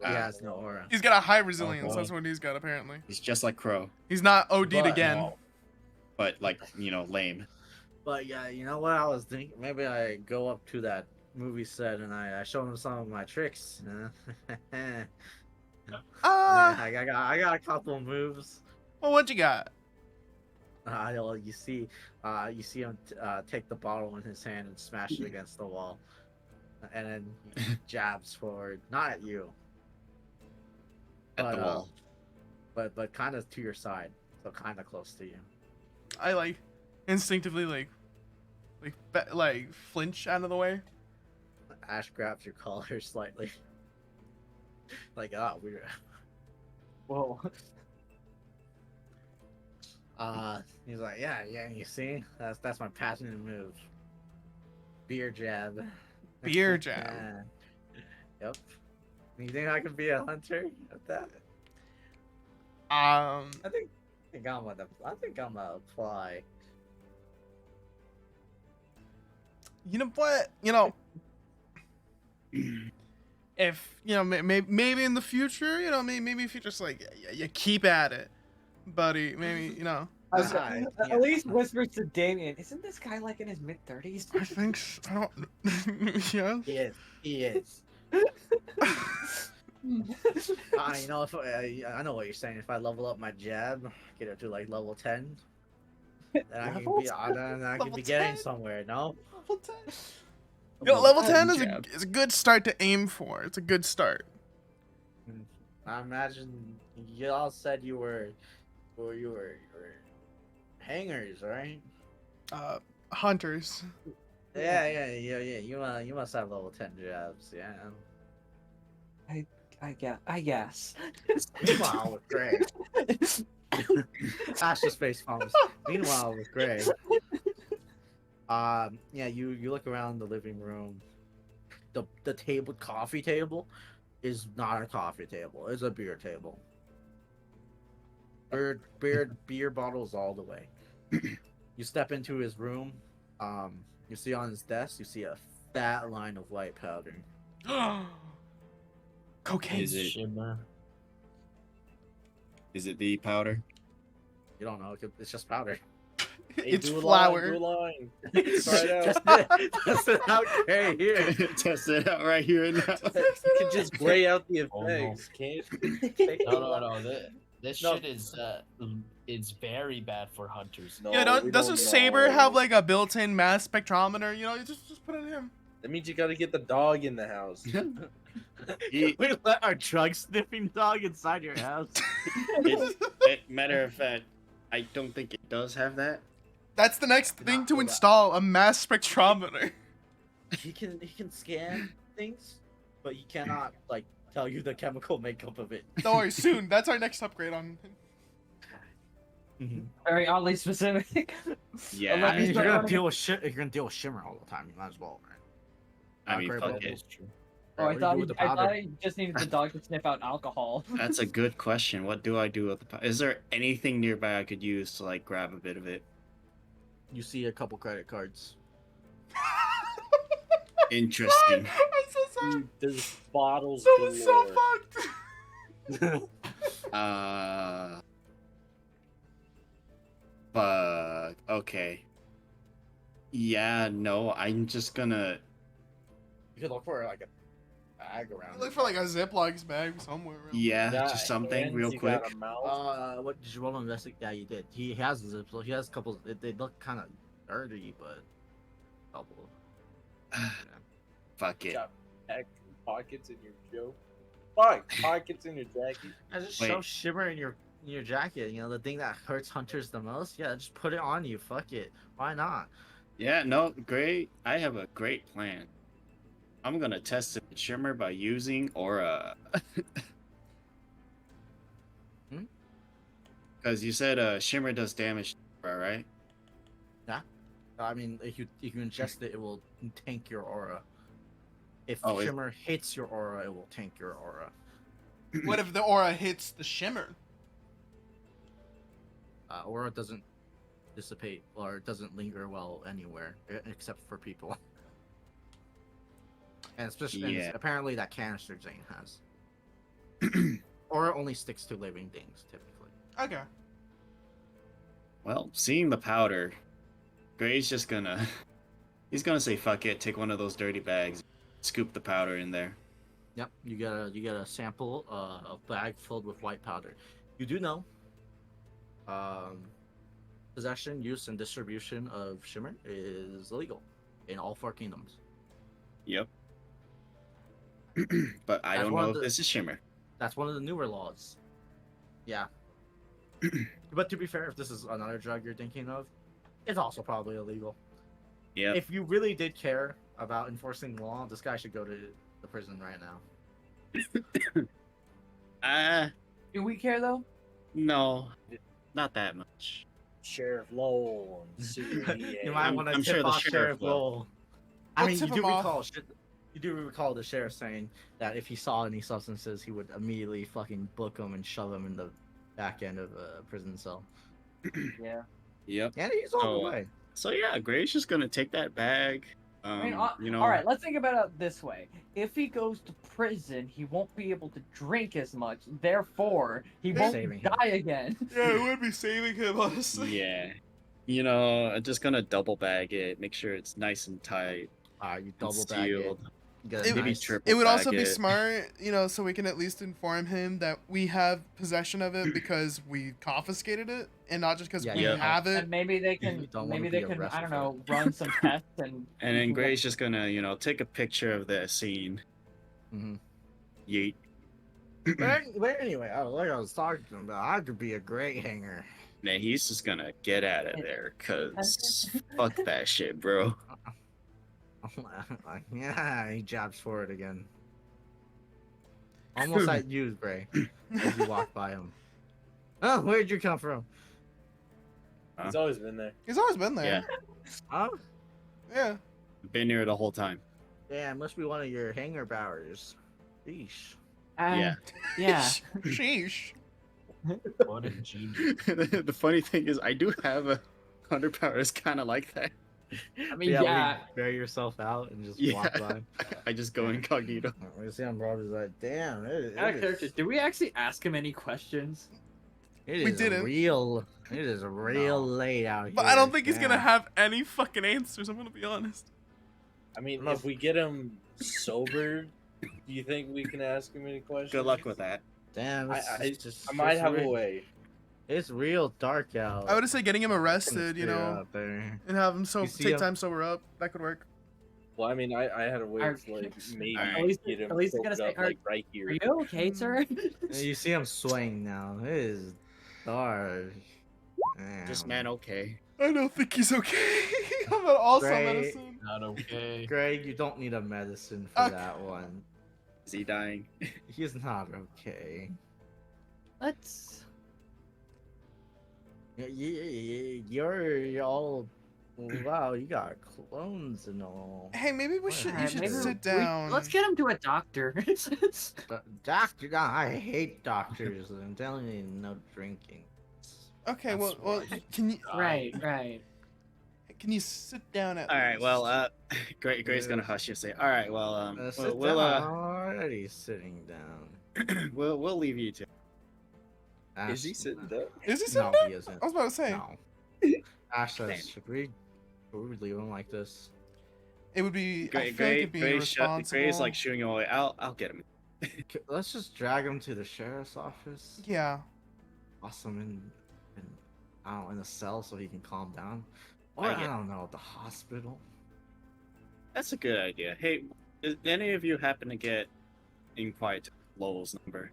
[SPEAKER 1] He has no aura.
[SPEAKER 3] He's got a high resilience.
[SPEAKER 8] well.
[SPEAKER 3] That's what he's got apparently.
[SPEAKER 2] He's just like Crow,
[SPEAKER 3] He's not OD'd
[SPEAKER 1] But-
[SPEAKER 3] again.
[SPEAKER 2] but like lame.
[SPEAKER 1] But yeah, you know what I was thinking? Maybe I go up to that movie set and I show him some of my tricks. I got a couple moves.
[SPEAKER 3] Well, what you got?
[SPEAKER 1] You see him take the bottle in his hand and smash it against the wall, and then he jabs forward, not at you,
[SPEAKER 2] At the wall.
[SPEAKER 1] but kind of to your side, so kind of close to you.
[SPEAKER 3] I like instinctively like flinch out of the way.
[SPEAKER 1] Ash grabs your collar slightly, like weird.
[SPEAKER 4] Whoa.
[SPEAKER 1] He's like, yeah, you see, that's my patented move. Beer jab.
[SPEAKER 3] Beer jab.
[SPEAKER 1] Yep. You think I could be a hunter at that?
[SPEAKER 3] Um,
[SPEAKER 1] I think I'm gonna apply.
[SPEAKER 3] you know what? If maybe in the future, maybe if you just like you keep at it, buddy. Maybe
[SPEAKER 4] At least whispers to Damien, isn't this guy like in his mid-30s?
[SPEAKER 3] I think I don't. Yeah.
[SPEAKER 1] He is. If I know what you're saying. If I level up my jab, get it to like level 10, then I can be getting somewhere. No.
[SPEAKER 3] Level 10. Level 10
[SPEAKER 2] Jab.
[SPEAKER 3] is a good start to aim for. It's a good start.
[SPEAKER 1] I imagine you all said you were hangers, right?
[SPEAKER 3] Hunters.
[SPEAKER 1] Yeah. You must have level 10 jabs, yeah.
[SPEAKER 4] I guess.
[SPEAKER 1] Meanwhile, with Gray, Ash's face palms. Meanwhile, with Gray, you look around the living room. The coffee table, is not a coffee table. It's a beer table. Beer bottles all the way. You step into his room. You see on his desk, you see a fat line of white powder.
[SPEAKER 3] Cocaine.
[SPEAKER 8] Is it the powder?
[SPEAKER 1] You don't know. It's just powder.
[SPEAKER 3] It's
[SPEAKER 5] Do a
[SPEAKER 3] flour.
[SPEAKER 5] line. Try it out.
[SPEAKER 1] Test it out, Gray, here.
[SPEAKER 2] Test it out right here and now.
[SPEAKER 5] You can just gray out the
[SPEAKER 6] Oh, no.
[SPEAKER 5] effects, can't you?
[SPEAKER 6] No. This
[SPEAKER 5] No.
[SPEAKER 6] shit is it's very bad for hunters.
[SPEAKER 5] No,
[SPEAKER 3] Yeah,
[SPEAKER 5] we
[SPEAKER 3] doesn't
[SPEAKER 5] don't
[SPEAKER 3] Saber
[SPEAKER 5] know.
[SPEAKER 3] have like a built-in mass spectrometer? You just put it in him.
[SPEAKER 5] That means you gotta get the dog in the house.
[SPEAKER 2] He-
[SPEAKER 1] We let our drug sniffing dog inside your house.
[SPEAKER 2] Matter of fact, I don't think it does have that.
[SPEAKER 3] That's the next thing
[SPEAKER 1] Not
[SPEAKER 3] to
[SPEAKER 1] for that.
[SPEAKER 3] install, a mass spectrometer.
[SPEAKER 1] He can scan things, but he cannot like tell you the chemical makeup of it.
[SPEAKER 3] Don't worry, soon. That's our next upgrade on.
[SPEAKER 4] Very oddly specific.
[SPEAKER 2] Yeah,
[SPEAKER 4] Unless
[SPEAKER 1] I mean,
[SPEAKER 4] he's
[SPEAKER 1] if you're
[SPEAKER 4] not-
[SPEAKER 1] gonna deal with shit, if you're gonna deal with shimmer all the time, you might as well. Right?
[SPEAKER 2] I mean,
[SPEAKER 1] Great
[SPEAKER 2] fuck
[SPEAKER 1] bubbles.
[SPEAKER 2] it.
[SPEAKER 4] Oh,
[SPEAKER 1] What
[SPEAKER 4] I
[SPEAKER 1] do you
[SPEAKER 4] thought
[SPEAKER 1] do with the
[SPEAKER 4] I
[SPEAKER 1] powder?
[SPEAKER 4] thought he just needed the dog to sniff out alcohol.
[SPEAKER 2] That's a good question. What do I do with the powder? Is there anything nearby I could use to like grab a bit of it?
[SPEAKER 1] You see a couple credit cards.
[SPEAKER 2] Interesting.
[SPEAKER 3] I'm so sorry.
[SPEAKER 5] Dude, there's bottles
[SPEAKER 3] That was so
[SPEAKER 5] galore.
[SPEAKER 3] fucked.
[SPEAKER 2] Fuck. Okay. Yeah, no, I'm just gonna.
[SPEAKER 1] You could look for like a bag around.
[SPEAKER 3] Look for like a Ziploc bag somewhere. around.
[SPEAKER 2] Yeah,
[SPEAKER 5] Got
[SPEAKER 2] just something
[SPEAKER 5] hands,
[SPEAKER 2] real
[SPEAKER 5] you
[SPEAKER 2] quick.
[SPEAKER 5] got a mouth.
[SPEAKER 1] What did you roll to investigate? Yeah, you did. He has a zip. He has a couple. They look kind of dirty, but couple.
[SPEAKER 2] Fuck it.
[SPEAKER 5] Got pockets in your joke. Fuck, pockets in your jacket.
[SPEAKER 1] I just
[SPEAKER 2] Wait.
[SPEAKER 1] show shimmer in your in your jacket. You know, the thing that hurts hunters the most. Yeah, just put it on you. Fuck it. Why not?
[SPEAKER 8] Yeah, no, great. I have a great plan. I'm gonna test the shimmer by using aura.
[SPEAKER 1] Hmm?
[SPEAKER 8] Because you said shimmer does damage, right?
[SPEAKER 1] Yeah. I mean, if you ingest it, it will tank your aura. If
[SPEAKER 8] Oh,
[SPEAKER 1] shimmer hits your aura, it will tank your aura.
[SPEAKER 3] What if the aura hits the shimmer?
[SPEAKER 1] Aura doesn't dissipate or doesn't linger well anywhere except for people. And especially,
[SPEAKER 8] Yeah.
[SPEAKER 1] apparently that canister Zane has. Aura only sticks to living things typically.
[SPEAKER 3] Okay.
[SPEAKER 8] Well, seeing the powder, Gray's just gonna... He's gonna say fuck it, take one of those dirty bags, scoop the powder in there.
[SPEAKER 1] Yep, you get a sample, a bag filled with white powder. You do know, possession, use, and distribution of shimmer is illegal in all 4 kingdoms.
[SPEAKER 8] Yep. But I
[SPEAKER 1] That's
[SPEAKER 8] don't
[SPEAKER 1] one
[SPEAKER 8] know
[SPEAKER 1] of
[SPEAKER 8] if
[SPEAKER 1] the-
[SPEAKER 8] this is shimmer.
[SPEAKER 1] That's one of the newer laws. Yeah. But to be fair, if this is another drug you're thinking of, it's also probably illegal.
[SPEAKER 8] Yep.
[SPEAKER 1] If you really did care about enforcing the law, this guy should go to the prison right now.
[SPEAKER 4] Do we care though?
[SPEAKER 8] No, not that much.
[SPEAKER 5] Sheriff Lowell and Super
[SPEAKER 1] You might
[SPEAKER 8] I'm-
[SPEAKER 1] want to
[SPEAKER 8] I'm
[SPEAKER 1] tip
[SPEAKER 8] sure the
[SPEAKER 1] off
[SPEAKER 8] sheriff
[SPEAKER 1] Sheriff
[SPEAKER 8] will.
[SPEAKER 1] Lowell. I
[SPEAKER 3] We'll
[SPEAKER 1] mean,
[SPEAKER 3] tip him off.
[SPEAKER 1] You do recall the sheriff saying that if he saw any substances, he would immediately fucking book them and shove them in the back end of a prison cell.
[SPEAKER 4] Yeah.
[SPEAKER 8] Yep.
[SPEAKER 1] And he's on the
[SPEAKER 8] So,
[SPEAKER 1] way.
[SPEAKER 8] So yeah, Gray's just gonna take that bag.
[SPEAKER 4] I mean,
[SPEAKER 8] You know.
[SPEAKER 4] all right. Let's think about it this way: if he goes to prison, he won't be able to drink as much. Therefore, he won't
[SPEAKER 1] Saving him.
[SPEAKER 4] die again.
[SPEAKER 3] Yeah, it would be saving him, honestly.
[SPEAKER 8] Yeah. You know, I'm just gonna double bag it, make sure it's nice and tight,
[SPEAKER 1] You
[SPEAKER 8] and
[SPEAKER 1] double bag it.
[SPEAKER 8] sealed.
[SPEAKER 1] You get a
[SPEAKER 3] It-
[SPEAKER 8] Maybe
[SPEAKER 1] nice-
[SPEAKER 8] triple
[SPEAKER 3] It would also
[SPEAKER 8] bag
[SPEAKER 3] be
[SPEAKER 8] it.
[SPEAKER 3] smart, you know, so we can at least inform him that we have possession of it because we confiscated it, and not just because
[SPEAKER 1] Yeah,
[SPEAKER 3] we
[SPEAKER 8] yeah.
[SPEAKER 3] have it.
[SPEAKER 4] And maybe they
[SPEAKER 1] You
[SPEAKER 4] can,
[SPEAKER 1] don't wanna
[SPEAKER 4] maybe they
[SPEAKER 1] be
[SPEAKER 4] can, I
[SPEAKER 1] arrested
[SPEAKER 4] don't
[SPEAKER 1] for
[SPEAKER 4] know, run some tests and.
[SPEAKER 8] And then Gray's just gonna, take a picture of the scene.
[SPEAKER 1] Mhm.
[SPEAKER 8] Yeet.
[SPEAKER 1] But anyway, like I was talking about, I could be a great hanger.
[SPEAKER 8] And he's just gonna get out of there, cause fuck that shit, bro.
[SPEAKER 1] Yeah, he jabs forward again. Almost at you, Gray, as you walk by him. Oh, where'd you come from?
[SPEAKER 5] He's always been there.
[SPEAKER 3] He's always been there.
[SPEAKER 8] Yeah.
[SPEAKER 1] Oh,
[SPEAKER 3] Yeah.
[SPEAKER 8] Been here the whole time.
[SPEAKER 1] yeah, it must be one of your hanger bowers. Sheesh.
[SPEAKER 8] Yeah.
[SPEAKER 4] Yeah.
[SPEAKER 3] Sheesh.
[SPEAKER 7] What a genius.
[SPEAKER 8] The funny thing is, I do have a 100 powers kind of like that.
[SPEAKER 4] I mean,
[SPEAKER 1] when
[SPEAKER 4] yeah.
[SPEAKER 1] you bear yourself out and just
[SPEAKER 8] Yeah.
[SPEAKER 1] walk by.
[SPEAKER 8] I just go incognito.
[SPEAKER 1] We see on Rob is like, damn, it
[SPEAKER 4] Out of
[SPEAKER 1] is,
[SPEAKER 4] character, did we actually ask him any questions?
[SPEAKER 1] it
[SPEAKER 3] We
[SPEAKER 1] is
[SPEAKER 3] didn't.
[SPEAKER 1] real. It is real late out here.
[SPEAKER 3] But I don't think he's gonna
[SPEAKER 1] Yeah.
[SPEAKER 3] have any fucking answers, I'm gonna be honest.
[SPEAKER 5] I mean,
[SPEAKER 1] No.
[SPEAKER 5] if we get him sober, do you think we can ask him any questions?
[SPEAKER 8] Good luck with that.
[SPEAKER 1] Damn,
[SPEAKER 5] I might have a way.
[SPEAKER 1] It's real dark out.
[SPEAKER 3] I would say getting him
[SPEAKER 1] It's
[SPEAKER 3] arrested, you
[SPEAKER 1] clear
[SPEAKER 3] know,
[SPEAKER 1] out there.
[SPEAKER 3] and have him
[SPEAKER 1] You see
[SPEAKER 3] take
[SPEAKER 1] him-
[SPEAKER 3] time sober up. That could work.
[SPEAKER 5] Well, I mean, I had a way
[SPEAKER 4] Alright.
[SPEAKER 5] to like maybe
[SPEAKER 8] Alright.
[SPEAKER 4] At least-
[SPEAKER 5] get him
[SPEAKER 4] at least
[SPEAKER 5] sobered
[SPEAKER 4] gotta say,
[SPEAKER 5] up, like right here.
[SPEAKER 4] Are you okay, sir?
[SPEAKER 1] You see him swaying now. It is dark.
[SPEAKER 8] This
[SPEAKER 1] Damn.
[SPEAKER 8] man okay.
[SPEAKER 3] I don't think he's okay. I'm about also
[SPEAKER 1] Great.
[SPEAKER 3] medicine.
[SPEAKER 7] Not okay.
[SPEAKER 1] Greg, you don't need a medicine for
[SPEAKER 3] Okay.
[SPEAKER 1] that one.
[SPEAKER 8] Is he dying?
[SPEAKER 1] He's not okay.
[SPEAKER 4] Let's.
[SPEAKER 1] You're all. Wow, you got clones and all.
[SPEAKER 3] Hey, maybe we should. You
[SPEAKER 1] Alright,
[SPEAKER 3] should
[SPEAKER 1] maybe
[SPEAKER 3] sit down.
[SPEAKER 4] Let's get him to a doctor.
[SPEAKER 1] Doctor, I hate doctors. I'm telling you, no drinking.
[SPEAKER 3] Okay,
[SPEAKER 1] That's
[SPEAKER 3] well,
[SPEAKER 1] why.
[SPEAKER 3] can you
[SPEAKER 4] right.
[SPEAKER 3] can you sit down at
[SPEAKER 8] All right.
[SPEAKER 3] least?
[SPEAKER 8] Well, Gray's gonna hush you. Say, all right. Well,
[SPEAKER 1] Sit
[SPEAKER 8] we'll
[SPEAKER 1] down. Already sitting down.
[SPEAKER 8] we'll leave you to.
[SPEAKER 5] Is he sitting down?
[SPEAKER 3] Is he sitting
[SPEAKER 1] No,
[SPEAKER 3] down?
[SPEAKER 1] he isn't.
[SPEAKER 3] I was about to say
[SPEAKER 1] No. Ash says, should we leave him like this?
[SPEAKER 3] it would be. I
[SPEAKER 8] Gray,
[SPEAKER 3] feel like
[SPEAKER 8] Gray,
[SPEAKER 3] it'd be
[SPEAKER 8] Gray's
[SPEAKER 3] irresponsible.
[SPEAKER 8] like shooing you away. I'll get him.
[SPEAKER 1] Let's just drag him to the sheriff's office.
[SPEAKER 3] Yeah.
[SPEAKER 1] Toss him in a cell so he can calm down. Or
[SPEAKER 8] I
[SPEAKER 1] I
[SPEAKER 8] get-
[SPEAKER 1] don't know, the hospital.
[SPEAKER 8] That's a good idea. Hey, did any of you happen to get Inquiet Lowell's number?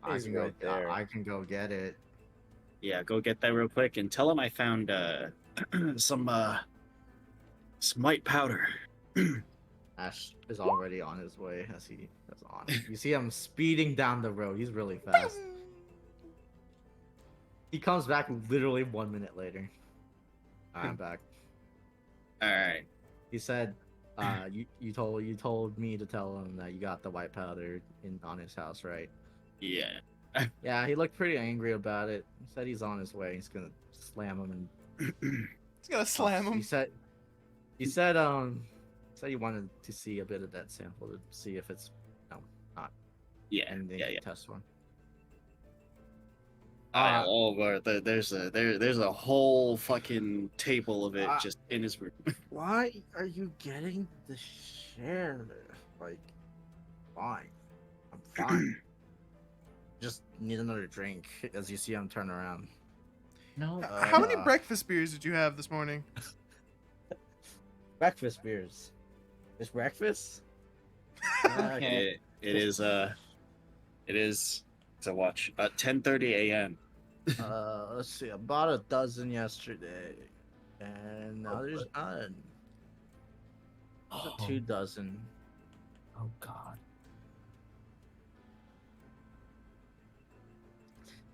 [SPEAKER 1] I
[SPEAKER 5] He's
[SPEAKER 1] can go.
[SPEAKER 5] right there.
[SPEAKER 1] I can go get it.
[SPEAKER 8] Yeah, go get that real quick and tell him I found some white powder.
[SPEAKER 1] Ash is already on his way as he is on. You see him speeding down the road. He's really fast. He comes back literally 1 minute later. I'm back.
[SPEAKER 8] All right.
[SPEAKER 1] He said, you told me to tell him that you got the white powder on his house, right?
[SPEAKER 8] Yeah.
[SPEAKER 1] Yeah, he looked pretty angry about it. He said he's on his way. He's gonna slam him and
[SPEAKER 3] He's gonna slam him.
[SPEAKER 1] He said he wanted to see a bit of that sample to see if it's not
[SPEAKER 8] Yeah.
[SPEAKER 1] anything
[SPEAKER 8] Yeah.
[SPEAKER 1] to
[SPEAKER 8] Yeah.
[SPEAKER 1] test one.
[SPEAKER 8] There's a whole fucking table of it just in his room.
[SPEAKER 1] Why are you getting the share? Like, fine. I'm fine. Just need another drink as you see him turn around.
[SPEAKER 4] No.
[SPEAKER 3] How many breakfast beers did you have this morning?
[SPEAKER 1] Breakfast beers. It's breakfast?
[SPEAKER 4] Okay.
[SPEAKER 8] It is it's a watch 10:30 a.m.
[SPEAKER 1] Let's see. About a dozen yesterday. And now there's none.
[SPEAKER 4] Oh,
[SPEAKER 1] 2 dozen.
[SPEAKER 4] oh God.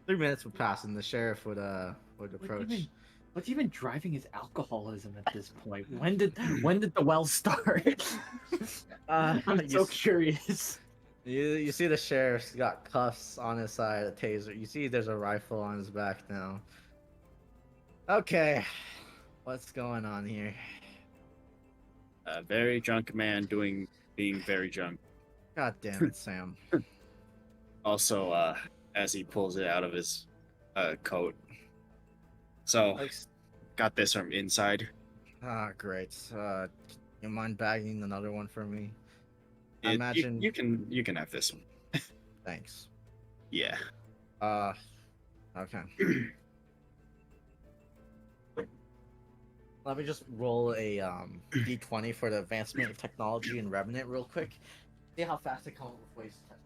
[SPEAKER 1] 3 minutes would pass and the sheriff would approach.
[SPEAKER 4] What's even driving his alcoholism at this point? When did the well start? I'm so curious.
[SPEAKER 1] You see the sheriff's got cuffs on his side, a taser. You see there's a rifle on his back now. Okay, what's going on here?
[SPEAKER 8] A very drunk man being very drunk.
[SPEAKER 1] God damn it, Sam.
[SPEAKER 8] Also, as he pulls it out of his coat. So,
[SPEAKER 1] Like,
[SPEAKER 8] got this from inside.
[SPEAKER 1] great. You mind bagging another one for me? I
[SPEAKER 8] You
[SPEAKER 1] imagine.
[SPEAKER 8] you can have this one.
[SPEAKER 1] Thanks.
[SPEAKER 8] Yeah.
[SPEAKER 1] Okay. Let me just roll a d20 for the advancement of technology in Remnant real quick. See how fast I come up with ways to test.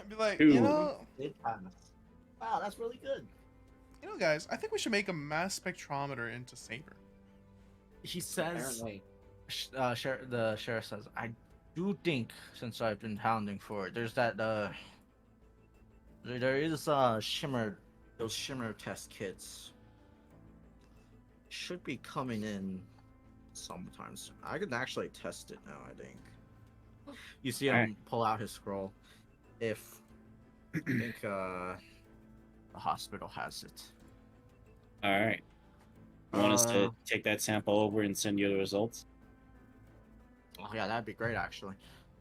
[SPEAKER 3] Be like,
[SPEAKER 8] Ooh.
[SPEAKER 3] you know,
[SPEAKER 1] Did pass. Wow, that's really good.
[SPEAKER 3] guys, I think we should make a mass spectrometer into Saber.
[SPEAKER 1] He says,
[SPEAKER 4] Apparently.
[SPEAKER 1] the sheriff says, I do think since I've been hounding for it, there's that there is shimmer, those shimmer test kits should be coming in sometimes. I can actually test it now. I think. You see him
[SPEAKER 8] Alright.
[SPEAKER 1] pull out his scroll. If I think the hospital has it.
[SPEAKER 8] All right. You want us to take that sample over and send you the results?
[SPEAKER 1] Oh yeah, that'd be great actually.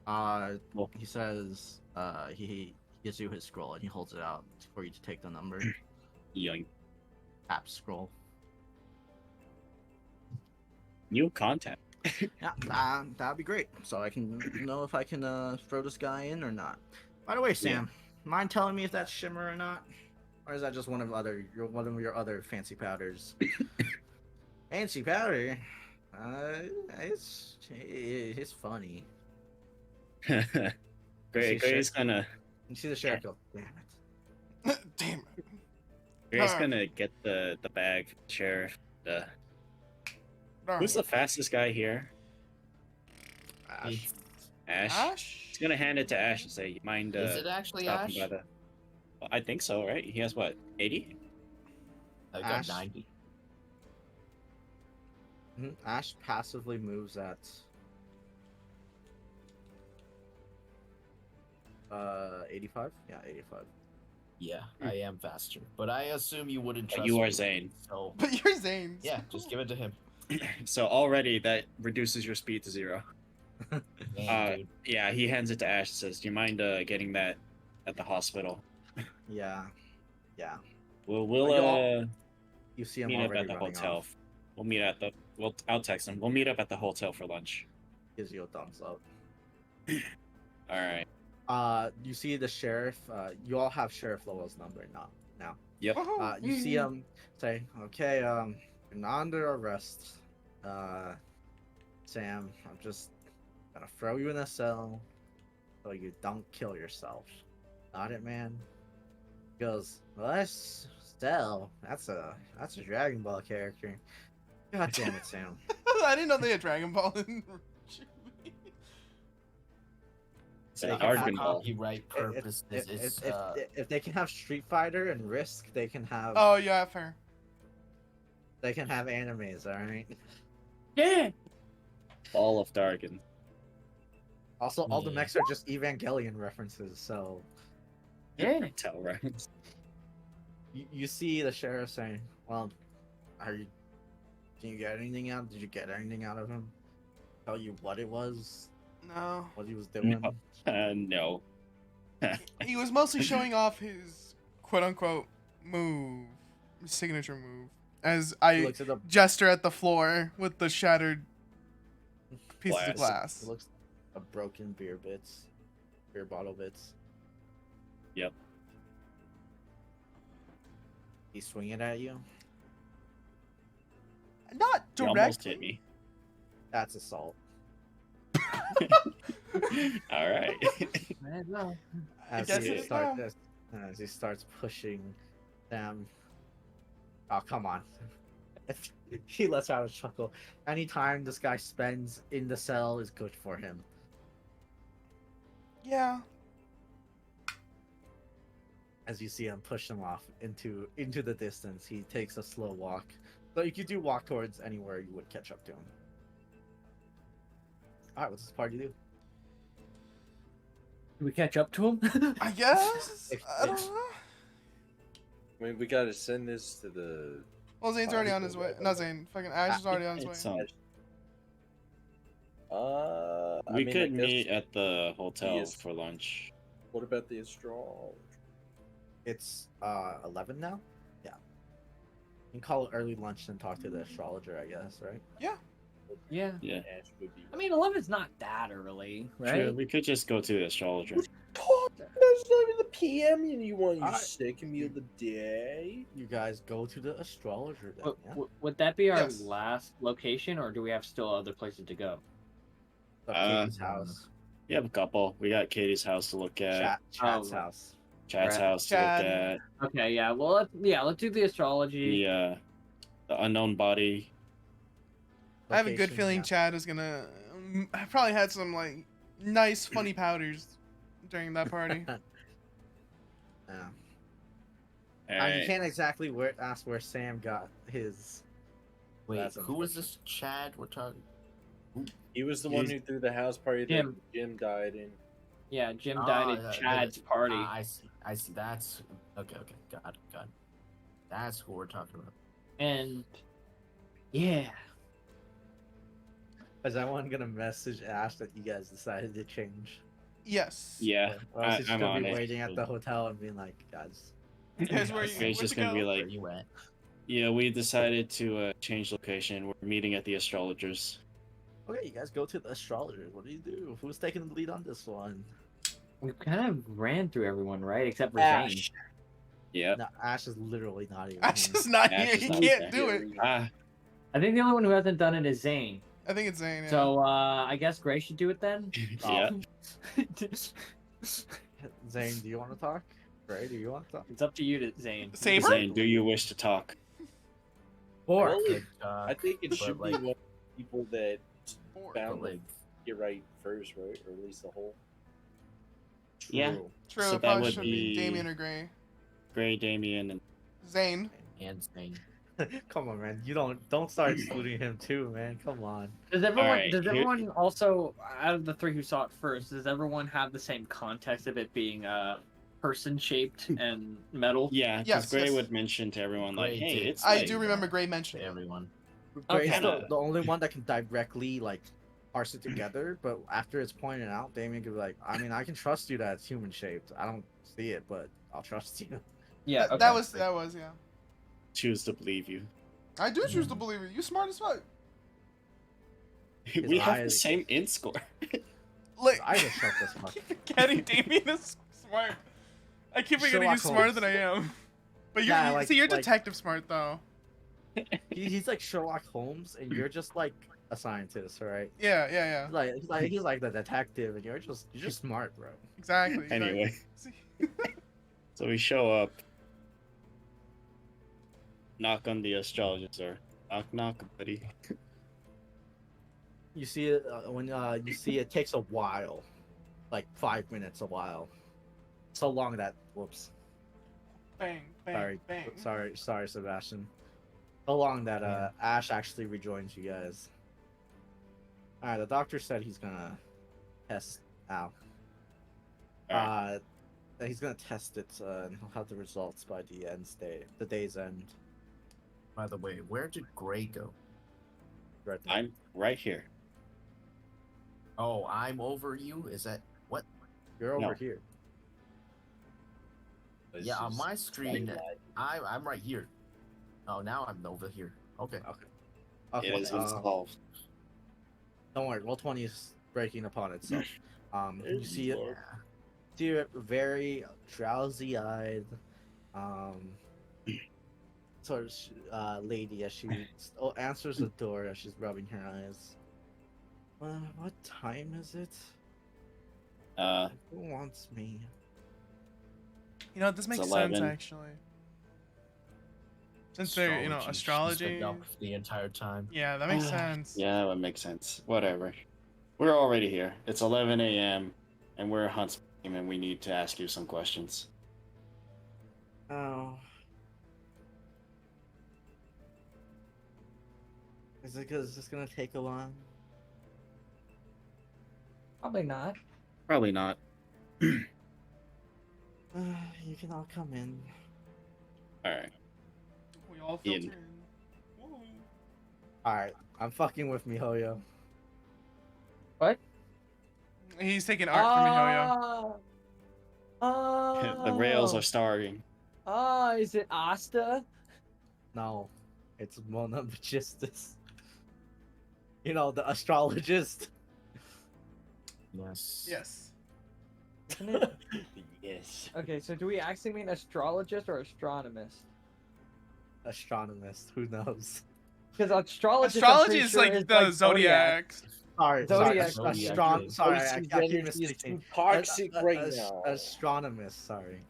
[SPEAKER 8] Well,
[SPEAKER 1] He says he gives you his scroll and he holds it out for you to take the number.
[SPEAKER 8] yoink.
[SPEAKER 1] Tap scroll.
[SPEAKER 8] New content.
[SPEAKER 1] Yeah, that'd be great. So I can know if I can throw this guy in or not. By the way, Sam, mind telling me if that's shimmer or not, or is that just one of your other fancy powders? Fancy powder. It's funny.
[SPEAKER 8] Gray's gonna
[SPEAKER 1] You see the sheriff go, damn it.
[SPEAKER 3] Damn it.
[SPEAKER 8] Gray's gonna get the bag, sheriff. Who's the fastest guy here?
[SPEAKER 1] Ash.
[SPEAKER 8] Ash.
[SPEAKER 3] Ash?
[SPEAKER 8] He's gonna hand it to Ash and say, "You mind
[SPEAKER 7] Is it actually
[SPEAKER 8] stopping
[SPEAKER 7] Ash?
[SPEAKER 8] by the?" Well, I think so, right? He has what, 80?
[SPEAKER 7] I got
[SPEAKER 1] Ash.
[SPEAKER 7] 90.
[SPEAKER 1] Ash passively moves at 85? Yeah, 85.
[SPEAKER 7] Yeah, I am faster. But I assume you wouldn't
[SPEAKER 8] But
[SPEAKER 7] trust
[SPEAKER 8] you are
[SPEAKER 7] me,
[SPEAKER 8] Zane.
[SPEAKER 7] So,
[SPEAKER 3] But you're Zane.
[SPEAKER 7] yeah, just give it to him.
[SPEAKER 8] So already that reduces your speed to 0.
[SPEAKER 7] Damn, dude.
[SPEAKER 8] Yeah, he hands it to Ash and says, "Do you mind getting that at the hospital?"
[SPEAKER 1] Yeah. Yeah.
[SPEAKER 8] We'll
[SPEAKER 1] You see him
[SPEAKER 8] meet up
[SPEAKER 1] already
[SPEAKER 8] at the
[SPEAKER 1] running
[SPEAKER 8] hotel.
[SPEAKER 1] off.
[SPEAKER 8] We'll meet at the. I'll text him. We'll meet up at the hotel for lunch.
[SPEAKER 1] Gives you a thumbs up.
[SPEAKER 8] All right.
[SPEAKER 1] You see the sheriff. You all have Sheriff Lowell's number now.
[SPEAKER 8] Yep.
[SPEAKER 1] You see him say, "Okay, you're not under arrest, Sam. I'm just Gonna throw you in a cell so you don't kill yourself. Got it, man? He goes, well, that's Stell. That's a Dragon Ball character. God damn it, Sam.
[SPEAKER 3] I didn't know they had Dragon Ball in.
[SPEAKER 1] So
[SPEAKER 8] Yeah,
[SPEAKER 1] they can
[SPEAKER 8] Dragon
[SPEAKER 1] have-
[SPEAKER 8] Ball.
[SPEAKER 6] Copyright purposes is
[SPEAKER 1] if they can have Street Fighter and Risk, they can have
[SPEAKER 3] Oh yeah, fair.
[SPEAKER 1] animes, all right.
[SPEAKER 7] Yeah.
[SPEAKER 8] All of Dargan.
[SPEAKER 1] Also, all the
[SPEAKER 6] Yeah.
[SPEAKER 1] mechs are just Evangelion references, so
[SPEAKER 7] Yeah.
[SPEAKER 8] Tell right.
[SPEAKER 1] you see the sheriff saying, "Well, can you get anything out? Did you get anything out of him? Tell you what it was,
[SPEAKER 3] No.
[SPEAKER 1] what he was doing."
[SPEAKER 8] No.
[SPEAKER 3] He was mostly showing off his quote unquote move, signature move, as
[SPEAKER 1] He
[SPEAKER 3] I
[SPEAKER 1] looks at the
[SPEAKER 3] gesture at the floor with the shattered pieces of
[SPEAKER 1] He
[SPEAKER 3] glass.
[SPEAKER 1] looks at broken beer bottle bits.
[SPEAKER 8] Yep.
[SPEAKER 1] He's swinging at you.
[SPEAKER 3] Not
[SPEAKER 8] You almost
[SPEAKER 3] directly.
[SPEAKER 8] hit me.
[SPEAKER 1] That's assault.
[SPEAKER 8] All right.
[SPEAKER 7] No.
[SPEAKER 1] As
[SPEAKER 3] guess
[SPEAKER 1] he
[SPEAKER 3] it is
[SPEAKER 1] starts
[SPEAKER 3] now.
[SPEAKER 1] as he starts pushing them. Oh, come on. He lets out a chuckle. Anytime this guy spends in the cell is good for him.
[SPEAKER 3] Yeah.
[SPEAKER 1] As you see him push him off into the distance, he takes a slow walk. So you could do walk towards anywhere you would catch up to him. Alright, what's this party do?
[SPEAKER 4] Do we catch up to him?
[SPEAKER 3] I guess.
[SPEAKER 1] If-
[SPEAKER 3] I don't know.
[SPEAKER 5] I mean, we gotta send this to the.
[SPEAKER 3] Well, Zane's already on his way. Not Zane. Fucking Ash is already on his way.
[SPEAKER 8] It's, um,
[SPEAKER 5] I
[SPEAKER 8] we
[SPEAKER 5] mean, I
[SPEAKER 8] could
[SPEAKER 5] guess-
[SPEAKER 8] meet at the hotel
[SPEAKER 5] Yes.
[SPEAKER 8] for lunch.
[SPEAKER 5] What about the astrologer?
[SPEAKER 1] It's 11 now? Yeah. You can call it early lunch and talk to the astrologer, I guess, right?
[SPEAKER 4] Yeah.
[SPEAKER 8] Yeah.
[SPEAKER 5] Ash would be.
[SPEAKER 4] I mean, 11's not that early, right?
[SPEAKER 8] True, we could just go to the astrologer.
[SPEAKER 5] It's not even the PM, and you want your
[SPEAKER 1] Alright.
[SPEAKER 5] second meal of the day?
[SPEAKER 1] You guys go to the astrologer then, yeah?
[SPEAKER 4] Would that be our
[SPEAKER 3] Yes.
[SPEAKER 4] last location, or do we have still other places to go?
[SPEAKER 1] Of Katie's house.
[SPEAKER 8] We have a couple. We got Katie's house to look at.
[SPEAKER 1] Chad's
[SPEAKER 4] Oh.
[SPEAKER 1] house.
[SPEAKER 8] Chad's
[SPEAKER 4] Right.
[SPEAKER 8] house to
[SPEAKER 3] Chad.
[SPEAKER 8] look at.
[SPEAKER 4] Okay, yeah. Well, let's do the astrology.
[SPEAKER 8] The unknown body.
[SPEAKER 3] I have a good
[SPEAKER 1] Location,
[SPEAKER 3] feeling
[SPEAKER 1] yeah.
[SPEAKER 3] Chad is gonna probably had some like nice, funny powders during that party.
[SPEAKER 1] Yeah.
[SPEAKER 8] All
[SPEAKER 1] You
[SPEAKER 8] right.
[SPEAKER 1] can't exactly ask where Sam got his.
[SPEAKER 6] Wait,
[SPEAKER 1] That's
[SPEAKER 6] who was this Chad we're talking?
[SPEAKER 5] He was the one
[SPEAKER 8] He's-
[SPEAKER 5] who threw the house party
[SPEAKER 4] Jim.
[SPEAKER 5] that Jim died in.
[SPEAKER 4] Yeah, Jim
[SPEAKER 6] Ah,
[SPEAKER 4] died
[SPEAKER 6] yeah,
[SPEAKER 4] at Chad's party.
[SPEAKER 6] I see. I see. That's okay. Okay, got it. That's who we're talking about.
[SPEAKER 4] And yeah,
[SPEAKER 1] Is anyone gonna message Ash that you guys decided to change?
[SPEAKER 3] Yes.
[SPEAKER 8] Yeah,
[SPEAKER 1] Or else he's
[SPEAKER 8] I'm
[SPEAKER 1] gonna
[SPEAKER 8] on
[SPEAKER 1] be
[SPEAKER 8] it.
[SPEAKER 1] waiting at the hotel and being like, guys.
[SPEAKER 3] Guys, where you?
[SPEAKER 8] It's
[SPEAKER 3] Where'd
[SPEAKER 8] just
[SPEAKER 3] you
[SPEAKER 8] gonna be
[SPEAKER 3] go?
[SPEAKER 6] Where
[SPEAKER 8] like,
[SPEAKER 6] you at?
[SPEAKER 8] yeah, we decided to change location. We're meeting at the astrologers.
[SPEAKER 1] Okay, you guys go to the astrologer. What do you do? Who's taking the lead on this one?
[SPEAKER 4] we kind of ran through everyone, right? Except for
[SPEAKER 5] Ash.
[SPEAKER 4] Zane.
[SPEAKER 8] Yeah.
[SPEAKER 1] No, Ash is literally not even.
[SPEAKER 3] Ash
[SPEAKER 1] here.
[SPEAKER 3] is not
[SPEAKER 8] Ash
[SPEAKER 3] here.
[SPEAKER 8] is
[SPEAKER 3] He
[SPEAKER 8] not
[SPEAKER 3] can't
[SPEAKER 8] there.
[SPEAKER 3] do it.
[SPEAKER 8] Ah,
[SPEAKER 4] I think the only one who hasn't done it is Zane.
[SPEAKER 3] I think it's Zane. Yeah.
[SPEAKER 4] So I guess Gray should do it then.
[SPEAKER 8] yeah.
[SPEAKER 1] Zane, do you want to talk? Ray, do you want to talk?
[SPEAKER 4] It's up to you to Zane.
[SPEAKER 3] Saber?
[SPEAKER 8] Zane, do you wish to talk?
[SPEAKER 4] Or
[SPEAKER 5] Well,
[SPEAKER 6] Good,
[SPEAKER 5] I think it
[SPEAKER 6] but,
[SPEAKER 5] should
[SPEAKER 6] like-
[SPEAKER 5] be one of the people that
[SPEAKER 3] Four.
[SPEAKER 5] found
[SPEAKER 6] But, like,
[SPEAKER 5] it right first, right? Or at least the whole.
[SPEAKER 8] Yeah.
[SPEAKER 1] True.
[SPEAKER 3] True.
[SPEAKER 8] So
[SPEAKER 3] it
[SPEAKER 8] that
[SPEAKER 3] probably
[SPEAKER 8] would
[SPEAKER 3] should be
[SPEAKER 8] be-
[SPEAKER 3] Damien or Gray.
[SPEAKER 8] Gray, Damien, and
[SPEAKER 3] Zane.
[SPEAKER 6] and Zane.
[SPEAKER 1] Come on, man. You don't start excluding him too, man. Come on.
[SPEAKER 4] does everyone
[SPEAKER 8] Alright,
[SPEAKER 4] does
[SPEAKER 8] here-
[SPEAKER 4] everyone also, out of the three who saw it first, does everyone have the same context of it being person shaped and metal?
[SPEAKER 8] yeah, because
[SPEAKER 3] Yes,
[SPEAKER 8] Gray
[SPEAKER 3] yes.
[SPEAKER 8] would mention to everyone like,
[SPEAKER 6] Gray
[SPEAKER 8] "Hey,
[SPEAKER 6] did.
[SPEAKER 8] it's
[SPEAKER 3] I
[SPEAKER 8] like,
[SPEAKER 3] do remember Gray
[SPEAKER 6] To
[SPEAKER 3] mentioning it.
[SPEAKER 6] everyone.
[SPEAKER 1] Gray's
[SPEAKER 8] kinda-
[SPEAKER 1] the only one that can directly like parse it together, but after it's pointed out, Damien could be like, I mean, I can trust you that it's human shaped. I don't see it, but I'll trust you.
[SPEAKER 4] Yeah.
[SPEAKER 3] That,
[SPEAKER 4] Okay.
[SPEAKER 3] that was yeah.
[SPEAKER 8] choose to believe you."
[SPEAKER 3] I do choose to believe it. You smart as fuck.
[SPEAKER 8] We have the
[SPEAKER 1] eyes-
[SPEAKER 8] same int score.
[SPEAKER 3] Like,
[SPEAKER 1] I just shut this
[SPEAKER 3] I
[SPEAKER 1] fuck.
[SPEAKER 3] keep forgetting Damien is smart. I keep forgetting he's
[SPEAKER 1] Sherlock
[SPEAKER 3] smarter
[SPEAKER 1] Holmes.
[SPEAKER 3] than I am. But you're,
[SPEAKER 1] Yeah,
[SPEAKER 3] you
[SPEAKER 1] like-
[SPEAKER 3] see, you're
[SPEAKER 1] like-
[SPEAKER 3] detective smart though.
[SPEAKER 1] He's like Sherlock Holmes, and you're just like a scientist, right?
[SPEAKER 3] Yeah, yeah, yeah.
[SPEAKER 1] He's like the detective, and you're just smart, bro.
[SPEAKER 3] Exactly.
[SPEAKER 8] Anyway.
[SPEAKER 3] See?
[SPEAKER 8] So we show up, knock on the astrologist, or knock knock, buddy.
[SPEAKER 1] You see it when you see it takes a while, like 5 minutes, a while, so long that whoops.
[SPEAKER 3] Bang, bang,
[SPEAKER 1] Sorry,
[SPEAKER 3] bang.
[SPEAKER 1] sorry, Sebastian. So long that Ash actually rejoins you guys. All right, the doctor said he's gonna test out.
[SPEAKER 8] Alright.
[SPEAKER 1] That he's gonna test it, and he'll have the results by the day's end.
[SPEAKER 7] By the way, where did Gray go?
[SPEAKER 1] Right there.
[SPEAKER 8] I'm right here.
[SPEAKER 7] Oh, I'm over you? Is that what?
[SPEAKER 1] You're over
[SPEAKER 8] No.
[SPEAKER 1] here.
[SPEAKER 5] It's
[SPEAKER 7] Yeah, on
[SPEAKER 5] just
[SPEAKER 7] my screen,
[SPEAKER 5] twilight.
[SPEAKER 7] I'm right here. Oh, now I'm over here. Okay.
[SPEAKER 1] Okay.
[SPEAKER 8] It is solved.
[SPEAKER 1] Don't worry, Roll20 is breaking upon itself. You see it.
[SPEAKER 7] Yeah.
[SPEAKER 1] See it very drowsy-eyed, sort of lady as she answers the door as she's rubbing her eyes. What time is it? Who wants me?
[SPEAKER 3] You know, this makes
[SPEAKER 8] It's
[SPEAKER 3] sense
[SPEAKER 8] 11.
[SPEAKER 3] actually. Since they're,
[SPEAKER 7] She's
[SPEAKER 3] astrology.
[SPEAKER 7] been up the entire time.
[SPEAKER 3] Yeah, that makes sense.
[SPEAKER 8] Yeah, that would make sense. Whatever. We're already here. It's 11 a.m. and we're a hunt team, and we need to ask you some questions.
[SPEAKER 1] Oh. Is it because it's gonna take a while?
[SPEAKER 4] Probably not.
[SPEAKER 8] Probably not.
[SPEAKER 1] You can all come in.
[SPEAKER 8] All right.
[SPEAKER 3] We all
[SPEAKER 8] Ian.
[SPEAKER 3] filter in. Woo.
[SPEAKER 1] Alright, I'm fucking with MiHoYo.
[SPEAKER 4] What?
[SPEAKER 3] He's taking art from MiHoYo.
[SPEAKER 8] The rails are starring.
[SPEAKER 4] Is it Asta?
[SPEAKER 1] No, it's Mona Magistus. You know, the astrologist.
[SPEAKER 7] Yes.
[SPEAKER 3] Yes.
[SPEAKER 4] Isn't it?
[SPEAKER 5] Yes.
[SPEAKER 4] Okay, so do we actually mean astrologist or astronomist?
[SPEAKER 1] Astronomist, who knows?
[SPEAKER 4] Because astrologist, I'm
[SPEAKER 3] Astrology
[SPEAKER 4] pretty
[SPEAKER 3] is
[SPEAKER 4] sure
[SPEAKER 3] like the zodiac.
[SPEAKER 1] Sorry,
[SPEAKER 4] Zodiac.
[SPEAKER 1] sorry, I keep
[SPEAKER 5] He's
[SPEAKER 1] mistaking.
[SPEAKER 5] too toxic right now.
[SPEAKER 1] Astronomist, sorry.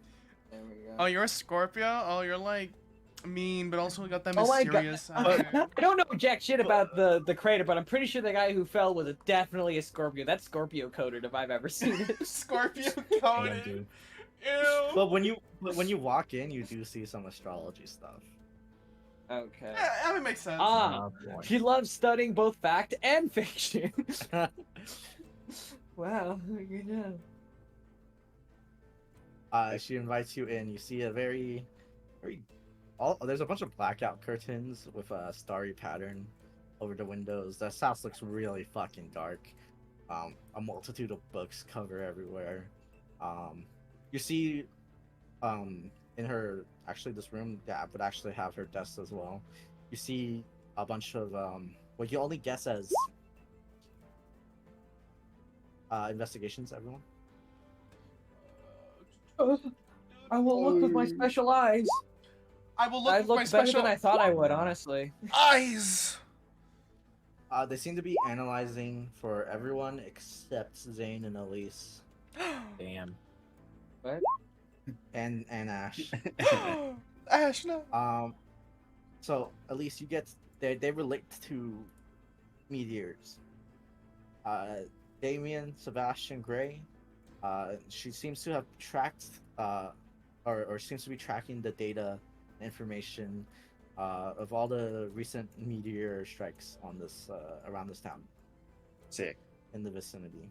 [SPEAKER 4] There we go.
[SPEAKER 3] Oh, you're a Scorpio? Oh, you're like mean, but also got that
[SPEAKER 4] Oh my God.
[SPEAKER 3] mysterious
[SPEAKER 4] I
[SPEAKER 3] side.
[SPEAKER 4] don't know jack shit about the crater, but I'm pretty sure the guy who fell was definitely a Scorpio. That's Scorpio coded if I've ever seen it.
[SPEAKER 3] Scorpio
[SPEAKER 7] Damn,
[SPEAKER 3] coded.
[SPEAKER 7] dude.
[SPEAKER 3] Ew.
[SPEAKER 1] But when you walk in, you do see some astrology stuff.
[SPEAKER 4] Okay.
[SPEAKER 3] Yeah, that would make sense.
[SPEAKER 4] Ah,
[SPEAKER 7] Oh, boy.
[SPEAKER 4] she loves studying both fact and fiction. Wow, good job.
[SPEAKER 1] She invites you in. You see a very there's a bunch of blackout curtains with a starry pattern over the windows. The house looks really fucking dark. A multitude of books cover everywhere. You see, in her this room that would actually have her desk as well. You see a bunch of what you only guess as investigations. Everyone.
[SPEAKER 4] I will look with my special eyes.
[SPEAKER 3] I will look
[SPEAKER 4] I
[SPEAKER 3] with my
[SPEAKER 4] looked better
[SPEAKER 3] special
[SPEAKER 4] than I thought I would, honestly.
[SPEAKER 3] eyes.
[SPEAKER 1] They seem to be analyzing for everyone except Zane and Elise
[SPEAKER 7] Damn.
[SPEAKER 1] and Ash.
[SPEAKER 3] Ash, no.
[SPEAKER 1] So Elise, you get they relate to meteors. Damien, Sebastian, Gray. She seems to have tracked, or seems to be tracking the data, information, of all the recent meteor strikes on this around this town
[SPEAKER 8] Sick.
[SPEAKER 1] in the vicinity,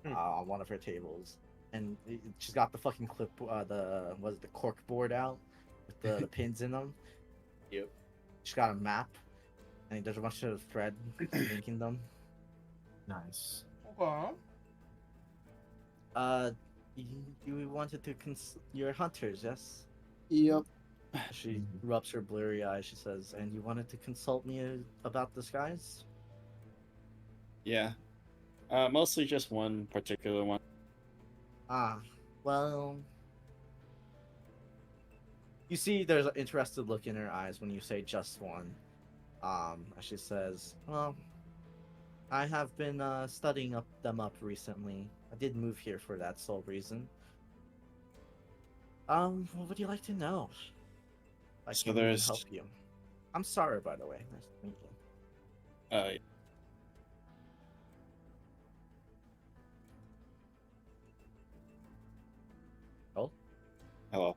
[SPEAKER 1] on one of her tables, and she's got the fucking clip, the cork board out with the pins in them.
[SPEAKER 5] Yep.
[SPEAKER 1] She's got a map, and there's a bunch of thread linking them.
[SPEAKER 7] Nice.
[SPEAKER 3] Okay.
[SPEAKER 1] You wanted to you're hunters, yes?
[SPEAKER 8] Yep.
[SPEAKER 1] She rubs her blurry eyes. She says, "And you wanted to consult me about the skies?"
[SPEAKER 8] Yeah. Mostly just one particular one.
[SPEAKER 1] Ah, well. You see, there's an interested look in her eyes when you say just one. She says, "Well, I have been studying them up recently. I did move here for that sole reason. What would you like to know? I
[SPEAKER 8] So
[SPEAKER 1] can even
[SPEAKER 8] there's
[SPEAKER 1] help you. I'm sorry, by the way. Nice to meet you.
[SPEAKER 8] uh
[SPEAKER 1] Oh,
[SPEAKER 8] hello.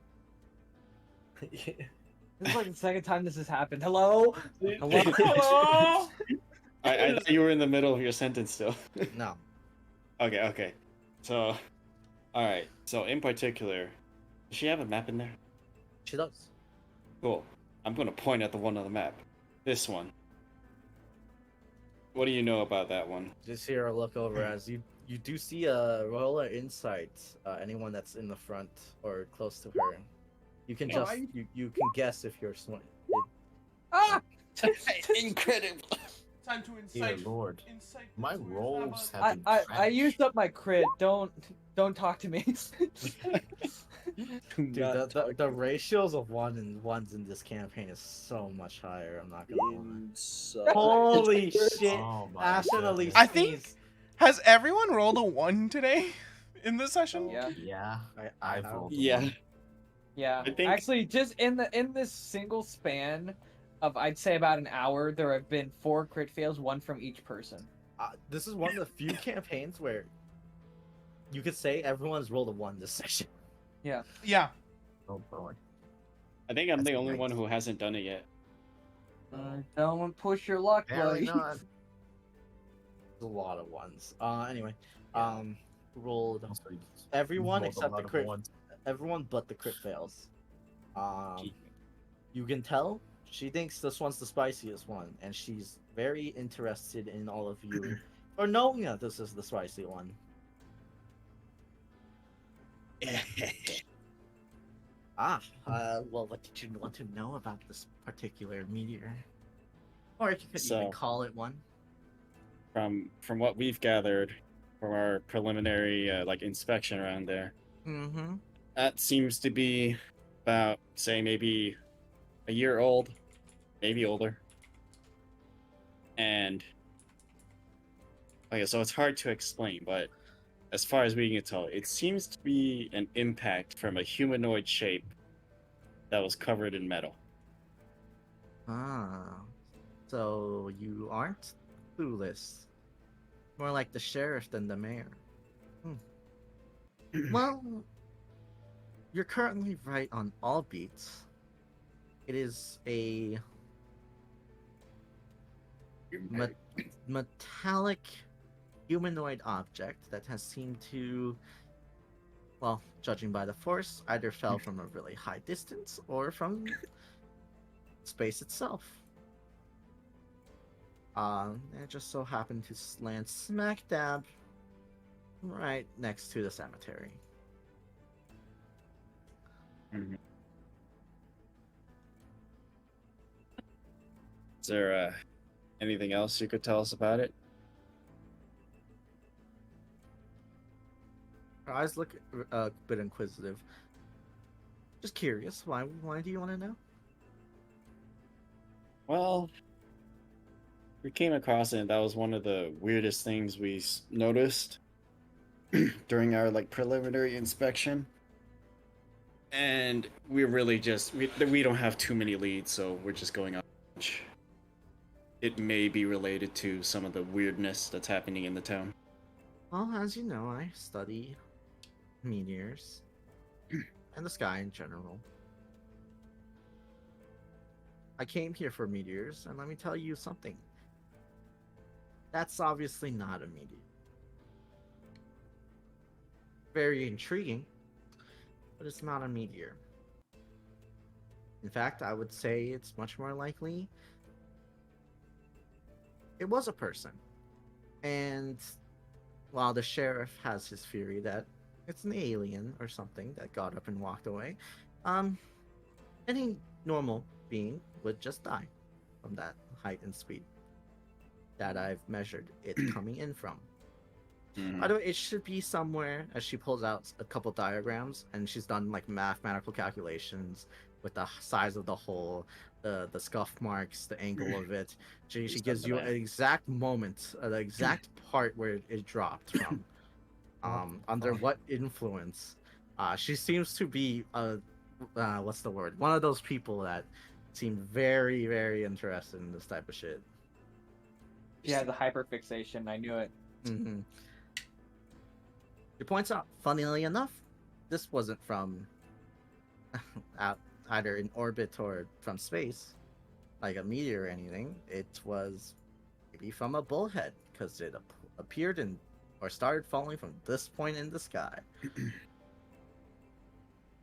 [SPEAKER 4] This is like the second time this has happened. Hello? Hello? Hello?
[SPEAKER 8] I thought you were in the middle of your sentence still.
[SPEAKER 1] no.
[SPEAKER 8] Okay. So, all right. So in particular, does she have a map in there?
[SPEAKER 1] She does.
[SPEAKER 8] Cool. I'm gonna point at the one on the map. This one. What do you know about that one?
[SPEAKER 1] Just here a look over as you do see a roller insight. Anyone that's in the front or close to her, you can just you can guess if you're
[SPEAKER 4] Ah!
[SPEAKER 8] Incredible.
[SPEAKER 3] Time to
[SPEAKER 7] Dear
[SPEAKER 3] incite.
[SPEAKER 7] Lord,
[SPEAKER 3] incite
[SPEAKER 7] my
[SPEAKER 3] this
[SPEAKER 7] rolls
[SPEAKER 3] word.
[SPEAKER 7] have been
[SPEAKER 4] I
[SPEAKER 7] trash.
[SPEAKER 4] used up my crit. Don't talk to me.
[SPEAKER 1] Dude, the ratios of ones in this campaign is so much higher. I'm not gonna lie.
[SPEAKER 5] Inside.
[SPEAKER 1] Holy shit!
[SPEAKER 7] Oh my
[SPEAKER 1] Ash and
[SPEAKER 7] goodness.
[SPEAKER 1] Elise
[SPEAKER 3] I think-
[SPEAKER 1] sneeze.
[SPEAKER 3] Has everyone rolled a 1 today in this session?
[SPEAKER 4] Yeah.
[SPEAKER 7] Yeah,
[SPEAKER 1] I
[SPEAKER 7] I've
[SPEAKER 1] have-
[SPEAKER 7] rolled.
[SPEAKER 8] Yeah.
[SPEAKER 4] Yeah.
[SPEAKER 8] I think-
[SPEAKER 4] Actually, just in this single span of I'd say about an hour, there have been 4 crit fails, 1 from each person.
[SPEAKER 1] This is one of the few campaigns where you could say everyone's rolled a 1 this session.
[SPEAKER 3] Yeah.
[SPEAKER 7] Oh boy.
[SPEAKER 8] I think I'm
[SPEAKER 7] That's
[SPEAKER 8] the only
[SPEAKER 7] nice.
[SPEAKER 8] one who hasn't done it yet.
[SPEAKER 4] Don't push your luck,
[SPEAKER 7] Apparently
[SPEAKER 4] buddy.
[SPEAKER 7] not.
[SPEAKER 1] There's a lot of ones. Anyway,
[SPEAKER 7] Yeah.
[SPEAKER 1] rolled
[SPEAKER 7] Also, you
[SPEAKER 1] everyone
[SPEAKER 7] rolled a
[SPEAKER 1] except
[SPEAKER 7] lot
[SPEAKER 1] the
[SPEAKER 7] of
[SPEAKER 1] crit.
[SPEAKER 7] ones.
[SPEAKER 1] Everyone but the crit fails. You can tell she thinks this one's the spiciest one, and she's very interested in all of you, or knowing that this is the spicy one. Well, what did you want to know about this particular meteor? Or you could
[SPEAKER 8] So-
[SPEAKER 1] even call it one.
[SPEAKER 8] From what we've gathered from our preliminary like inspection around there,
[SPEAKER 1] Mm-hmm.
[SPEAKER 8] that seems to be about, say, maybe a year old, maybe older. And okay, so it's hard to explain, but as far as we can tell, it seems to be an impact from a humanoid shape that was covered in metal.
[SPEAKER 1] Ah, so you aren't clueless. More like the sheriff than the mayor. Well, you're currently right on all beats. It is a metallic humanoid object that has seemed to, well, judging by the force, either fell from a really high distance or from space itself. It just so happened to land smack dab right next to the cemetery.
[SPEAKER 8] Mhm. Is there anything else you could tell us about it?
[SPEAKER 1] Her eyes look a bit inquisitive. Just curious, why do you want to know?
[SPEAKER 8] Well, we came across it, and that was one of the weirdest things we noticed during our like preliminary inspection. And we're really just we don't have too many leads, so we're just going on. It may be related to some of the weirdness that's happening in the town.
[SPEAKER 1] Well, as you know, I study meteors and the sky in general. I came here for meteors, and let me tell you something. That's obviously not a meteor. Very intriguing, but it's not a meteor. In fact, I would say it's much more likely it was a person. And while the sheriff has his theory that it's an alien or something that got up and walked away, any normal being would just die from that height and speed that I've measured it coming in from. By the way, it should be somewhere, as she pulls out a couple diagrams, and she's done like mathematical calculations with the size of the hole, the scuff marks, the angle of it. She
[SPEAKER 8] Just
[SPEAKER 1] gives
[SPEAKER 8] up
[SPEAKER 1] you
[SPEAKER 8] to
[SPEAKER 1] an exact moment, the exact part where it dropped from. Under what influence? She seems to be what's the word? One of those people that seem very, very interested in this type of shit.
[SPEAKER 4] Yeah, the hyperfixation. I knew it.
[SPEAKER 1] Mm-hmm. She points out, funnily enough, this wasn't from out either in orbit or from space, like a meteor or anything. It was maybe from a bullhead because it appeared in or started falling from this point in the sky.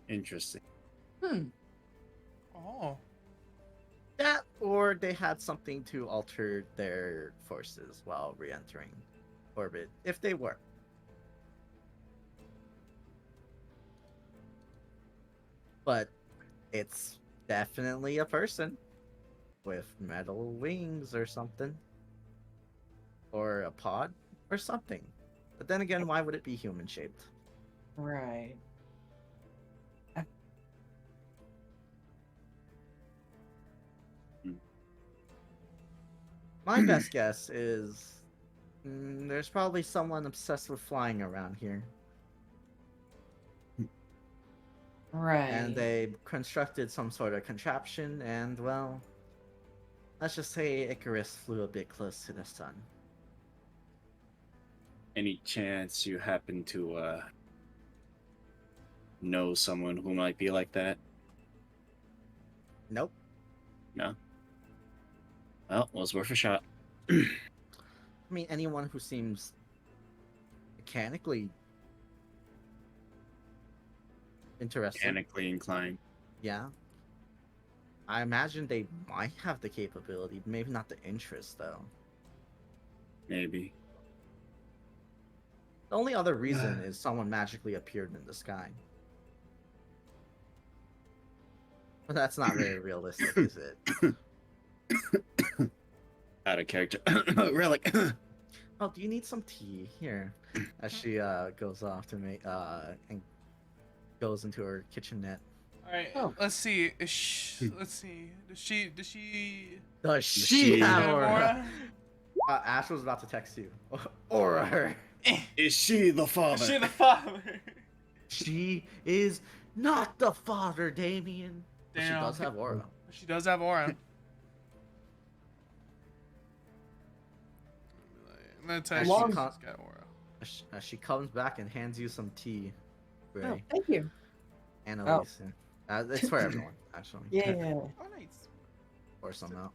[SPEAKER 8] Interesting.
[SPEAKER 3] Oh.
[SPEAKER 1] That, or they had something to alter their forces while re-entering orbit, if they were. But it's definitely a person with metal wings or something, or a pod or something. But then again, why would it be human shaped?
[SPEAKER 4] Right.
[SPEAKER 1] My best guess is there's probably someone obsessed with flying around here,
[SPEAKER 4] Right.
[SPEAKER 1] and they constructed some sort of contraption, and well, let's just say Icarus flew a bit close to the sun.
[SPEAKER 8] Any chance you happen to know someone who might be like that?
[SPEAKER 1] Nope.
[SPEAKER 8] No. Well, was worth a shot.
[SPEAKER 1] I mean, anyone who seems mechanically interested.
[SPEAKER 8] Mechanically inclined.
[SPEAKER 1] Yeah. I imagine they might have the capability, maybe not the interest, though.
[SPEAKER 8] Maybe.
[SPEAKER 1] The only other reason is someone magically appeared in the sky. But that's not very realistic, is it?
[SPEAKER 8] Out of character. Relic.
[SPEAKER 1] Oh, do you need some tea? Here. As she goes off to make and goes into her kitchenette.
[SPEAKER 3] All right.
[SPEAKER 4] Oh.
[SPEAKER 3] Let's see. Let's see. Does she?
[SPEAKER 1] Does
[SPEAKER 8] she
[SPEAKER 1] she have
[SPEAKER 3] have
[SPEAKER 1] aura?
[SPEAKER 3] aura?
[SPEAKER 1] Ash was about to text you. Aura her.
[SPEAKER 8] Is she the father?
[SPEAKER 3] Is she the father?
[SPEAKER 1] She is not the father, Damien. But she
[SPEAKER 3] Damn.
[SPEAKER 1] does have aura.
[SPEAKER 3] She does have aura. I'm gonna tell you
[SPEAKER 1] Long-
[SPEAKER 3] she's got aura.
[SPEAKER 1] As she comes back and hands you some tea, Gray,
[SPEAKER 4] Oh, thank you.
[SPEAKER 1] and
[SPEAKER 4] Oh.
[SPEAKER 1] Elise. It's for everyone, actually.
[SPEAKER 4] Yeah.
[SPEAKER 3] Oh, nice.
[SPEAKER 1] Or some out.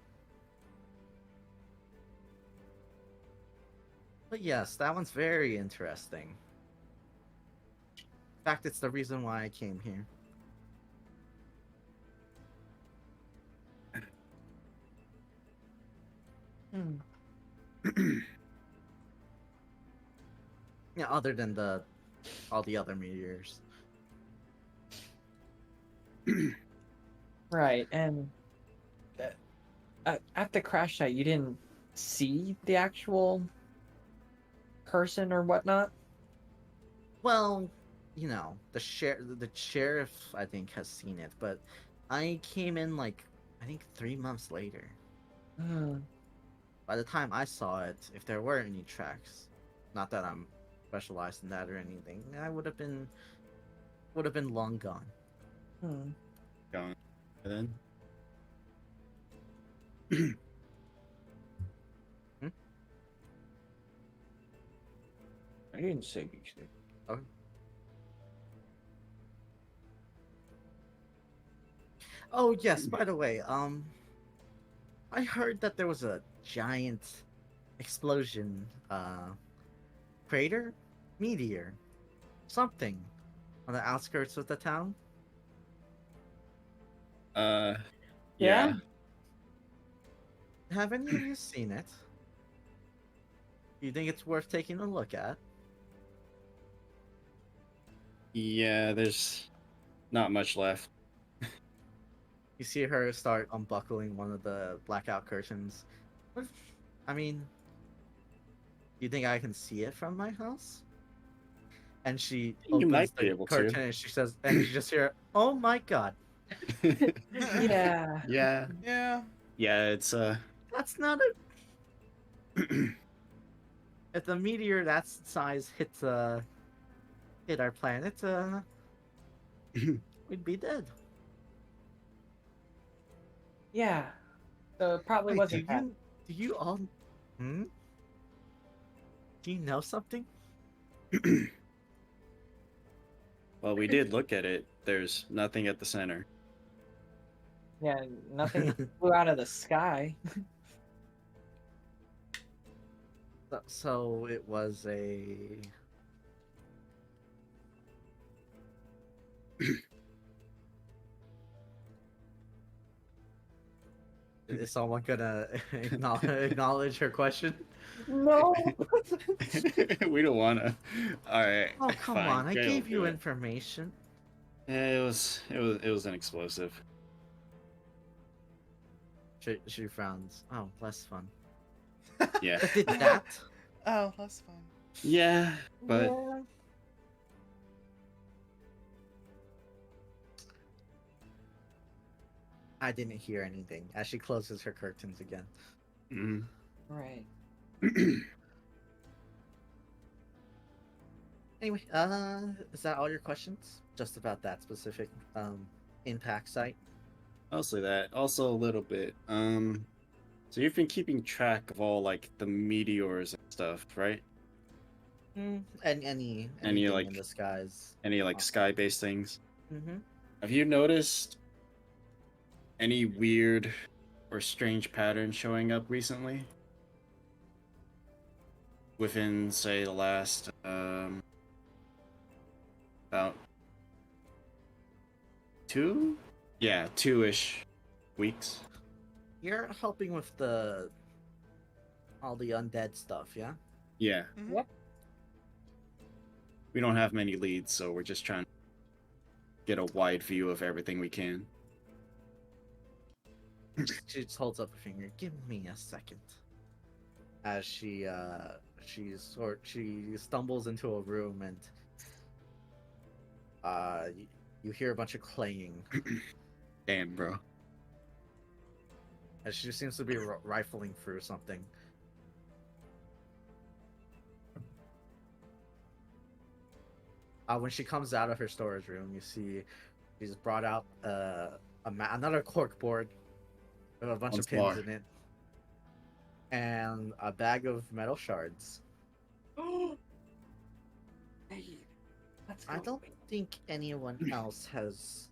[SPEAKER 1] But yes, that one's very interesting. In fact, it's the reason why I came here.
[SPEAKER 4] Hmm.
[SPEAKER 1] Yeah, other than all the other meteors.
[SPEAKER 4] Right, and at the crash site, you didn't see the actual person or whatnot.
[SPEAKER 1] Well, you know, the sheriff I think has seen it, but I came in like I think 3 months later.
[SPEAKER 4] Hmm.
[SPEAKER 1] By the time I saw it, if there were any tracks, not that I'm specialized in that or anything, I would have been long gone.
[SPEAKER 4] Hmm.
[SPEAKER 8] Gone. Then.
[SPEAKER 4] I didn't say you should.
[SPEAKER 1] Oh yes, by the way, I heard that there was a giant explosion, crater, meteor, something on the outskirts of the town.
[SPEAKER 8] Yeah.
[SPEAKER 4] Yeah?
[SPEAKER 1] Have any of you seen it? Do you think it's worth taking a look at?
[SPEAKER 8] Yeah, there's not much left.
[SPEAKER 1] You see her start unbuckling one of the blackout curtains. I mean, do you think I can see it from my house? And she
[SPEAKER 8] You
[SPEAKER 1] opens
[SPEAKER 8] might be
[SPEAKER 1] the
[SPEAKER 8] able to.
[SPEAKER 1] curtain and she says, and you just hear, "Oh my god!"
[SPEAKER 4] Yeah.
[SPEAKER 8] Yeah.
[SPEAKER 3] Yeah.
[SPEAKER 8] Yeah, it's
[SPEAKER 1] That's not a. If the meteor that size hit our planet, we'd be dead.
[SPEAKER 4] Yeah. So it probably
[SPEAKER 1] Wait,
[SPEAKER 4] wasn't that.
[SPEAKER 1] do you all, hmm? Do you know something?
[SPEAKER 8] well, we did look at it. There's nothing at the center.
[SPEAKER 4] Yeah, nothing flew out of the sky.
[SPEAKER 1] So it was a. Is someone gonna acknowledge her question?
[SPEAKER 4] No.
[SPEAKER 8] we don't wanna. Alright.
[SPEAKER 1] Oh, come
[SPEAKER 8] fine.
[SPEAKER 1] on! I
[SPEAKER 8] Gray will
[SPEAKER 1] gave
[SPEAKER 8] do
[SPEAKER 1] you
[SPEAKER 8] it.
[SPEAKER 1] information.
[SPEAKER 8] Yeah, it was an explosive.
[SPEAKER 1] She frowns. Oh, less fun.
[SPEAKER 8] Yeah.
[SPEAKER 1] But did that?
[SPEAKER 3] Oh, that's fun.
[SPEAKER 8] Yeah, but
[SPEAKER 4] Yeah.
[SPEAKER 1] I didn't hear anything as she closes her curtains again.
[SPEAKER 8] mm.
[SPEAKER 4] Right.
[SPEAKER 1] Anyway, is that all your questions? Just about that specific impact site?
[SPEAKER 8] mostly that. Also a little bit. So you've been keeping track of all like the meteors and stuff, right?
[SPEAKER 1] And anything
[SPEAKER 8] like-
[SPEAKER 1] in the skies.
[SPEAKER 8] Any like sky-based things?
[SPEAKER 1] Mm-hmm.
[SPEAKER 8] Have you noticed any weird or strange patterns showing up recently? Within, say, the last about 2? Yeah, 2-ish weeks.
[SPEAKER 1] You're helping with all the undead stuff, yeah?
[SPEAKER 8] Yeah.
[SPEAKER 3] Mhm.
[SPEAKER 4] Yep.
[SPEAKER 8] We don't have many leads, so we're just trying to get a wide view of everything we can.
[SPEAKER 1] She just holds up a finger. Give me a second. As she stumbles into a room and you hear a bunch of clanging
[SPEAKER 8] Damn, bro.
[SPEAKER 1] as she seems to be rifling through something. When she comes out of her storage room, you see she's brought out another cork board with a bunch
[SPEAKER 8] Once
[SPEAKER 1] of pins
[SPEAKER 8] more.
[SPEAKER 1] in it and a bag of metal shards.
[SPEAKER 4] Hey, let's
[SPEAKER 1] I
[SPEAKER 4] go.
[SPEAKER 1] don't think anyone else has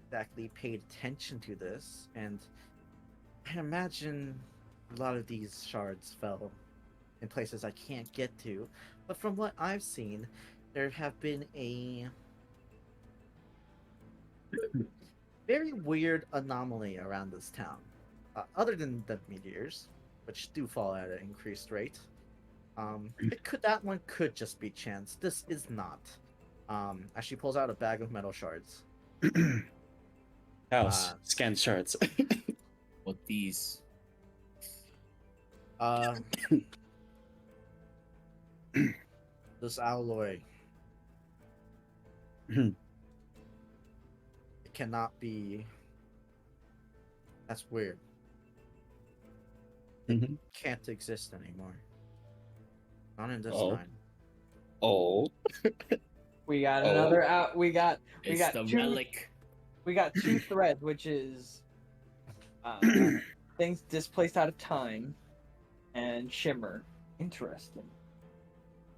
[SPEAKER 1] exactly paid attention to this, and I imagine a lot of these shards fell in places I can't get to. But from what I've seen, there have been a very weird anomaly around this town. Other than the meteors, which do fall at an increased rate, that one could just be chance. This is not. As she pulls out a bag of metal shards.
[SPEAKER 8] House. Scan charts.
[SPEAKER 7] What these?
[SPEAKER 1] This alloy.
[SPEAKER 8] Mhm.
[SPEAKER 1] It cannot be. That's weird.
[SPEAKER 8] Mhm.
[SPEAKER 1] Can't exist anymore. Not in this
[SPEAKER 8] Oh.
[SPEAKER 1] time.
[SPEAKER 8] Oh.
[SPEAKER 4] We got
[SPEAKER 8] Oh.
[SPEAKER 4] another out. We got
[SPEAKER 7] It's the
[SPEAKER 4] two.
[SPEAKER 7] relic.
[SPEAKER 4] We got two threads, which is things displaced out of time, and shimmer. Interesting.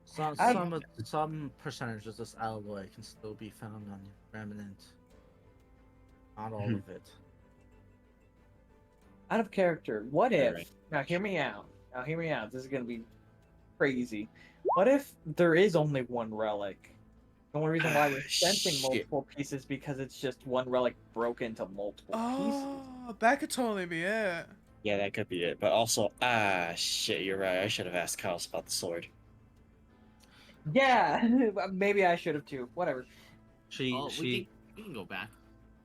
[SPEAKER 1] Some percentage of this alloy can still be found on Remnant. Not all of it.
[SPEAKER 4] Out of character. What if?
[SPEAKER 8] Alright.
[SPEAKER 4] Now hear me out. This is gonna be crazy. What if there is only one relic? The only reason why we're sensing
[SPEAKER 8] Shit.
[SPEAKER 4] multiple pieces because it's just one relic broke into multiple pieces.
[SPEAKER 3] Oh, that could totally be it.
[SPEAKER 8] Yeah, that could be it. But also, shit, you're right. I should have asked Kaos about the sword.
[SPEAKER 4] Yeah, maybe I should have too. Whatever.
[SPEAKER 7] Oh, we can go back.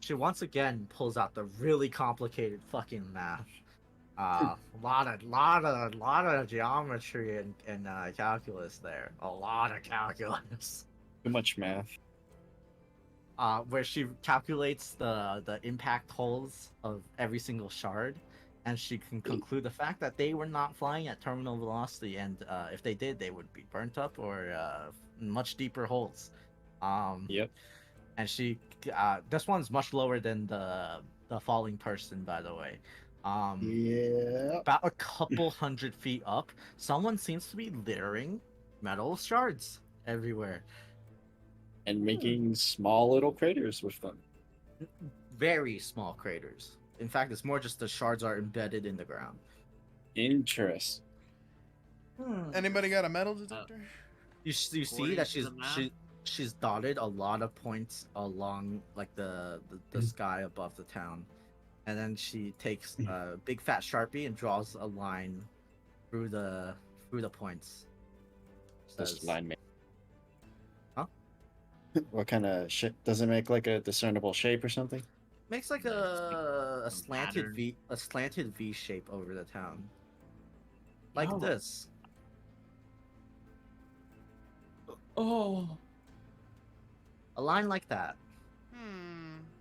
[SPEAKER 1] She once again pulls out the really complicated fucking math. Lot of geometry and calculus there. A lot of calculus.
[SPEAKER 8] Too much math.
[SPEAKER 1] where she calculates the impact holes of every single shard, and she can conclude the fact that they were not flying at terminal velocity, and if they did, they would be burnt up or much deeper holes.
[SPEAKER 8] Yep.
[SPEAKER 1] And she, this one's much lower than the falling person, by the way.
[SPEAKER 8] Yeah.
[SPEAKER 1] About a couple 100 feet up, someone seems to be littering metal shards everywhere.
[SPEAKER 8] And making small little craters with them.
[SPEAKER 1] Very small craters. In fact, it's more just the shards are embedded in the ground.
[SPEAKER 8] Interest.
[SPEAKER 3] Anybody got a metal detector?
[SPEAKER 1] You see
[SPEAKER 7] According
[SPEAKER 1] that
[SPEAKER 7] to the map?
[SPEAKER 1] she's dotted a lot of points along like the sky above the town, and then she takes a big fat Sharpie and draws a line through the points.
[SPEAKER 8] This
[SPEAKER 1] Says,
[SPEAKER 8] line make.
[SPEAKER 1] Huh?
[SPEAKER 8] What kind of shape? Does it make like a discernible shape or something?
[SPEAKER 1] makes like
[SPEAKER 7] Nice,
[SPEAKER 1] a
[SPEAKER 7] some
[SPEAKER 1] slanted
[SPEAKER 7] pattern.
[SPEAKER 1] a slanted V shape over the town, like
[SPEAKER 4] Oh.
[SPEAKER 1] this.
[SPEAKER 4] Oh.
[SPEAKER 1] A line like that.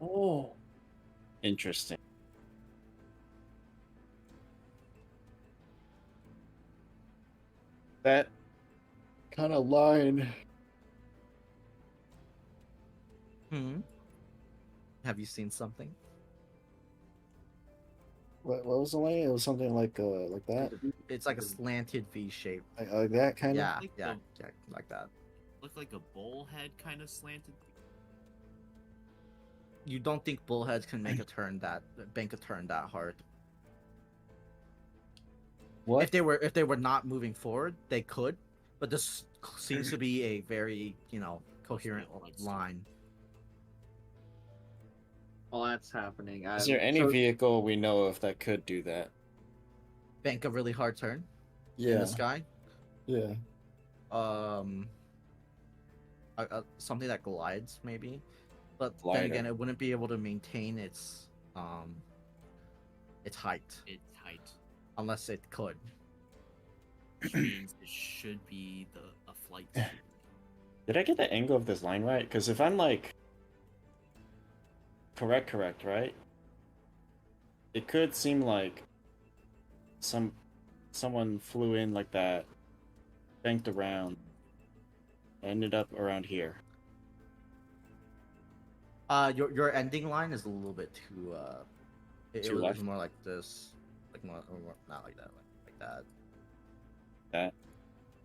[SPEAKER 4] Oh.
[SPEAKER 8] Interesting. That kind of line.
[SPEAKER 1] Have you seen something?
[SPEAKER 8] What was the line? It was something like that.
[SPEAKER 1] It's like a slanted V shape.
[SPEAKER 8] Like that kind
[SPEAKER 1] Yeah,
[SPEAKER 7] Like
[SPEAKER 1] yeah,
[SPEAKER 7] the-
[SPEAKER 1] yeah, like that.
[SPEAKER 7] Looked like a bullhead kind of slanted.
[SPEAKER 1] You don't think bullheads can make a turn that bank a turn that hard?
[SPEAKER 8] What?
[SPEAKER 1] If they were not moving forward, they could, but this seems to be a very coherent
[SPEAKER 7] Like
[SPEAKER 1] line.
[SPEAKER 4] Well, that's happening.
[SPEAKER 8] Is there any vehicle we know of that could do that?
[SPEAKER 1] Bank a really hard turn in
[SPEAKER 8] Yeah.
[SPEAKER 1] the sky.
[SPEAKER 8] Yeah.
[SPEAKER 1] Something that glides maybe, but then
[SPEAKER 8] Glider.
[SPEAKER 1] again, it wouldn't be able to maintain its height
[SPEAKER 7] It's height,
[SPEAKER 1] unless it could.
[SPEAKER 7] which means it should be a flight.
[SPEAKER 8] Did I get the angle of this line right? Because if I'm like correct, right? It could seem like someone flew in like that, banked around, ended up around here.
[SPEAKER 1] Your ending line is a little bit too it
[SPEAKER 8] Too
[SPEAKER 1] was
[SPEAKER 8] left?
[SPEAKER 1] more like this, like more not like that, like that.
[SPEAKER 8] That.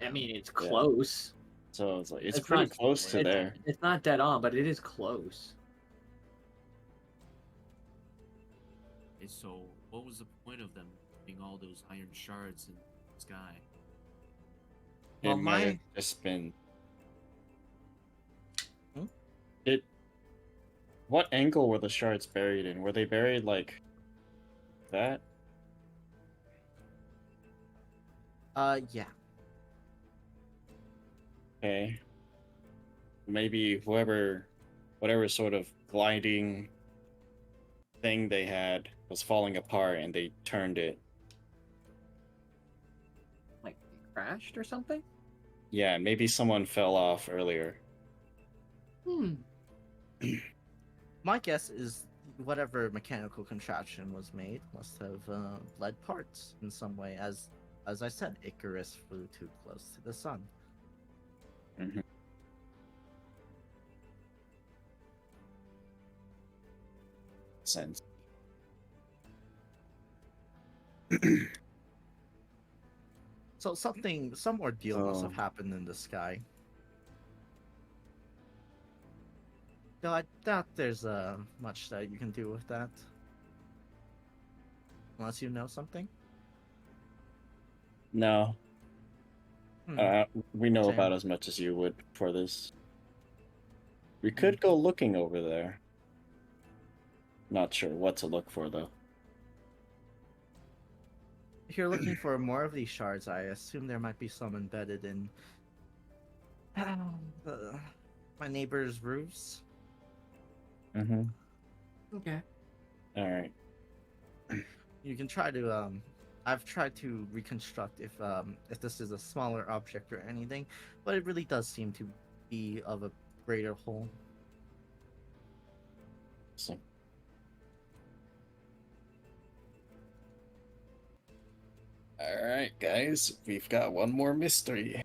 [SPEAKER 4] I mean, it's close.
[SPEAKER 8] So it's like it's
[SPEAKER 4] It's
[SPEAKER 8] pretty
[SPEAKER 4] not-
[SPEAKER 8] close to there.
[SPEAKER 4] It's not dead on, but it is close.
[SPEAKER 7] Okay, so what was the point of them putting all those iron shards in the sky?
[SPEAKER 8] It
[SPEAKER 1] Well,
[SPEAKER 8] might have
[SPEAKER 1] my-
[SPEAKER 8] just been.
[SPEAKER 1] Hmm?
[SPEAKER 8] What angle were the shards buried in? Were they buried like that?
[SPEAKER 1] Yeah.
[SPEAKER 8] Okay. Maybe whatever sort of gliding thing they had was falling apart and they turned it.
[SPEAKER 4] Like it crashed or something.
[SPEAKER 8] Yeah, maybe someone fell off earlier.
[SPEAKER 1] My guess is whatever mechanical contraption was made must have led parts in some way. As I said, Icarus flew too close to the sun.
[SPEAKER 8] Mhm. Sense.
[SPEAKER 1] So some ordeal must have
[SPEAKER 8] Oh.
[SPEAKER 1] happened in the sky. No, I doubt there's much that you can do with that. Unless you know something.
[SPEAKER 8] No,
[SPEAKER 1] Hmm.
[SPEAKER 8] we know
[SPEAKER 1] Same.
[SPEAKER 8] about as much as you would for this. We could go looking over there. Not sure what to look for though.
[SPEAKER 1] If you're looking for more of these shards, I assume there might be some embedded in my neighbor's roofs.
[SPEAKER 8] Mm-hmm.
[SPEAKER 4] Okay.
[SPEAKER 8] All right.
[SPEAKER 1] You can try to I've tried to reconstruct if this is a smaller object or anything, but it really does seem to be of a greater whole.
[SPEAKER 8] So, all right, guys, we've got one more mystery.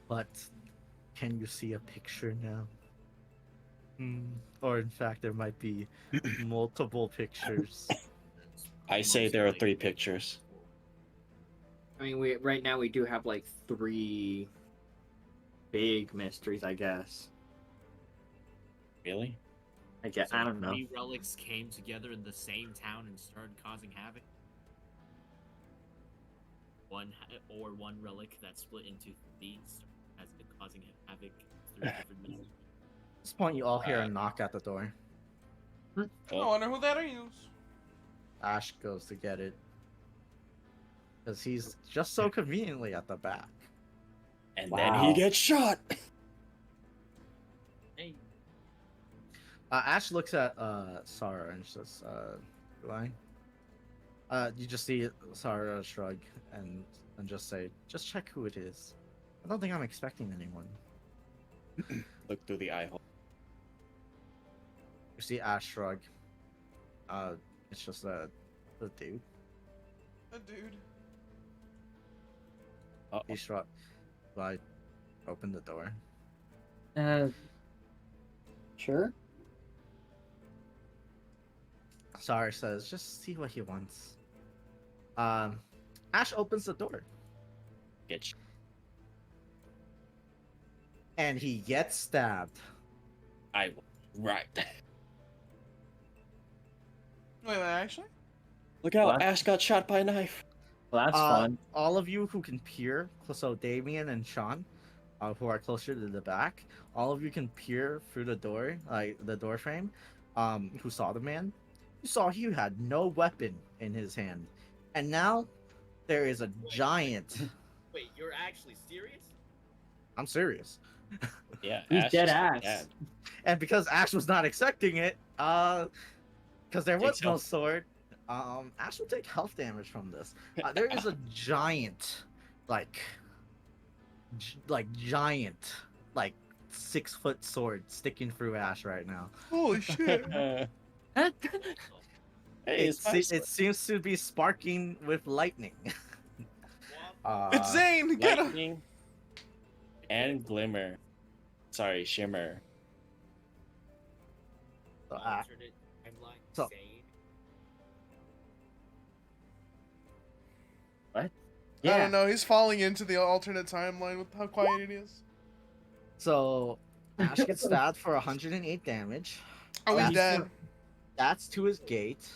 [SPEAKER 1] But can you see a picture now? Or in fact, there might be multiple pictures.
[SPEAKER 8] I say there are 3 pictures.
[SPEAKER 4] I mean, we right now we do have like 3 big mysteries, I guess.
[SPEAKER 8] Really?
[SPEAKER 4] I guess
[SPEAKER 7] So
[SPEAKER 4] I don't know.
[SPEAKER 7] 3 relics came together in the same town and started causing havoc. One relic that split into 3 has been causing havoc through different mysteries.
[SPEAKER 1] At this point, you all hear a knock at the door.
[SPEAKER 3] I wonder who that is.
[SPEAKER 1] Ash goes to get it. Because he's just so conveniently at the back.
[SPEAKER 8] And then he gets shot.
[SPEAKER 7] Hey,
[SPEAKER 1] Ash looks at Sarah and says, "Why?" You just see Sarah shrug and just say, "Just check who it is. I don't think I'm expecting anyone."
[SPEAKER 8] Look through the eye hole.
[SPEAKER 1] You see Ash shrug. It's just a dude.
[SPEAKER 3] A dude.
[SPEAKER 1] He shrugged. I opened the door.
[SPEAKER 4] Sure.
[SPEAKER 1] Sarah says, "Just see what he wants." Ash opens the door.
[SPEAKER 8] Get
[SPEAKER 1] And he gets stabbed.
[SPEAKER 8] I right.
[SPEAKER 3] Wait, actually?
[SPEAKER 8] Look out!
[SPEAKER 4] What?
[SPEAKER 8] Ash got shot by a knife.
[SPEAKER 4] Well, that's fun.
[SPEAKER 1] All of you who can peer, so Damien and Sean, who are closer to the back, all of you can peer through the door, like the door frame. Who saw the man? You saw he had no weapon in his hand, and now there is a giant.
[SPEAKER 7] wait, you're actually serious?
[SPEAKER 1] I'm serious.
[SPEAKER 8] Yeah,
[SPEAKER 4] He's
[SPEAKER 8] Ash
[SPEAKER 4] dead
[SPEAKER 8] just
[SPEAKER 4] ass.
[SPEAKER 8] got stabbed.
[SPEAKER 1] And because Ash was not expecting it, because there was
[SPEAKER 8] Takes
[SPEAKER 1] no
[SPEAKER 8] health.
[SPEAKER 1] sword, Ash will take health damage from this. There is a giant, like giant, like 6-foot sword sticking through Ash right now.
[SPEAKER 3] Holy shit.
[SPEAKER 8] Hey,
[SPEAKER 1] It seems to be sparking with lightning.
[SPEAKER 3] It's Zane! Get him!
[SPEAKER 8] lightning and glimmer. Sorry, shimmer.
[SPEAKER 1] So,
[SPEAKER 7] Alternate timeline,
[SPEAKER 1] so-
[SPEAKER 7] Zane.
[SPEAKER 3] I don't know, he's falling into the alternate timeline with how quiet it is.
[SPEAKER 1] So Ash gets stabbed for 108 damage.
[SPEAKER 3] Oh, he's
[SPEAKER 1] That's-
[SPEAKER 3] dead.
[SPEAKER 1] That's to his gate.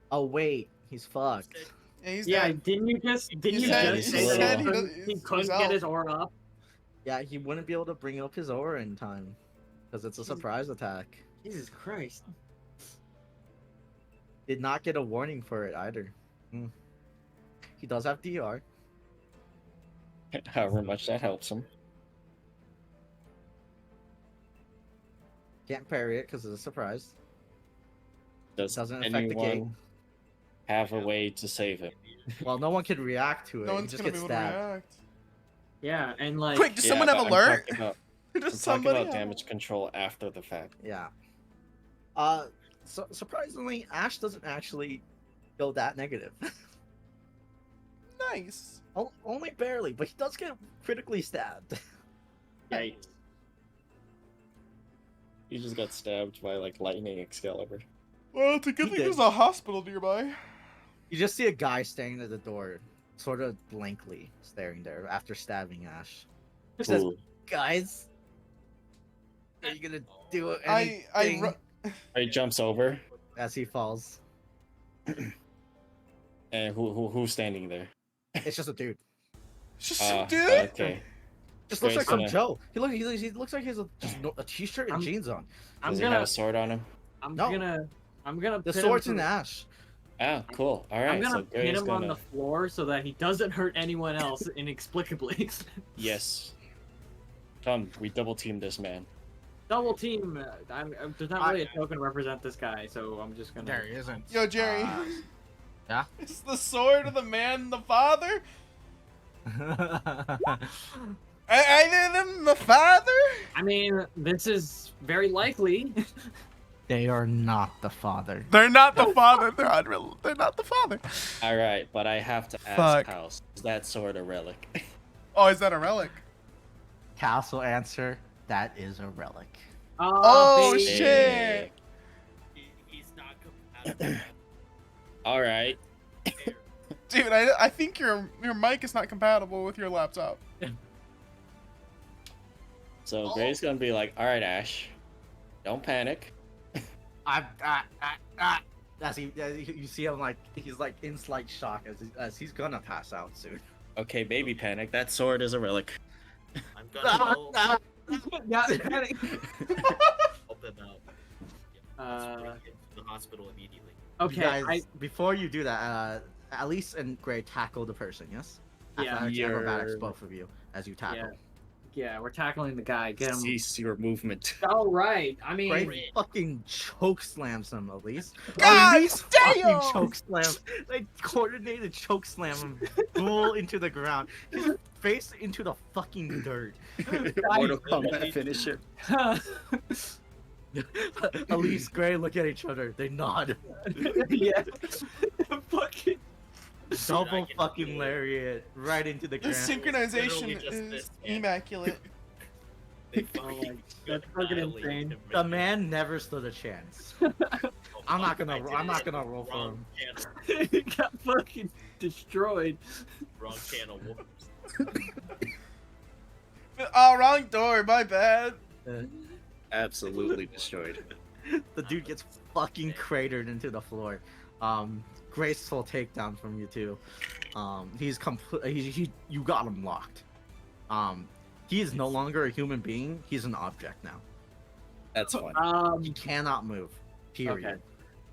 [SPEAKER 1] Oh wait, he's fucked.
[SPEAKER 3] Yeah, he's
[SPEAKER 4] Yeah,
[SPEAKER 3] dead.
[SPEAKER 4] didn't you just
[SPEAKER 3] He said
[SPEAKER 8] he
[SPEAKER 4] say that
[SPEAKER 8] said
[SPEAKER 4] he
[SPEAKER 8] he
[SPEAKER 4] couldn't,
[SPEAKER 3] does-
[SPEAKER 4] he
[SPEAKER 3] he's
[SPEAKER 4] couldn't
[SPEAKER 3] out.
[SPEAKER 4] get his aura up?
[SPEAKER 1] Yeah, he wouldn't be able to bring up his aura in time because it's a surprise attack.
[SPEAKER 4] Jesus Christ.
[SPEAKER 1] Did not get a warning for it either. He does have DR.
[SPEAKER 8] However much that helps him.
[SPEAKER 1] Can't parry it because it's a surprise.
[SPEAKER 8] Does
[SPEAKER 1] Doesn't affect the gate.
[SPEAKER 8] anyone have a way to save him?
[SPEAKER 1] Well, no one can react to it.
[SPEAKER 3] No
[SPEAKER 1] he
[SPEAKER 3] one's
[SPEAKER 1] just
[SPEAKER 3] gonna be
[SPEAKER 1] gets
[SPEAKER 3] able to
[SPEAKER 1] stabbed.
[SPEAKER 3] react.
[SPEAKER 4] Yeah, and like
[SPEAKER 3] Quick, does someone have
[SPEAKER 8] but I'm
[SPEAKER 3] alert?
[SPEAKER 8] talking about-
[SPEAKER 3] There's
[SPEAKER 8] I'm talking
[SPEAKER 3] somebody
[SPEAKER 8] about
[SPEAKER 3] out.
[SPEAKER 8] damage control after the fact.
[SPEAKER 1] Yeah. So surprisingly, Ash doesn't actually go that negative.
[SPEAKER 3] Nice.
[SPEAKER 1] Only barely, but he does get critically stabbed.
[SPEAKER 4] yikes.
[SPEAKER 8] He just got stabbed by like lightning Excalibur.
[SPEAKER 3] Well, it's a good
[SPEAKER 1] He
[SPEAKER 3] thing
[SPEAKER 1] did.
[SPEAKER 3] there's a hospital nearby.
[SPEAKER 1] You just see a guy standing at the door, sort of blankly staring there after stabbing Ash. He says,
[SPEAKER 8] Ooh.
[SPEAKER 1] "Guys, are you gonna do
[SPEAKER 3] I
[SPEAKER 1] anything?"
[SPEAKER 8] He jumps over,
[SPEAKER 1] As he falls.
[SPEAKER 8] and who's standing there?
[SPEAKER 1] It's just a dude.
[SPEAKER 3] It's just some dude.
[SPEAKER 8] Okay.
[SPEAKER 1] Just looks like some
[SPEAKER 8] Gonna-
[SPEAKER 1] Joe. He looks like he has a t-shirt and
[SPEAKER 4] I'm-
[SPEAKER 1] jeans on.
[SPEAKER 4] I'm
[SPEAKER 8] Does he have
[SPEAKER 4] gonna
[SPEAKER 8] a sword on him?
[SPEAKER 4] I'm
[SPEAKER 1] No.
[SPEAKER 4] gonna
[SPEAKER 1] The
[SPEAKER 4] pin
[SPEAKER 1] sword's
[SPEAKER 4] him
[SPEAKER 1] in
[SPEAKER 4] to-
[SPEAKER 1] Ash.
[SPEAKER 8] Ah, cool. All right.
[SPEAKER 4] I'm gonna
[SPEAKER 8] So
[SPEAKER 4] pin
[SPEAKER 8] Gary's
[SPEAKER 4] him on
[SPEAKER 8] gonna.
[SPEAKER 4] the floor so that he doesn't hurt anyone else inexplicably.
[SPEAKER 8] Yes. Come, we double team this man.
[SPEAKER 4] Double team. There's not really a token to represent this guy, so I'm just gonna.
[SPEAKER 1] isn't.
[SPEAKER 3] Yo, Jerry.
[SPEAKER 1] Yeah?
[SPEAKER 3] Is the sword of the man the father? Either them the father?
[SPEAKER 4] I mean, this is very likely.
[SPEAKER 1] They are not the father.
[SPEAKER 3] They're not the father. They're not the father.
[SPEAKER 8] All right, but I have to ask,
[SPEAKER 3] Fuck.
[SPEAKER 8] House, is that sword a relic?
[SPEAKER 3] Oh, is that a relic?
[SPEAKER 1] Castle answer, that is a relic.
[SPEAKER 3] Oh,
[SPEAKER 4] baby.
[SPEAKER 3] shit.
[SPEAKER 7] He's not compatible.
[SPEAKER 8] All right.
[SPEAKER 3] Dude, I think your mic is not compatible with your laptop.
[SPEAKER 8] So Gray's gonna be like, all right, Ash, don't panic.
[SPEAKER 1] As you see him like he's like in slight shock as he's gonna pass out soon.
[SPEAKER 8] Okay, baby panic. That sword is a relic.
[SPEAKER 7] I'm gonna go
[SPEAKER 4] Yeah.
[SPEAKER 7] help him out.
[SPEAKER 4] Uh,
[SPEAKER 7] Bring him to the hospital immediately.
[SPEAKER 1] You
[SPEAKER 4] okay.
[SPEAKER 1] guys, before you do that, Alice and Gray tackle the person. Yes.
[SPEAKER 4] Yeah.
[SPEAKER 1] Athletics, acrobatics,
[SPEAKER 8] You're-
[SPEAKER 1] both of you as you tackle.
[SPEAKER 4] Yeah, we're tackling the guy. Get him.
[SPEAKER 8] Cease your movement.
[SPEAKER 4] All right. I mean,
[SPEAKER 1] Gray fucking choke slams him, Elise.
[SPEAKER 3] God
[SPEAKER 1] Elise
[SPEAKER 3] damn!
[SPEAKER 1] fucking choke slam. Like coordinated choke slam him, roll into the ground, his face into the fucking dirt.
[SPEAKER 8] Mortal Kombat finisher.
[SPEAKER 1] Elise, Gray look at each other. They nod.
[SPEAKER 4] yeah. Fucking.
[SPEAKER 1] Double fucking lariat right into the
[SPEAKER 3] The
[SPEAKER 1] ground.
[SPEAKER 3] synchronization
[SPEAKER 7] Literally just
[SPEAKER 3] is
[SPEAKER 7] this, man.
[SPEAKER 3] immaculate.
[SPEAKER 7] They fucking
[SPEAKER 4] That's fucking
[SPEAKER 7] annihilate
[SPEAKER 4] insane.
[SPEAKER 7] him,
[SPEAKER 1] The
[SPEAKER 7] man.
[SPEAKER 1] man never stood a chance. I'm not gonna roll for
[SPEAKER 7] Wrong
[SPEAKER 1] him.
[SPEAKER 7] channel.
[SPEAKER 4] He got fucking destroyed.
[SPEAKER 7] Wrong channel. Whoops.
[SPEAKER 3] Oh, wrong door. My bad.
[SPEAKER 8] Absolutely destroyed.
[SPEAKER 1] The dude gets fucking cratered into the floor. Graceful takedown from you two. He's you got him locked. He is no longer a human being. He's an object now.
[SPEAKER 8] That's fine.
[SPEAKER 1] He cannot move. Period.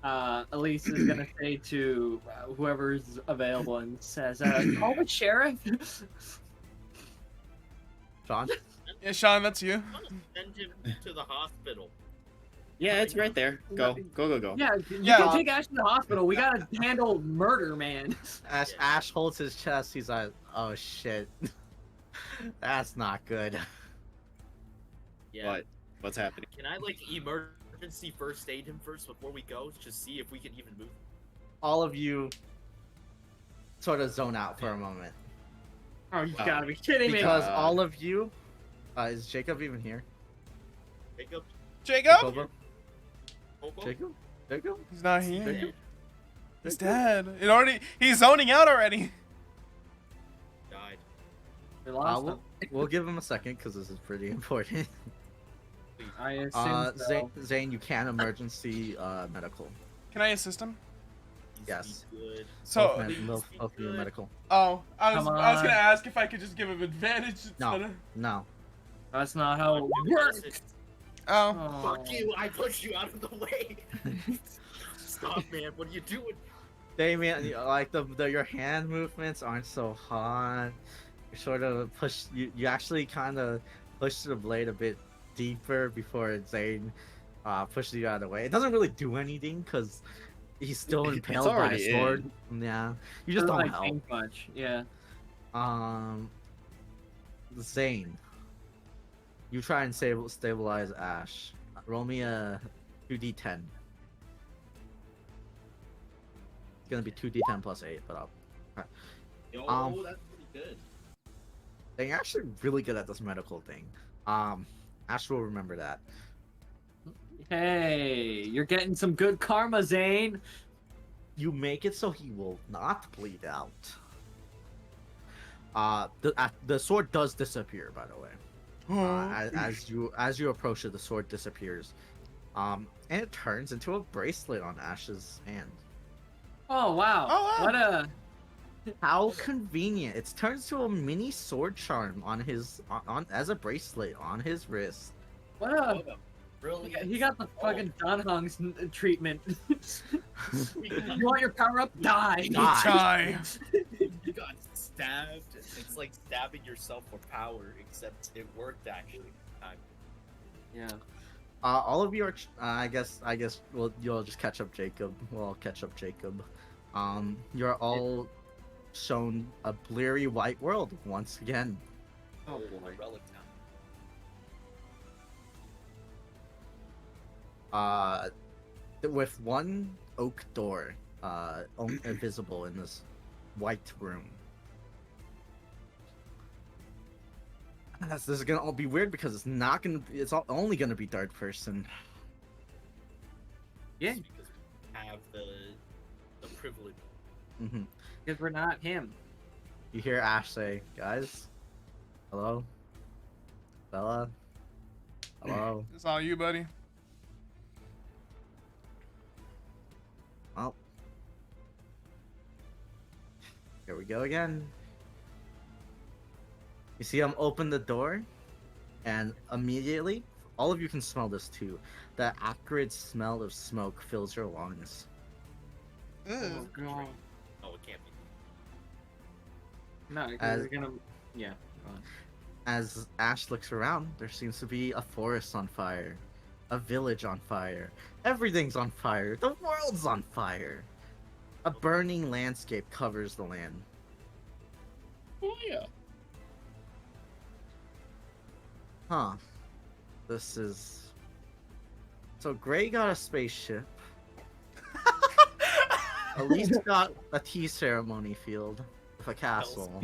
[SPEAKER 4] Okay. Elise is gonna say to whoever's available and says, "Call the sheriff."
[SPEAKER 1] Sean,
[SPEAKER 3] Yeah, Sean, that's you.
[SPEAKER 7] I'm gonna send him to the hospital.
[SPEAKER 8] Yeah, it's right there. Go.
[SPEAKER 4] Yeah, you
[SPEAKER 3] Yeah.
[SPEAKER 4] can take Ash to the hospital. We gotta handle murder, man.
[SPEAKER 1] Ash holds his chest. He's like, "Oh shit, that's not good."
[SPEAKER 7] Yeah.
[SPEAKER 8] What? What's happening?
[SPEAKER 7] Can I like emergency first aid him first before we go? Just see if we can even move.
[SPEAKER 1] All of you sort of zone out for a moment
[SPEAKER 4] Oh, you gotta be kidding me.
[SPEAKER 1] because all of you. Is Jacob even here?
[SPEAKER 7] Jacob.
[SPEAKER 3] Jacob?
[SPEAKER 1] Jacob?
[SPEAKER 7] Coco?
[SPEAKER 1] Jacob?
[SPEAKER 3] He's not here.
[SPEAKER 1] Jacob?
[SPEAKER 3] He's dead. He's zoning out already.
[SPEAKER 7] Died.
[SPEAKER 4] We lost
[SPEAKER 1] We'll,
[SPEAKER 4] him.
[SPEAKER 1] we'll give him a second because this is pretty important.
[SPEAKER 4] I assume so.
[SPEAKER 1] Zane, you can emergency medical.
[SPEAKER 3] Can I assist him?
[SPEAKER 7] He's
[SPEAKER 1] Yes.
[SPEAKER 7] good.
[SPEAKER 3] So,
[SPEAKER 1] Both of you medical.
[SPEAKER 3] oh, I was
[SPEAKER 4] Come
[SPEAKER 3] gonna
[SPEAKER 4] on.
[SPEAKER 3] ask if I could just give him advantage instead
[SPEAKER 1] No.
[SPEAKER 3] of.
[SPEAKER 1] No.
[SPEAKER 4] That's not how it works.
[SPEAKER 3] Oh,
[SPEAKER 4] Oh.
[SPEAKER 7] Fuck you! I pushed you out of the way. Stop, man! What are you doing?
[SPEAKER 1] Damien, like your hand movements aren't so hot. You sort of push. You actually kind of push the blade a bit deeper before Zane pushes you out of the way. It doesn't really do anything because he's still
[SPEAKER 8] It's
[SPEAKER 1] impaled by a
[SPEAKER 8] already
[SPEAKER 1] sword. Yeah, you just don't
[SPEAKER 4] Doesn't
[SPEAKER 1] help.
[SPEAKER 4] think much. Yeah.
[SPEAKER 1] Zane, you try and stabilize Ash. Roll me a 2d10. It's gonna be 2d10 plus 8, but I'll.
[SPEAKER 7] Yo,
[SPEAKER 1] Um,
[SPEAKER 7] that's pretty good.
[SPEAKER 1] They're actually really good at this medical thing. Ash will remember that.
[SPEAKER 4] Hey, you're getting some good karma, Zane.
[SPEAKER 1] You make it so he will not bleed out. The sword does disappear, by the way. As you approach it, the sword disappears, and it turns into a bracelet on Ash's hand.
[SPEAKER 4] Oh wow.
[SPEAKER 3] Oh, wow.
[SPEAKER 4] What a.
[SPEAKER 1] How convenient! It turns to a mini sword charm on his on as a bracelet on his wrist.
[SPEAKER 4] What a.
[SPEAKER 7] Really?
[SPEAKER 4] He got the fucking Dunhung's treatment. You want your power up? Die.
[SPEAKER 3] die.
[SPEAKER 7] You got stabbed. It's like stabbing yourself for power, except it worked actually.
[SPEAKER 4] Yeah.
[SPEAKER 1] All of you are. I guess. You'll just catch up, Jacob. We'll all catch up, Jacob. You're all shown a bleary white world once again.
[SPEAKER 4] Oh,
[SPEAKER 5] the
[SPEAKER 4] boy.
[SPEAKER 5] relic town.
[SPEAKER 1] With one oak door, visible in this white room. This is gonna all be weird because it's not gonna be. Only gonna be third person.
[SPEAKER 4] Yeah,
[SPEAKER 5] It's because we have the privilege.
[SPEAKER 1] Hmm
[SPEAKER 4] because we're not him.
[SPEAKER 1] You hear Ash say, "Guys, hello, Bella, hello."
[SPEAKER 3] It's all you, buddy.
[SPEAKER 1] Well, here we go again. You see him open the door, and immediately, all of you can smell this too. That acrid smell of smoke fills your lungs.
[SPEAKER 4] Oh god.
[SPEAKER 5] Oh, it can't be.
[SPEAKER 4] No, because
[SPEAKER 1] As-
[SPEAKER 4] we're gonna. Yeah. go on.
[SPEAKER 1] As Ash looks around, there seems to be a forest on fire, a village on fire, everything's on fire, the world's on fire. A burning landscape covers the land.
[SPEAKER 8] Oh yeah.
[SPEAKER 1] Huh. This is. So Gray got a spaceship. Elise got a tea ceremony field with a castle.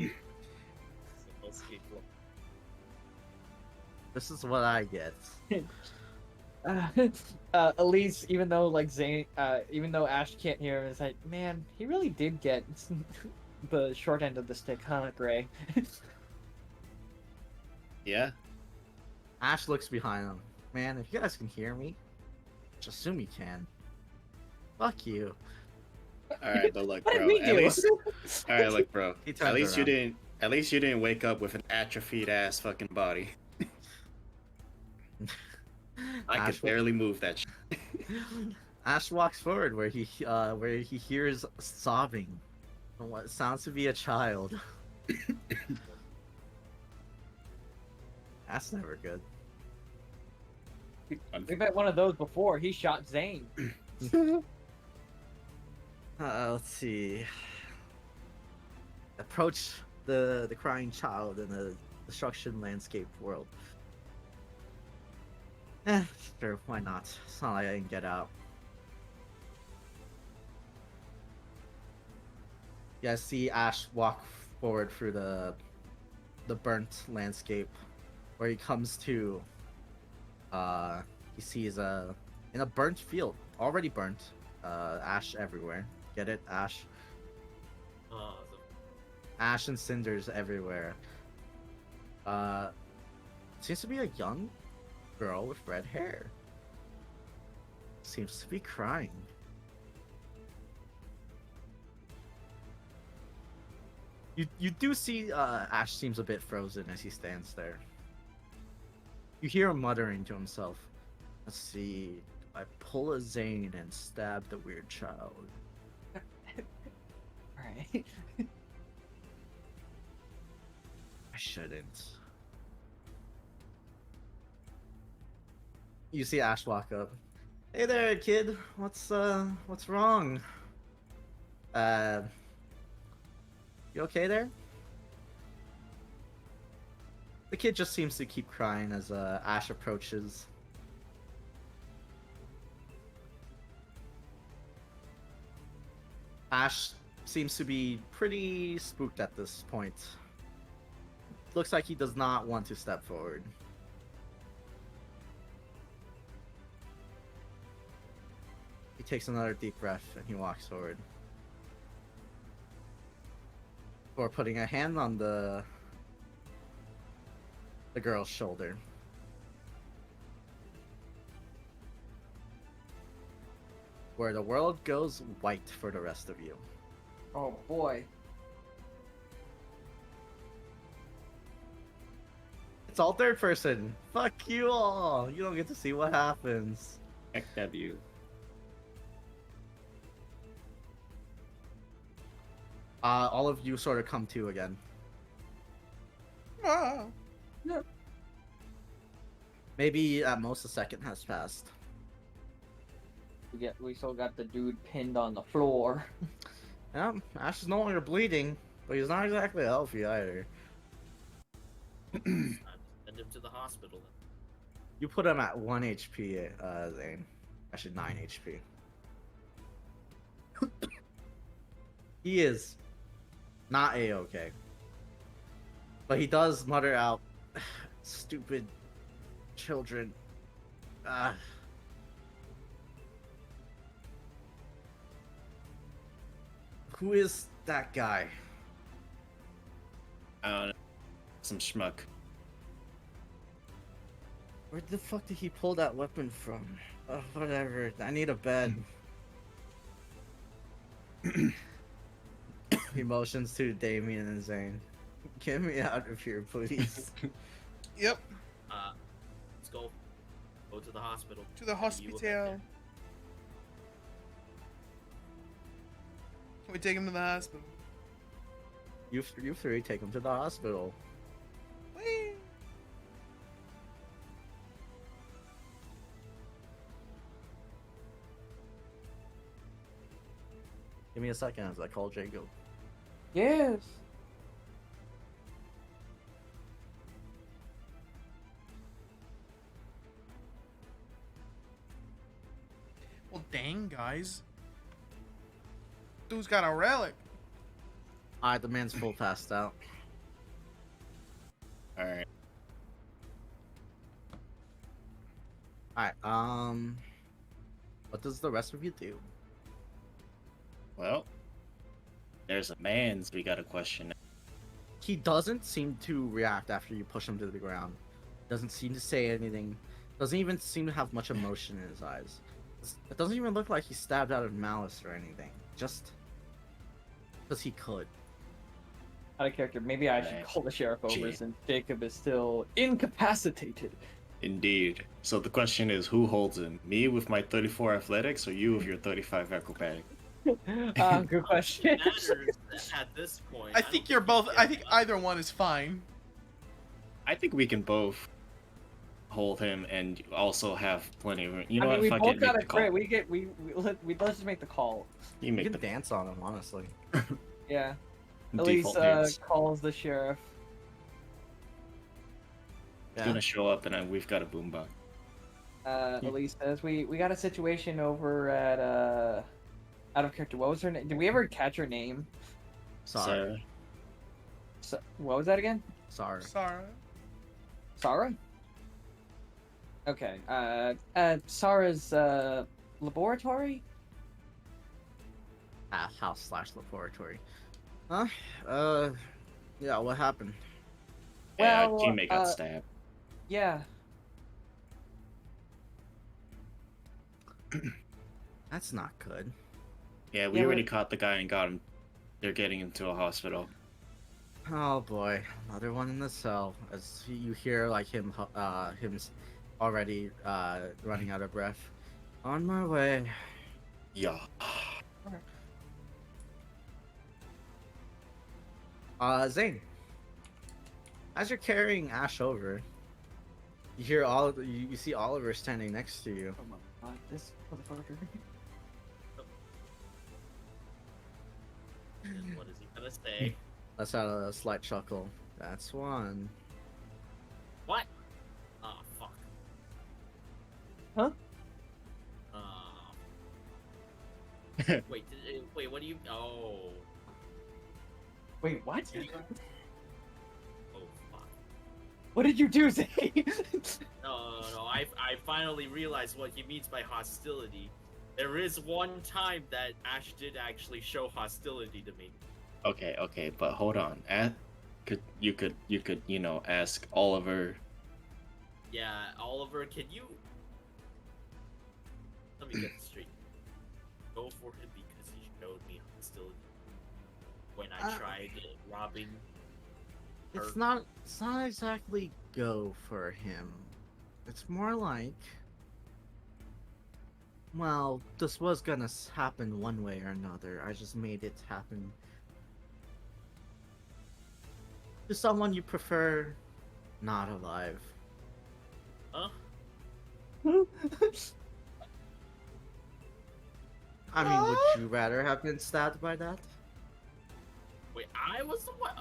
[SPEAKER 1] This is what I get.
[SPEAKER 4] Elise, even though even though Ash can't hear him, is like, man, he really did get the short end of the stick, huh, Gray?
[SPEAKER 8] Yeah.
[SPEAKER 1] Ash looks behind him. Man, if you guys can hear me, just assume you can. Fuck you.
[SPEAKER 8] All right, but look,
[SPEAKER 4] What did
[SPEAKER 8] bro.
[SPEAKER 4] we
[SPEAKER 8] At
[SPEAKER 4] do?
[SPEAKER 8] least, all right, look, bro.
[SPEAKER 1] He turns
[SPEAKER 8] At least you
[SPEAKER 1] around.
[SPEAKER 8] didn't. At least you didn't wake up with an atrophied ass fucking body. I
[SPEAKER 1] Ash,
[SPEAKER 8] could barely move that. Shit.
[SPEAKER 1] Ash walks forward where he hears sobbing from what sounds to be a child. That's never good.
[SPEAKER 4] We've had one of those before. He shot Zane.
[SPEAKER 1] Let's see. Approach the crying child in the destruction landscape world. Sure, why not? It's not like I can get out. You guys see Ash walk forward through the burnt landscape, where he comes to. He sees in a burnt field, already burnt. Ash everywhere. Get it, Ash?
[SPEAKER 5] Uh,
[SPEAKER 1] Ash and cinders everywhere. Seems to be a young girl with red hair. Seems to be crying. You do see Ash seems a bit frozen as he stands there. You hear him muttering to himself. Let's see. I pull a Zane and stab the weird child.
[SPEAKER 4] Alright.
[SPEAKER 1] I shouldn't. You see Ash walk up. Hey there, kid. What's wrong? You okay there? The kid just seems to keep crying as Ash approaches. Ash seems to be pretty spooked at this point. Looks like he does not want to step forward. He takes another deep breath and he walks forward. Before putting a hand on the girl's shoulder. Where the world goes white for the rest of you.
[SPEAKER 4] Oh boy.
[SPEAKER 1] It's all third person. Fuck you all. You don't get to see what happens.
[SPEAKER 8] XW.
[SPEAKER 1] All of you sort of come to again.
[SPEAKER 3] Ah.
[SPEAKER 1] Maybe at most a second has passed.
[SPEAKER 4] We still got the dude pinned on the floor.
[SPEAKER 1] Yeah, Ash is no longer bleeding, but he's not exactly healthy either.
[SPEAKER 7] Time to send him to the hospital.
[SPEAKER 1] You put him at 1 HP, Zane. Actually, 9 HP. He is not A-okay. But he does mutter out, stupid children. Ah. Who is that guy?
[SPEAKER 2] I don't know. Some schmuck.
[SPEAKER 1] Where the fuck did he pull that weapon from? Whatever. I need a bed. He motions to Damien and Zane. Get me out of here, please.
[SPEAKER 3] Yep.
[SPEAKER 7] Let's go. Go to the hospital.
[SPEAKER 3] To the
[SPEAKER 7] Maybe you will get
[SPEAKER 3] hospital.
[SPEAKER 7] there.
[SPEAKER 3] Can we take him to the hospital?
[SPEAKER 1] You three take him to the hospital.
[SPEAKER 3] Whee!
[SPEAKER 1] Give me a second as I call Jacob.
[SPEAKER 4] Yes.
[SPEAKER 3] Well, dang, guys. Dude's got a relic.
[SPEAKER 1] Alright, the man's full passed out.
[SPEAKER 2] Alright.
[SPEAKER 1] Alright, what does the rest of you do?
[SPEAKER 2] Well, there's a man's we got a question.
[SPEAKER 1] He doesn't seem to react after you push him to the ground. Doesn't seem to say anything. Doesn't even seem to have much emotion in his eyes. It doesn't even look like he's stabbed out of malice or anything. Just because he could.
[SPEAKER 4] Out of character, maybe I should
[SPEAKER 2] Right.
[SPEAKER 4] call the sheriff over
[SPEAKER 2] Gee.
[SPEAKER 4] since Jacob is still incapacitated.
[SPEAKER 2] Indeed. So the question is, who holds him? Me with my 34 athletics, or you with your 35 acrobatic?
[SPEAKER 4] Good question.
[SPEAKER 7] Matters at this point.
[SPEAKER 3] I
[SPEAKER 7] don't
[SPEAKER 3] think you're both.
[SPEAKER 7] you
[SPEAKER 3] I
[SPEAKER 7] can
[SPEAKER 3] think
[SPEAKER 7] get
[SPEAKER 3] either one is fine.
[SPEAKER 2] I think we can both hold him and also have plenty of. You know
[SPEAKER 4] I mean, we
[SPEAKER 2] what? Fuck
[SPEAKER 4] both
[SPEAKER 2] it,
[SPEAKER 4] got
[SPEAKER 2] make
[SPEAKER 4] a
[SPEAKER 2] the call.
[SPEAKER 4] crit. Let's just make the call.
[SPEAKER 2] You
[SPEAKER 1] You
[SPEAKER 2] make
[SPEAKER 1] can
[SPEAKER 2] the
[SPEAKER 1] dance on him, honestly.
[SPEAKER 4] Yeah.
[SPEAKER 2] default
[SPEAKER 4] Elise
[SPEAKER 2] dance.
[SPEAKER 4] calls the sheriff.
[SPEAKER 2] He's gonna show up, and we've got a boombox.
[SPEAKER 4] Elise says we got a situation over at out of character. What was her name? Did we ever catch her name?
[SPEAKER 1] Sorry.
[SPEAKER 4] What was that again?
[SPEAKER 1] Sorry.
[SPEAKER 3] Sorry.
[SPEAKER 4] Sarah? Okay. Sarah's laboratory?
[SPEAKER 1] House/laboratory. Huh? Yeah, what happened?
[SPEAKER 2] Yeah,
[SPEAKER 4] Well,
[SPEAKER 2] teammate got stabbed.
[SPEAKER 4] Yeah.
[SPEAKER 1] That's not good.
[SPEAKER 2] Yeah, we
[SPEAKER 4] Yeah,
[SPEAKER 2] already
[SPEAKER 4] but-
[SPEAKER 2] caught the guy and got him. They're getting him to a hospital.
[SPEAKER 1] Oh boy, another one in the cell. As you hear like him already running out of breath. On my way.
[SPEAKER 2] Yeah.
[SPEAKER 1] Zane. As you're carrying Ash over, you hear you see Oliver standing next to you.
[SPEAKER 4] Oh my god, this motherfucker.
[SPEAKER 7] What is he gonna say?
[SPEAKER 1] Let's have a slight chuckle. That's one.
[SPEAKER 7] What? Oh fuck.
[SPEAKER 4] Huh?
[SPEAKER 7] Wait, wait, what do you? Oh.
[SPEAKER 4] Wait, what?
[SPEAKER 7] Oh fuck.
[SPEAKER 4] What did you do, Zane?
[SPEAKER 7] No. I finally realized what he means by hostility. There is one time that Ash did actually show hostility to me.
[SPEAKER 2] Okay, but hold on. You could, ask Oliver.
[SPEAKER 7] Yeah, Oliver, can you? Let me get this straight. Go for him because he showed me hostility when I tried robbing.
[SPEAKER 1] It's not exactly go for him. It's more like, well, this was gonna happen one way or another. I just made it happen to someone you prefer not alive.
[SPEAKER 7] Huh?
[SPEAKER 1] I mean, would you rather have been stabbed by that?
[SPEAKER 7] Wait, I was the one.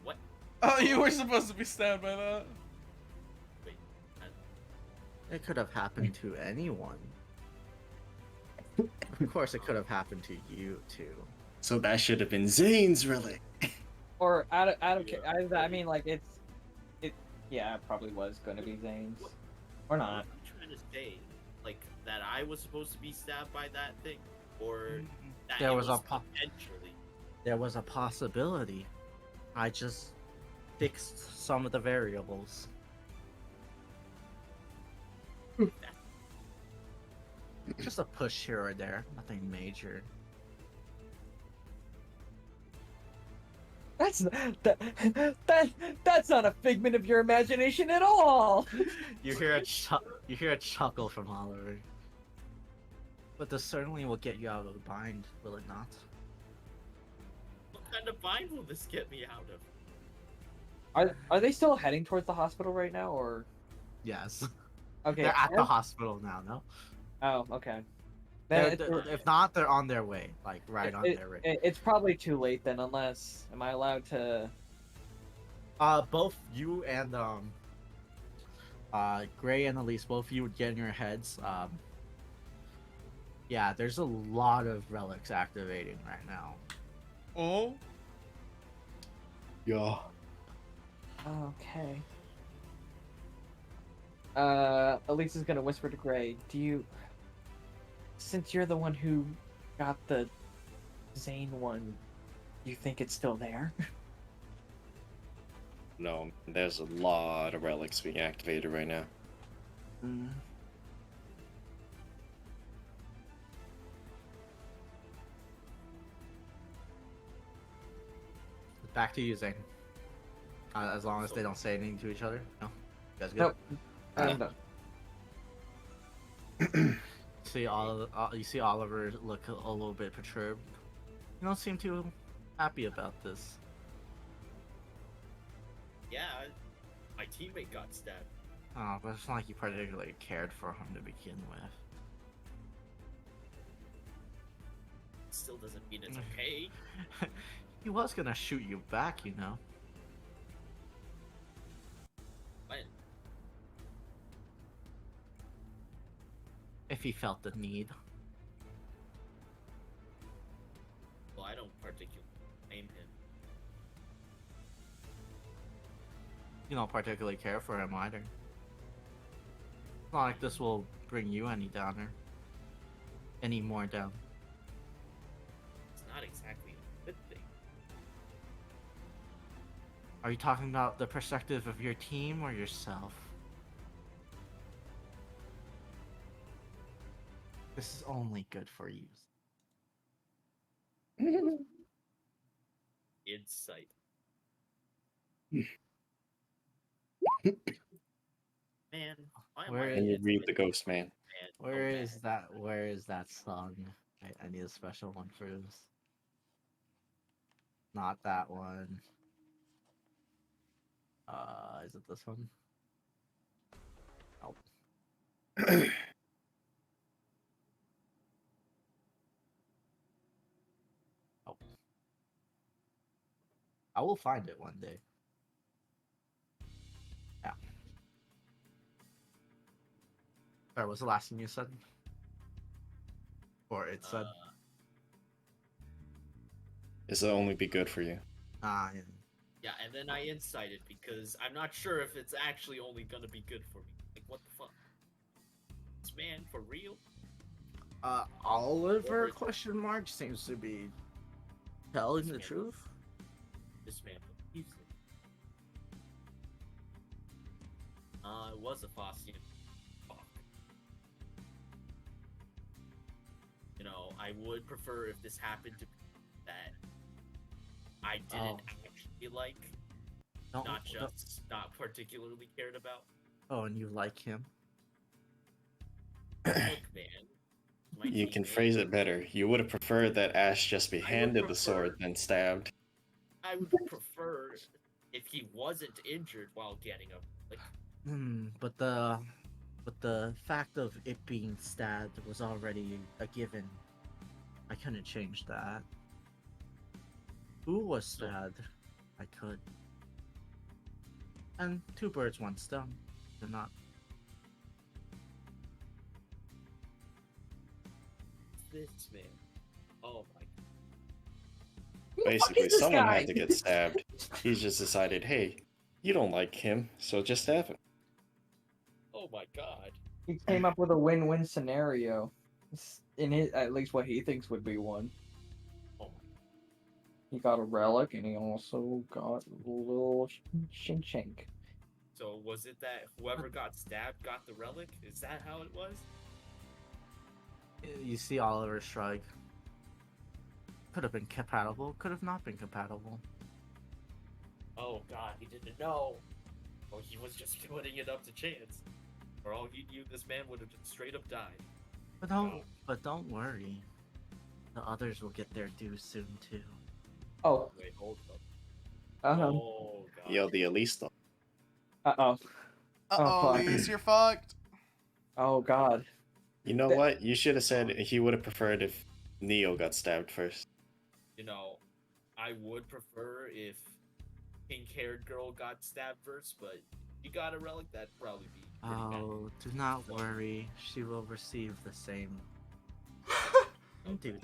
[SPEAKER 7] What?
[SPEAKER 3] Oh, you were supposed to be stabbed by that.
[SPEAKER 2] Wait,
[SPEAKER 1] It could have happened to anyone. Of course, it could have happened to you too.
[SPEAKER 8] So that should have been Zane's relic.
[SPEAKER 4] Or out of
[SPEAKER 2] Yeah,
[SPEAKER 4] I mean, like it. Yeah, it probably was going to be Zane's, or
[SPEAKER 2] what
[SPEAKER 4] not.
[SPEAKER 2] are you trying to say? Like that I was supposed to be stabbed by that thing, or that
[SPEAKER 1] There
[SPEAKER 2] it
[SPEAKER 1] was a
[SPEAKER 2] potentially?
[SPEAKER 1] There was a possibility. I just fixed some of the variables. Just a push here or there, nothing major.
[SPEAKER 4] That's not a figment of your imagination at all.
[SPEAKER 1] You hear a chuckle from Oliver. But this certainly will get you out of the bind, will it not?
[SPEAKER 2] What kind of bind will this get me out of?
[SPEAKER 4] Are they still heading towards the hospital right now, or
[SPEAKER 1] Yes.
[SPEAKER 4] okay?
[SPEAKER 1] They're at the hospital now, no?
[SPEAKER 4] Oh, okay.
[SPEAKER 1] If not, they're on their way. Like, right on their way.
[SPEAKER 4] It's probably too late then, unless... Am I allowed to...
[SPEAKER 1] Both you and, Gray and Elise, both of you would get in your heads. Yeah, there's a lot of relics activating right now.
[SPEAKER 3] Oh.
[SPEAKER 8] Yeah.
[SPEAKER 4] Okay. Elise is gonna whisper to Gray, do you... Since you're the one who got the Zane one, you think it's still there?
[SPEAKER 8] No, there's a lot of relics being activated right now.
[SPEAKER 4] Mm.
[SPEAKER 1] Back to you, Zane. As long as they don't say anything to each other. No? You guys good?
[SPEAKER 4] Nope. No.
[SPEAKER 1] You see Oliver look a little bit perturbed. You don't seem too happy about this.
[SPEAKER 2] Yeah, my teammate got stabbed.
[SPEAKER 1] Oh, but it's not like you particularly cared for him to begin with.
[SPEAKER 2] Still doesn't mean it's okay.
[SPEAKER 1] He was gonna shoot you back, you know.
[SPEAKER 2] When?
[SPEAKER 1] If he felt the need.
[SPEAKER 2] Well, I don't particularly blame him.
[SPEAKER 1] You don't particularly care for him either. It's not like this will bring you any downer. Any more down.
[SPEAKER 2] It's not exactly a good thing.
[SPEAKER 1] Are you talking about the perspective of your team or yourself? This is only good for you.
[SPEAKER 2] Insight. Man, why am
[SPEAKER 1] Where
[SPEAKER 2] I
[SPEAKER 1] is-
[SPEAKER 8] And you
[SPEAKER 2] against
[SPEAKER 8] read
[SPEAKER 2] it,
[SPEAKER 8] the Ghost Man.
[SPEAKER 2] man?
[SPEAKER 1] Where
[SPEAKER 2] Okay.
[SPEAKER 1] is that? Where is that song? I need a special one for this. Not that one. Is it this one? Nope. Nope. I will find it one day. Yeah. Sorry, what's the last thing you said? Or it said?
[SPEAKER 8] This'll only be good for you.
[SPEAKER 1] Yeah.
[SPEAKER 2] Yeah, and then I incited because I'm not sure if it's actually only gonna be good for me. Like, what the fuck? This man, for real?
[SPEAKER 1] Oliver question mark seems to be telling the truth.
[SPEAKER 2] This man believes it. It was a Faustian. Fuck. You know, I would prefer if this happened to be that I didn't actually like, not particularly cared about.
[SPEAKER 1] Oh, and you like him?
[SPEAKER 2] Look, man. my
[SPEAKER 8] You can
[SPEAKER 2] teammate-
[SPEAKER 8] phrase it better. You would have preferred that Ash just be
[SPEAKER 2] would
[SPEAKER 8] handed the
[SPEAKER 2] prefer-
[SPEAKER 8] sword than stabbed.
[SPEAKER 2] I would prefer if he wasn't injured while getting him. Like,
[SPEAKER 1] But the fact of it being stabbed was already a given. I couldn't change that. Who was stabbed? I could. And two birds, one stone. They're not.
[SPEAKER 7] This man. Oh my.
[SPEAKER 4] Who the fuck
[SPEAKER 8] Basically,
[SPEAKER 4] is this
[SPEAKER 8] someone
[SPEAKER 4] guy?
[SPEAKER 8] had to get stabbed. He's just decided, hey, you don't like him, so just stab him.
[SPEAKER 7] Oh my god.
[SPEAKER 4] He came up with a win-win scenario. In his, at least what he thinks would be one.
[SPEAKER 7] Oh my.
[SPEAKER 4] He got a relic, and he also got a little shank.
[SPEAKER 7] So was it that whoever got stabbed got the relic? Is that how it was?
[SPEAKER 1] You see Oliver shrug. Could have been compatible, could have not been compatible.
[SPEAKER 7] Oh god, he didn't know. Or he was just putting it up to chance. For all he knew, this man would have just straight up died.
[SPEAKER 1] But don't worry. The others will get their due soon too.
[SPEAKER 4] Oh,
[SPEAKER 7] Wait, hold up.
[SPEAKER 4] uh-huh.
[SPEAKER 7] Oh god.
[SPEAKER 8] Yo, the Alisto.
[SPEAKER 4] Uh-oh.
[SPEAKER 3] Uh-oh,
[SPEAKER 4] fuck.
[SPEAKER 3] Elise, you're fucked.
[SPEAKER 4] Oh, God.
[SPEAKER 8] You know what? You should have said he would have preferred if Neo got stabbed first.
[SPEAKER 7] You know, I would prefer if pink-haired girl got stabbed first, but you got a relic, that'd probably be pretty bad.
[SPEAKER 1] Oh, do not worry. She will receive the same. Dude,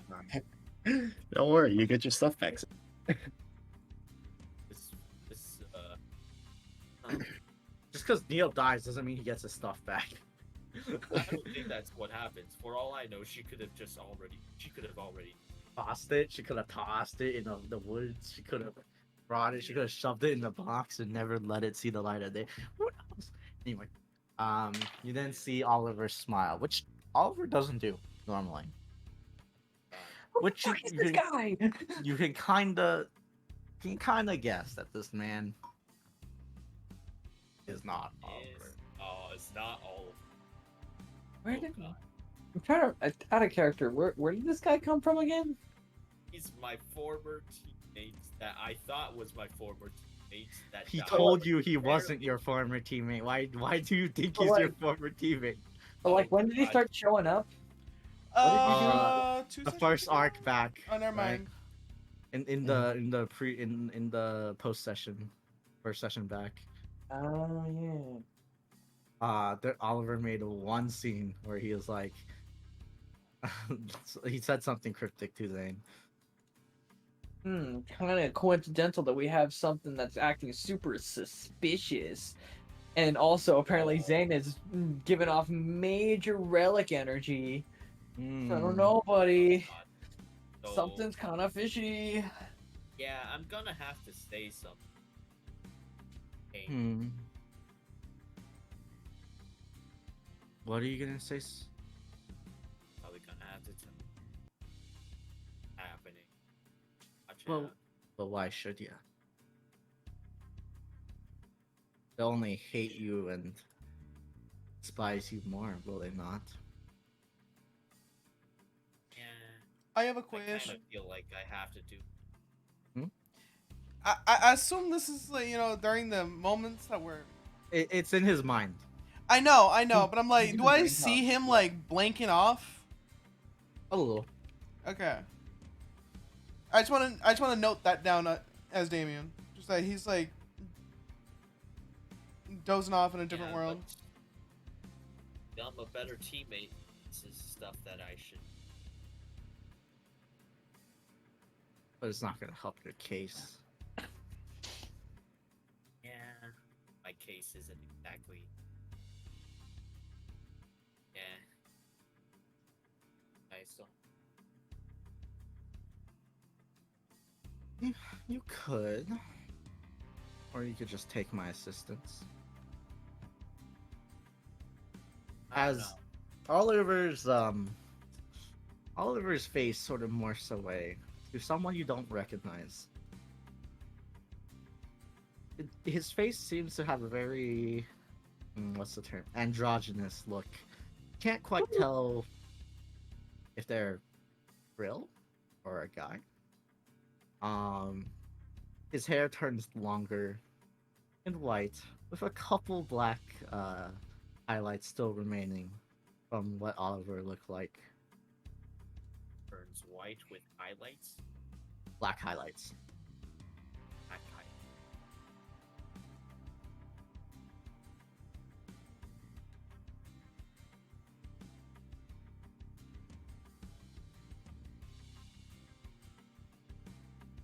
[SPEAKER 8] Don't worry, you get your stuff back.
[SPEAKER 1] just because Neil dies doesn't mean he gets his stuff back.
[SPEAKER 7] I don't think that's what happens. For all I know, she could have already
[SPEAKER 1] Tossed it. She could have tossed it in the woods. She could have brought it. She could have shoved it in the box and never let it see the light of day. Who knows? Anyway, you then see Oliver smile, which Oliver doesn't do normally. Which
[SPEAKER 4] Who the fuck is this guy?
[SPEAKER 1] You can kind of guess that this man is not Oliver.
[SPEAKER 7] It's not all.
[SPEAKER 4] Where
[SPEAKER 7] Oh,
[SPEAKER 4] did
[SPEAKER 7] God.
[SPEAKER 4] I'm trying to out of character. Where did this guy come from again?
[SPEAKER 7] He's my former teammate that I thought was my former teammate. That
[SPEAKER 1] He
[SPEAKER 7] died.
[SPEAKER 1] told you he wasn't your former teammate. Why do you think he's your former teammate?
[SPEAKER 4] But like,
[SPEAKER 7] Oh,
[SPEAKER 4] when did he
[SPEAKER 7] God.
[SPEAKER 4] start showing up?
[SPEAKER 3] Uh,
[SPEAKER 1] Uh,
[SPEAKER 3] 2
[SPEAKER 1] The
[SPEAKER 3] sessions
[SPEAKER 1] first
[SPEAKER 3] ago?
[SPEAKER 1] arc back.
[SPEAKER 3] Oh, never
[SPEAKER 1] right?
[SPEAKER 3] mind.
[SPEAKER 1] In the post session, first session back.
[SPEAKER 4] Oh yeah.
[SPEAKER 1] Oliver made one scene where he was like, he said something cryptic to Zane.
[SPEAKER 4] Kind of coincidental that we have something that's acting super suspicious. And also, apparently, Zane is giving off major relic energy. I don't know, buddy.
[SPEAKER 7] So,
[SPEAKER 4] Something's kind of fishy.
[SPEAKER 7] Yeah, I'm gonna have to say something. Okay.
[SPEAKER 1] What are you gonna say?
[SPEAKER 7] Probably gonna have to tell happening. Watch
[SPEAKER 1] Well,
[SPEAKER 7] out.
[SPEAKER 1] but why should you? They'll only hate you and despise you more, will they not?
[SPEAKER 7] Yeah,
[SPEAKER 3] I have a
[SPEAKER 7] I kind
[SPEAKER 3] question.
[SPEAKER 7] of feel like I have to do.
[SPEAKER 3] I assume this is like, during the moments that we're.
[SPEAKER 1] It's in his mind.
[SPEAKER 3] I know, but I'm like,
[SPEAKER 4] He's
[SPEAKER 3] do
[SPEAKER 4] been
[SPEAKER 3] I
[SPEAKER 4] brain
[SPEAKER 3] see
[SPEAKER 4] popped.
[SPEAKER 3] him like blanking off?
[SPEAKER 1] A little.
[SPEAKER 3] Okay. I just want to note that down as Damien, just that he's like dozing off in a different
[SPEAKER 7] Yeah,
[SPEAKER 3] world.
[SPEAKER 7] but I'm a better teammate. This is stuff that I should.
[SPEAKER 1] But it's not gonna help your case.
[SPEAKER 7] Yeah, my case isn't exactly. Yeah. I still.
[SPEAKER 1] You could. Or you could just take my assistance.
[SPEAKER 7] I don't
[SPEAKER 1] As
[SPEAKER 7] know.
[SPEAKER 1] Oliver's face sort of morphs away to someone you don't recognize. His face seems to have a very what's the term? Androgynous look. Can't quite tell if they're real or a guy. His hair turns longer and white, with a couple black highlights still remaining from what Oliver looked like.
[SPEAKER 7] Turns white with highlights.
[SPEAKER 1] Black highlights.
[SPEAKER 7] Black highlights.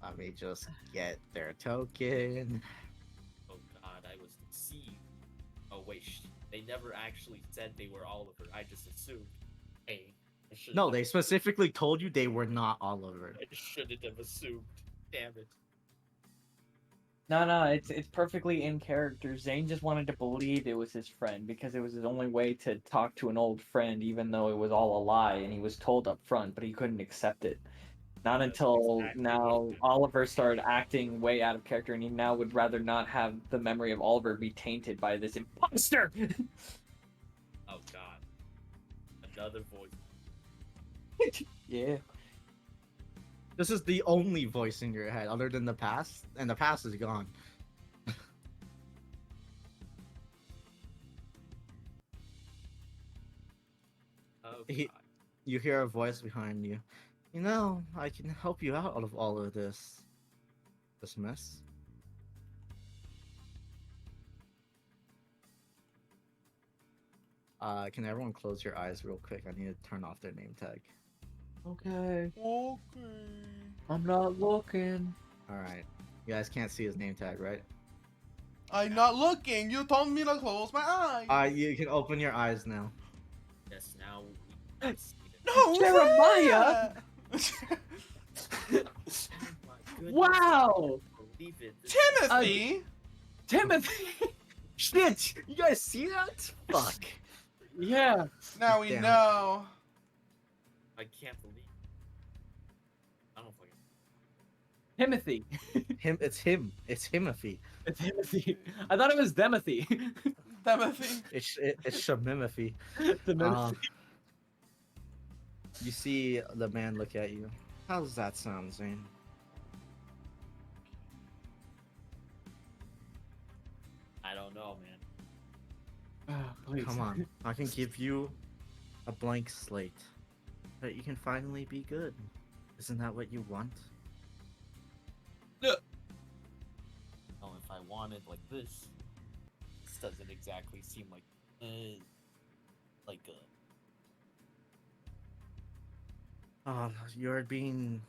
[SPEAKER 1] Let me just get their token.
[SPEAKER 9] Oh god, I was deceived. Oh wait, they never actually said they were Oliver. I just assumed. Hey, I should.
[SPEAKER 1] No, they specifically told you they were not Oliver.
[SPEAKER 9] I shouldn't have assumed. Damn it.
[SPEAKER 4] No, it's perfectly in character. Zane just wanted to believe it was his friend because it was his only way to talk to an old friend, even though it was all a lie, and he was told up front, but he couldn't accept it. Not
[SPEAKER 9] That's
[SPEAKER 4] until
[SPEAKER 9] exactly
[SPEAKER 4] now
[SPEAKER 9] what-
[SPEAKER 4] Oliver started acting way out of character, and he now would rather not have the memory of Oliver be tainted by this imposter.
[SPEAKER 9] Oh god. Another voice.
[SPEAKER 4] Yeah.
[SPEAKER 1] This is the only voice in your head other than the past, and the past is gone.
[SPEAKER 9] Oh
[SPEAKER 1] He-
[SPEAKER 9] god.
[SPEAKER 1] You hear a voice behind you. You know, I can help you out of all of this mess. Can everyone close your eyes real quick? I need to turn off their name tag.
[SPEAKER 4] Okay.
[SPEAKER 3] Okay.
[SPEAKER 4] I'm not looking.
[SPEAKER 1] All right. You guys can't see his name tag, right?
[SPEAKER 3] I'm not looking. You told me to close my eyes.
[SPEAKER 1] You can open your eyes now.
[SPEAKER 9] Yes, now we see it.
[SPEAKER 3] No,
[SPEAKER 4] Jeremiah!
[SPEAKER 9] Oh my goodness.
[SPEAKER 4] Wow!
[SPEAKER 9] Believe it. This-
[SPEAKER 3] Timothy.
[SPEAKER 4] Timothy!
[SPEAKER 1] Shit! You guys see that? Fuck.
[SPEAKER 4] Yeah.
[SPEAKER 3] Now we
[SPEAKER 1] Damn.
[SPEAKER 3] know.
[SPEAKER 9] I can't believe. I don't fucking.
[SPEAKER 4] Timothy.
[SPEAKER 1] It's him. It's Himothy.
[SPEAKER 4] It's Timothy. I thought it was Demothy.
[SPEAKER 3] Timothy.
[SPEAKER 1] It's Shamimothy. You see the man look at you. How does that sound, Zane?
[SPEAKER 9] I don't know, man.
[SPEAKER 4] Please.
[SPEAKER 1] Come on. I can give you a blank slate. But you can finally be good. Isn't that what you want?
[SPEAKER 9] Oh, if I wanted like this doesn't exactly seem like a.
[SPEAKER 1] Oh, you're being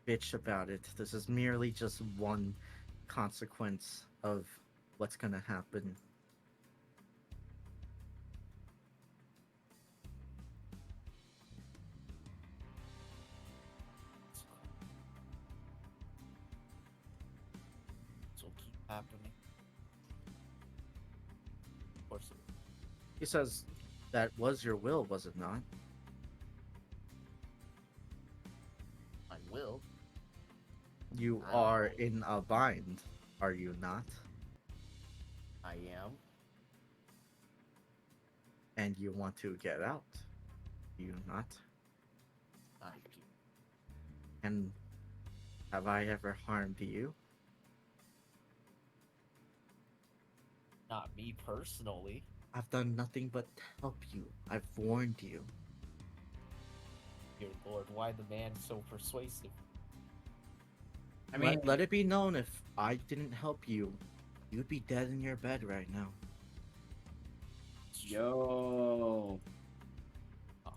[SPEAKER 1] bitch about it. This is merely just one consequence of what's gonna happen.
[SPEAKER 9] This will keep happening. Of course.
[SPEAKER 1] He says, that was your will, was it not?
[SPEAKER 9] I will.
[SPEAKER 1] You
[SPEAKER 9] I don't
[SPEAKER 1] are
[SPEAKER 9] know.
[SPEAKER 1] in a bind, are you not?
[SPEAKER 9] I am.
[SPEAKER 1] And you want to get out, do you not?
[SPEAKER 9] I do.
[SPEAKER 1] And have I ever harmed you?
[SPEAKER 9] Not me personally.
[SPEAKER 1] I've done nothing but help you. I've warned you.
[SPEAKER 9] Dear Lord, why the man so persuasive?
[SPEAKER 4] I mean,
[SPEAKER 1] Let it be known, if I didn't help you, you'd be dead in your bed right now.
[SPEAKER 4] yo.
[SPEAKER 9] Oh,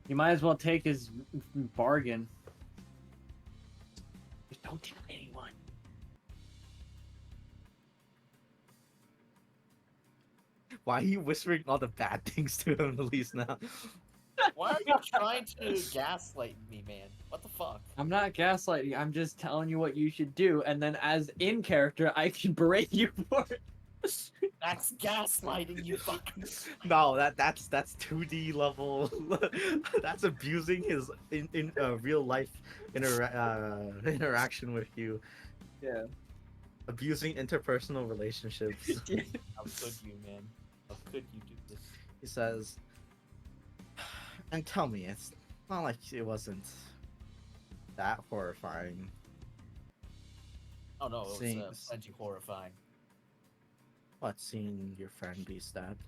[SPEAKER 4] You might as well take his bargain. Just don't tell anyone.
[SPEAKER 1] Why are you whispering all the bad things to him, Elise, now?
[SPEAKER 9] why are you trying to gaslight me, man? What the fuck?
[SPEAKER 4] I'm not gaslighting. I'm just telling you what you should do, and then as in character, I can berate you for it.
[SPEAKER 9] That's gaslighting, you fucking.
[SPEAKER 1] No, that's 2D level. That's abusing his in real life interaction with you.
[SPEAKER 4] Yeah.
[SPEAKER 1] Abusing interpersonal relationships.
[SPEAKER 9] How could you, man? How could you do this?
[SPEAKER 1] He says, and tell me, it's not like it wasn't that horrifying.
[SPEAKER 9] Oh no, it was
[SPEAKER 1] Seeing-
[SPEAKER 9] plenty horrifying.
[SPEAKER 1] What, seeing your friend be stabbed?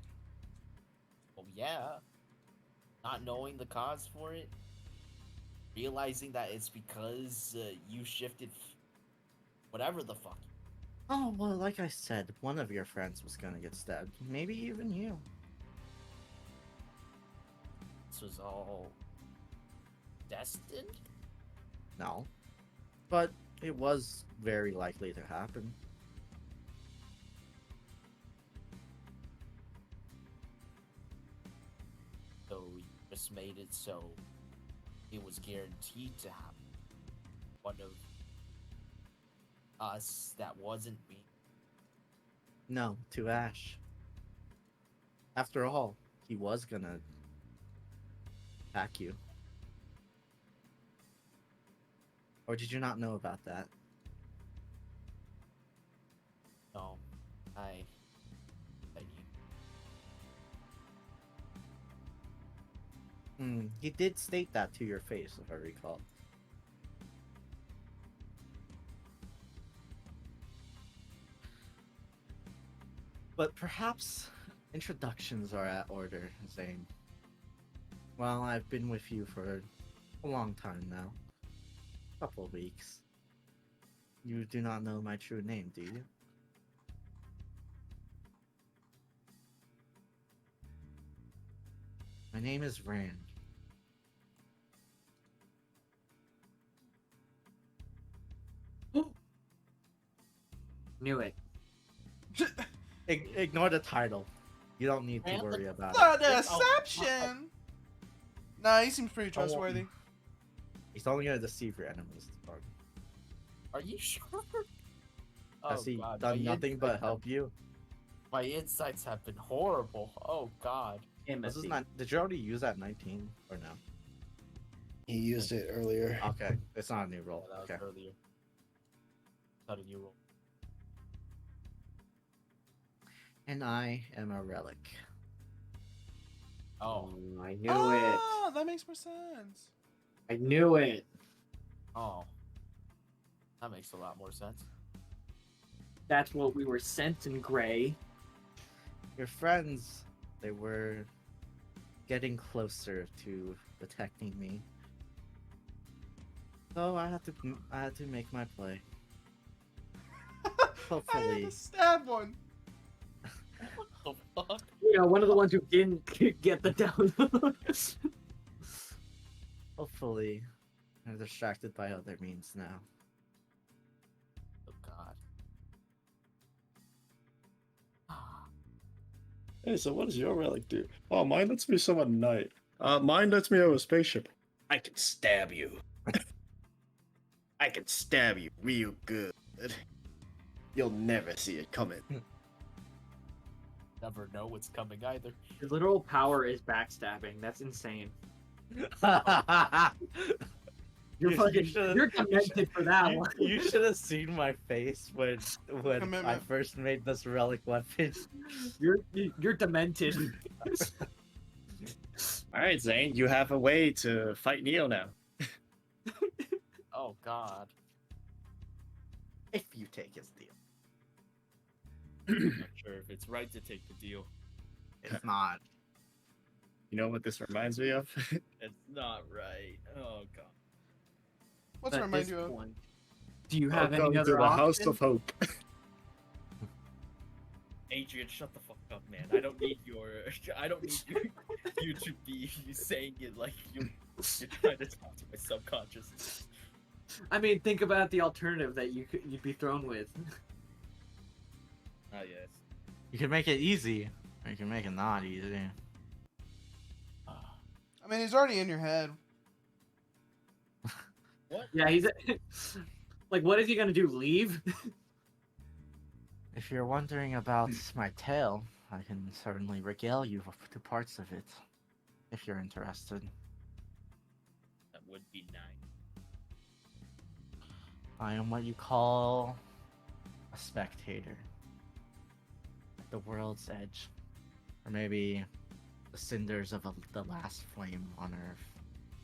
[SPEAKER 9] Well, yeah. Not knowing the cause for it, realizing that it's because you shifted, whatever the fuck.
[SPEAKER 1] Oh, well, like I said, one of your friends was gonna get stabbed. Maybe even you.
[SPEAKER 9] This was all destined.
[SPEAKER 1] No. But it was very likely to happen.
[SPEAKER 9] So you just made it so it was guaranteed to happen. One of us that wasn't me.
[SPEAKER 1] No, to Ash. After all, he was gonna attack you. Or did you not know about that?
[SPEAKER 9] No, I
[SPEAKER 1] He did state that to your face, if I recall. But perhaps introductions are at order, Zane. Well, I've been with you for a long time now. A couple of weeks. You do not know my true name, do you? My name is Rand.
[SPEAKER 4] Knew it.
[SPEAKER 1] Ignore the title. You don't need to worry about
[SPEAKER 3] The
[SPEAKER 1] it.
[SPEAKER 3] deception. Nah, he seems pretty
[SPEAKER 1] I won't-
[SPEAKER 3] trustworthy.
[SPEAKER 1] He's only gonna deceive your enemies.
[SPEAKER 9] Are you sure?
[SPEAKER 1] Has he
[SPEAKER 9] God,
[SPEAKER 1] done
[SPEAKER 9] my
[SPEAKER 1] nothing but
[SPEAKER 9] insights
[SPEAKER 1] help you?
[SPEAKER 9] My insights have been horrible. Oh God.
[SPEAKER 1] This is not. Did you already use that 19 or no?
[SPEAKER 8] He used it earlier.
[SPEAKER 1] Okay, it's not a new roll.
[SPEAKER 9] That was
[SPEAKER 1] Okay.
[SPEAKER 9] earlier. Not a new roll.
[SPEAKER 1] And I am a relic.
[SPEAKER 9] Oh,
[SPEAKER 4] I knew
[SPEAKER 3] Oh, that makes more sense.
[SPEAKER 4] it. I knew it.
[SPEAKER 9] oh. That makes a lot more sense.
[SPEAKER 4] That's what we were sent in gray.
[SPEAKER 1] Your friends, they were getting closer to detecting me. So I had to make my play.
[SPEAKER 3] I had
[SPEAKER 1] Hopefully,
[SPEAKER 3] to stab one.
[SPEAKER 9] What the fuck?
[SPEAKER 4] You know, one of the ones who didn't get the download.
[SPEAKER 1] hopefully, I'm distracted by other means now.
[SPEAKER 9] Oh God.
[SPEAKER 8] Hey, so what does your relic do? Oh, mine lets me summon night. Mine lets me have a spaceship.
[SPEAKER 2] I can stab you. I can stab you real good. You'll never see it coming.
[SPEAKER 9] Never know what's coming either.
[SPEAKER 4] His literal power is backstabbing. That's insane. You're
[SPEAKER 1] You
[SPEAKER 4] fucking.
[SPEAKER 1] should've-
[SPEAKER 4] You're demented for that one.
[SPEAKER 1] You should have seen my face when I
[SPEAKER 3] Commitment.
[SPEAKER 1] first made this relic weapon.
[SPEAKER 4] You're demented.
[SPEAKER 2] All right, Zane, you have a way to fight Neo now.
[SPEAKER 9] Oh God.
[SPEAKER 1] If you take his deal,
[SPEAKER 9] I'm not sure if it's right to take the deal.
[SPEAKER 1] it's not.
[SPEAKER 2] You know what this reminds me of?
[SPEAKER 9] It's not right. Oh God.
[SPEAKER 3] What's it
[SPEAKER 4] At
[SPEAKER 3] remind
[SPEAKER 4] this
[SPEAKER 3] you of?
[SPEAKER 4] point, do you have
[SPEAKER 2] Welcome
[SPEAKER 4] any
[SPEAKER 2] to
[SPEAKER 4] other
[SPEAKER 2] the House
[SPEAKER 4] option?
[SPEAKER 2] of Hope.
[SPEAKER 9] Adrian, shut the fuck up, man. I don't need I don't need you to be saying it like you're trying to talk to my subconscious.
[SPEAKER 4] I mean, think about the alternative that you'd be thrown with.
[SPEAKER 9] Ah, yes.
[SPEAKER 1] You can make it easy, or you can make it not easy.
[SPEAKER 3] I mean, he's already in your head.
[SPEAKER 4] Yeah, he's like, what is he gonna do? Leave?
[SPEAKER 1] If you're wondering about my tale, I can certainly regale you to parts of it, if you're interested.
[SPEAKER 9] That would be nice.
[SPEAKER 1] I am what you call a spectator. At the world's edge. Or maybe the cinders of the last flame on Earth.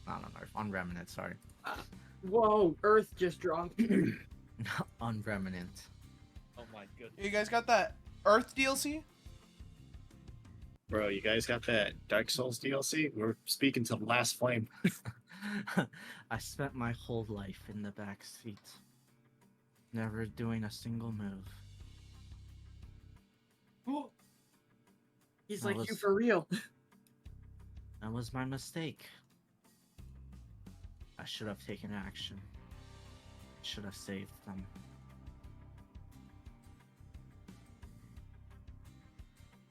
[SPEAKER 1] Not on Earth, on Remnant, sorry.
[SPEAKER 4] Whoa! Earth just dropped.
[SPEAKER 1] On Remnant.
[SPEAKER 9] Oh my goodness.
[SPEAKER 3] You guys got that Earth DLC?
[SPEAKER 2] Bro, you guys got that Dark Souls DLC? We're speaking to the last flame.
[SPEAKER 1] I spent my whole life in the back seat. Never doing a single move.
[SPEAKER 4] He's
[SPEAKER 1] That
[SPEAKER 4] like, you
[SPEAKER 1] was-
[SPEAKER 4] for real?
[SPEAKER 1] That was my mistake. I should have taken action. should have saved them.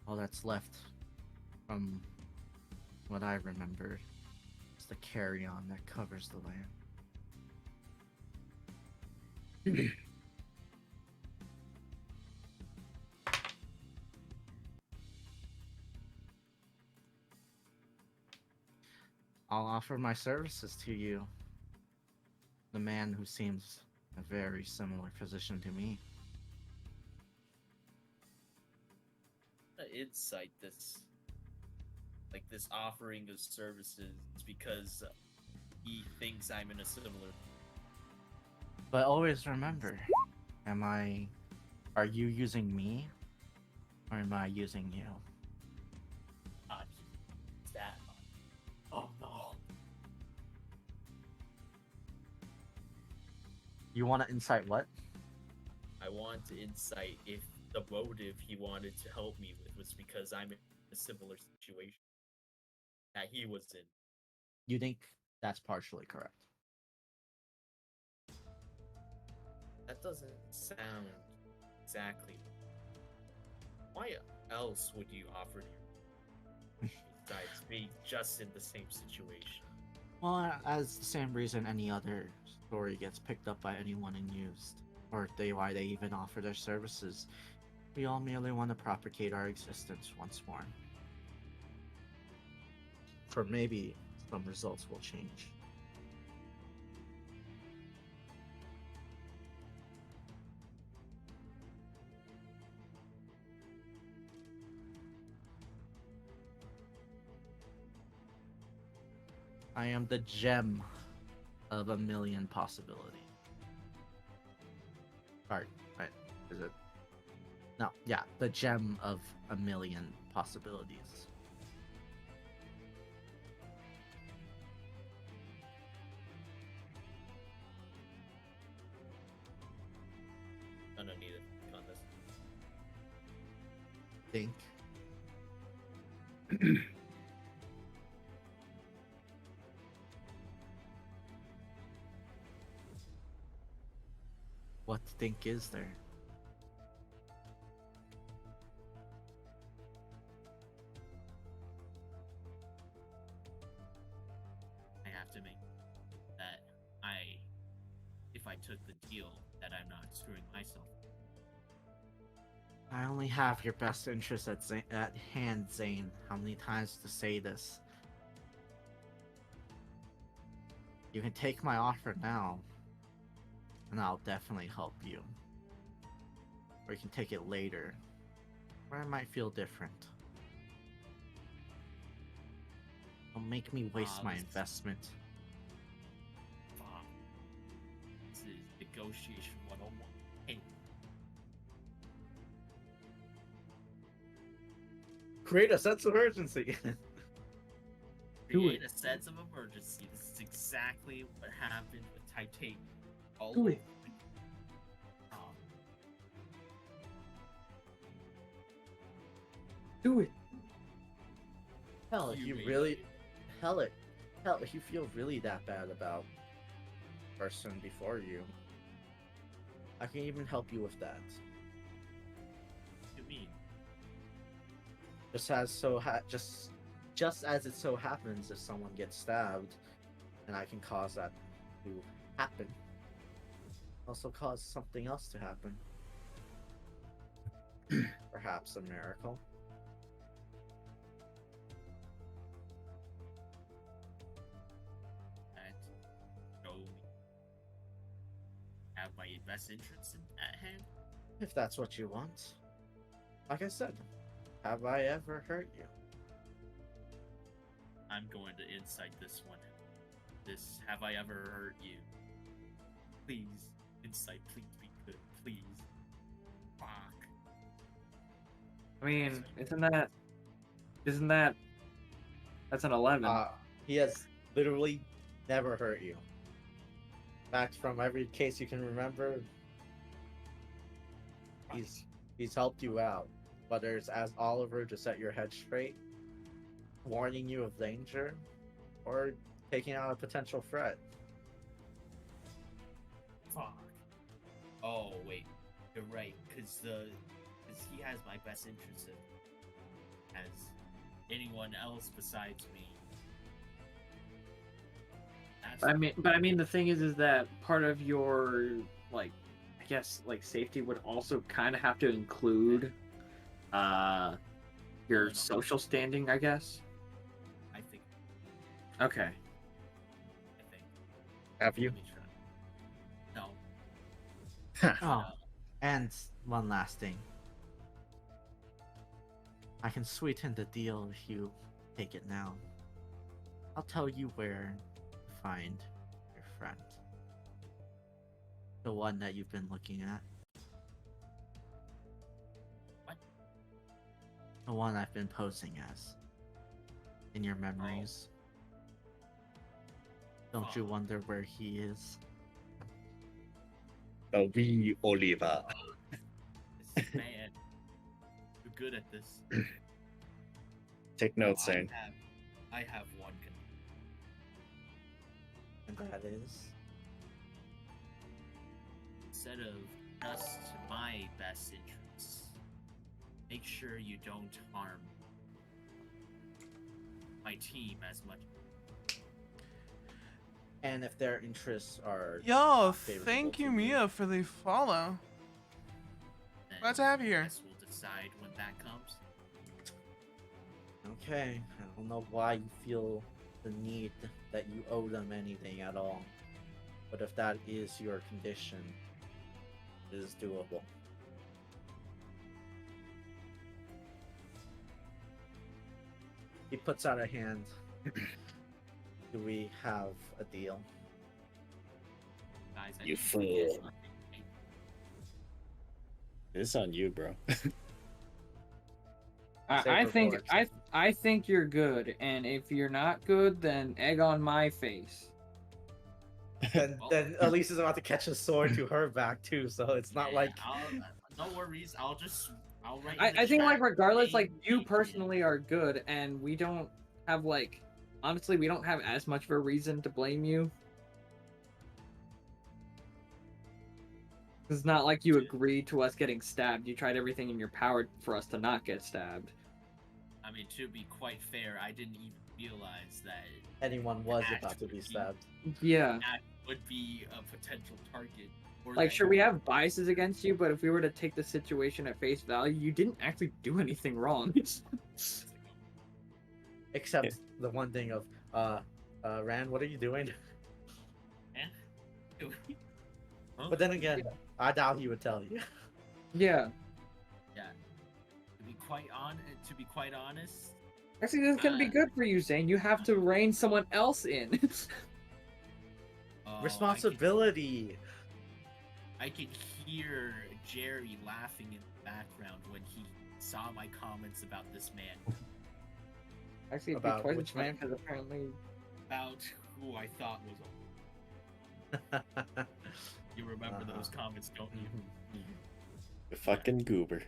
[SPEAKER 1] All that's left from what I remember is the carry-on that covers the land. I'll offer my services to you, the man who seems a very similar position to me.
[SPEAKER 9] Insight this, like this offering of services, because he thinks I'm in a similar.
[SPEAKER 1] But always remember, are you using me? Or am I using you?
[SPEAKER 9] That. Oh no.
[SPEAKER 1] You want to insight what?
[SPEAKER 9] I want to insight if the motive he wanted to help me with was because I'm in a similar situation that he was in.
[SPEAKER 1] You think that's partially correct?
[SPEAKER 9] That doesn't sound exactly. Why else would you offer your besides being just in the same situation?
[SPEAKER 1] Well, as the same reason any other story gets picked up by anyone and used, or why they even offer their services. We all merely want to propagate our existence once more. For maybe some results will change. I am the gem of a million possibilities. Right, is it? No, yeah, the gem of a million possibilities.
[SPEAKER 9] I don't need it on this.
[SPEAKER 1] Think. What think is there?
[SPEAKER 9] I have to make that if I took the deal, that I'm not screwing myself.
[SPEAKER 1] I only have your best interest at hand, Zane. How many times to say this? You can take my offer now, and I'll definitely help you. Or you can take it later, where I might feel different. Don't make me waste my investment.
[SPEAKER 9] Fuck. This is negotiation 101. Hey,
[SPEAKER 1] Create a sense of urgency.
[SPEAKER 9] create a sense of emergency. This is exactly what happened with Titanium. All
[SPEAKER 4] Do
[SPEAKER 9] over.
[SPEAKER 4] it. Do it.
[SPEAKER 1] Hell, if you
[SPEAKER 9] made
[SPEAKER 1] really,
[SPEAKER 9] it.
[SPEAKER 1] hell, if you feel really that bad about the person before you, I can even help you with that.
[SPEAKER 9] What do you mean?
[SPEAKER 1] Just as it so happens, if someone gets stabbed, and I can cause that to happen, also cause something else to happen. Perhaps a miracle.
[SPEAKER 9] And show me. Have my best interests at hand.
[SPEAKER 1] If that's what you want. Like I said, have I ever hurt you?
[SPEAKER 9] I'm going to insight this one. This, have I ever hurt you? Please, insight, please be good, please. Fuck.
[SPEAKER 4] I mean, isn't that that's an 11.
[SPEAKER 1] He has literally never hurt you. In fact, from every case you can remember, he's helped you out. Whether it's as Oliver to set your head straight, warning you of danger, or taking out a potential threat.
[SPEAKER 9] Fuck. You're right, because he has my best interest in as anyone else besides me.
[SPEAKER 4] I mean, the thing is that part of your like, I guess like safety would also kind of have to include, your social standing, I guess.
[SPEAKER 9] I think.
[SPEAKER 4] Okay.
[SPEAKER 9] I think.
[SPEAKER 2] Have you?
[SPEAKER 9] Let me try. No.
[SPEAKER 1] Oh, and one last thing. I can sweeten the deal if you take it now. I'll tell you where to find your friend. The one that you've been looking at.
[SPEAKER 9] What?
[SPEAKER 1] The one I've been posing as. In your memories. Don't you wonder where he is?
[SPEAKER 2] The wee Oliver.
[SPEAKER 9] This man. You're good at this.
[SPEAKER 2] Take notes, Zane.
[SPEAKER 9] I have one.
[SPEAKER 1] And that is.
[SPEAKER 9] Instead of just my best interests, make sure you don't harm my team as much.
[SPEAKER 1] And if their interests are.
[SPEAKER 3] Yo,
[SPEAKER 1] not favorable
[SPEAKER 3] thank you,
[SPEAKER 1] to
[SPEAKER 3] Mia, for the follow.
[SPEAKER 9] Then
[SPEAKER 3] Glad to have you
[SPEAKER 9] I
[SPEAKER 3] here.
[SPEAKER 9] guess we'll decide when that comes.
[SPEAKER 1] Okay, I don't know why you feel the need that you owe them anything at all. But if that is your condition, it is doable. He puts out a hand. Do we have a deal?
[SPEAKER 9] Guys, I
[SPEAKER 2] You
[SPEAKER 9] think we get
[SPEAKER 2] fool.
[SPEAKER 9] something.
[SPEAKER 8] It's on you, bro.
[SPEAKER 4] I
[SPEAKER 1] Saber
[SPEAKER 4] think
[SPEAKER 1] bullets.
[SPEAKER 4] I think you're good, and if you're not good, then egg on my face.
[SPEAKER 1] Then Elise is about to catch a sword to her back too, so it's not
[SPEAKER 9] Yeah,
[SPEAKER 1] like
[SPEAKER 9] no worries. I'll write. in the
[SPEAKER 4] I think like
[SPEAKER 9] chat,
[SPEAKER 4] regardless, like
[SPEAKER 9] name
[SPEAKER 4] you
[SPEAKER 9] Adrian.
[SPEAKER 4] personally are good, and we don't have like honestly we don't have as much of a reason to blame you. It's not like you agreed to us getting stabbed. You tried everything in your power for us to not get stabbed.
[SPEAKER 9] I mean, to be quite fair, I didn't even realize that
[SPEAKER 1] anyone was
[SPEAKER 9] Act
[SPEAKER 1] about to
[SPEAKER 9] would
[SPEAKER 1] be
[SPEAKER 9] be-
[SPEAKER 1] stabbed.
[SPEAKER 4] Yeah.
[SPEAKER 9] that would be a potential target. Or
[SPEAKER 4] Like,
[SPEAKER 9] that
[SPEAKER 4] sure, we have biases against you, but if we were to take the situation at face value, you didn't actually do anything wrong.
[SPEAKER 1] Except the one thing of, Rand, what are you doing?
[SPEAKER 9] Huh?
[SPEAKER 1] But then again, I doubt he would tell you.
[SPEAKER 4] Yeah.
[SPEAKER 9] Yeah. To be quite honest,
[SPEAKER 4] Actually, this is gonna be good for you, Zane. You have to rein someone else in.
[SPEAKER 1] Responsibility.
[SPEAKER 9] I could hear Jerry laughing in the background when he saw my comments about this man,
[SPEAKER 4] Actually, it'd
[SPEAKER 1] About
[SPEAKER 4] be twice
[SPEAKER 1] which
[SPEAKER 4] as funny
[SPEAKER 1] man?
[SPEAKER 4] because apparently,
[SPEAKER 9] about who I thought was. You remember those comments, don't you?
[SPEAKER 8] The fucking goober.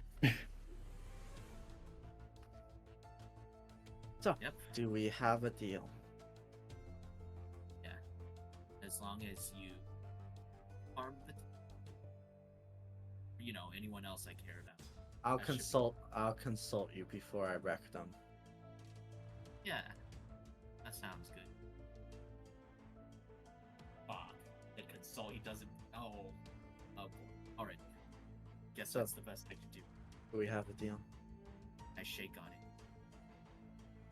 [SPEAKER 1] So,
[SPEAKER 9] Yep.
[SPEAKER 1] do we have a deal?
[SPEAKER 9] As long as you harm anyone else I care about.
[SPEAKER 1] I'll
[SPEAKER 9] That should be-
[SPEAKER 1] consult you before I wreck them.
[SPEAKER 9] Yeah, that sounds good. Fuck, the consult. He doesn't. Oh, boy. All right. Guess
[SPEAKER 1] So-
[SPEAKER 9] that's the best I can do.
[SPEAKER 1] Do we have a deal?
[SPEAKER 9] I shake on it.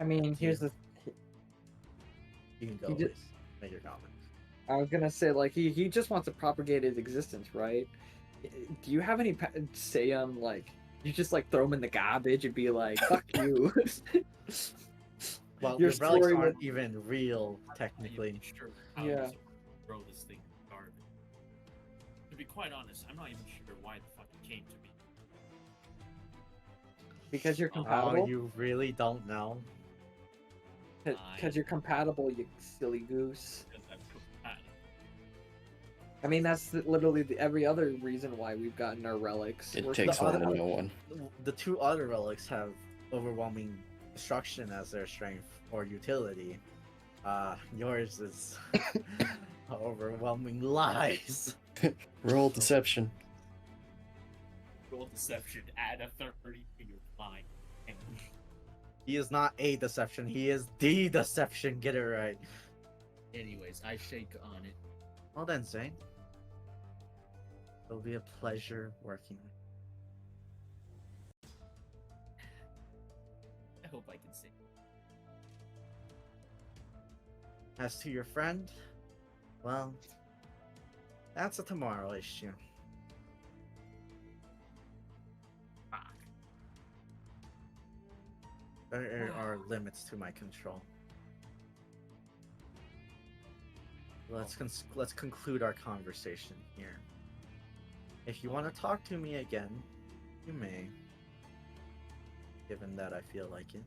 [SPEAKER 4] I mean, here's the.
[SPEAKER 1] You can go,
[SPEAKER 4] You ju-
[SPEAKER 1] Elise. Make your comment.
[SPEAKER 4] I was gonna say like he just wants to propagate his existence, right? Do you have any say on like you just like throw him in the garbage and be like fuck you?
[SPEAKER 1] Well,
[SPEAKER 4] Your
[SPEAKER 1] the relics
[SPEAKER 4] story
[SPEAKER 1] aren't
[SPEAKER 4] would-
[SPEAKER 1] even real,
[SPEAKER 9] Not
[SPEAKER 1] technically.
[SPEAKER 9] even sure how
[SPEAKER 4] Yeah.
[SPEAKER 9] to throw this thing in the garbage. To be quite honest, I'm not even sure why the fuck it came to me.
[SPEAKER 4] Because you're
[SPEAKER 1] Oh,
[SPEAKER 4] compatible.
[SPEAKER 1] you really don't know?
[SPEAKER 4] Because you're compatible, you silly goose.
[SPEAKER 9] Because I'm compatible.
[SPEAKER 4] I mean, that's literally every other reason why we've gotten our relics.
[SPEAKER 8] It
[SPEAKER 4] We're
[SPEAKER 8] takes
[SPEAKER 1] the
[SPEAKER 8] one
[SPEAKER 1] other-
[SPEAKER 8] to know one.
[SPEAKER 1] The two other relics have overwhelming destruction as their strength or utility. Yours is overwhelming lies.
[SPEAKER 8] Roll deception.
[SPEAKER 9] deception. Add a 30 to your mind.
[SPEAKER 1] He is not a deception. He is the deception. Get it right.
[SPEAKER 7] Anyways, I shake on it.
[SPEAKER 1] Well then, Zane. It'll be a pleasure working with
[SPEAKER 9] I hope I can sing.
[SPEAKER 1] you. As to your friend, well, that's a tomorrow issue.
[SPEAKER 9] Fuck.
[SPEAKER 1] There are limits to my control. Let's conclude our conversation here. If you want to talk to me again, you may. Given that I feel like it.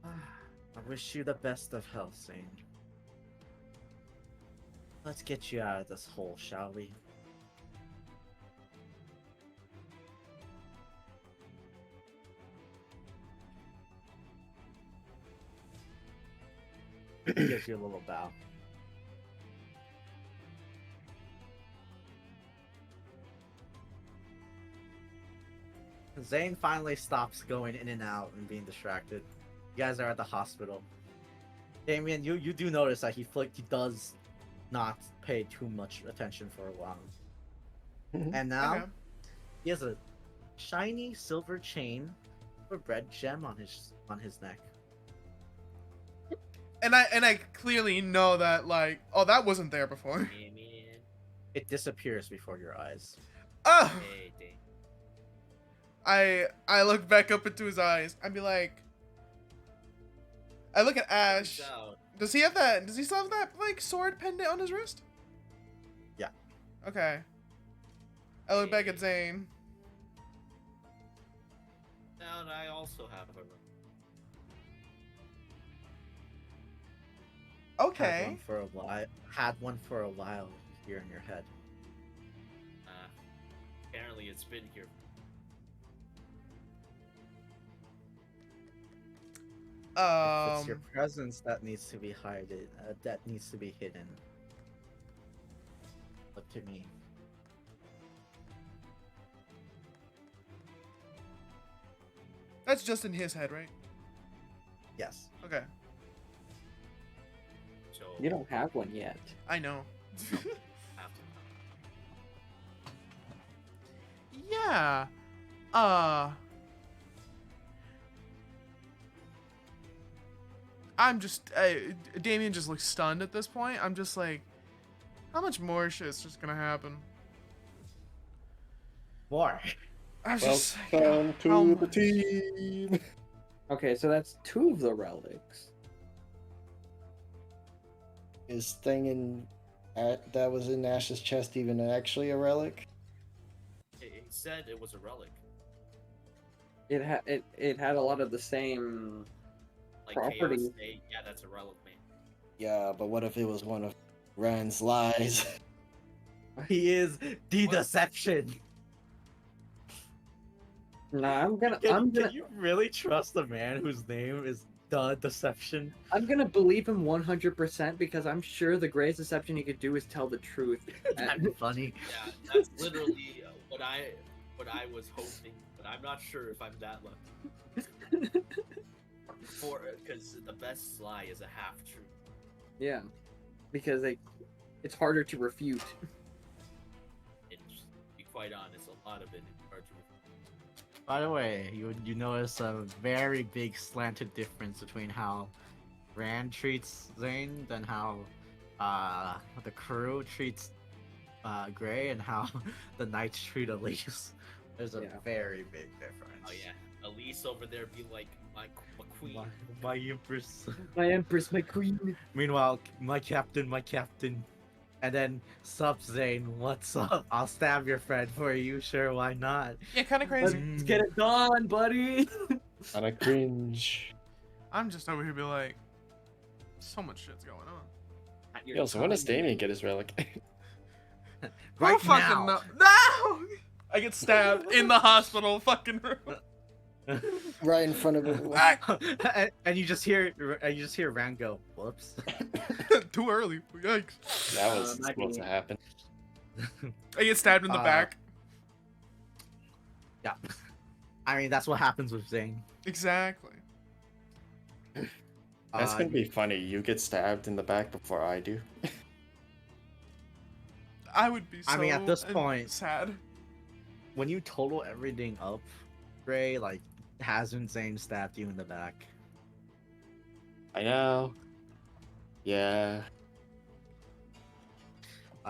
[SPEAKER 1] I wish you the best of health, Zane. Let's get you out of this hole, shall we? Gives you a little bow. Zane finally stops going in and out and being distracted. You guys are at the hospital. Damien, you do notice that he does not pay too much attention for a while. And now
[SPEAKER 3] Okay.
[SPEAKER 1] he has a shiny silver chain with a red gem on his neck.
[SPEAKER 3] And I clearly know that, like, oh, that wasn't there before.
[SPEAKER 9] Damien.
[SPEAKER 1] It disappears before your eyes.
[SPEAKER 3] Oh,
[SPEAKER 9] Hey, Damien.
[SPEAKER 3] I look back up into his eyes. I'd be like, I look at Ash.
[SPEAKER 9] Turns out,
[SPEAKER 3] Does he have that? Does he still have that like sword pendant on his wrist?
[SPEAKER 1] Yeah.
[SPEAKER 3] Okay. I look back at Zane.
[SPEAKER 9] and I also have a.
[SPEAKER 1] Had
[SPEAKER 3] Okay.
[SPEAKER 1] one for a while. Had one for a while here in your head.
[SPEAKER 9] Apparently, it's been here.
[SPEAKER 1] If it's your presence that needs to be hidden, that needs to be hidden. Look to me.
[SPEAKER 3] That's just in his head, right?
[SPEAKER 1] Yes.
[SPEAKER 3] Okay.
[SPEAKER 9] So
[SPEAKER 4] You don't have one yet.
[SPEAKER 3] I know.
[SPEAKER 9] have to.
[SPEAKER 3] Yeah. I'm just Damien just looks stunned at this point. I'm just like, how much more shit's just gonna happen?
[SPEAKER 1] More.
[SPEAKER 3] I'm just like,
[SPEAKER 8] Welcome
[SPEAKER 3] how
[SPEAKER 8] to the
[SPEAKER 3] much?
[SPEAKER 8] team.
[SPEAKER 4] Okay, so that's 2 of the relics.
[SPEAKER 8] Is thing that was in Ash's chest even actually a relic?
[SPEAKER 9] It said it was a relic.
[SPEAKER 4] It had a lot of the same.
[SPEAKER 9] Like
[SPEAKER 4] Property.
[SPEAKER 9] Chaos State, yeah, that's a relic, man.
[SPEAKER 8] Yeah, but what if it was one of Rand's lies?
[SPEAKER 1] He is the deception.
[SPEAKER 4] Nah, I'm
[SPEAKER 1] Can
[SPEAKER 4] gonna
[SPEAKER 1] you really trust the man whose name is the deception?
[SPEAKER 4] I'm gonna believe him 100% because I'm sure the greatest deception he could do is tell the truth.
[SPEAKER 1] That'd be funny.
[SPEAKER 9] Yeah, that's literally what I was hoping, but I'm not sure if I'm that lucky. Because the best lie is a half truth.
[SPEAKER 4] Yeah, because it's harder to refute.
[SPEAKER 9] And just to be quite honest, a lot of it is hard to refute.
[SPEAKER 1] By the way, you notice a very big slanted difference between how Rand treats Zane than how the crew treats Gray and how the Knights treat Elise. There's a
[SPEAKER 4] Yeah.
[SPEAKER 1] very big difference.
[SPEAKER 9] Oh yeah, Elise over there be like my queen.
[SPEAKER 1] My empress.
[SPEAKER 4] My empress, my queen.
[SPEAKER 1] Meanwhile, my captain. And then, sup Zane, what's up? I'll stab your friend for you, sure, why not?
[SPEAKER 3] Yeah, kind of
[SPEAKER 4] Let's
[SPEAKER 3] crazy.
[SPEAKER 4] get it done, buddy.
[SPEAKER 8] On a cringe.
[SPEAKER 3] I'm just over here be like, so much shit's going on.
[SPEAKER 9] At your
[SPEAKER 8] Yo, so when does
[SPEAKER 9] time,
[SPEAKER 8] Damien get his relic?
[SPEAKER 1] Right
[SPEAKER 3] Who fucking
[SPEAKER 1] now!
[SPEAKER 3] know? No! I get stabbed in the hospital fucking room.
[SPEAKER 8] Right in front of him.
[SPEAKER 1] and you just hear Rand go, whoops.
[SPEAKER 3] Too early. Yikes.
[SPEAKER 8] That was
[SPEAKER 4] might
[SPEAKER 8] supposed
[SPEAKER 4] be-
[SPEAKER 8] to happen.
[SPEAKER 3] I get stabbed in the back.
[SPEAKER 1] Yeah. I mean, that's what happens with Zane.
[SPEAKER 3] Exactly.
[SPEAKER 8] That's gonna
[SPEAKER 1] You-
[SPEAKER 8] be funny. You get stabbed in the back before I do.
[SPEAKER 3] I would be so
[SPEAKER 1] I mean, at this point-
[SPEAKER 3] sad.
[SPEAKER 1] when you total everything up, Gray, like, hasn't Zane stabbed you in the back?
[SPEAKER 8] I know. Yeah.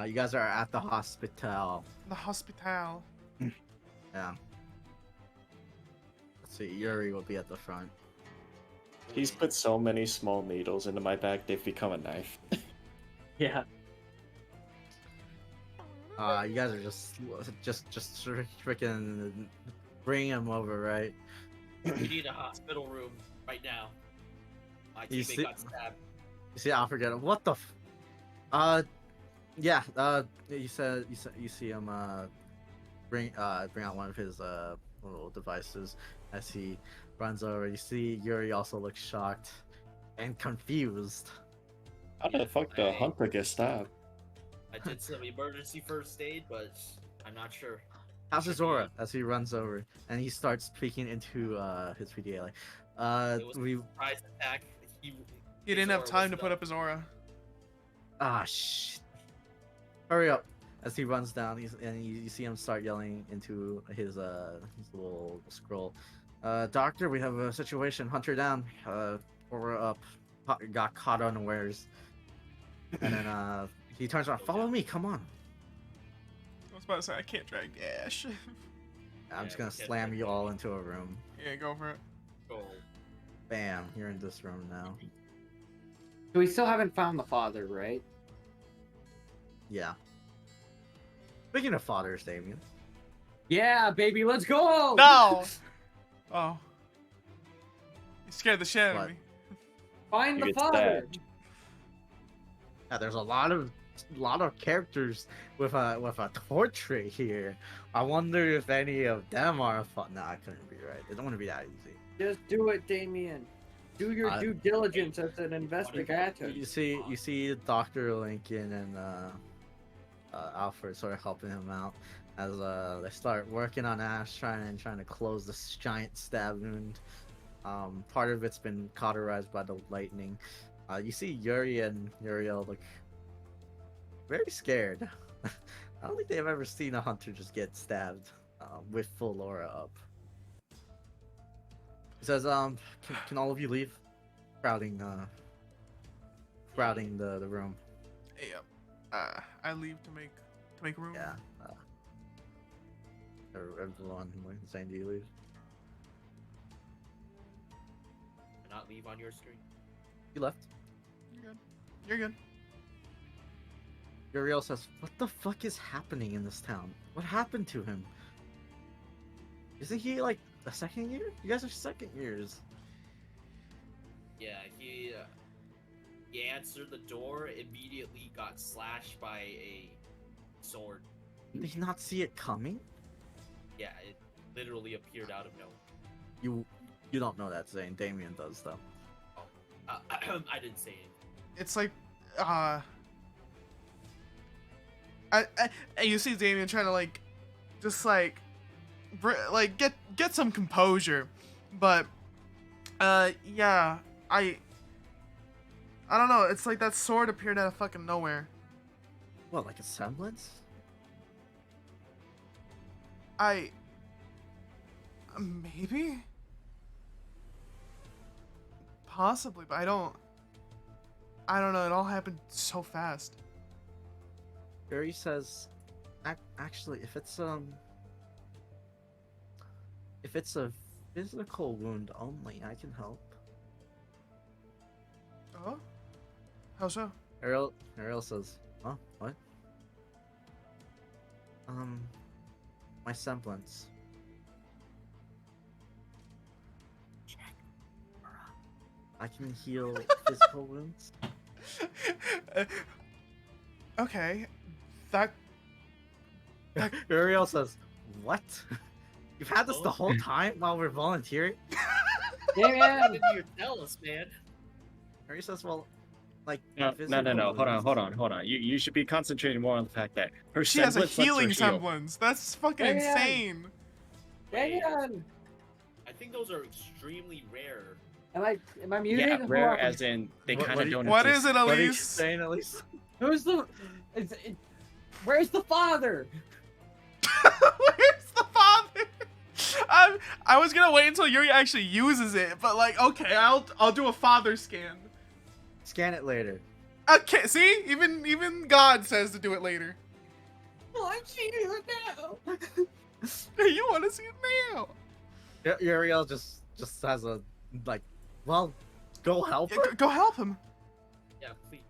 [SPEAKER 1] You guys are at the hospital.
[SPEAKER 3] The hospital.
[SPEAKER 1] Yeah. Let's see, Yuri will be at the front.
[SPEAKER 8] He's put so many small needles into my back, they've become a knife.
[SPEAKER 4] Yeah.
[SPEAKER 1] You guys are just freaking bring him over, right?
[SPEAKER 9] We need a hospital room right now. My
[SPEAKER 1] You
[SPEAKER 9] teammate
[SPEAKER 1] see-
[SPEAKER 9] got stabbed.
[SPEAKER 1] You see, I forget him. What the? Yeah. You see him bring out one of his little devices as he runs over. You see Yuri also looks shocked and confused.
[SPEAKER 8] How the fuck the
[SPEAKER 9] Hey.
[SPEAKER 8] hunter get stabbed?
[SPEAKER 9] I did some emergency first aid, but I'm not sure.
[SPEAKER 1] How's his aura? As he runs over and he starts speaking into his PDA like,
[SPEAKER 9] It was
[SPEAKER 1] we
[SPEAKER 9] a surprise attack.
[SPEAKER 3] He didn't have time to put up his aura.
[SPEAKER 1] shit. Hurry up! As he runs down, you see him start yelling into his little scroll. Doctor, we have a situation. Hunter down. Aura up. Got caught unawares. And then he turns around. Follow me. Come on.
[SPEAKER 3] I was about to say I can't drag Dash.
[SPEAKER 1] I'm just
[SPEAKER 9] Yeah,
[SPEAKER 1] gonna
[SPEAKER 9] get
[SPEAKER 1] slam
[SPEAKER 9] that
[SPEAKER 1] you
[SPEAKER 9] ready.
[SPEAKER 1] all into a room.
[SPEAKER 3] Yeah, go for it.
[SPEAKER 9] Oh,
[SPEAKER 1] Bam! You're in this room now.
[SPEAKER 10] So we still haven't found the father, right?
[SPEAKER 1] Yeah. Speaking of fathers, Damien.
[SPEAKER 4] Yeah, baby, let's go!
[SPEAKER 3] No! Oh. You scared the shit out
[SPEAKER 1] What?
[SPEAKER 3] of me.
[SPEAKER 4] Find
[SPEAKER 8] You
[SPEAKER 4] the
[SPEAKER 8] get
[SPEAKER 4] father!
[SPEAKER 8] stabbed.
[SPEAKER 1] Yeah, there's a lot of characters with a portrait here. I wonder if any of them are Nah, I couldn't be right. It don't want to be that easy.
[SPEAKER 4] Just do it, Damien. Do your due diligence as an investigator.
[SPEAKER 1] You see Dr. Lincoln and Alfred sort of helping him out as they start working on Ash trying to close this giant stab wound. Part of it's been cauterized by the lightning. You see Yuri and Uriel look very scared. I don't think they've ever seen a hunter just get stabbed with full aura up. He says, can all of you leave? Crowding the room.
[SPEAKER 3] Hey, I leave to make room.
[SPEAKER 1] Yeah. Everyone saying, do you leave?
[SPEAKER 9] not leave on your screen.
[SPEAKER 1] You left.
[SPEAKER 3] You're good. You're good.
[SPEAKER 1] Uriel says, what the fuck is happening in this town? What happened to him? Isn't he like a second year? You guys are second years.
[SPEAKER 9] Yeah, he answered the door, immediately got slashed by a sword.
[SPEAKER 1] Did he not see it coming?
[SPEAKER 9] Yeah, it literally appeared out of nowhere.
[SPEAKER 1] You don't know that, Zane. Damien does though.
[SPEAKER 9] I didn't say it.
[SPEAKER 3] It's like, you see Damien trying to like, just like, get some composure, but, yeah, I don't know. It's like that sword appeared out of fucking nowhere.
[SPEAKER 1] What, like a semblance?
[SPEAKER 3] Maybe, possibly, but I don't know. It all happened so fast.
[SPEAKER 1] Yuri says, actually, if it's a physical wound only, I can help.
[SPEAKER 3] Oh, how so?
[SPEAKER 1] Ariel says, huh? What? My semblance. I can heal physical wounds.
[SPEAKER 3] Okay, that
[SPEAKER 1] Uriel says, what? You've had this the whole time while we're volunteering?
[SPEAKER 9] Why
[SPEAKER 4] Damien!
[SPEAKER 9] didn't you tell us, man?
[SPEAKER 1] Uriel says, well, like
[SPEAKER 2] No.
[SPEAKER 1] physical wounds.
[SPEAKER 2] Hold on. You should be concentrating more on the fact that her
[SPEAKER 3] She has a
[SPEAKER 2] semblance lets her
[SPEAKER 3] healing
[SPEAKER 2] heal.
[SPEAKER 3] semblance. That's fucking
[SPEAKER 4] Yeah.
[SPEAKER 3] insane.
[SPEAKER 9] Wait,
[SPEAKER 4] Damn!
[SPEAKER 9] I think those are extremely rare.
[SPEAKER 4] Am I muted?
[SPEAKER 2] Yeah,
[SPEAKER 4] Hold
[SPEAKER 2] rare
[SPEAKER 4] on.
[SPEAKER 2] as in they
[SPEAKER 1] What-
[SPEAKER 2] kind
[SPEAKER 1] what
[SPEAKER 2] of
[SPEAKER 1] do you-
[SPEAKER 2] don't
[SPEAKER 3] What
[SPEAKER 2] exist.
[SPEAKER 3] is it,
[SPEAKER 1] What are you
[SPEAKER 3] Elise?
[SPEAKER 1] saying, at least?
[SPEAKER 4] Who's the? Where's the father?
[SPEAKER 3] Where's the father? I was gonna wait until Yuri actually uses it, but like, okay, I'll do a father scan.
[SPEAKER 1] Scan it later.
[SPEAKER 3] Okay, see, even God says to do it later.
[SPEAKER 4] Oh, I'm seeing it now.
[SPEAKER 3] You want to see it now?
[SPEAKER 1] Uriel just has a like, well, go help
[SPEAKER 3] Yeah,
[SPEAKER 1] her.
[SPEAKER 3] go help him.
[SPEAKER 9] Yeah, please.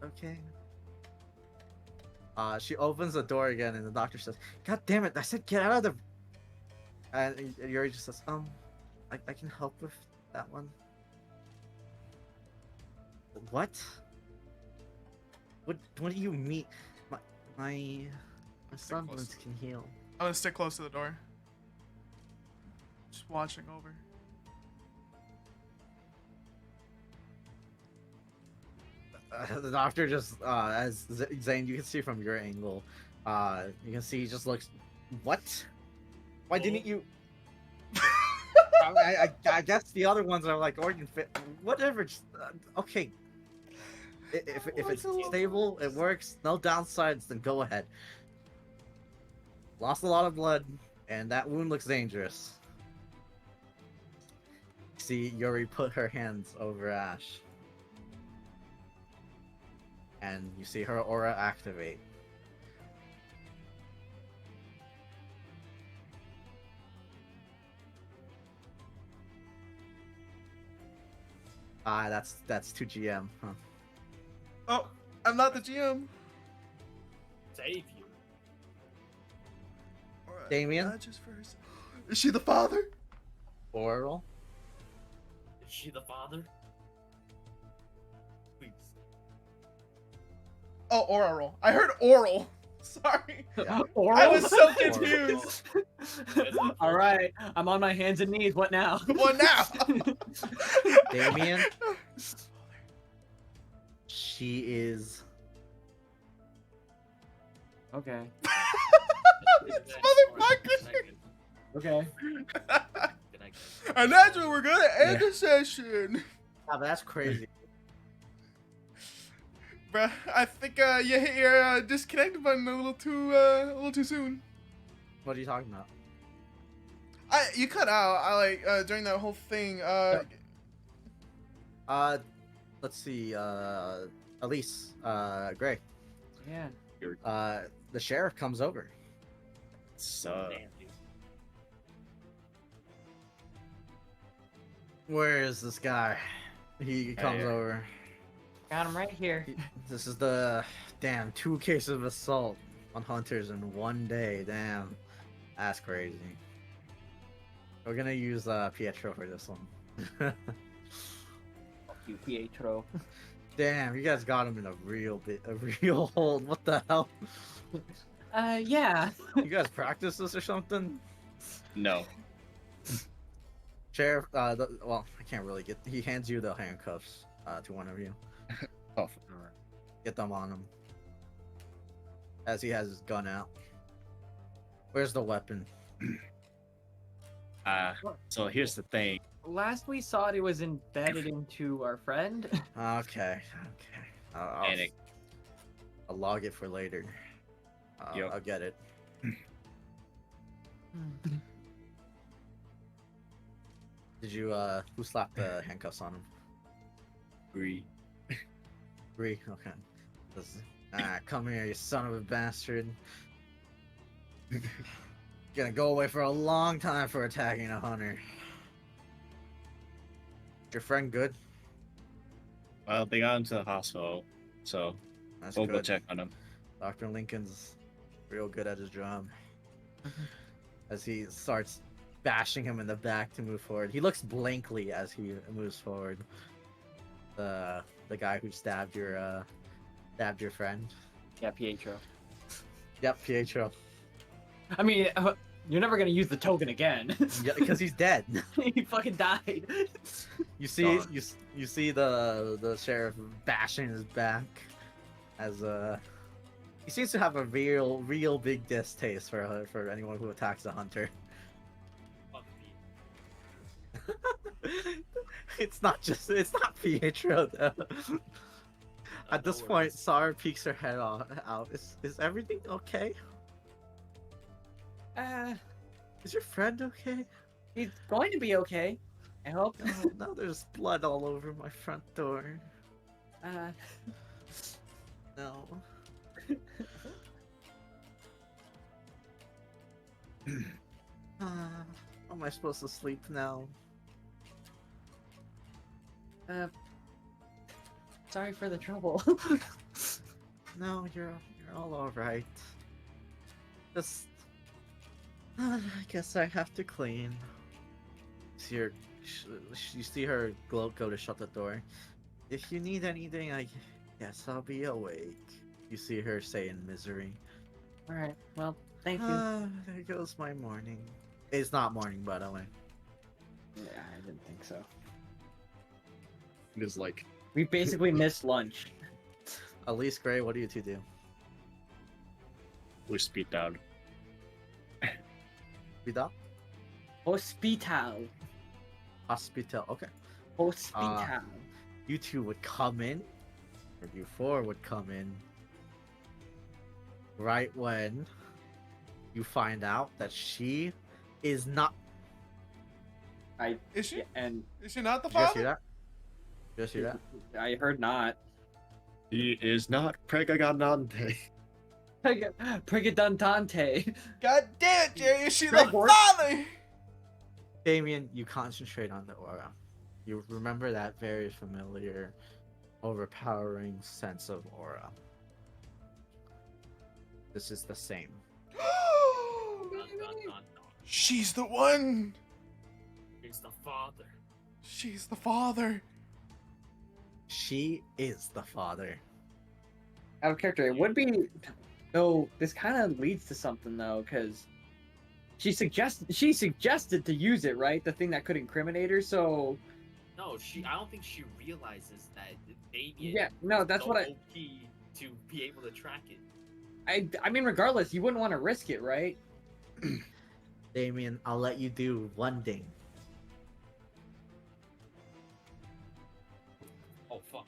[SPEAKER 1] Okay. She opens the door again, and the doctor says, "God damn it! I said get out of the." And Yuri just says, I can help with that one." What? What do you mean? My semblance can heal.
[SPEAKER 3] I'm gonna stick close to the door. Just watching over.
[SPEAKER 1] The doctor just, as Zane, you can see from your angle, you can see he just looks, what? Why didn't you? I guess the other ones are like organ fit, whatever. Just, okay. If it's stable, it works. No downsides, then go ahead. Lost a lot of blood, and that wound looks dangerous. See Yuri put her hands over Ash. And you see her aura activate. That's 2 GM, huh?
[SPEAKER 3] Oh, I'm not the GM.
[SPEAKER 9] Save you.
[SPEAKER 3] Alright,
[SPEAKER 1] Damien?
[SPEAKER 3] just first. Is she the father?
[SPEAKER 1] Oral?
[SPEAKER 9] Is she the father? Please.
[SPEAKER 3] Oh, oral. I heard oral. Sorry.
[SPEAKER 1] Yeah.
[SPEAKER 4] Oral?
[SPEAKER 3] I was so
[SPEAKER 1] Oral.
[SPEAKER 3] confused.
[SPEAKER 4] All right, I'm on my hands and knees. What now?
[SPEAKER 3] What now?
[SPEAKER 1] Damien? She is.
[SPEAKER 4] Okay.
[SPEAKER 3] This motherfucker.
[SPEAKER 4] Okay.
[SPEAKER 3] And that's where we're gonna end the session.
[SPEAKER 1] Ah, but that's crazy.
[SPEAKER 3] Bruh, I think you hit your disconnect button a little too soon.
[SPEAKER 1] What are you talking about?
[SPEAKER 3] You cut out. I like during that whole thing.
[SPEAKER 1] Let's see. Elise. Gray.
[SPEAKER 4] Yeah.
[SPEAKER 1] The sheriff comes over.
[SPEAKER 2] So
[SPEAKER 9] Damn, dude.
[SPEAKER 1] Where is this guy? He comes
[SPEAKER 2] Hey.
[SPEAKER 1] over.
[SPEAKER 4] Got him right here.
[SPEAKER 1] This is the 2 cases of assault on hunters in one day. Damn, that's crazy. We're gonna use Pietro for this one.
[SPEAKER 4] Fuck you, Pietro.
[SPEAKER 1] Damn, you guys got him in a real hold. What the hell?
[SPEAKER 4] Yeah.
[SPEAKER 1] You guys practice this or something?
[SPEAKER 2] no.
[SPEAKER 1] Sheriff, well, I can't really get. He hands you the handcuffs to one of you.
[SPEAKER 2] Oh,
[SPEAKER 1] Get them on him. As he has his gun out. Where's the weapon?
[SPEAKER 2] so here's the thing.
[SPEAKER 4] Last we saw it was embedded into our friend.
[SPEAKER 1] Okay.
[SPEAKER 2] And it,
[SPEAKER 1] I'll log it for later.
[SPEAKER 2] Yep.
[SPEAKER 1] I'll get it. Did you, who slapped the handcuffs on him?
[SPEAKER 2] agree.
[SPEAKER 1] Bree? Okay. Come here, you son of a bastard. Gonna go away for a long time for attacking a hunter. Your friend good?
[SPEAKER 2] Well, they got him to the hospital, so
[SPEAKER 1] That's
[SPEAKER 2] we'll go
[SPEAKER 1] good.
[SPEAKER 2] check on him.
[SPEAKER 1] Dr. Lincoln's real good at his job. As he starts bashing him in the back to move forward. He looks blankly as he moves forward. The guy who stabbed your friend.
[SPEAKER 4] Yeah, Pietro.
[SPEAKER 1] Yep, Pietro.
[SPEAKER 4] I mean, You're never gonna use the token again.
[SPEAKER 1] Yeah, because he's dead.
[SPEAKER 4] He fucking died.
[SPEAKER 1] You see, you see the sheriff bashing his back, as he seems to have a real big distaste for anyone who attacks a hunter.
[SPEAKER 9] Fuck me.
[SPEAKER 1] It's not Pietro though. At this
[SPEAKER 9] No
[SPEAKER 1] point,
[SPEAKER 9] worries.
[SPEAKER 1] Sara peeks her head out. Is everything okay? Is your friend okay?
[SPEAKER 4] He's going to be okay. I hope.
[SPEAKER 1] Oh, now there's blood all over my front door. No. How am I supposed to sleep now?
[SPEAKER 4] Sorry for the trouble.
[SPEAKER 1] No, you're all alright. Just, I guess I have to clean. See her, you see her go to shut the door. If you need anything, I guess I'll be awake. You see her say in misery.
[SPEAKER 4] All right. Well, thank you.
[SPEAKER 1] There goes my morning. It's not morning, by the way.
[SPEAKER 4] Yeah, I didn't think so.
[SPEAKER 8] It is like
[SPEAKER 4] We basically missed lunch.
[SPEAKER 1] Elise Gray, what do you two do?
[SPEAKER 8] we speed down.
[SPEAKER 1] Read up?
[SPEAKER 4] Hospital.
[SPEAKER 1] Hospital. Okay.
[SPEAKER 4] Hospital.
[SPEAKER 1] You two would come in, or you four would come in, right when you find out that she is not.
[SPEAKER 3] Is she?
[SPEAKER 4] And
[SPEAKER 3] Is she not the
[SPEAKER 1] Did you guys hear
[SPEAKER 3] father?
[SPEAKER 1] that? Did you guys hear that?
[SPEAKER 4] I heard not.
[SPEAKER 8] He is not Pregaganante.
[SPEAKER 4] Prigadantante.
[SPEAKER 3] God damn it, Jerry! Is she the
[SPEAKER 4] Gregor.
[SPEAKER 3] father?
[SPEAKER 1] Damien, you concentrate on the aura. You remember that very familiar, overpowering sense of aura. This is the same.
[SPEAKER 9] Dun, dun, dun, dun.
[SPEAKER 3] She's the one.
[SPEAKER 9] He's the father.
[SPEAKER 3] She's the father.
[SPEAKER 1] She is the father.
[SPEAKER 4] Out of character, it would be. No, this kind of leads to something though, because she suggested to use it, right? The thing that could incriminate her. So
[SPEAKER 9] No, I don't think she realizes that Damien.
[SPEAKER 4] yeah, no,
[SPEAKER 9] is
[SPEAKER 4] that's
[SPEAKER 9] so
[SPEAKER 4] what
[SPEAKER 9] OP to be able to track it.
[SPEAKER 4] I mean, regardless, you wouldn't want to risk it, right?
[SPEAKER 1] Damien, I'll let you do one thing.
[SPEAKER 9] Oh fuck.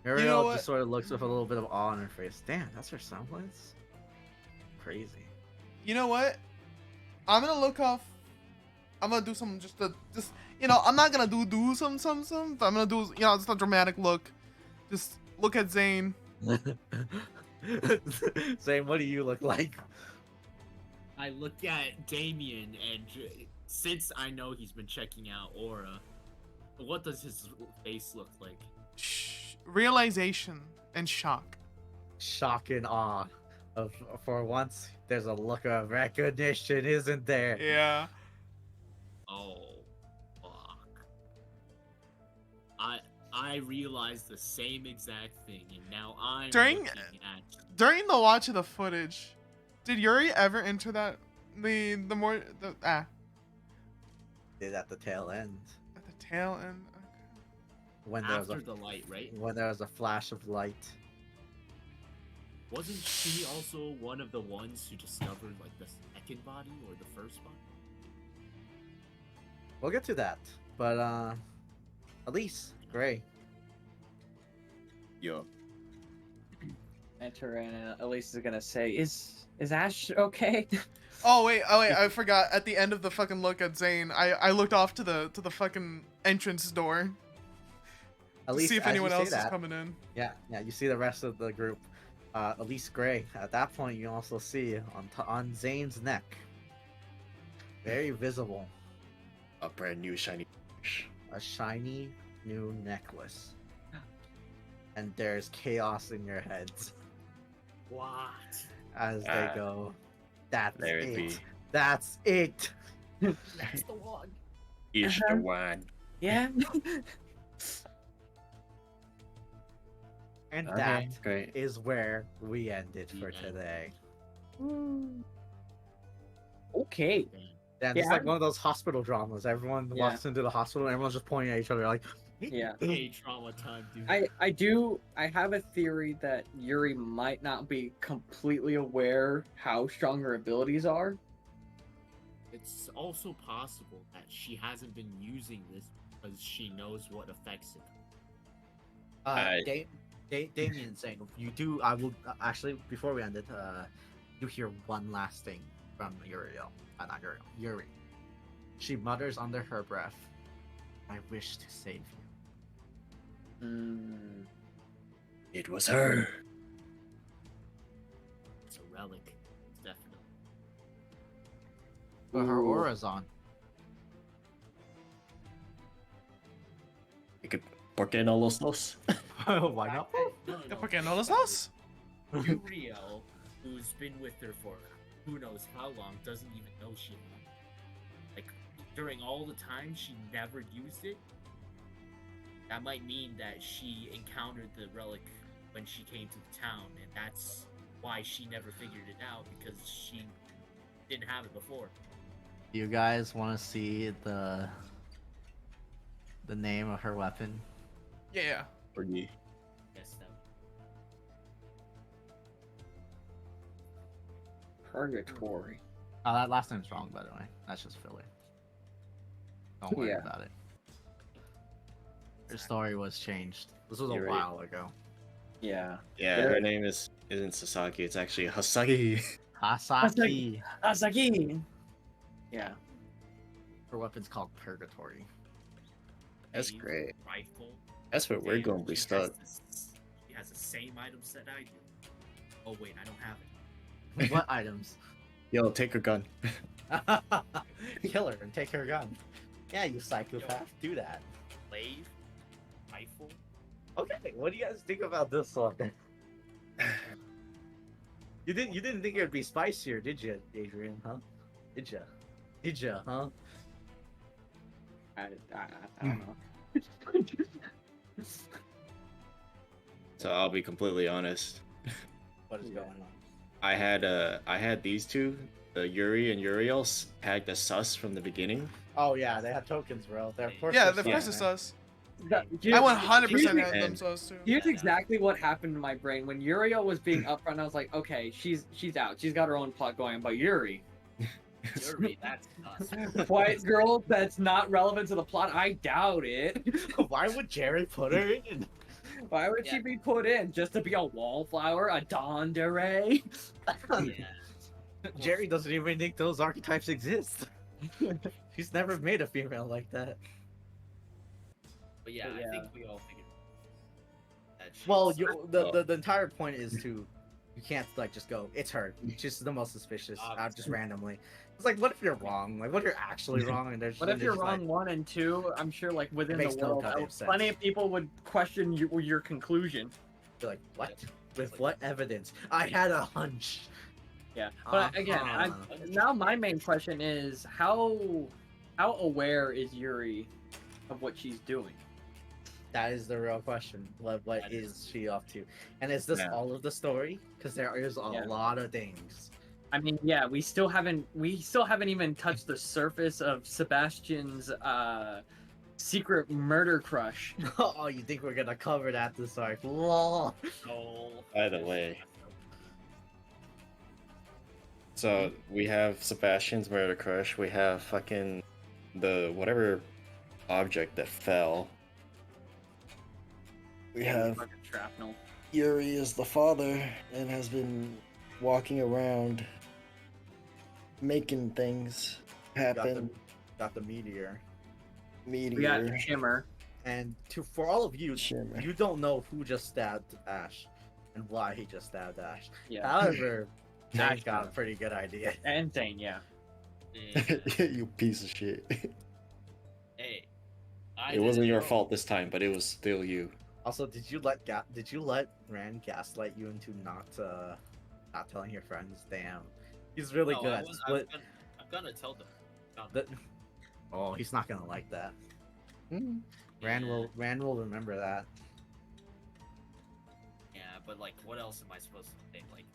[SPEAKER 1] Muriel
[SPEAKER 3] what?
[SPEAKER 1] just sort of looks with a little bit of awe on her face. Damn, that's her semblance? Crazy.
[SPEAKER 3] You know what? I'm gonna look off. I'm gonna do some just I'm not gonna do some. But I'm gonna do just a dramatic look. Just look at Zane.
[SPEAKER 1] Zane, what do you look like?
[SPEAKER 7] I look at Damien, and since I know he's been checking out Aura, what does his face look like?
[SPEAKER 3] Realization and shock.
[SPEAKER 1] Shock and awe. For once, there's a look of recognition, isn't there?
[SPEAKER 3] Yeah.
[SPEAKER 7] Oh, fuck. I realized the same exact thing, and now I'm
[SPEAKER 3] During-
[SPEAKER 7] looking at.
[SPEAKER 3] During the watch of the footage, did Yuri ever enter that
[SPEAKER 1] Did at the tail end.
[SPEAKER 3] at the tail end?
[SPEAKER 1] When there was
[SPEAKER 7] After the light, right?
[SPEAKER 1] when there was a flash of light.
[SPEAKER 7] Wasn't she also one of the ones who discovered like the second body or the first body?
[SPEAKER 1] We'll get to that. But Elise, Gray.
[SPEAKER 8] Yo.
[SPEAKER 4] Enter and Elise is gonna say, "Is Ash okay?"
[SPEAKER 3] Oh wait, I forgot. At the end of the fucking look at Zane, I looked off to the fucking entrance door to
[SPEAKER 1] Elise,
[SPEAKER 3] see if
[SPEAKER 1] as you
[SPEAKER 3] anyone
[SPEAKER 1] say
[SPEAKER 3] else is
[SPEAKER 1] that-
[SPEAKER 3] coming in.
[SPEAKER 1] Yeah, you see the rest of the group. Elise Gray. At that point, you also see on Zane's neck, very visible,
[SPEAKER 8] A brand new shiny.
[SPEAKER 1] a shiny new necklace. And there's chaos in your heads
[SPEAKER 7] What?
[SPEAKER 1] as they
[SPEAKER 8] Ah,
[SPEAKER 1] go. That's
[SPEAKER 8] There it
[SPEAKER 1] it.
[SPEAKER 8] be.
[SPEAKER 1] That's it.
[SPEAKER 7] That's the one.
[SPEAKER 8] Is the one.
[SPEAKER 4] Yeah.
[SPEAKER 1] And
[SPEAKER 8] Okay,
[SPEAKER 1] that
[SPEAKER 8] great.
[SPEAKER 1] is where we end it for
[SPEAKER 7] Yeah.
[SPEAKER 1] today.
[SPEAKER 4] Okay.
[SPEAKER 1] Yeah,
[SPEAKER 4] Yeah,
[SPEAKER 1] it's like one of those hospital dramas. Everyone
[SPEAKER 4] Yeah.
[SPEAKER 1] walks into the hospital and everyone's just pointing at each other like,
[SPEAKER 4] Yeah.
[SPEAKER 7] Hey, trauma time, dude.
[SPEAKER 4] I have a theory that Yuri might not be completely aware how strong her abilities are.
[SPEAKER 7] It's also possible that she hasn't been using this because she knows what affects it.
[SPEAKER 1] Damien saying, you do, I will, actually, before we end it, you hear one last thing from Uriel. Not Uriel, Yuri. She mutters under her breath, I wish to save you.
[SPEAKER 8] It was her.
[SPEAKER 7] It's a relic, definitely.
[SPEAKER 1] But her aura's on.
[SPEAKER 8] ¿Por qué no los dos?
[SPEAKER 1] Why not?
[SPEAKER 3] ¿Por qué no los dos?
[SPEAKER 9] Uriel, who's been with her for who knows how long, doesn't even know she had it. Like, during all the time, she never used it. That might mean that she encountered the relic when she came to the town, and that's why she never figured it out, because she didn't have it before.
[SPEAKER 1] You guys want to see the name of her weapon?
[SPEAKER 3] Yeah.
[SPEAKER 8] Pretty.
[SPEAKER 9] Yes, that
[SPEAKER 4] Purgatory.
[SPEAKER 1] Oh, that last name's wrong, by the way. That's just filler. Don't worry
[SPEAKER 4] Yeah.
[SPEAKER 1] about it. Her story was changed. This was a
[SPEAKER 8] You're right.
[SPEAKER 1] while ago.
[SPEAKER 4] Yeah.
[SPEAKER 8] Yeah, her name isn't Sasaki. It's actually Hasagi.
[SPEAKER 1] Hasaki.
[SPEAKER 4] Asaki. Yeah.
[SPEAKER 1] Her weapon's called Purgatory.
[SPEAKER 8] That's
[SPEAKER 9] Dave
[SPEAKER 8] great.
[SPEAKER 9] Rifle.
[SPEAKER 8] That's where we're
[SPEAKER 9] Damn,
[SPEAKER 8] going to be
[SPEAKER 9] she
[SPEAKER 8] stuck.
[SPEAKER 9] She has the same item set I do. Oh wait, I don't have it.
[SPEAKER 1] What items?
[SPEAKER 8] Yo, take her gun.
[SPEAKER 1] Kill her and take her gun. Yeah, you psychopath. Do that.
[SPEAKER 9] Blade, rifle.
[SPEAKER 1] Okay, what do you guys think about this one? You didn't think it would be spicier, did you, Adrian? Huh? Did you? Huh?
[SPEAKER 4] I don't know.
[SPEAKER 8] So I'll be completely honest.
[SPEAKER 1] What is going on?
[SPEAKER 8] I had these two, the Yuri and Uriel, tagged as sus from the beginning.
[SPEAKER 1] Oh yeah, they have tokens, bro. They're of course
[SPEAKER 3] Yeah,
[SPEAKER 1] they're
[SPEAKER 3] the
[SPEAKER 8] Yeah.
[SPEAKER 3] first is us.
[SPEAKER 4] That-
[SPEAKER 3] I
[SPEAKER 4] here's-
[SPEAKER 3] 100%
[SPEAKER 4] here's-
[SPEAKER 3] had them sus too.
[SPEAKER 4] Here's exactly what happened in my brain when Uriel was being upfront. I was like, okay, she's out. She's got her own plot going. But Yuri,
[SPEAKER 9] Yuri, that's us.
[SPEAKER 4] quiet girl, that's not relevant to the plot. I doubt it.
[SPEAKER 1] Why would Jerry put her in?
[SPEAKER 4] Why would she
[SPEAKER 9] Yeah.
[SPEAKER 4] be put in just to be a wallflower, a Dondere?
[SPEAKER 9] Yeah.
[SPEAKER 1] Jerry doesn't even think those archetypes exist. She's never made a female like that.
[SPEAKER 9] But yeah,
[SPEAKER 4] Yeah.
[SPEAKER 9] I think we all figured that she's
[SPEAKER 1] Well,
[SPEAKER 9] sus.
[SPEAKER 1] the entire point is to you can't like just go, it's her. She's the most suspicious. Just randomly. It's like, what if you're wrong? Like, what if you're actually wrong? And there's
[SPEAKER 4] But if
[SPEAKER 1] and
[SPEAKER 4] you're
[SPEAKER 1] there's,
[SPEAKER 4] wrong
[SPEAKER 1] like,
[SPEAKER 4] 1 and 2, I'm sure like within
[SPEAKER 1] makes
[SPEAKER 4] the
[SPEAKER 1] no
[SPEAKER 4] world,
[SPEAKER 1] goddamn
[SPEAKER 4] plenty
[SPEAKER 1] sense.
[SPEAKER 4] of people would question your conclusion.
[SPEAKER 1] you're like, what? With what evidence? I had a hunch.
[SPEAKER 4] Yeah, but again, now my main question is how aware is Yuri of what she's doing?
[SPEAKER 1] That is the real question. What
[SPEAKER 9] That
[SPEAKER 1] is she up to? And is this
[SPEAKER 8] Yeah.
[SPEAKER 1] all of the story? Because there is a
[SPEAKER 4] Yeah.
[SPEAKER 1] lot of things.
[SPEAKER 4] I mean, yeah, we still haven't even touched the surface of Sebastian's secret murder crush.
[SPEAKER 1] Oh, you think we're gonna cover that this arc? Lol.
[SPEAKER 9] Oh,
[SPEAKER 8] By the way. So we have Sebastian's murder crush. We have fucking the whatever object that fell. We have
[SPEAKER 4] Fucking shrapnel.
[SPEAKER 8] Yuri is the father and has been walking around making things happen.
[SPEAKER 1] Got the meteor.
[SPEAKER 4] We got
[SPEAKER 8] Meteor.
[SPEAKER 4] Shimmer.
[SPEAKER 1] And for all of you,
[SPEAKER 8] Shimmer.
[SPEAKER 1] you don't know who just stabbed Ash and why he just stabbed Ash.
[SPEAKER 4] Yeah.
[SPEAKER 1] However, Jack
[SPEAKER 4] Ash
[SPEAKER 1] got a
[SPEAKER 4] does.
[SPEAKER 1] pretty good idea.
[SPEAKER 4] And Zane, yeah.
[SPEAKER 9] yeah.
[SPEAKER 8] You piece of shit.
[SPEAKER 9] Hey, I
[SPEAKER 8] It wasn't
[SPEAKER 9] didn't
[SPEAKER 8] your
[SPEAKER 9] know.
[SPEAKER 8] fault this time, but it was still you.
[SPEAKER 1] Also, did you let Rand gaslight you into not telling your friends? Damn, he's really
[SPEAKER 9] No,
[SPEAKER 1] good
[SPEAKER 9] I
[SPEAKER 1] at
[SPEAKER 9] was-
[SPEAKER 1] split.
[SPEAKER 9] I'm gonna tell them.
[SPEAKER 1] Oh, he's not gonna like that. Rand will remember that.
[SPEAKER 9] but like, what else am I supposed to say? Like,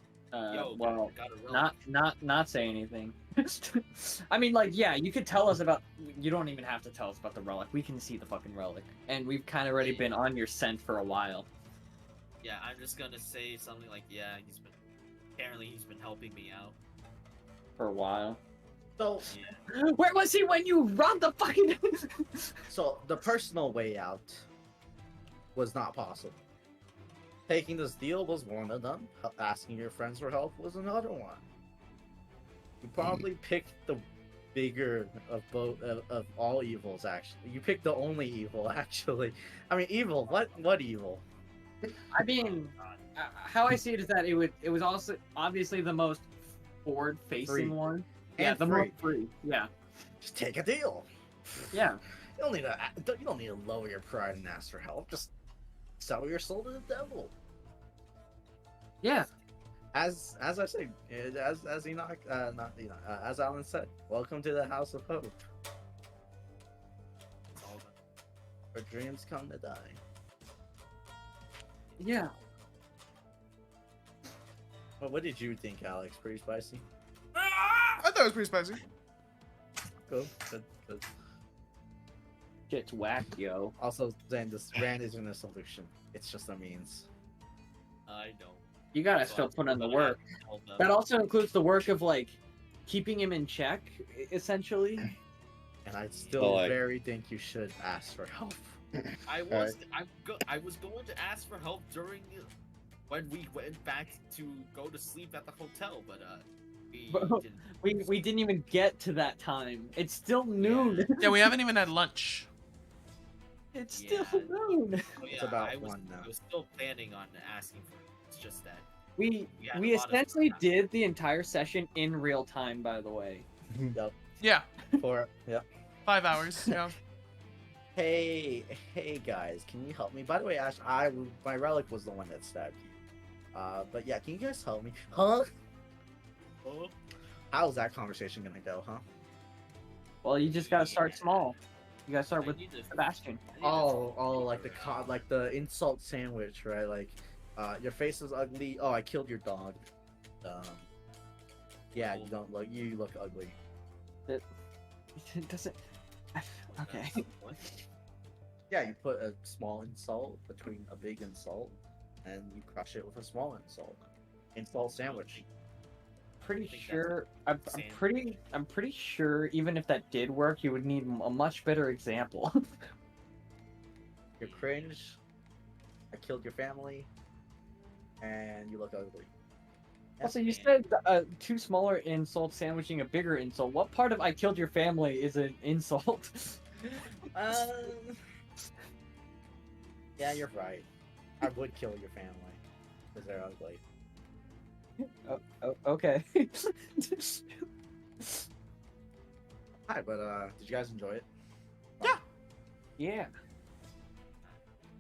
[SPEAKER 4] Well,
[SPEAKER 9] got a relic.
[SPEAKER 4] not say anything. I mean, like, yeah, you could tell us about. You don't even have to tell us about the relic. We can see the fucking relic, and we've kind of already been on your scent for a while.
[SPEAKER 9] Yeah, I'm just gonna say something like, yeah, apparently he's been helping me out.
[SPEAKER 4] For a while.
[SPEAKER 1] So,
[SPEAKER 9] Yeah.
[SPEAKER 4] Where was he when you robbed the fucking?
[SPEAKER 1] so the personal way out was not possible. Taking this deal was one of them. Asking your friends for help was another one. You probably picked the bigger of both of all evils. Actually, you picked the only evil. Actually, I mean, evil. What evil?
[SPEAKER 4] I mean, how I see it is that it was also obviously the most forward-facing
[SPEAKER 1] Free.
[SPEAKER 4] one. Yeah,
[SPEAKER 1] And
[SPEAKER 4] the
[SPEAKER 1] free.
[SPEAKER 4] most free. Yeah.
[SPEAKER 1] Just take a deal.
[SPEAKER 4] Yeah.
[SPEAKER 1] You don't need to lower your pride and ask for help. Just sell your soul to the devil.
[SPEAKER 4] Yeah.
[SPEAKER 1] As I say, as Enoch, not Enoch, as Alan said, welcome to the House of Hope,
[SPEAKER 9] It's all done.
[SPEAKER 1] where dreams come to die.
[SPEAKER 4] Yeah.
[SPEAKER 1] Well, what did you think, Alex? Pretty spicy.
[SPEAKER 3] I thought it was pretty spicy.
[SPEAKER 1] Cool. Good.
[SPEAKER 4] Shit's whack, yo.
[SPEAKER 1] Also, then this rant isn't a solution. It's just a means.
[SPEAKER 9] I don't.
[SPEAKER 4] You gotta
[SPEAKER 9] So
[SPEAKER 4] still
[SPEAKER 9] I'm
[SPEAKER 4] put in the
[SPEAKER 9] gonna
[SPEAKER 4] work.
[SPEAKER 9] have to tell them.
[SPEAKER 4] That also includes the work of like keeping him in check, essentially.
[SPEAKER 1] And I still
[SPEAKER 8] So, like-
[SPEAKER 1] very think you should ask for help.
[SPEAKER 9] I was going to ask for help during when we went back to go to sleep at the hotel, but we
[SPEAKER 4] But-
[SPEAKER 9] didn't.
[SPEAKER 4] We didn't even get to that time. It's still noon.
[SPEAKER 3] Yeah, we haven't even had lunch.
[SPEAKER 4] It's still
[SPEAKER 9] Yeah.
[SPEAKER 4] noon.
[SPEAKER 9] Oh, yeah,
[SPEAKER 1] It's about
[SPEAKER 9] I was,
[SPEAKER 1] 1 now.
[SPEAKER 9] I was still planning on asking for it. It's just that
[SPEAKER 4] We
[SPEAKER 9] had a
[SPEAKER 4] we
[SPEAKER 9] lot of
[SPEAKER 4] essentially
[SPEAKER 9] stuff.
[SPEAKER 4] did the entire session in real time, by the way.
[SPEAKER 3] Yeah,
[SPEAKER 1] Yeah.
[SPEAKER 3] 5 hours. Yeah.
[SPEAKER 1] Hey guys, can you help me? By the way, Ash, my relic was the one that stabbed you. But yeah, can you guys help me? Huh?
[SPEAKER 9] Oh,
[SPEAKER 1] How's that conversation gonna go, huh?
[SPEAKER 4] Well, you just gotta start small. You gotta start
[SPEAKER 9] I
[SPEAKER 4] with
[SPEAKER 9] need to-
[SPEAKER 4] Sebastian.
[SPEAKER 9] I need to
[SPEAKER 1] Oh,
[SPEAKER 9] figure
[SPEAKER 1] like
[SPEAKER 9] it out.
[SPEAKER 1] like the insult sandwich, right? Like, your face is ugly. Oh, I killed your dog. Yeah, you look ugly.
[SPEAKER 4] It doesn't. Okay.
[SPEAKER 9] What?
[SPEAKER 1] Yeah, you put a small insult between a big insult, and you crush it with a small insult. Insult sandwich.
[SPEAKER 4] Pretty
[SPEAKER 9] think that's
[SPEAKER 4] sure. I'm
[SPEAKER 9] sand.
[SPEAKER 4] pretty sure. Even if that did work, you would need a much better example.
[SPEAKER 1] You're cringe. I killed your family, and you look ugly.
[SPEAKER 4] Also, you said two smaller insults sandwiching a bigger insult. What part of "I killed your family" is an insult?
[SPEAKER 1] Yeah, you're right. I would kill your family because they're ugly.
[SPEAKER 4] Okay.
[SPEAKER 1] Hi, but did you guys enjoy it?
[SPEAKER 4] Yeah.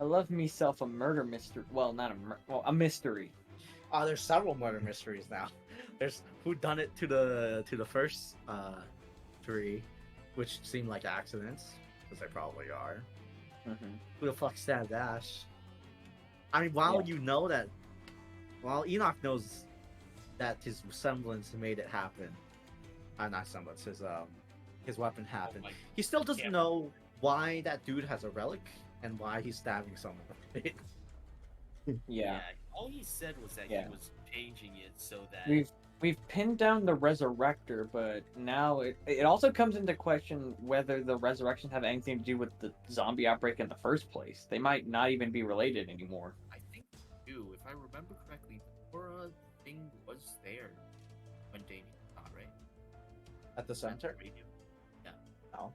[SPEAKER 4] I love myself a murder mystery. Well, not a mystery.
[SPEAKER 1] There's several murder mysteries now. There's who done it to the first 3, which seem like accidents, because they probably are. Who the fuck stabbed Ash? I mean, while you know that, while Enoch knows that his semblance made it happen, not semblance, his weapon happened.
[SPEAKER 9] Like,
[SPEAKER 1] He still doesn't
[SPEAKER 9] yeah.
[SPEAKER 1] know why that dude has a relic and why he's stabbing someone with it.
[SPEAKER 4] Yeah.
[SPEAKER 9] All he said was that
[SPEAKER 4] Yeah.
[SPEAKER 9] he was changing it so that
[SPEAKER 4] We've pinned down the resurrector, but now it also comes into question whether the resurrections have anything to do with the zombie outbreak in the first place. They might not even be related anymore.
[SPEAKER 9] I think too, if I remember correctly, the aura thing was there when Damien got right.
[SPEAKER 1] At the center?
[SPEAKER 9] Radio.
[SPEAKER 1] No.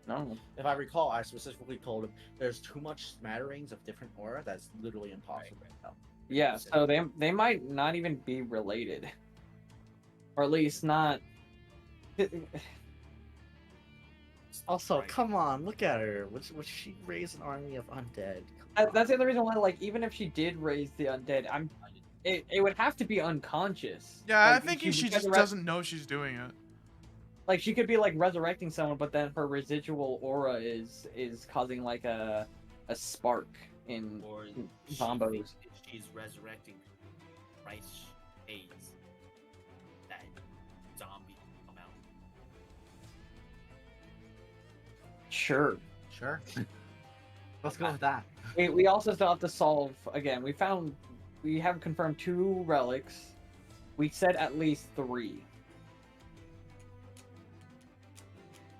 [SPEAKER 4] No.
[SPEAKER 1] If I recall, I specifically told him there's too much smatterings of different aura that's literally impossible to tell.
[SPEAKER 4] Yeah, so they might not even be related. Or at least not.
[SPEAKER 1] Also,
[SPEAKER 9] Right.
[SPEAKER 1] come on, look at her. Would she raise an army of undead? Come
[SPEAKER 4] That's the
[SPEAKER 1] on.
[SPEAKER 4] other reason why, like, even if she did raise the undead, it would have to be unconscious.
[SPEAKER 3] Yeah, I
[SPEAKER 4] Like,
[SPEAKER 3] think
[SPEAKER 4] would
[SPEAKER 3] she just
[SPEAKER 4] resurrect-
[SPEAKER 3] doesn't know she's doing it.
[SPEAKER 4] Like, she could be like resurrecting someone, but then her residual aura is causing like a spark in
[SPEAKER 9] Or
[SPEAKER 4] Zombos.
[SPEAKER 9] she's resurrecting Christ AIDS, that zombie come out.
[SPEAKER 4] Sure.
[SPEAKER 1] Sure. Let's go with that.
[SPEAKER 4] We also still have to solve again. We have confirmed 2 relics. We said at least 3.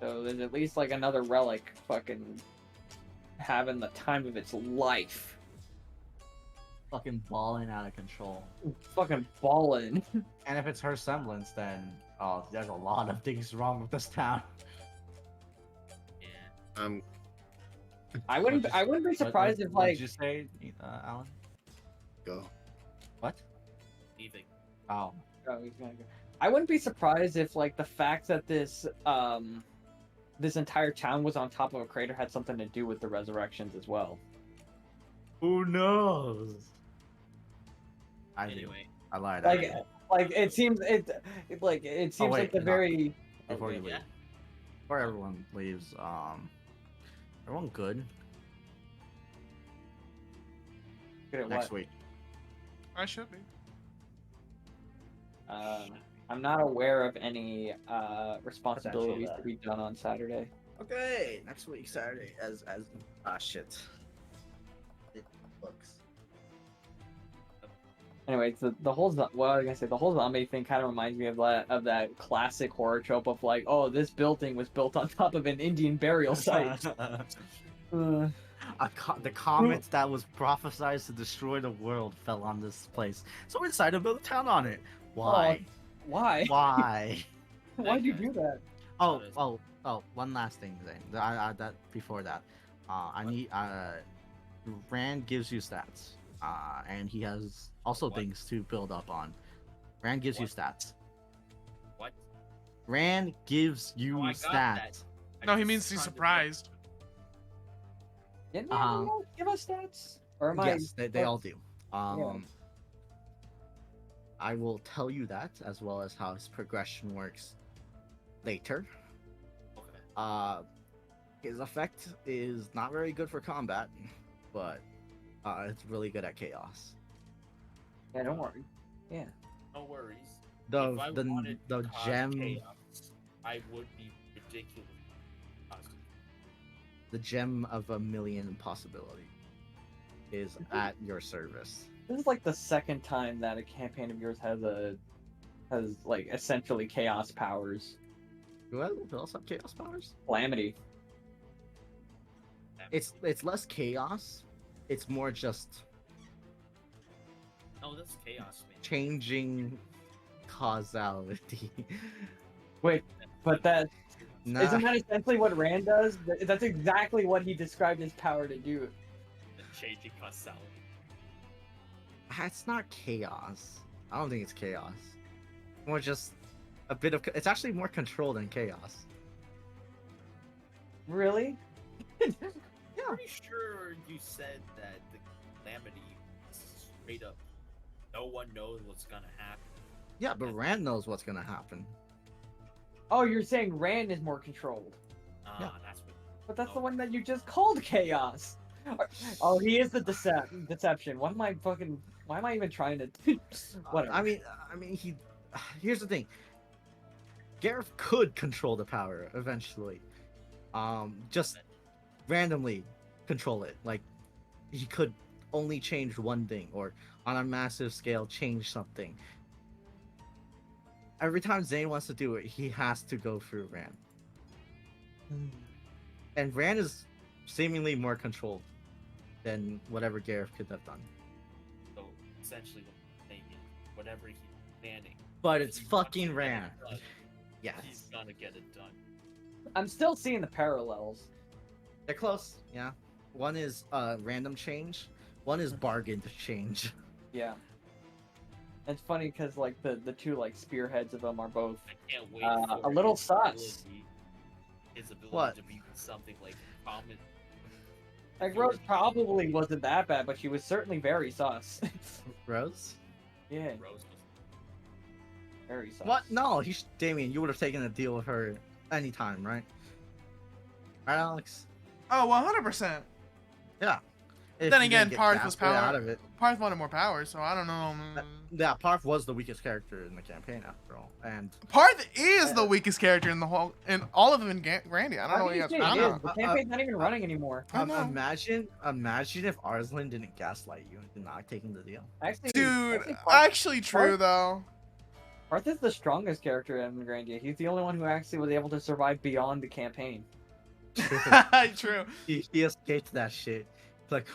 [SPEAKER 4] So there's at least like another relic fucking having the time of its life.
[SPEAKER 1] Fucking balling out of control.
[SPEAKER 4] Fucking balling.
[SPEAKER 1] And if it's her semblance, then there's a lot of things wrong with this town.
[SPEAKER 9] Yeah.
[SPEAKER 4] I wouldn't be surprised if
[SPEAKER 1] What
[SPEAKER 4] like
[SPEAKER 1] did you say, Alan?
[SPEAKER 8] Go.
[SPEAKER 1] What?
[SPEAKER 9] Leaving.
[SPEAKER 1] Oh.
[SPEAKER 4] oh, he's gonna go. I wouldn't be surprised if like the fact that this entire town was on top of a crater had something to do with the resurrections as well.
[SPEAKER 1] Who knows? I do.
[SPEAKER 9] Anyway,
[SPEAKER 1] I lied.
[SPEAKER 4] Like it seems it seems
[SPEAKER 1] wait,
[SPEAKER 4] like the
[SPEAKER 1] no.
[SPEAKER 4] very
[SPEAKER 1] Before you
[SPEAKER 4] okay.
[SPEAKER 1] leave.
[SPEAKER 9] yeah.
[SPEAKER 1] Before everyone leaves, everyone good
[SPEAKER 4] Good at
[SPEAKER 1] next
[SPEAKER 4] what?
[SPEAKER 1] week.
[SPEAKER 3] I should be.
[SPEAKER 4] I'm not aware of any responsibilities
[SPEAKER 1] Potential,
[SPEAKER 4] to be done on Saturday.
[SPEAKER 1] Okay, next week Saturday as shit. It looks.
[SPEAKER 4] Anyway, the whole what was I gonna say? The whole zombie thing kind of reminds me of that classic horror trope of like, oh, this building was built on top of an Indian burial site.
[SPEAKER 1] The comet that was prophesied to destroy the world fell on this place, so we decided to build a town on it. Why?
[SPEAKER 4] Why?
[SPEAKER 1] Why?
[SPEAKER 4] Why'd you do that?
[SPEAKER 1] Oh! One last thing, Zane. That before that, I need Rand gives you stats, and he has also
[SPEAKER 9] What?
[SPEAKER 1] things to build up on. Rand gives you
[SPEAKER 9] What?
[SPEAKER 1] stats.
[SPEAKER 9] What?
[SPEAKER 1] Rand gives you
[SPEAKER 9] Oh, I got
[SPEAKER 1] stats.
[SPEAKER 9] that.
[SPEAKER 3] No, he
[SPEAKER 9] just
[SPEAKER 3] means he's
[SPEAKER 9] trying to-
[SPEAKER 3] surprised.
[SPEAKER 4] Didn't
[SPEAKER 1] Uh-huh.
[SPEAKER 4] everyone else give us stats? Or am
[SPEAKER 1] Yes,
[SPEAKER 4] I?
[SPEAKER 1] they all do. I will tell you that as well as how his progression works later.
[SPEAKER 9] Okay.
[SPEAKER 1] His effect is not very good for combat, but it's really good at chaos.
[SPEAKER 4] Yeah, don't worry. Yeah.
[SPEAKER 9] No worries.
[SPEAKER 1] The
[SPEAKER 9] If I
[SPEAKER 1] the
[SPEAKER 9] wanted
[SPEAKER 1] the
[SPEAKER 9] to cause
[SPEAKER 1] gem
[SPEAKER 9] chaos, I would be ridiculous.
[SPEAKER 1] the gem of a million possibility is at your service.
[SPEAKER 4] This is like the second time that a campaign of yours has like essentially chaos powers.
[SPEAKER 1] Who else have chaos powers?
[SPEAKER 4] Calamity.
[SPEAKER 1] It's less chaos. It's more just
[SPEAKER 9] No, that's chaos, man.
[SPEAKER 1] changing causality.
[SPEAKER 4] Wait, but that
[SPEAKER 1] Nah,
[SPEAKER 4] isn't that essentially what Rand does? That's exactly what he described his power to do.
[SPEAKER 9] The changing causality.
[SPEAKER 1] it's not chaos. I don't think it's chaos. More just a bit of. It's actually more control than chaos.
[SPEAKER 4] Really?
[SPEAKER 9] Pretty sure you said that the calamity is straight up. No one knows what's gonna happen.
[SPEAKER 1] Yeah, but Rand knows what's gonna happen.
[SPEAKER 4] Oh, you're saying Rand is more controlled.
[SPEAKER 1] Yeah.
[SPEAKER 9] That's what.
[SPEAKER 4] But that's the
[SPEAKER 9] Oh.
[SPEAKER 4] one that you just called chaos. Oh, he is the deception. Why am I even trying to? Whatever.
[SPEAKER 1] I mean, he. Here's the thing. Gareth could control the power eventually. Just randomly control it. Like he could only change one thing, or on a massive scale change something. Every time Zane wants to do it, he has to go through Rand. And Rand is seemingly more controlled than whatever Gareth could have done.
[SPEAKER 9] So essentially, what I'm saying is, whatever he's planning.
[SPEAKER 1] But
[SPEAKER 9] if
[SPEAKER 1] it's
[SPEAKER 9] he wants
[SPEAKER 1] fucking
[SPEAKER 9] to get it
[SPEAKER 1] Rand.
[SPEAKER 9] done,
[SPEAKER 1] Yes.
[SPEAKER 9] He's gonna get it done.
[SPEAKER 4] I'm still seeing the parallels.
[SPEAKER 1] They're close, yeah. One is random change, one is bargained change.
[SPEAKER 4] Yeah. It's funny because like the two like spearheads of them are both
[SPEAKER 9] I can't wait
[SPEAKER 4] a
[SPEAKER 9] for
[SPEAKER 4] little
[SPEAKER 9] his
[SPEAKER 4] sus.
[SPEAKER 9] ability- His ability
[SPEAKER 1] What?
[SPEAKER 9] to be something like common.
[SPEAKER 4] Like Rose probably wasn't that bad, but she was certainly very sus.
[SPEAKER 1] Rose?
[SPEAKER 4] Yeah,
[SPEAKER 9] Rose was
[SPEAKER 4] very sus.
[SPEAKER 1] What? No, Damien, you would have taken a deal with her anytime, right? Right, Alex?
[SPEAKER 3] Oh, 100%.
[SPEAKER 1] Yeah. If
[SPEAKER 3] Then
[SPEAKER 1] you
[SPEAKER 3] again,
[SPEAKER 1] didn't get
[SPEAKER 3] Parth was
[SPEAKER 1] Gaslight out
[SPEAKER 3] power.
[SPEAKER 1] of it.
[SPEAKER 3] Parth wanted more power, so I don't know.
[SPEAKER 1] Yeah, Parth was the weakest character in the campaign after all, and
[SPEAKER 3] Parth is the weakest character in the whole, in all of them in Grandy. I don't know what you guys
[SPEAKER 4] It
[SPEAKER 3] found
[SPEAKER 4] is.
[SPEAKER 3] out.
[SPEAKER 4] The campaign's not even running anymore.
[SPEAKER 3] I know.
[SPEAKER 1] imagine if Arslan didn't gaslight you and not taking the deal.
[SPEAKER 4] Actually,
[SPEAKER 3] Dude,
[SPEAKER 4] Parth,
[SPEAKER 3] actually true
[SPEAKER 4] Parth-
[SPEAKER 3] though.
[SPEAKER 4] Parth is the strongest character in Grandia. He's the only one who actually was able to survive beyond the campaign.
[SPEAKER 3] True.
[SPEAKER 1] He escaped that shit. It's like,